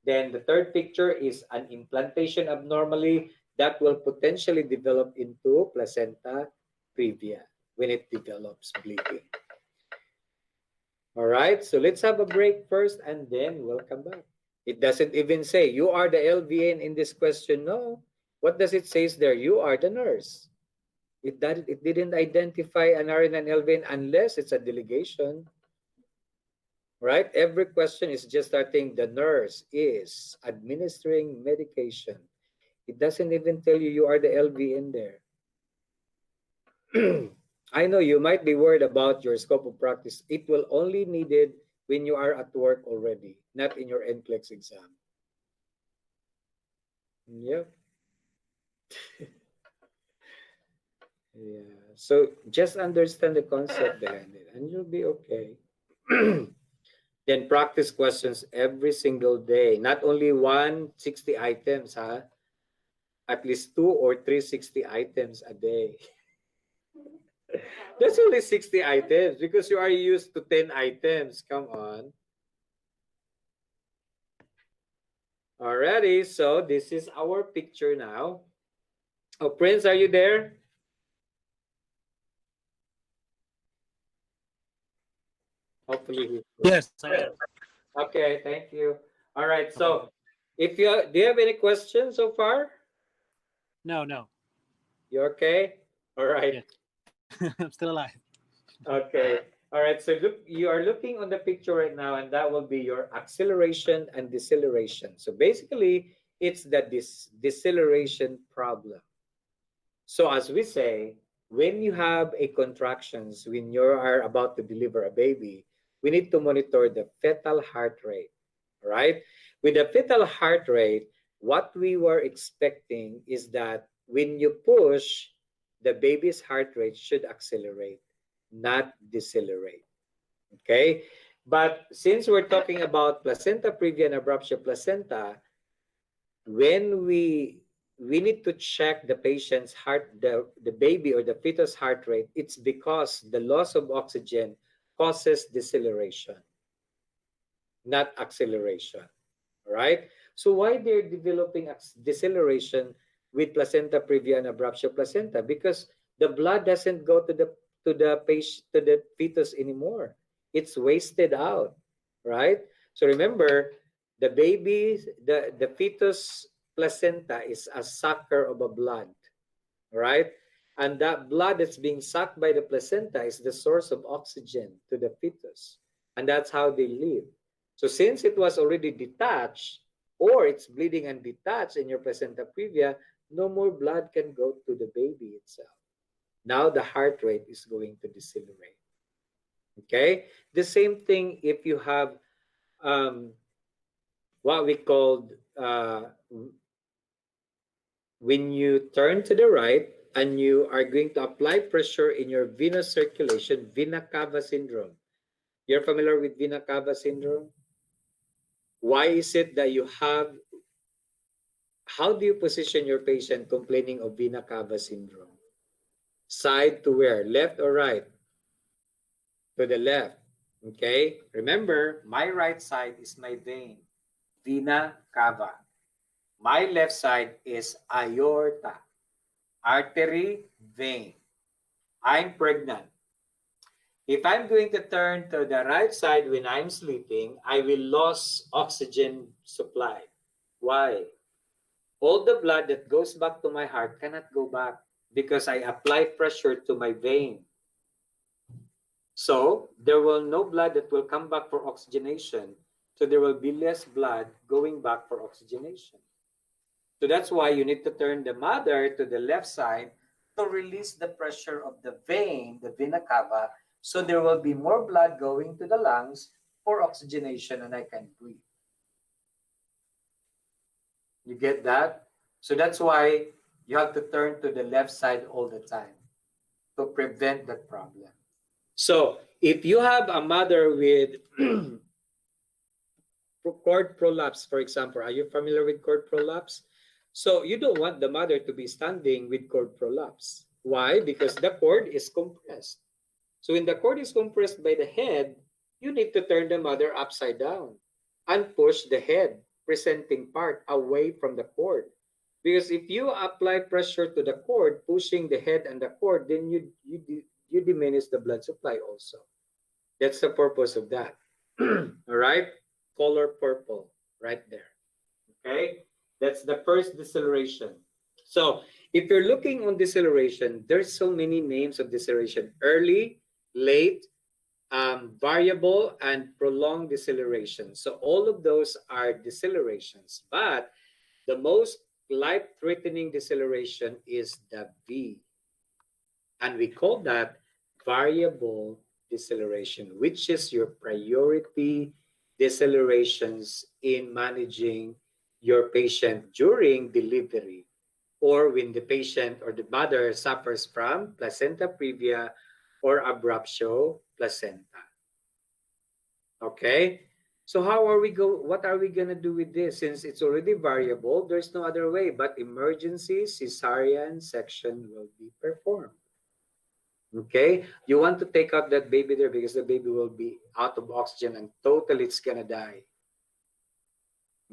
Then the third picture is an implantation abnormally that will potentially develop into placenta previa when it develops bleeding. All right, so let's have a break first and then we'll come back. It doesn't even say you are the LVN in this question. No. What does it say there? You are the nurse. It didn't identify an RN and LVN unless it's a delegation. Right? Every question is just starting, the nurse is administering medication. It doesn't even tell you you are the LV in there. I know you might be worried about your scope of practice. It will only needed when you are at work already, not in your NCLEX exam. Yep. Yeah. So just understand the concept behind it and you'll be okay. Then practice questions every single day. Not only 160 items, huh? At least 2 or 360 items a day. That's only 60 items because you are used to 10 items. Come on. Alrighty, so this is our picture now. Oh, Prince, are you there? Hopefully. Yes, I am. Okay, thank you. All right, so if you do you have any questions so far? No. You okay? All right. Yes. I'm still alive. Okay. All right. So look, you are looking on the picture right now, and that will be your acceleration and deceleration. So basically, it's the deceleration problem. So as we say, when you have a contractions, when you are about to deliver a baby, we need to monitor the fetal heart rate, right? With the fetal heart rate, what we were expecting is that when you push, the baby's heart rate should accelerate, not decelerate, okay? But since we're talking about placenta previa and abruptio placenta, when we need to check the patient's heart, the baby or the fetus heart rate, it's because the loss of oxygen causes deceleration, not acceleration. All right? So why they're developing deceleration with placenta previa and abruptio placenta? Because the blood doesn't go to the patient, to the fetus anymore. It's wasted out, right? So remember, the baby, the fetus placenta is a sucker of a blood, right? And that blood that's being sucked by the placenta is the source of oxygen to the fetus. And that's how they live. So since it was already detached, or it's bleeding and detached in your placenta previa, no more blood can go to the baby itself. Now the heart rate is going to decelerate. Okay? The same thing if you have what we called when you turn to the right and you are going to apply pressure in your venous circulation, vena cava syndrome. You're familiar with vena cava syndrome? Why is it that you have, how do you position your patient complaining of vena cava syndrome? Side to where? Left or right? To the left. Okay? Remember, my right side is my vein, vena cava. My left side is aorta, artery, vein. I'm pregnant. If I'm going to turn to the right side when I'm sleeping, I will lose oxygen supply. Why? All the blood that goes back to my heart cannot go back because I apply pressure to my vein. So there will no blood that will come back for oxygenation. So there will be less blood going back for oxygenation. So that's why you need to turn the mother to the left side to release the pressure of the vein, the vena cava, so there will be more blood going to the lungs for oxygenation and I can breathe. You get that? So that's why you have to turn to the left side all the time to prevent that problem. So if you have a mother with cord prolapse, for example, are you familiar with cord prolapse? So you don't want the mother to be standing with cord prolapse. Why? Because the cord is compressed. So when the cord is compressed by the head, you need to turn the mother upside down and push the head presenting part away from the cord. Because if you apply pressure to the cord, pushing the head and the cord, then you diminish the blood supply also. That's the purpose of that. All right? Color purple right there. Okay? That's the first deceleration. So if you're looking on deceleration, there's so many names of deceleration. Early, late, variable, and prolonged deceleration. So all of those are decelerations. But the most life-threatening deceleration is the V. And we call that variable deceleration, which is your priority decelerations in managing your patient during delivery or when the patient or the mother suffers from placenta previa or abruptio placenta. Okay? So what are we going to do with this? Since it's already variable, there's no other way but emergency cesarean section will be performed. Okay? You want to take out that baby there because the baby will be out of oxygen and totally it's going to die.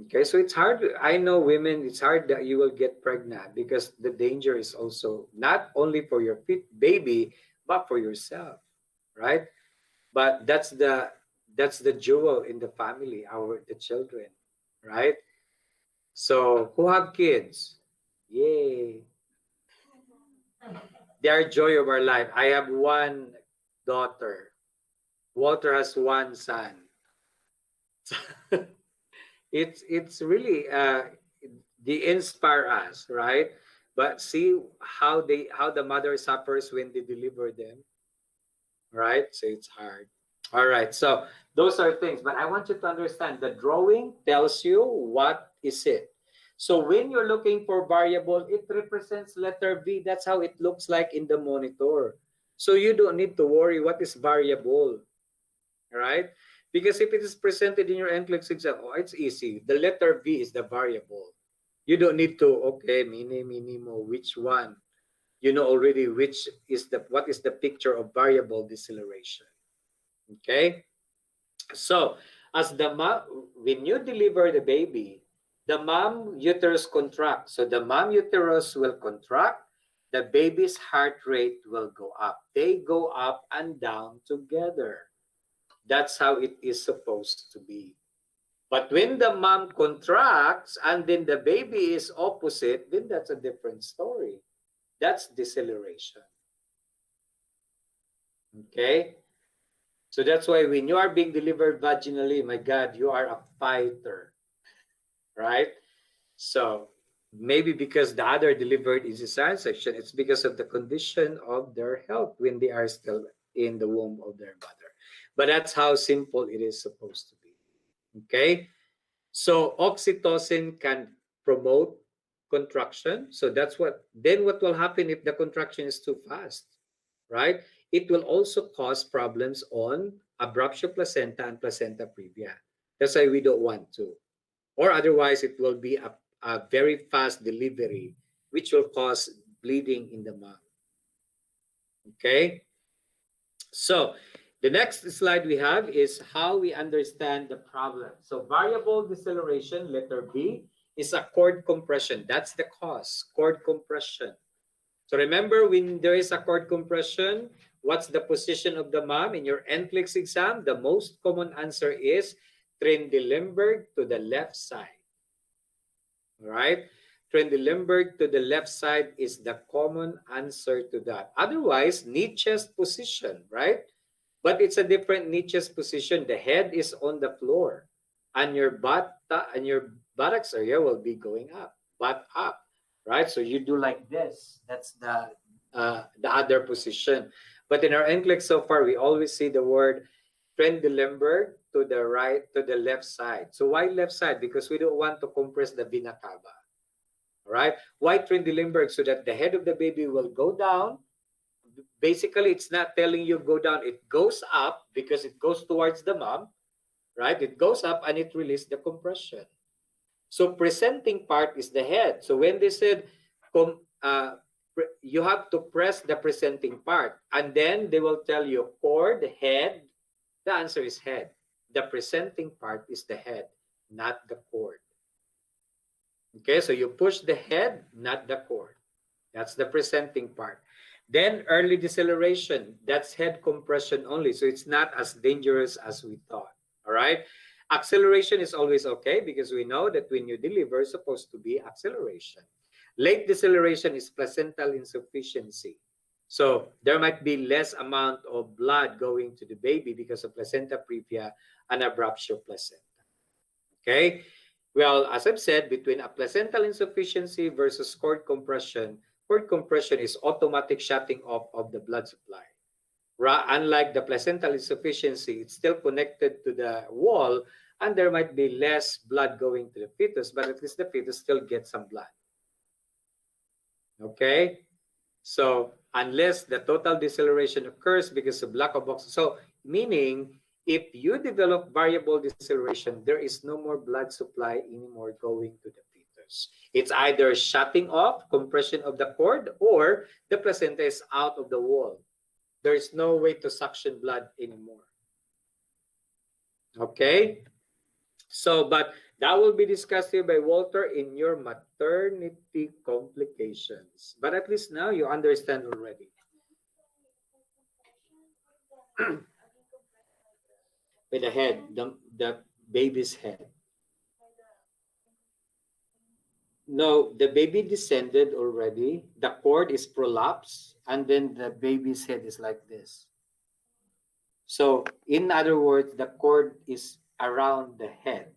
Okay, so it's hard. I know women, it's hard that you will get pregnant because the danger is also not only for your baby, but for yourself, right? But that's the jewel in the family, the children, right? So who have kids? Yay. They are joy of our life. I have one daughter. Walter has one son. It's really they inspire us, right? But see how the mother suffers when they deliver them, right? So it's hard. All right, so those are things, but I want you to understand the drawing tells you what is it. So when you're looking for variable, it represents letter V. That's how it looks like in the monitor. So you don't need to worry what is variable, right? Because if it is presented in your NCLEX exam, oh, it's easy. The letter V is the variable. You don't need to, okay, minimo, which one? You know already what is the picture of variable deceleration. Okay? So, when you deliver the baby, the mom uterus contracts. So the mom uterus will contract, the baby's heart rate will go up. They go up and down together. That's how it is supposed to be. But when the mom contracts and then the baby is opposite, then that's a different story. That's deceleration. Okay? So that's why when you are being delivered vaginally, my God, you are a fighter. right? So maybe because the other delivered is cesarean section, it's because of the condition of their health when they are still in the womb of their mother. But that's how simple it is supposed to be. Okay? So oxytocin can promote contraction. So that's what will happen if the contraction is too fast, right? It will also cause problems on abruptio placenta and placenta previa. That's why we don't want to. Or otherwise, it will be a very fast delivery, which will cause bleeding in the mom. Okay? So the next slide we have is how we understand the problem. So variable deceleration, letter B, is a cord compression. That's the cause, cord compression. So remember, when there is a cord compression, what's the position of the mom in your NCLEX exam? The most common answer is Trendelenburg to the left side. All right? Trendelenburg to the left side is the common answer to that. Otherwise, knee chest position, right? But it's a different knee chest position. The head is on the floor, and your buttocks area will be going up, butt up, right? So you do like this. That's the other position. But in our NCLEX so far, we always see the word Trendelenburg to the right, to the left side. So why left side? Because we don't want to compress the vena cava. All right? Why Trendelenburg? So that the head of the baby will go down. Basically, it's not telling you go down. It goes up because it goes towards the mom, right? It goes up and it releases the compression. So presenting part is the head. So when they said you have to press the presenting part, and then they will tell you cord, head. The answer is head. The presenting part is the head, not the cord. Okay, so you push the head, not the cord. That's the presenting part. Then early deceleration, that's head compression only. So it's not as dangerous as we thought. All right. Acceleration is always okay because we know that when you deliver, it's supposed to be acceleration. Late deceleration is placental insufficiency. So there might be less amount of blood going to the baby because of placenta previa and abruptio placenta. Okay. Well, as I've said, between a placental insufficiency versus cord compression is automatic shutting off of the blood supply. Unlike the placental insufficiency, it's still connected to the wall, and there might be less blood going to the fetus, but at least the fetus still gets some blood. Okay? So, unless the total deceleration occurs because of lack of oxygen. So, meaning, if you develop variable deceleration, there is no more blood supply anymore going to the fetus. It's either shutting off, compression of the cord, or the placenta is out of the wall. There is no way to suction blood anymore. Okay? So, but that will be discussed here by Walter in your maternity complications. But at least now you understand already. With the head, the baby's head. No, the baby descended already. The cord is prolapsed, and then the baby's head is like this. So, in other words, the cord is around the head.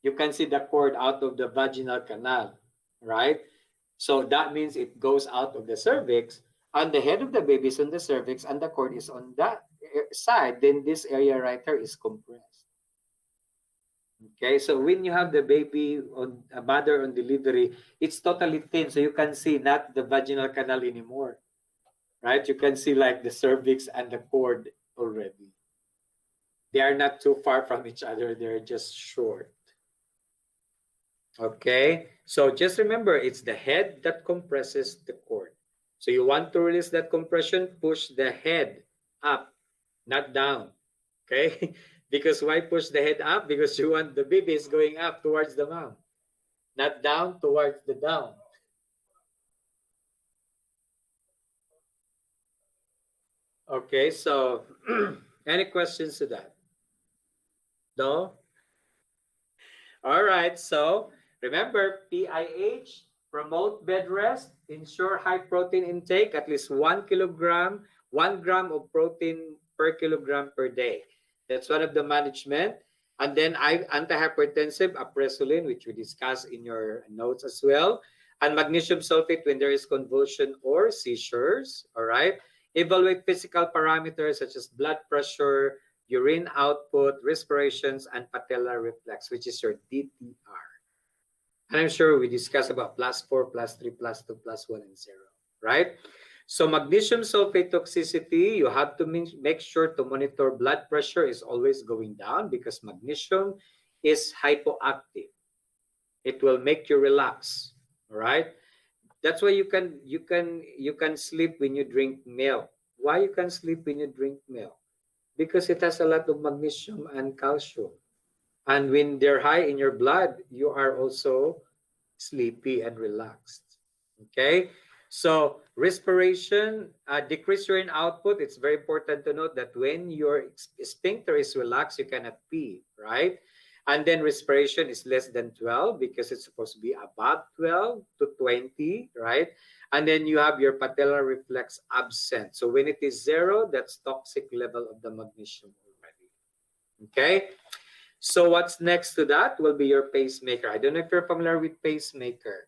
You can see the cord out of the vaginal canal, right? So that means it goes out of the cervix, and the head of the baby is on the cervix, and the cord is on that side. Then this area right here is compressed. Okay, so when you have the baby on a mother on delivery, it's totally thin, so you can see not the vaginal canal anymore, right? You can see like the cervix and the cord already. They are not too far from each other, they're just short. Okay, so just remember, it's the head that compresses the cord. So you want to release that compression, push the head up, not down. Okay, because why push the head up? Because you want the baby is going up towards the mom, not down towards the down. Okay, so any questions to that? No? All right, so remember, PIH, promote bed rest, ensure high protein intake, at least 1 kilogram, 1 gram of protein per kilogram per day. That's one of the management. And then antihypertensive, apresolin, which we discussed in your notes as well. And magnesium sulfate when there is convulsion or seizures, all right? Evaluate physical parameters such as blood pressure, urine output, respirations, and patellar reflex, which is your DTR. And I'm sure we discussed about +4, +3, +2, +1, and 0, right? So magnesium sulfate toxicity, you have to make sure to monitor blood pressure is always going down because magnesium is hypoactive. It will make you relax, all right? That's why you can sleep when you drink milk. Why you can sleep when you drink milk? Because it has a lot of magnesium and calcium. And when they're high in your blood, you are also sleepy and relaxed. Okay? So respiration, decrease urine output. It's very important to note that when your sphincter is relaxed, you cannot pee, right? And then respiration is less than 12 because it's supposed to be above 12 to 20, right? And then you have your patellar reflex absent. So when it is 0, that's toxic level of the magnesium already. Okay? So what's next to that will be your pacemaker. I don't know if you're familiar with pacemaker.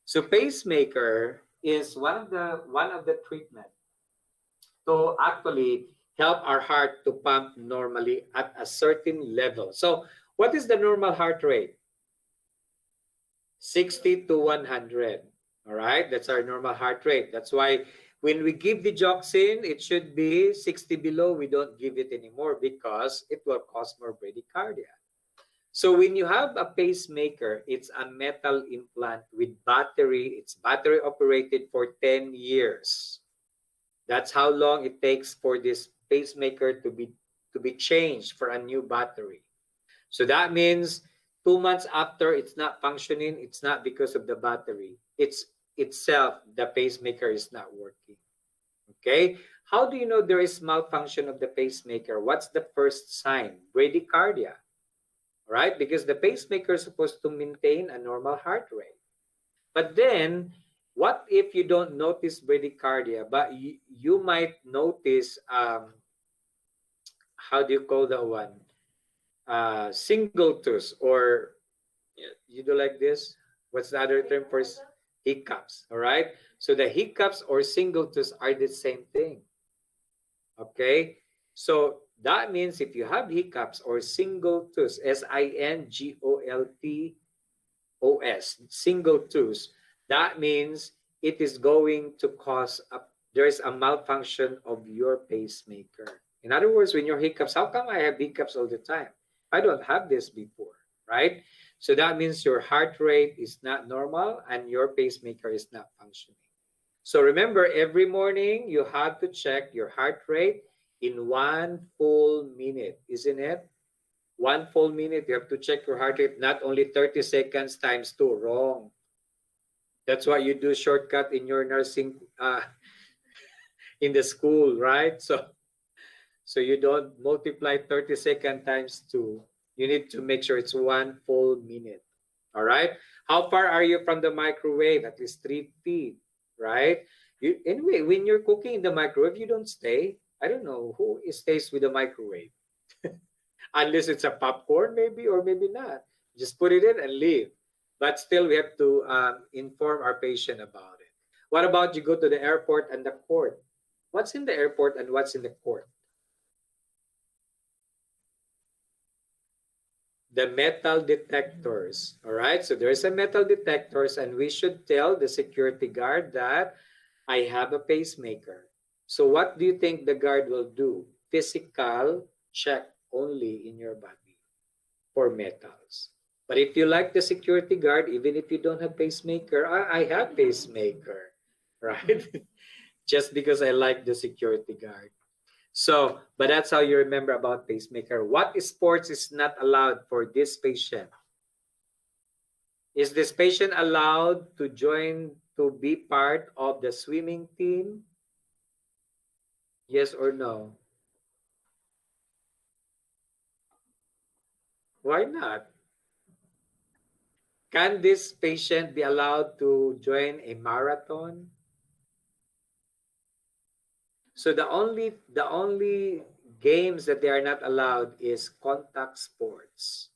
So pacemaker is one of the treatment to actually help our heart to pump normally at a certain level. So what is the normal heart rate? 60 to 100. All right, that's our normal heart rate. That's why when we give digoxin, it should be 60 below. We don't give it anymore because it will cause more bradycardia. So when you have a pacemaker, it's a metal implant with battery. It's battery operated for 10 years. That's how long it takes for this pacemaker to be changed for a new battery. So that means 2 months after it's not functioning, it's not because of the battery. It's itself, the pacemaker is not working. Okay? How do you know there is malfunction of the pacemaker? What's the first sign? Bradycardia. Right? Because the pacemaker is supposed to maintain a normal heart rate. But then, what if you don't notice bradycardia, but you might notice, how do you call that one? Singletus, or you do like this? What's the other term for hiccups? All right? So the hiccups or singletus are the same thing. Okay? So that means if you have hiccups or singletus, SINGOLTOS, singletus, that means it is going to cause there is a malfunction of your pacemaker. In other words, when your hiccups, how come I have hiccups all the time? I don't have this before, right? So that means your heart rate is not normal and your pacemaker is not functioning. So remember, every morning you have to check your heart rate in 1 full minute, isn't it? 1 full minute, you have to check your heart rate, not only 30 seconds times 2, wrong. That's why you do shortcut in your nursing, in the school, right? So you don't multiply 30 seconds times 2. You need to make sure it's 1 full minute, all right? How far are you from the microwave? At least 3 feet, right? Anyway, when you're cooking in the microwave, you don't stay. I don't know who stays with the microwave. Unless it's a popcorn, maybe, or maybe not. Just put it in and leave. But still, we have to inform our patient about it. What about you go to the airport and the court? What's in the airport and what's in the court? The metal detectors. All right, so there's a metal detectors, and we should tell the security guard that I have a pacemaker. So what do you think the guard will do? Physical check only in your body for metals. But if you like the security guard, even if you don't have pacemaker, I have pacemaker, right? Just because I like the security guard. So, but that's how you remember about pacemaker. What sports is not allowed for this patient? Is this patient allowed to join, to be part of the swimming team? Yes or no? Why not? Can this patient be allowed to join a marathon? So the only games that they are not allowed is contact sports.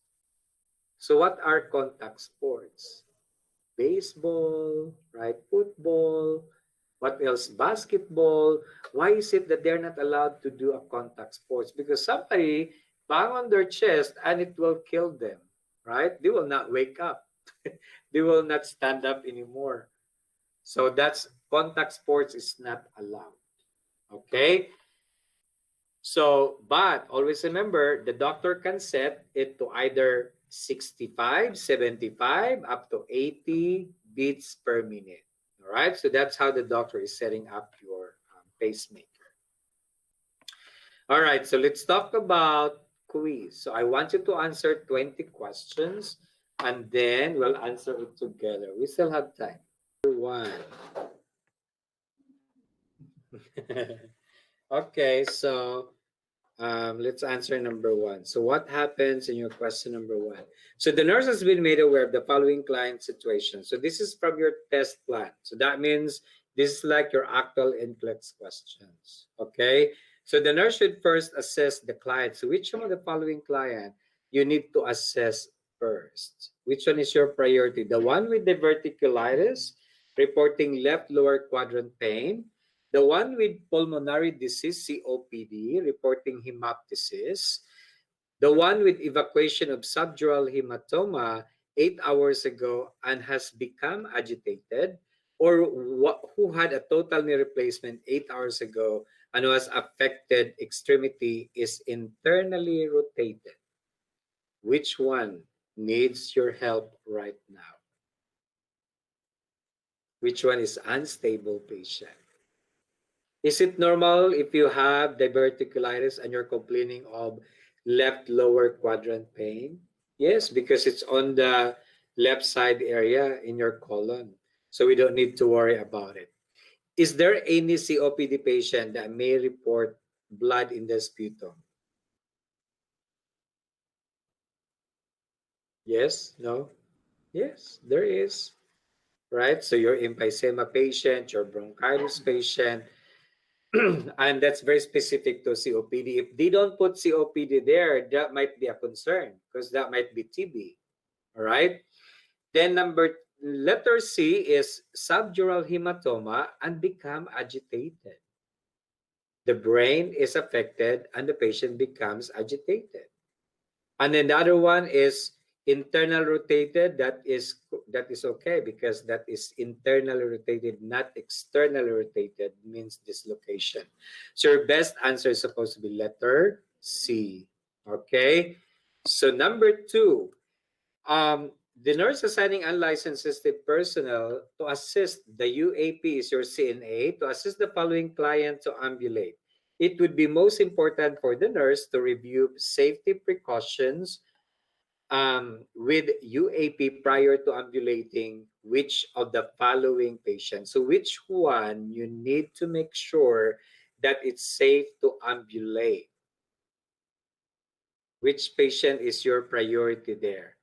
So what are contact sports? Baseball, right? Football, what else? Basketball. Why is it that they're not allowed to do a contact sports? Because somebody bang on their chest and it will kill them, right? They will not wake up. They will not stand up anymore. So that's contact sports is not allowed. Okay? So, but always remember, the doctor can set it to either 65, 75, up to 80 beats per minute. All right? So that's how the doctor is setting up your pacemaker. All right, so let's talk about quiz. So I want you to answer 20 questions and then we'll answer it together. We still have time. One. Okay, so let's answer number one. So what happens in your question number one? So the nurse has been made aware of the following client situation. So this is from your test plan. So that means this is like your actual NCLEX questions. Okay. So the nurse should first assess the client. So which one of the following client you need to assess first? Which one is your priority? The one with diverticulitis, reporting left lower quadrant pain, the one with pulmonary disease, COPD, reporting hemoptysis. The one with evacuation of subdural hematoma 8 hours ago and has become agitated. Or who had a total knee replacement 8 hours ago and was affected extremity is internally rotated. Which one needs your help right now? Which one is unstable patient? Is it normal if you have diverticulitis and you're complaining of left lower quadrant pain? Yes, because it's on the left side area in your colon. So we don't need to worry about it. Is there any COPD patient that may report blood in the sputum? Yes? No? Yes, there is. Right? So your emphysema patient, your bronchitis patient, and that's very specific to COPD. If they don't put COPD there, that might be a concern because that might be TB. All right. Then letter C is subdural hematoma and become agitated. The brain is affected and the patient becomes agitated. And then the other one is internal rotated. That is okay because that is internally rotated, not externally rotated, means dislocation. So your best answer is supposed to be letter C. Okay. So number two, the nurse assigning unlicensed assistive personnel to assist the UAP is your CNA to assist the following client to ambulate. It would be most important for the nurse to review safety precautions with UAP prior to ambulating which of the following patients. So which one you need to make sure that it's safe to ambulate? Which patient is your priority there?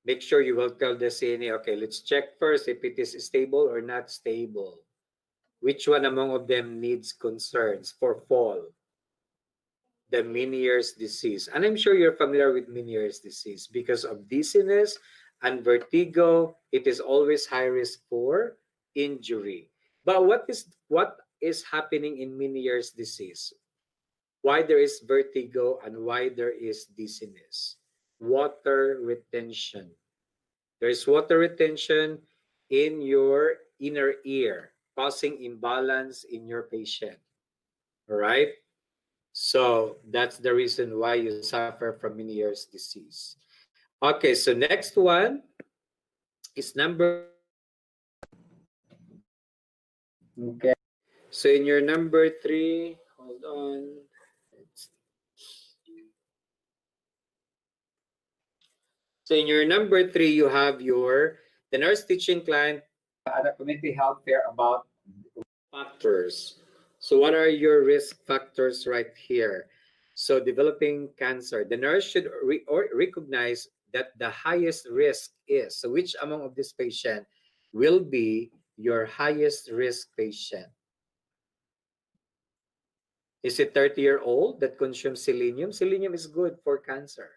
Make sure you will tell the CNA, okay, let's check first if it is stable or not stable. Which one among of them needs concerns for fall? The Meniere's disease. And I'm sure you're familiar with Meniere's disease because of dizziness and vertigo. It is always high risk for injury. But what is happening in Meniere's disease? Why there is vertigo and why there is dizziness? Water retention. There is water retention in your inner ear, causing imbalance in your patient. All right? So that's the reason why you suffer from Meniere's disease. Okay, so next one is number. Okay. So in your number 3, hold on. So in your number 3, you have the nurse teaching client at a community health fair about factors. So what are your risk factors right here? So developing cancer, the nurse should recognize that the highest risk is. So which among of this patient will be your highest risk patient? Is it 30-year-old that consumes selenium? Selenium is good for cancer.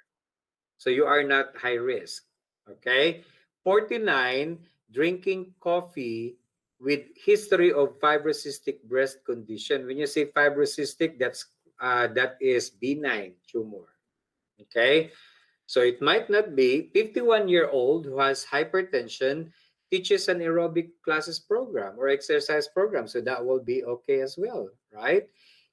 So you are not high risk. Okay? 49, drinking coffee with history of fibrocystic breast condition. When you say fibrocystic, that is benign tumor. Okay? So it might not be 51-year-old who has hypertension teaches an aerobic classes program or exercise program. So that will be okay as well, right?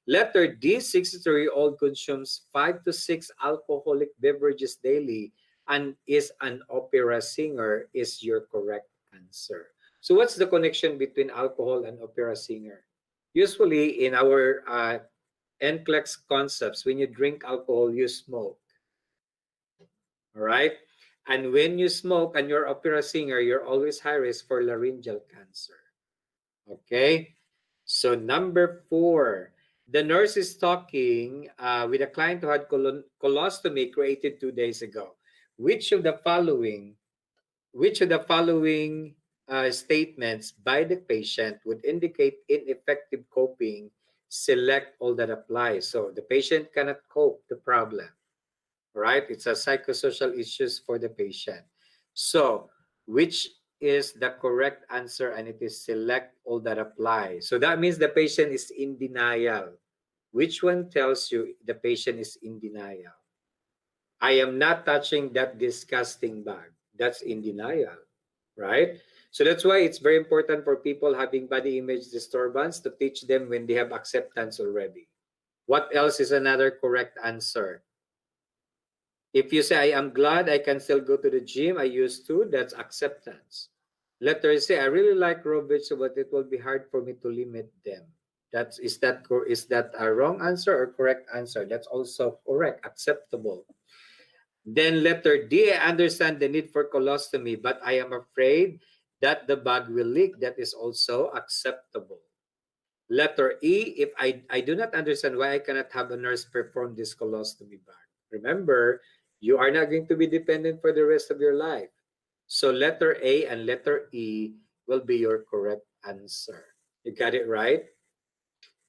Letter D, 63-year-old consumes 5 to 6 alcoholic beverages daily and is an opera singer is your correct answer. So what's the connection between alcohol and opera singer? Usually in our NCLEX concepts, when you drink alcohol, you smoke. All right. And when you smoke and you're opera singer, you're always high risk for laryngeal cancer. Okay. So number 4, the nurse is talking with a client who had colostomy created 2 days ago. Which of the following, statements by the patient would indicate ineffective coping? Select all that applies. So the patient cannot cope the problem. Right? It's a psychosocial issues for the patient. So, which is the correct answer? And it is select all that apply. So that means the patient is in denial. Which one tells you the patient is in denial? I am not touching that disgusting bag. That's in denial, right? So that's why it's very important for people having body image disturbance to teach them when they have acceptance already. What else is another correct answer? If you say, I am glad I can still go to the gym, I used to, that's acceptance. Letter say, I really like raw vegetables, but it will be hard for me to limit them. Is that a wrong answer or correct answer? That's also correct, acceptable. Then letter D, I understand the need for colostomy, but I am afraid that the bag will leak. That is also acceptable. Letter E, if I do not understand why I cannot have a nurse perform this colostomy bag. Remember, you are not going to be dependent for the rest of your life. So letter A and letter E will be your correct answer. You got it right?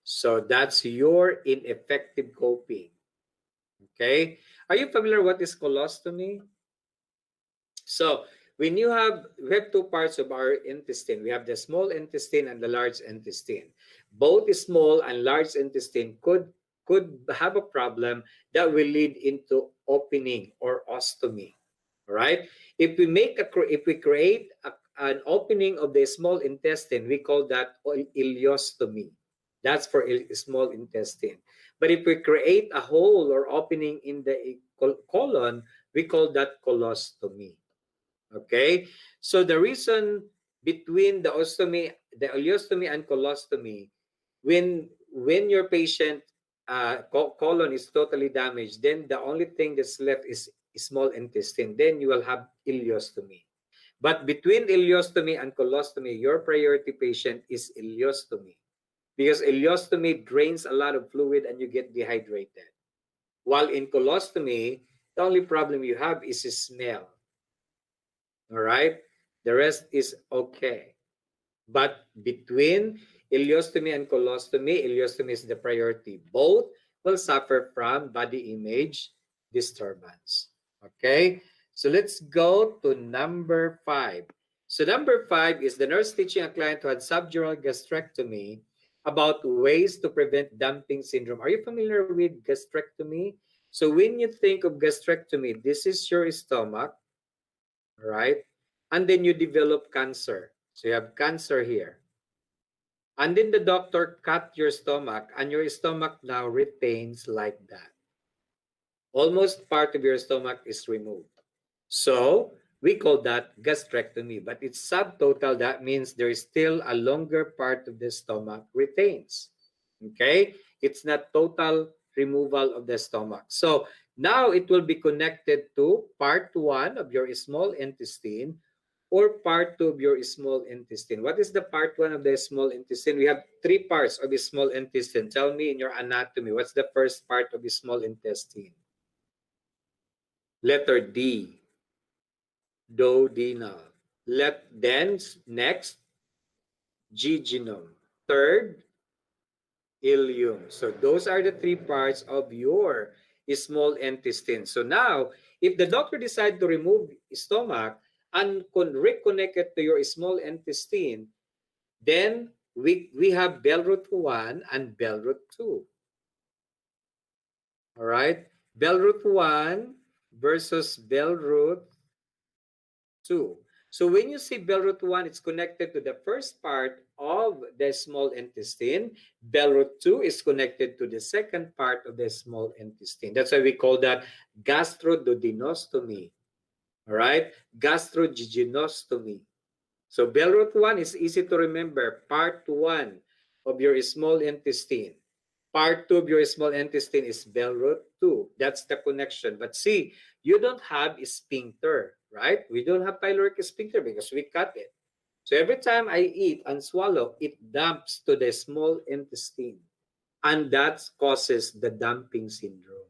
So that's your ineffective coping. Okay? Are you familiar what is colostomy? So when we have 2 parts of our intestine. We have the small intestine and the large intestine. Both small and large intestine could have a problem that will lead into opening or ostomy. All right. If we create an opening of the small intestine, we call that ileostomy. That's for small intestine. But if we create a hole or opening in the colon, we call that colostomy. Okay, so the reason between the ileostomy and colostomy, when your patient colon is totally damaged, then the only thing that's left is small intestine. Then you will have ileostomy. But between ileostomy and colostomy, your priority patient is ileostomy, because ileostomy drains a lot of fluid and you get dehydrated. While in colostomy, the only problem you have is smell. All right, the rest is okay. But between ileostomy and colostomy, ileostomy is the priority. Both will suffer from body image disturbance. Okay, so let's go to number 5. So number 5 is the nurse teaching a client who had subdural gastrectomy about ways to prevent dumping syndrome. Are you familiar with gastrectomy? So when you think of gastrectomy, this is your stomach, right? And then you develop cancer. So you have cancer here. And then the doctor cut your stomach, and your stomach now retains like that. Almost part of your stomach is removed. So we call that gastrectomy, but it's subtotal. That means there is still a longer part of the stomach retains. Okay? It's not total removal of the stomach. So now it will be connected to part 1 of your small intestine or part 2 of your small intestine. What is the part 1 of the small intestine? We have 3 parts of the small intestine. Tell me in your anatomy, what's the first part of the small intestine? Letter D, duodenal. Then next, jejunum. Third, ileum. So those are the three parts of your small intestine. So now, if the doctor decide to remove stomach and reconnect it to your small intestine, then we have bell root 1 and bell root 2. All right? Bell root 1 versus bell root 2. So when you see bell root 1, it's connected to the first part of the small intestine. Bell root 2 is connected to the second part of the small intestine. That's why we call that gastroduodenostomy. All right? Gastrojejunostomy. So bell root 1 is easy to remember. Part 1 of your small intestine. Part 2 of your small intestine is bell root 2. That's the connection. But see, you don't have a sphincter, right? We don't have pyloric sphincter because we cut it. So every time I eat and swallow, it dumps to the small intestine. And that causes the dumping syndrome.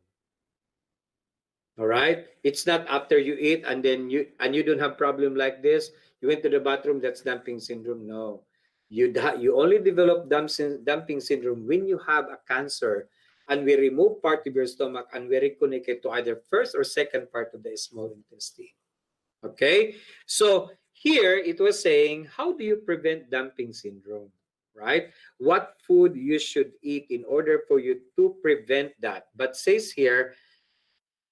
All right? It's not after you eat and then you don't have problem like this. You went to the bathroom, that's dumping syndrome. No. You only develop dumping syndrome when you have a cancer and we remove part of your stomach and we reconnect it to either first or second part of the small intestine. Okay? So here it was saying, how do you prevent dumping syndrome? Right? What food you should eat in order for you to prevent that? But says here,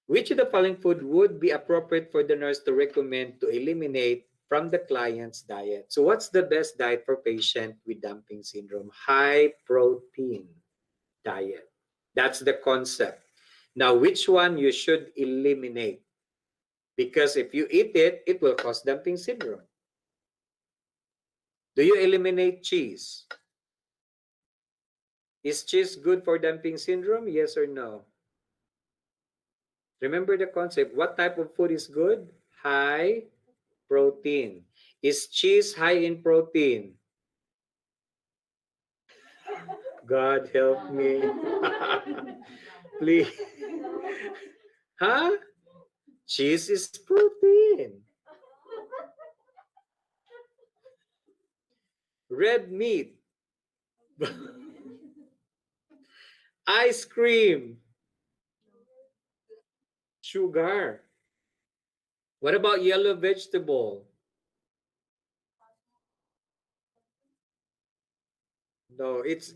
which of the following food would be appropriate for the nurse to recommend to eliminate from the client's diet? So what's the best diet for patient with dumping syndrome? High protein diet. That's the concept. Now, which one you should eliminate? Because if you eat it, it will cause dumping syndrome. Do you eliminate cheese? Is cheese good for dumping syndrome? Yes or no? Remember the concept. What type of food is good? High protein. Is cheese high in protein? God help me. Please. Huh? Cheese is protein. Red meat. Ice cream. Sugar. What about yellow vegetable? No, it's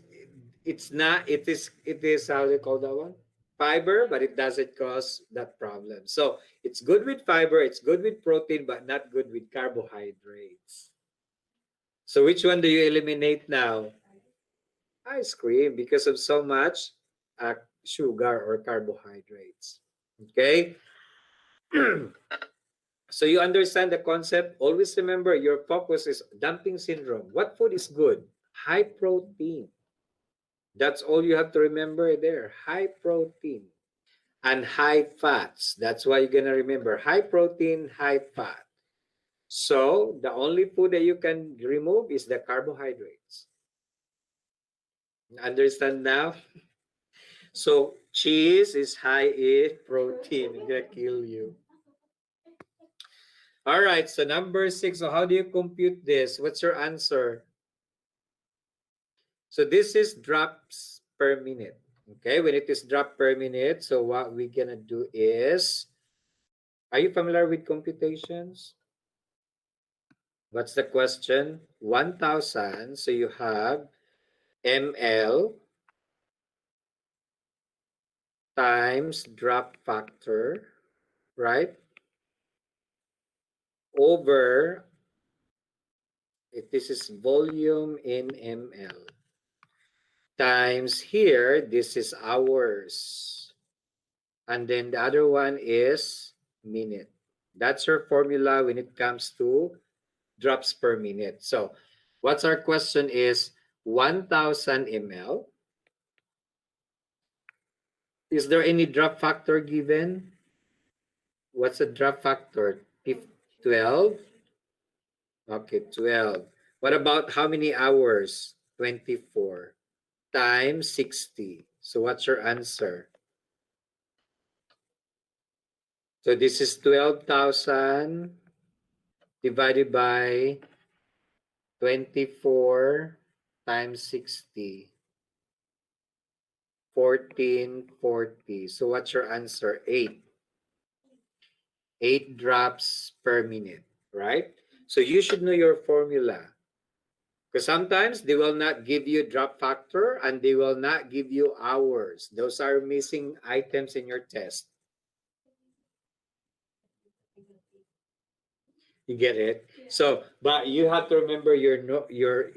not. It is how they call that one? Fiber, but it doesn't cause that problem. So it's good with fiber, it's good with protein, but not good with carbohydrates. So which one do you eliminate now? Ice cream, because of so much sugar or carbohydrates. Okay? So you understand the concept. Always remember your focus is dumping syndrome. What food is good? High protein. That's all you have to remember there. High protein and high fats. That's why you're going to remember high protein, high fat. So the only food that you can remove is the carbohydrates. Understand now? So cheese is high in protein. It's going to kill you. All right, so number 6. So how do you compute this? What's your answer? So this is drops per minute. Okay, when it is drop per minute, so what we're gonna do is, are you familiar with computations? What's the question? 1,000, so you have ml times drop factor, right? Over, if this is volume in ml, times here, this is hours. And then the other one is minute. That's your formula when it comes to drops per minute. So what's our question is 1,000 ml. Is there any drop factor given? What's the drop factor? 12? Okay, 12. What about how many hours? 24 times 60. So what's your answer? So this is 12,000 divided by 24 times 60. 1440. So what's your answer? 8. 8 drops per minute, right? So you should know your formula. Because sometimes they will not give you drop factor and they will not give you hours. Those are missing items in your test. You get it? So, but you have to remember your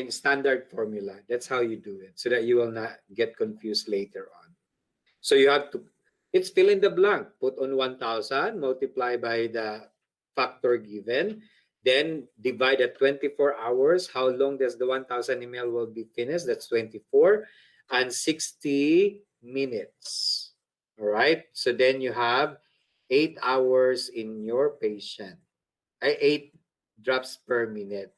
standard formula. That's how you do it so that you will not get confused later on. So you have to, it's fill in the blank. Put on 1,000, multiply by the factor given, then divide at 24 hours. How long does the 1,000 ml will be finished? That's 24 and 60 minutes. All right. So then you have 8 hours in your patient. 8 drops per minute.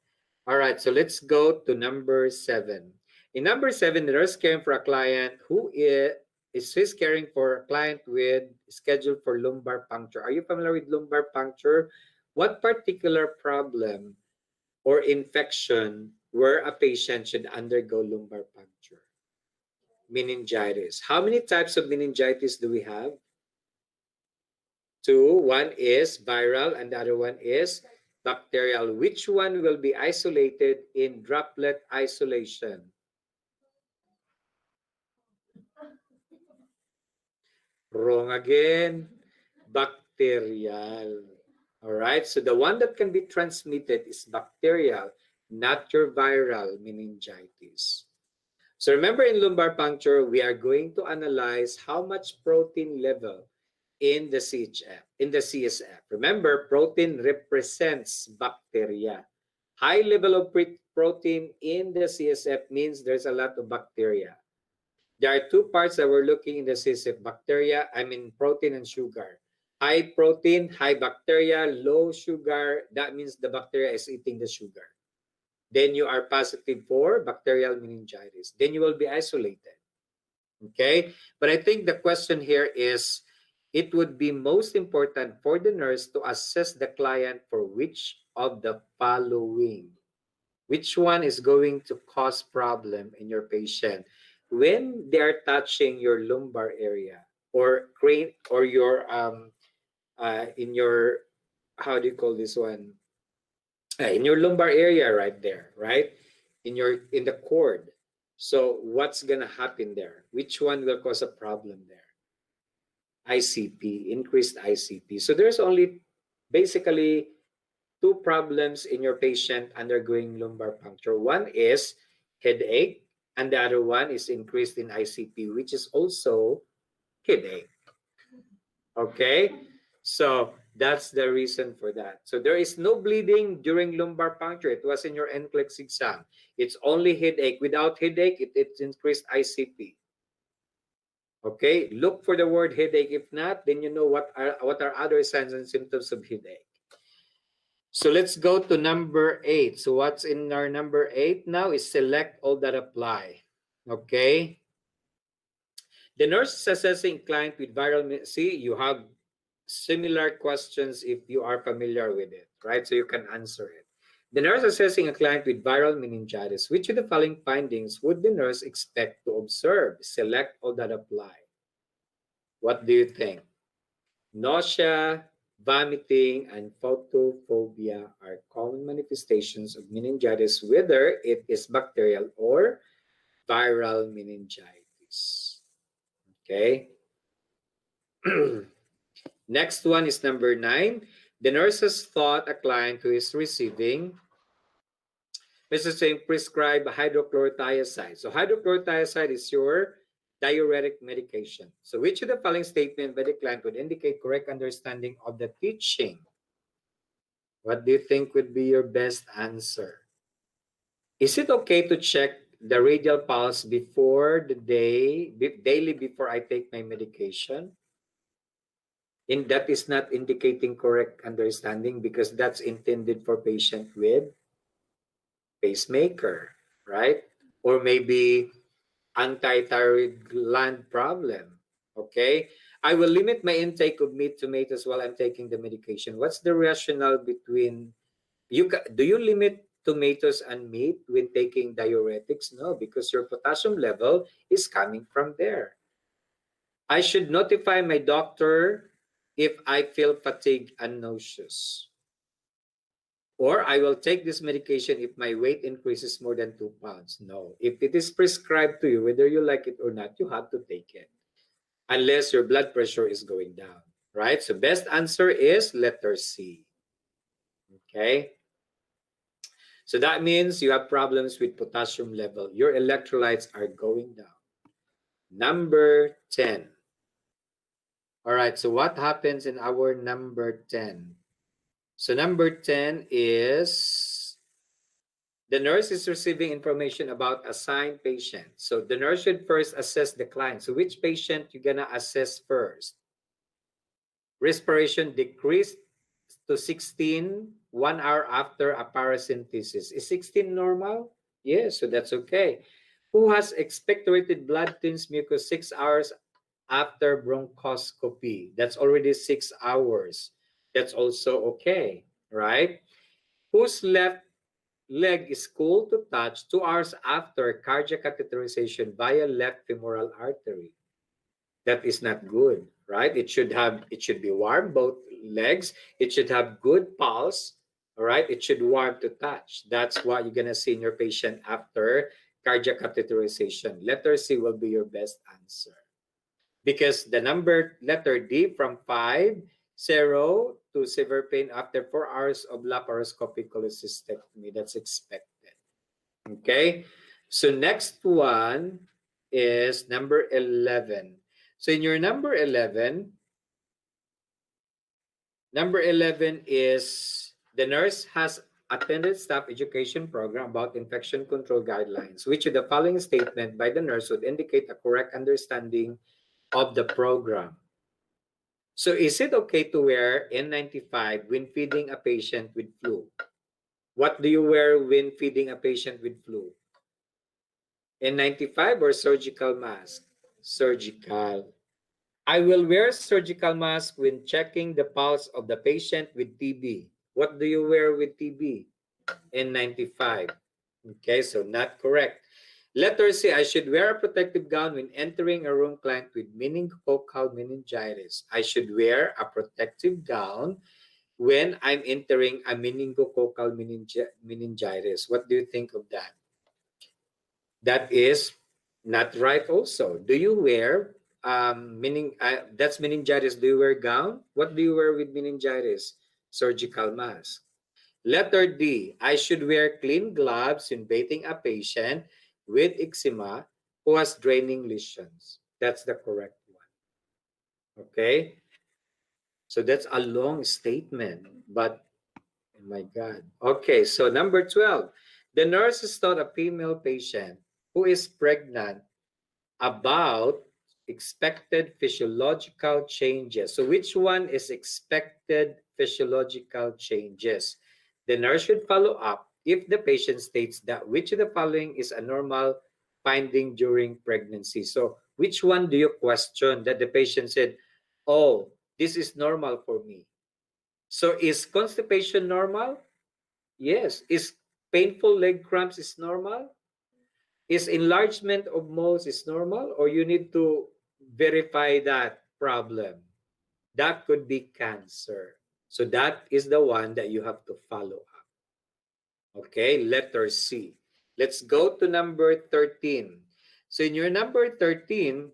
All right, so let's go to number 7. In number 7, the nurse caring for a client who is caring for a client with scheduled for lumbar puncture. Are you familiar with lumbar puncture? What particular problem or infection where a patient should undergo lumbar puncture? Meningitis. How many types of meningitis do we have? 2. One is viral and the other one is bacterial. Which one will be isolated in droplet isolation? Wrong again. Bacterial. All right. So the one that can be transmitted is bacterial, not your viral meningitis. So remember in lumbar puncture, we are going to analyze how much protein level in the CSF. Remember, protein represents bacteria. High level of protein in the CSF means there's a lot of bacteria. There are 2 parts that we're looking in the CSF, protein and sugar. High protein, high bacteria, low sugar, that means the bacteria is eating the sugar. Then you are positive for bacterial meningitis. Then you will be isolated. Okay? But I think the question here is, it would be most important for the nurse to assess the client for which of the following. Which one is going to cause problem in your patient when they are touching your lumbar area or crane or your in your, how do you call this one? In your lumbar area right there, right? In the cord. So what's gonna happen there? Which one will cause a problem there? ICP, increased ICP. So there's only basically 2 problems in your patient undergoing lumbar puncture. One is headache, and the other one is increased in ICP, which is also headache. Okay? So that's the reason for that. So there is no bleeding during lumbar puncture. It was in your NCLEX exam. It's only headache. Without headache, it's increased ICP. Okay, look for the word headache. If not, then you know what are other signs and symptoms of headache. So let's go to number 8. So what's in our number 8 now is select all that apply. Okay. The nurse is assessing client with viral. See, you have similar questions if you are familiar with it, right? So you can answer it. The nurse assessing a client with viral meningitis. Which of the following findings would the nurse expect to observe? Select all that apply. What do you think? Nausea, vomiting, and photophobia are common manifestations of meningitis, whether it is bacterial or viral meningitis. Okay. Next one is number 9. The nurse has thought a client who is receiving, let's just say, prescribed hydrochlorothiazide. So hydrochlorothiazide is your diuretic medication. So which of the following statement by the client would indicate correct understanding of the teaching? What do you think would be your best answer? Is it okay to check the radial pulse before the daily before I take my medication? And that is not indicating correct understanding because that's intended for patient with pacemaker, right? Or maybe anti-thyroid gland problem. Okay, I will limit my intake of meat, tomatoes while I'm taking the medication. What's the rationale between do you limit tomatoes and meat when taking diuretics? No, because your potassium level is coming from there. I should notify my doctor if I feel fatigued and nauseous. Or I will take this medication if my weight increases more than 2 pounds. No, if it is prescribed to you, whether you like it or not, you have to take it. Unless your blood pressure is going down, right? So best answer is letter C. Okay. So that means you have problems with potassium level. Your electrolytes are going down. Number 10. All right, so what happens in our number 10? So number 10 is the nurse is receiving information about assigned patient. So the nurse should first assess the client. So which patient you're gonna assess first? Respiration decreased to 16 1 hour after a paracentesis. Is 16 normal? Yes, so that's okay. Who has expectorated blood thins mucus 6 hours after bronchoscopy? That's already 6 hours. That's also okay, right? Whose left leg is cool to touch 2 hours after cardiac catheterization via left femoral artery? That is not good, right? It should be warm, both legs. It should have good pulse, all right? It should warm to touch. That's what you're gonna see in your patient after cardiac catheterization. Letter C will be your best answer. Because the number letter D from 5, 0 to severe pain after 4 hours of laparoscopic cholecystectomy, that's expected. Okay, so next one is number 11. So in your number 11 is the nurse has attended staff education program about infection control guidelines. Which of the following statement by the nurse would indicate a correct understanding of the program? So is it okay to wear N95 when feeding a patient with flu? What do you wear when feeding a patient with flu? N95 or surgical mask? Surgical. I will wear surgical mask when checking the pulse of the patient with TB. What do you wear with TB? N95. Okay, so not correct. Letter C, I should wear a protective gown when entering a room client with meningococcal meningitis. I should wear a protective gown when I'm entering a meningococcal meningitis. What do you think of that? That is not right also. Do you wear that's meningitis? Do you wear gown? What do you wear with meningitis? Surgical mask. Letter D, I should wear clean gloves in bathing a patient with eczema who has draining lesions. That's the correct one. Okay? So that's a long statement, but oh my God. Okay, so number 12. The nurse is taught a female patient who is pregnant about expected physiological changes. So which one is expected physiological changes? The nurse should follow up if the patient states that which of the following is a normal finding during pregnancy. So which one do you question that the patient said, oh, this is normal for me? So is constipation normal? Yes. Is painful leg cramps is normal? Is enlargement of moles is normal, or you need to verify that problem? That could be cancer. So that is the one that you have to follow up. Okay, letter C. Let's go to number 13. So in your number 13,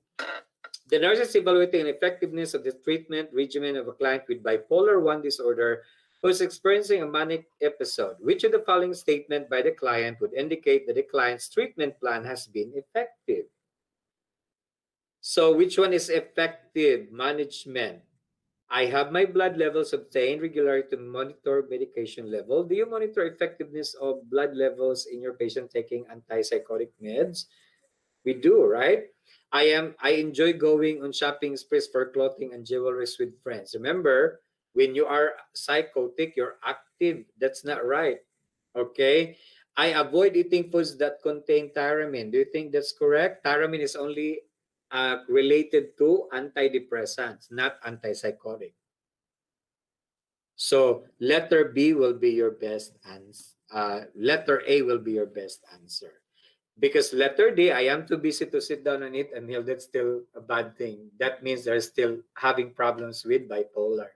the nurse is evaluating the effectiveness of the treatment regimen of a client with bipolar 1 disorder who is experiencing a manic episode. Which of the following statement by the client would indicate that the client's treatment plan has been effective? So which one is effective management? I have my blood levels obtained regularly to monitor medication level. Do you monitor effectiveness of blood levels in your patient taking antipsychotic meds? We do, right? I enjoy going on shopping sprees for clothing and jewelry with friends. Remember, when you are psychotic, you're active. That's not right. Okay? I avoid eating foods that contain tyramine. Do you think that's correct? Tyramine is only related to antidepressants, not antipsychotic. So letter B will be your best letter A will be your best answer. Because letter D, I am too busy to sit down on it and heal, that's still a bad thing. That means they're still having problems with bipolar.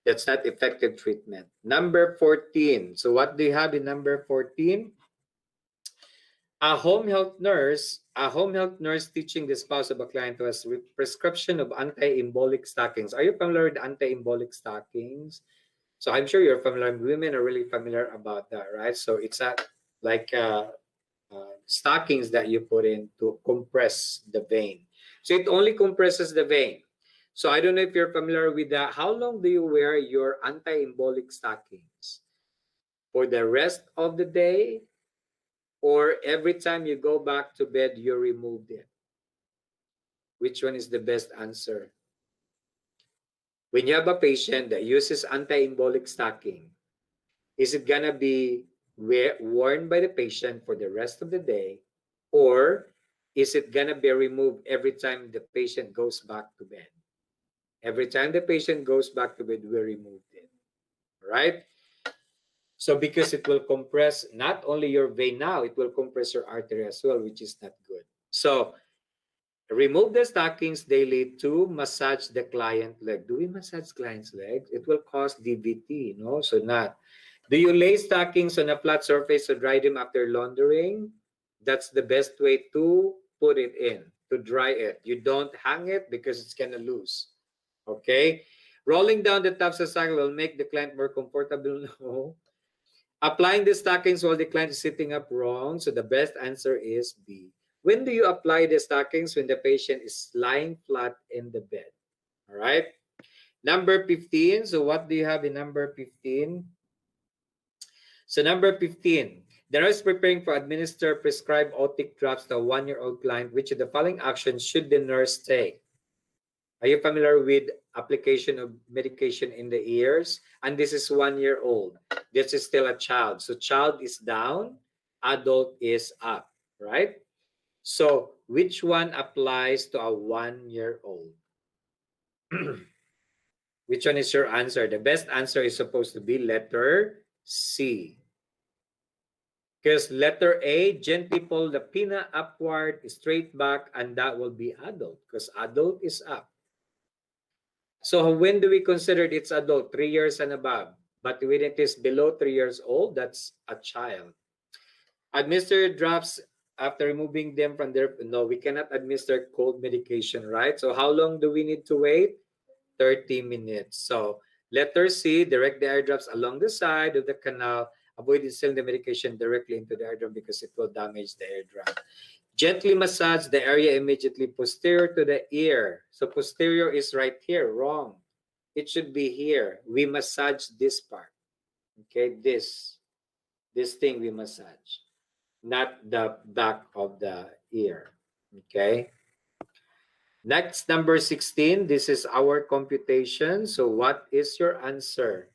That's not effective treatment. Number 14. So what do you have in number 14? A home health nurse teaching the spouse of a client who has prescription of anti-embolic stockings. Are you familiar with anti-embolic stockings? So I'm sure you're familiar. Women are really familiar about that, right? So it's like stockings that you put in to compress the vein. So it only compresses the vein. So I don't know if you're familiar with that. How long do you wear your anti-embolic stockings? For the rest of the day? Or every time you go back to bed, you removed it? Which one is the best answer? When you have a patient that uses anti-embolic stocking, is it gonna be worn by the patient for the rest of the day, or is it gonna be removed every time the patient goes back to bed? Every time the patient goes back to bed, we removed it, right? So because it will compress not only your vein now, it will compress your artery as well, which is not good. So remove the stockings daily to massage the client leg. Do we massage client's legs? It will cause DVT, no? So not. Do you lay stockings on a flat surface to dry them after laundering? That's the best way to put it in, to dry it. You don't hang it because it's gonna loose. Okay? Rolling down the tops of the stocking will make the client more comfortable. No. Applying the stockings while the client is sitting up, wrong. So the best answer is B. When do you apply the stockings? When the patient is lying flat in the bed. All right? Number 15. So what do you have in number 15? So number 15. The nurse preparing for administer prescribed otic drops to a 1-year-old client. Which of the following actions should the nurse take? Are you familiar with application of medication in the ears? And this is 1-year-old. This is still a child. So child is down, adult is up, right? So which one applies to a 1-year-old? Which one is your answer? The best answer is supposed to be letter C. Because letter A, gently pull the pinna upward, straight back, and that will be adult because adult is up. So when do we consider it's adult? 3 years and above. But when it is below 3 years old, that's a child. Administer drops after removing them from their... No, we cannot administer cold medication, right? So how long do we need to wait? 30 minutes. So letter C, direct the air drops along the side of the canal. Avoid instilling the medication directly into the eardrum because it will damage the eardrum. Gently massage the area immediately posterior to the ear. So posterior is right here, wrong. It should be here. We massage this part. Okay, this thing we massage, not the back of the ear. Okay. Next, number 16. This is our computation. So what is your answer?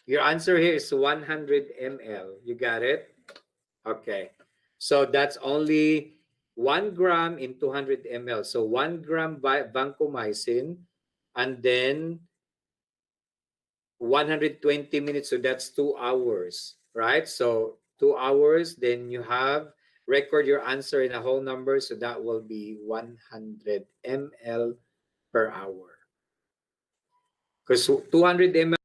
Your answer here is 100 ml. You got it? Okay. So that's only 1 gram in 200 ml. So 1 gram vancomycin and then 120 minutes. So that's 2 hours, right? So 2 hours, then you have record your answer in a whole number. So that will be 100 ml per hour. Because 200 ml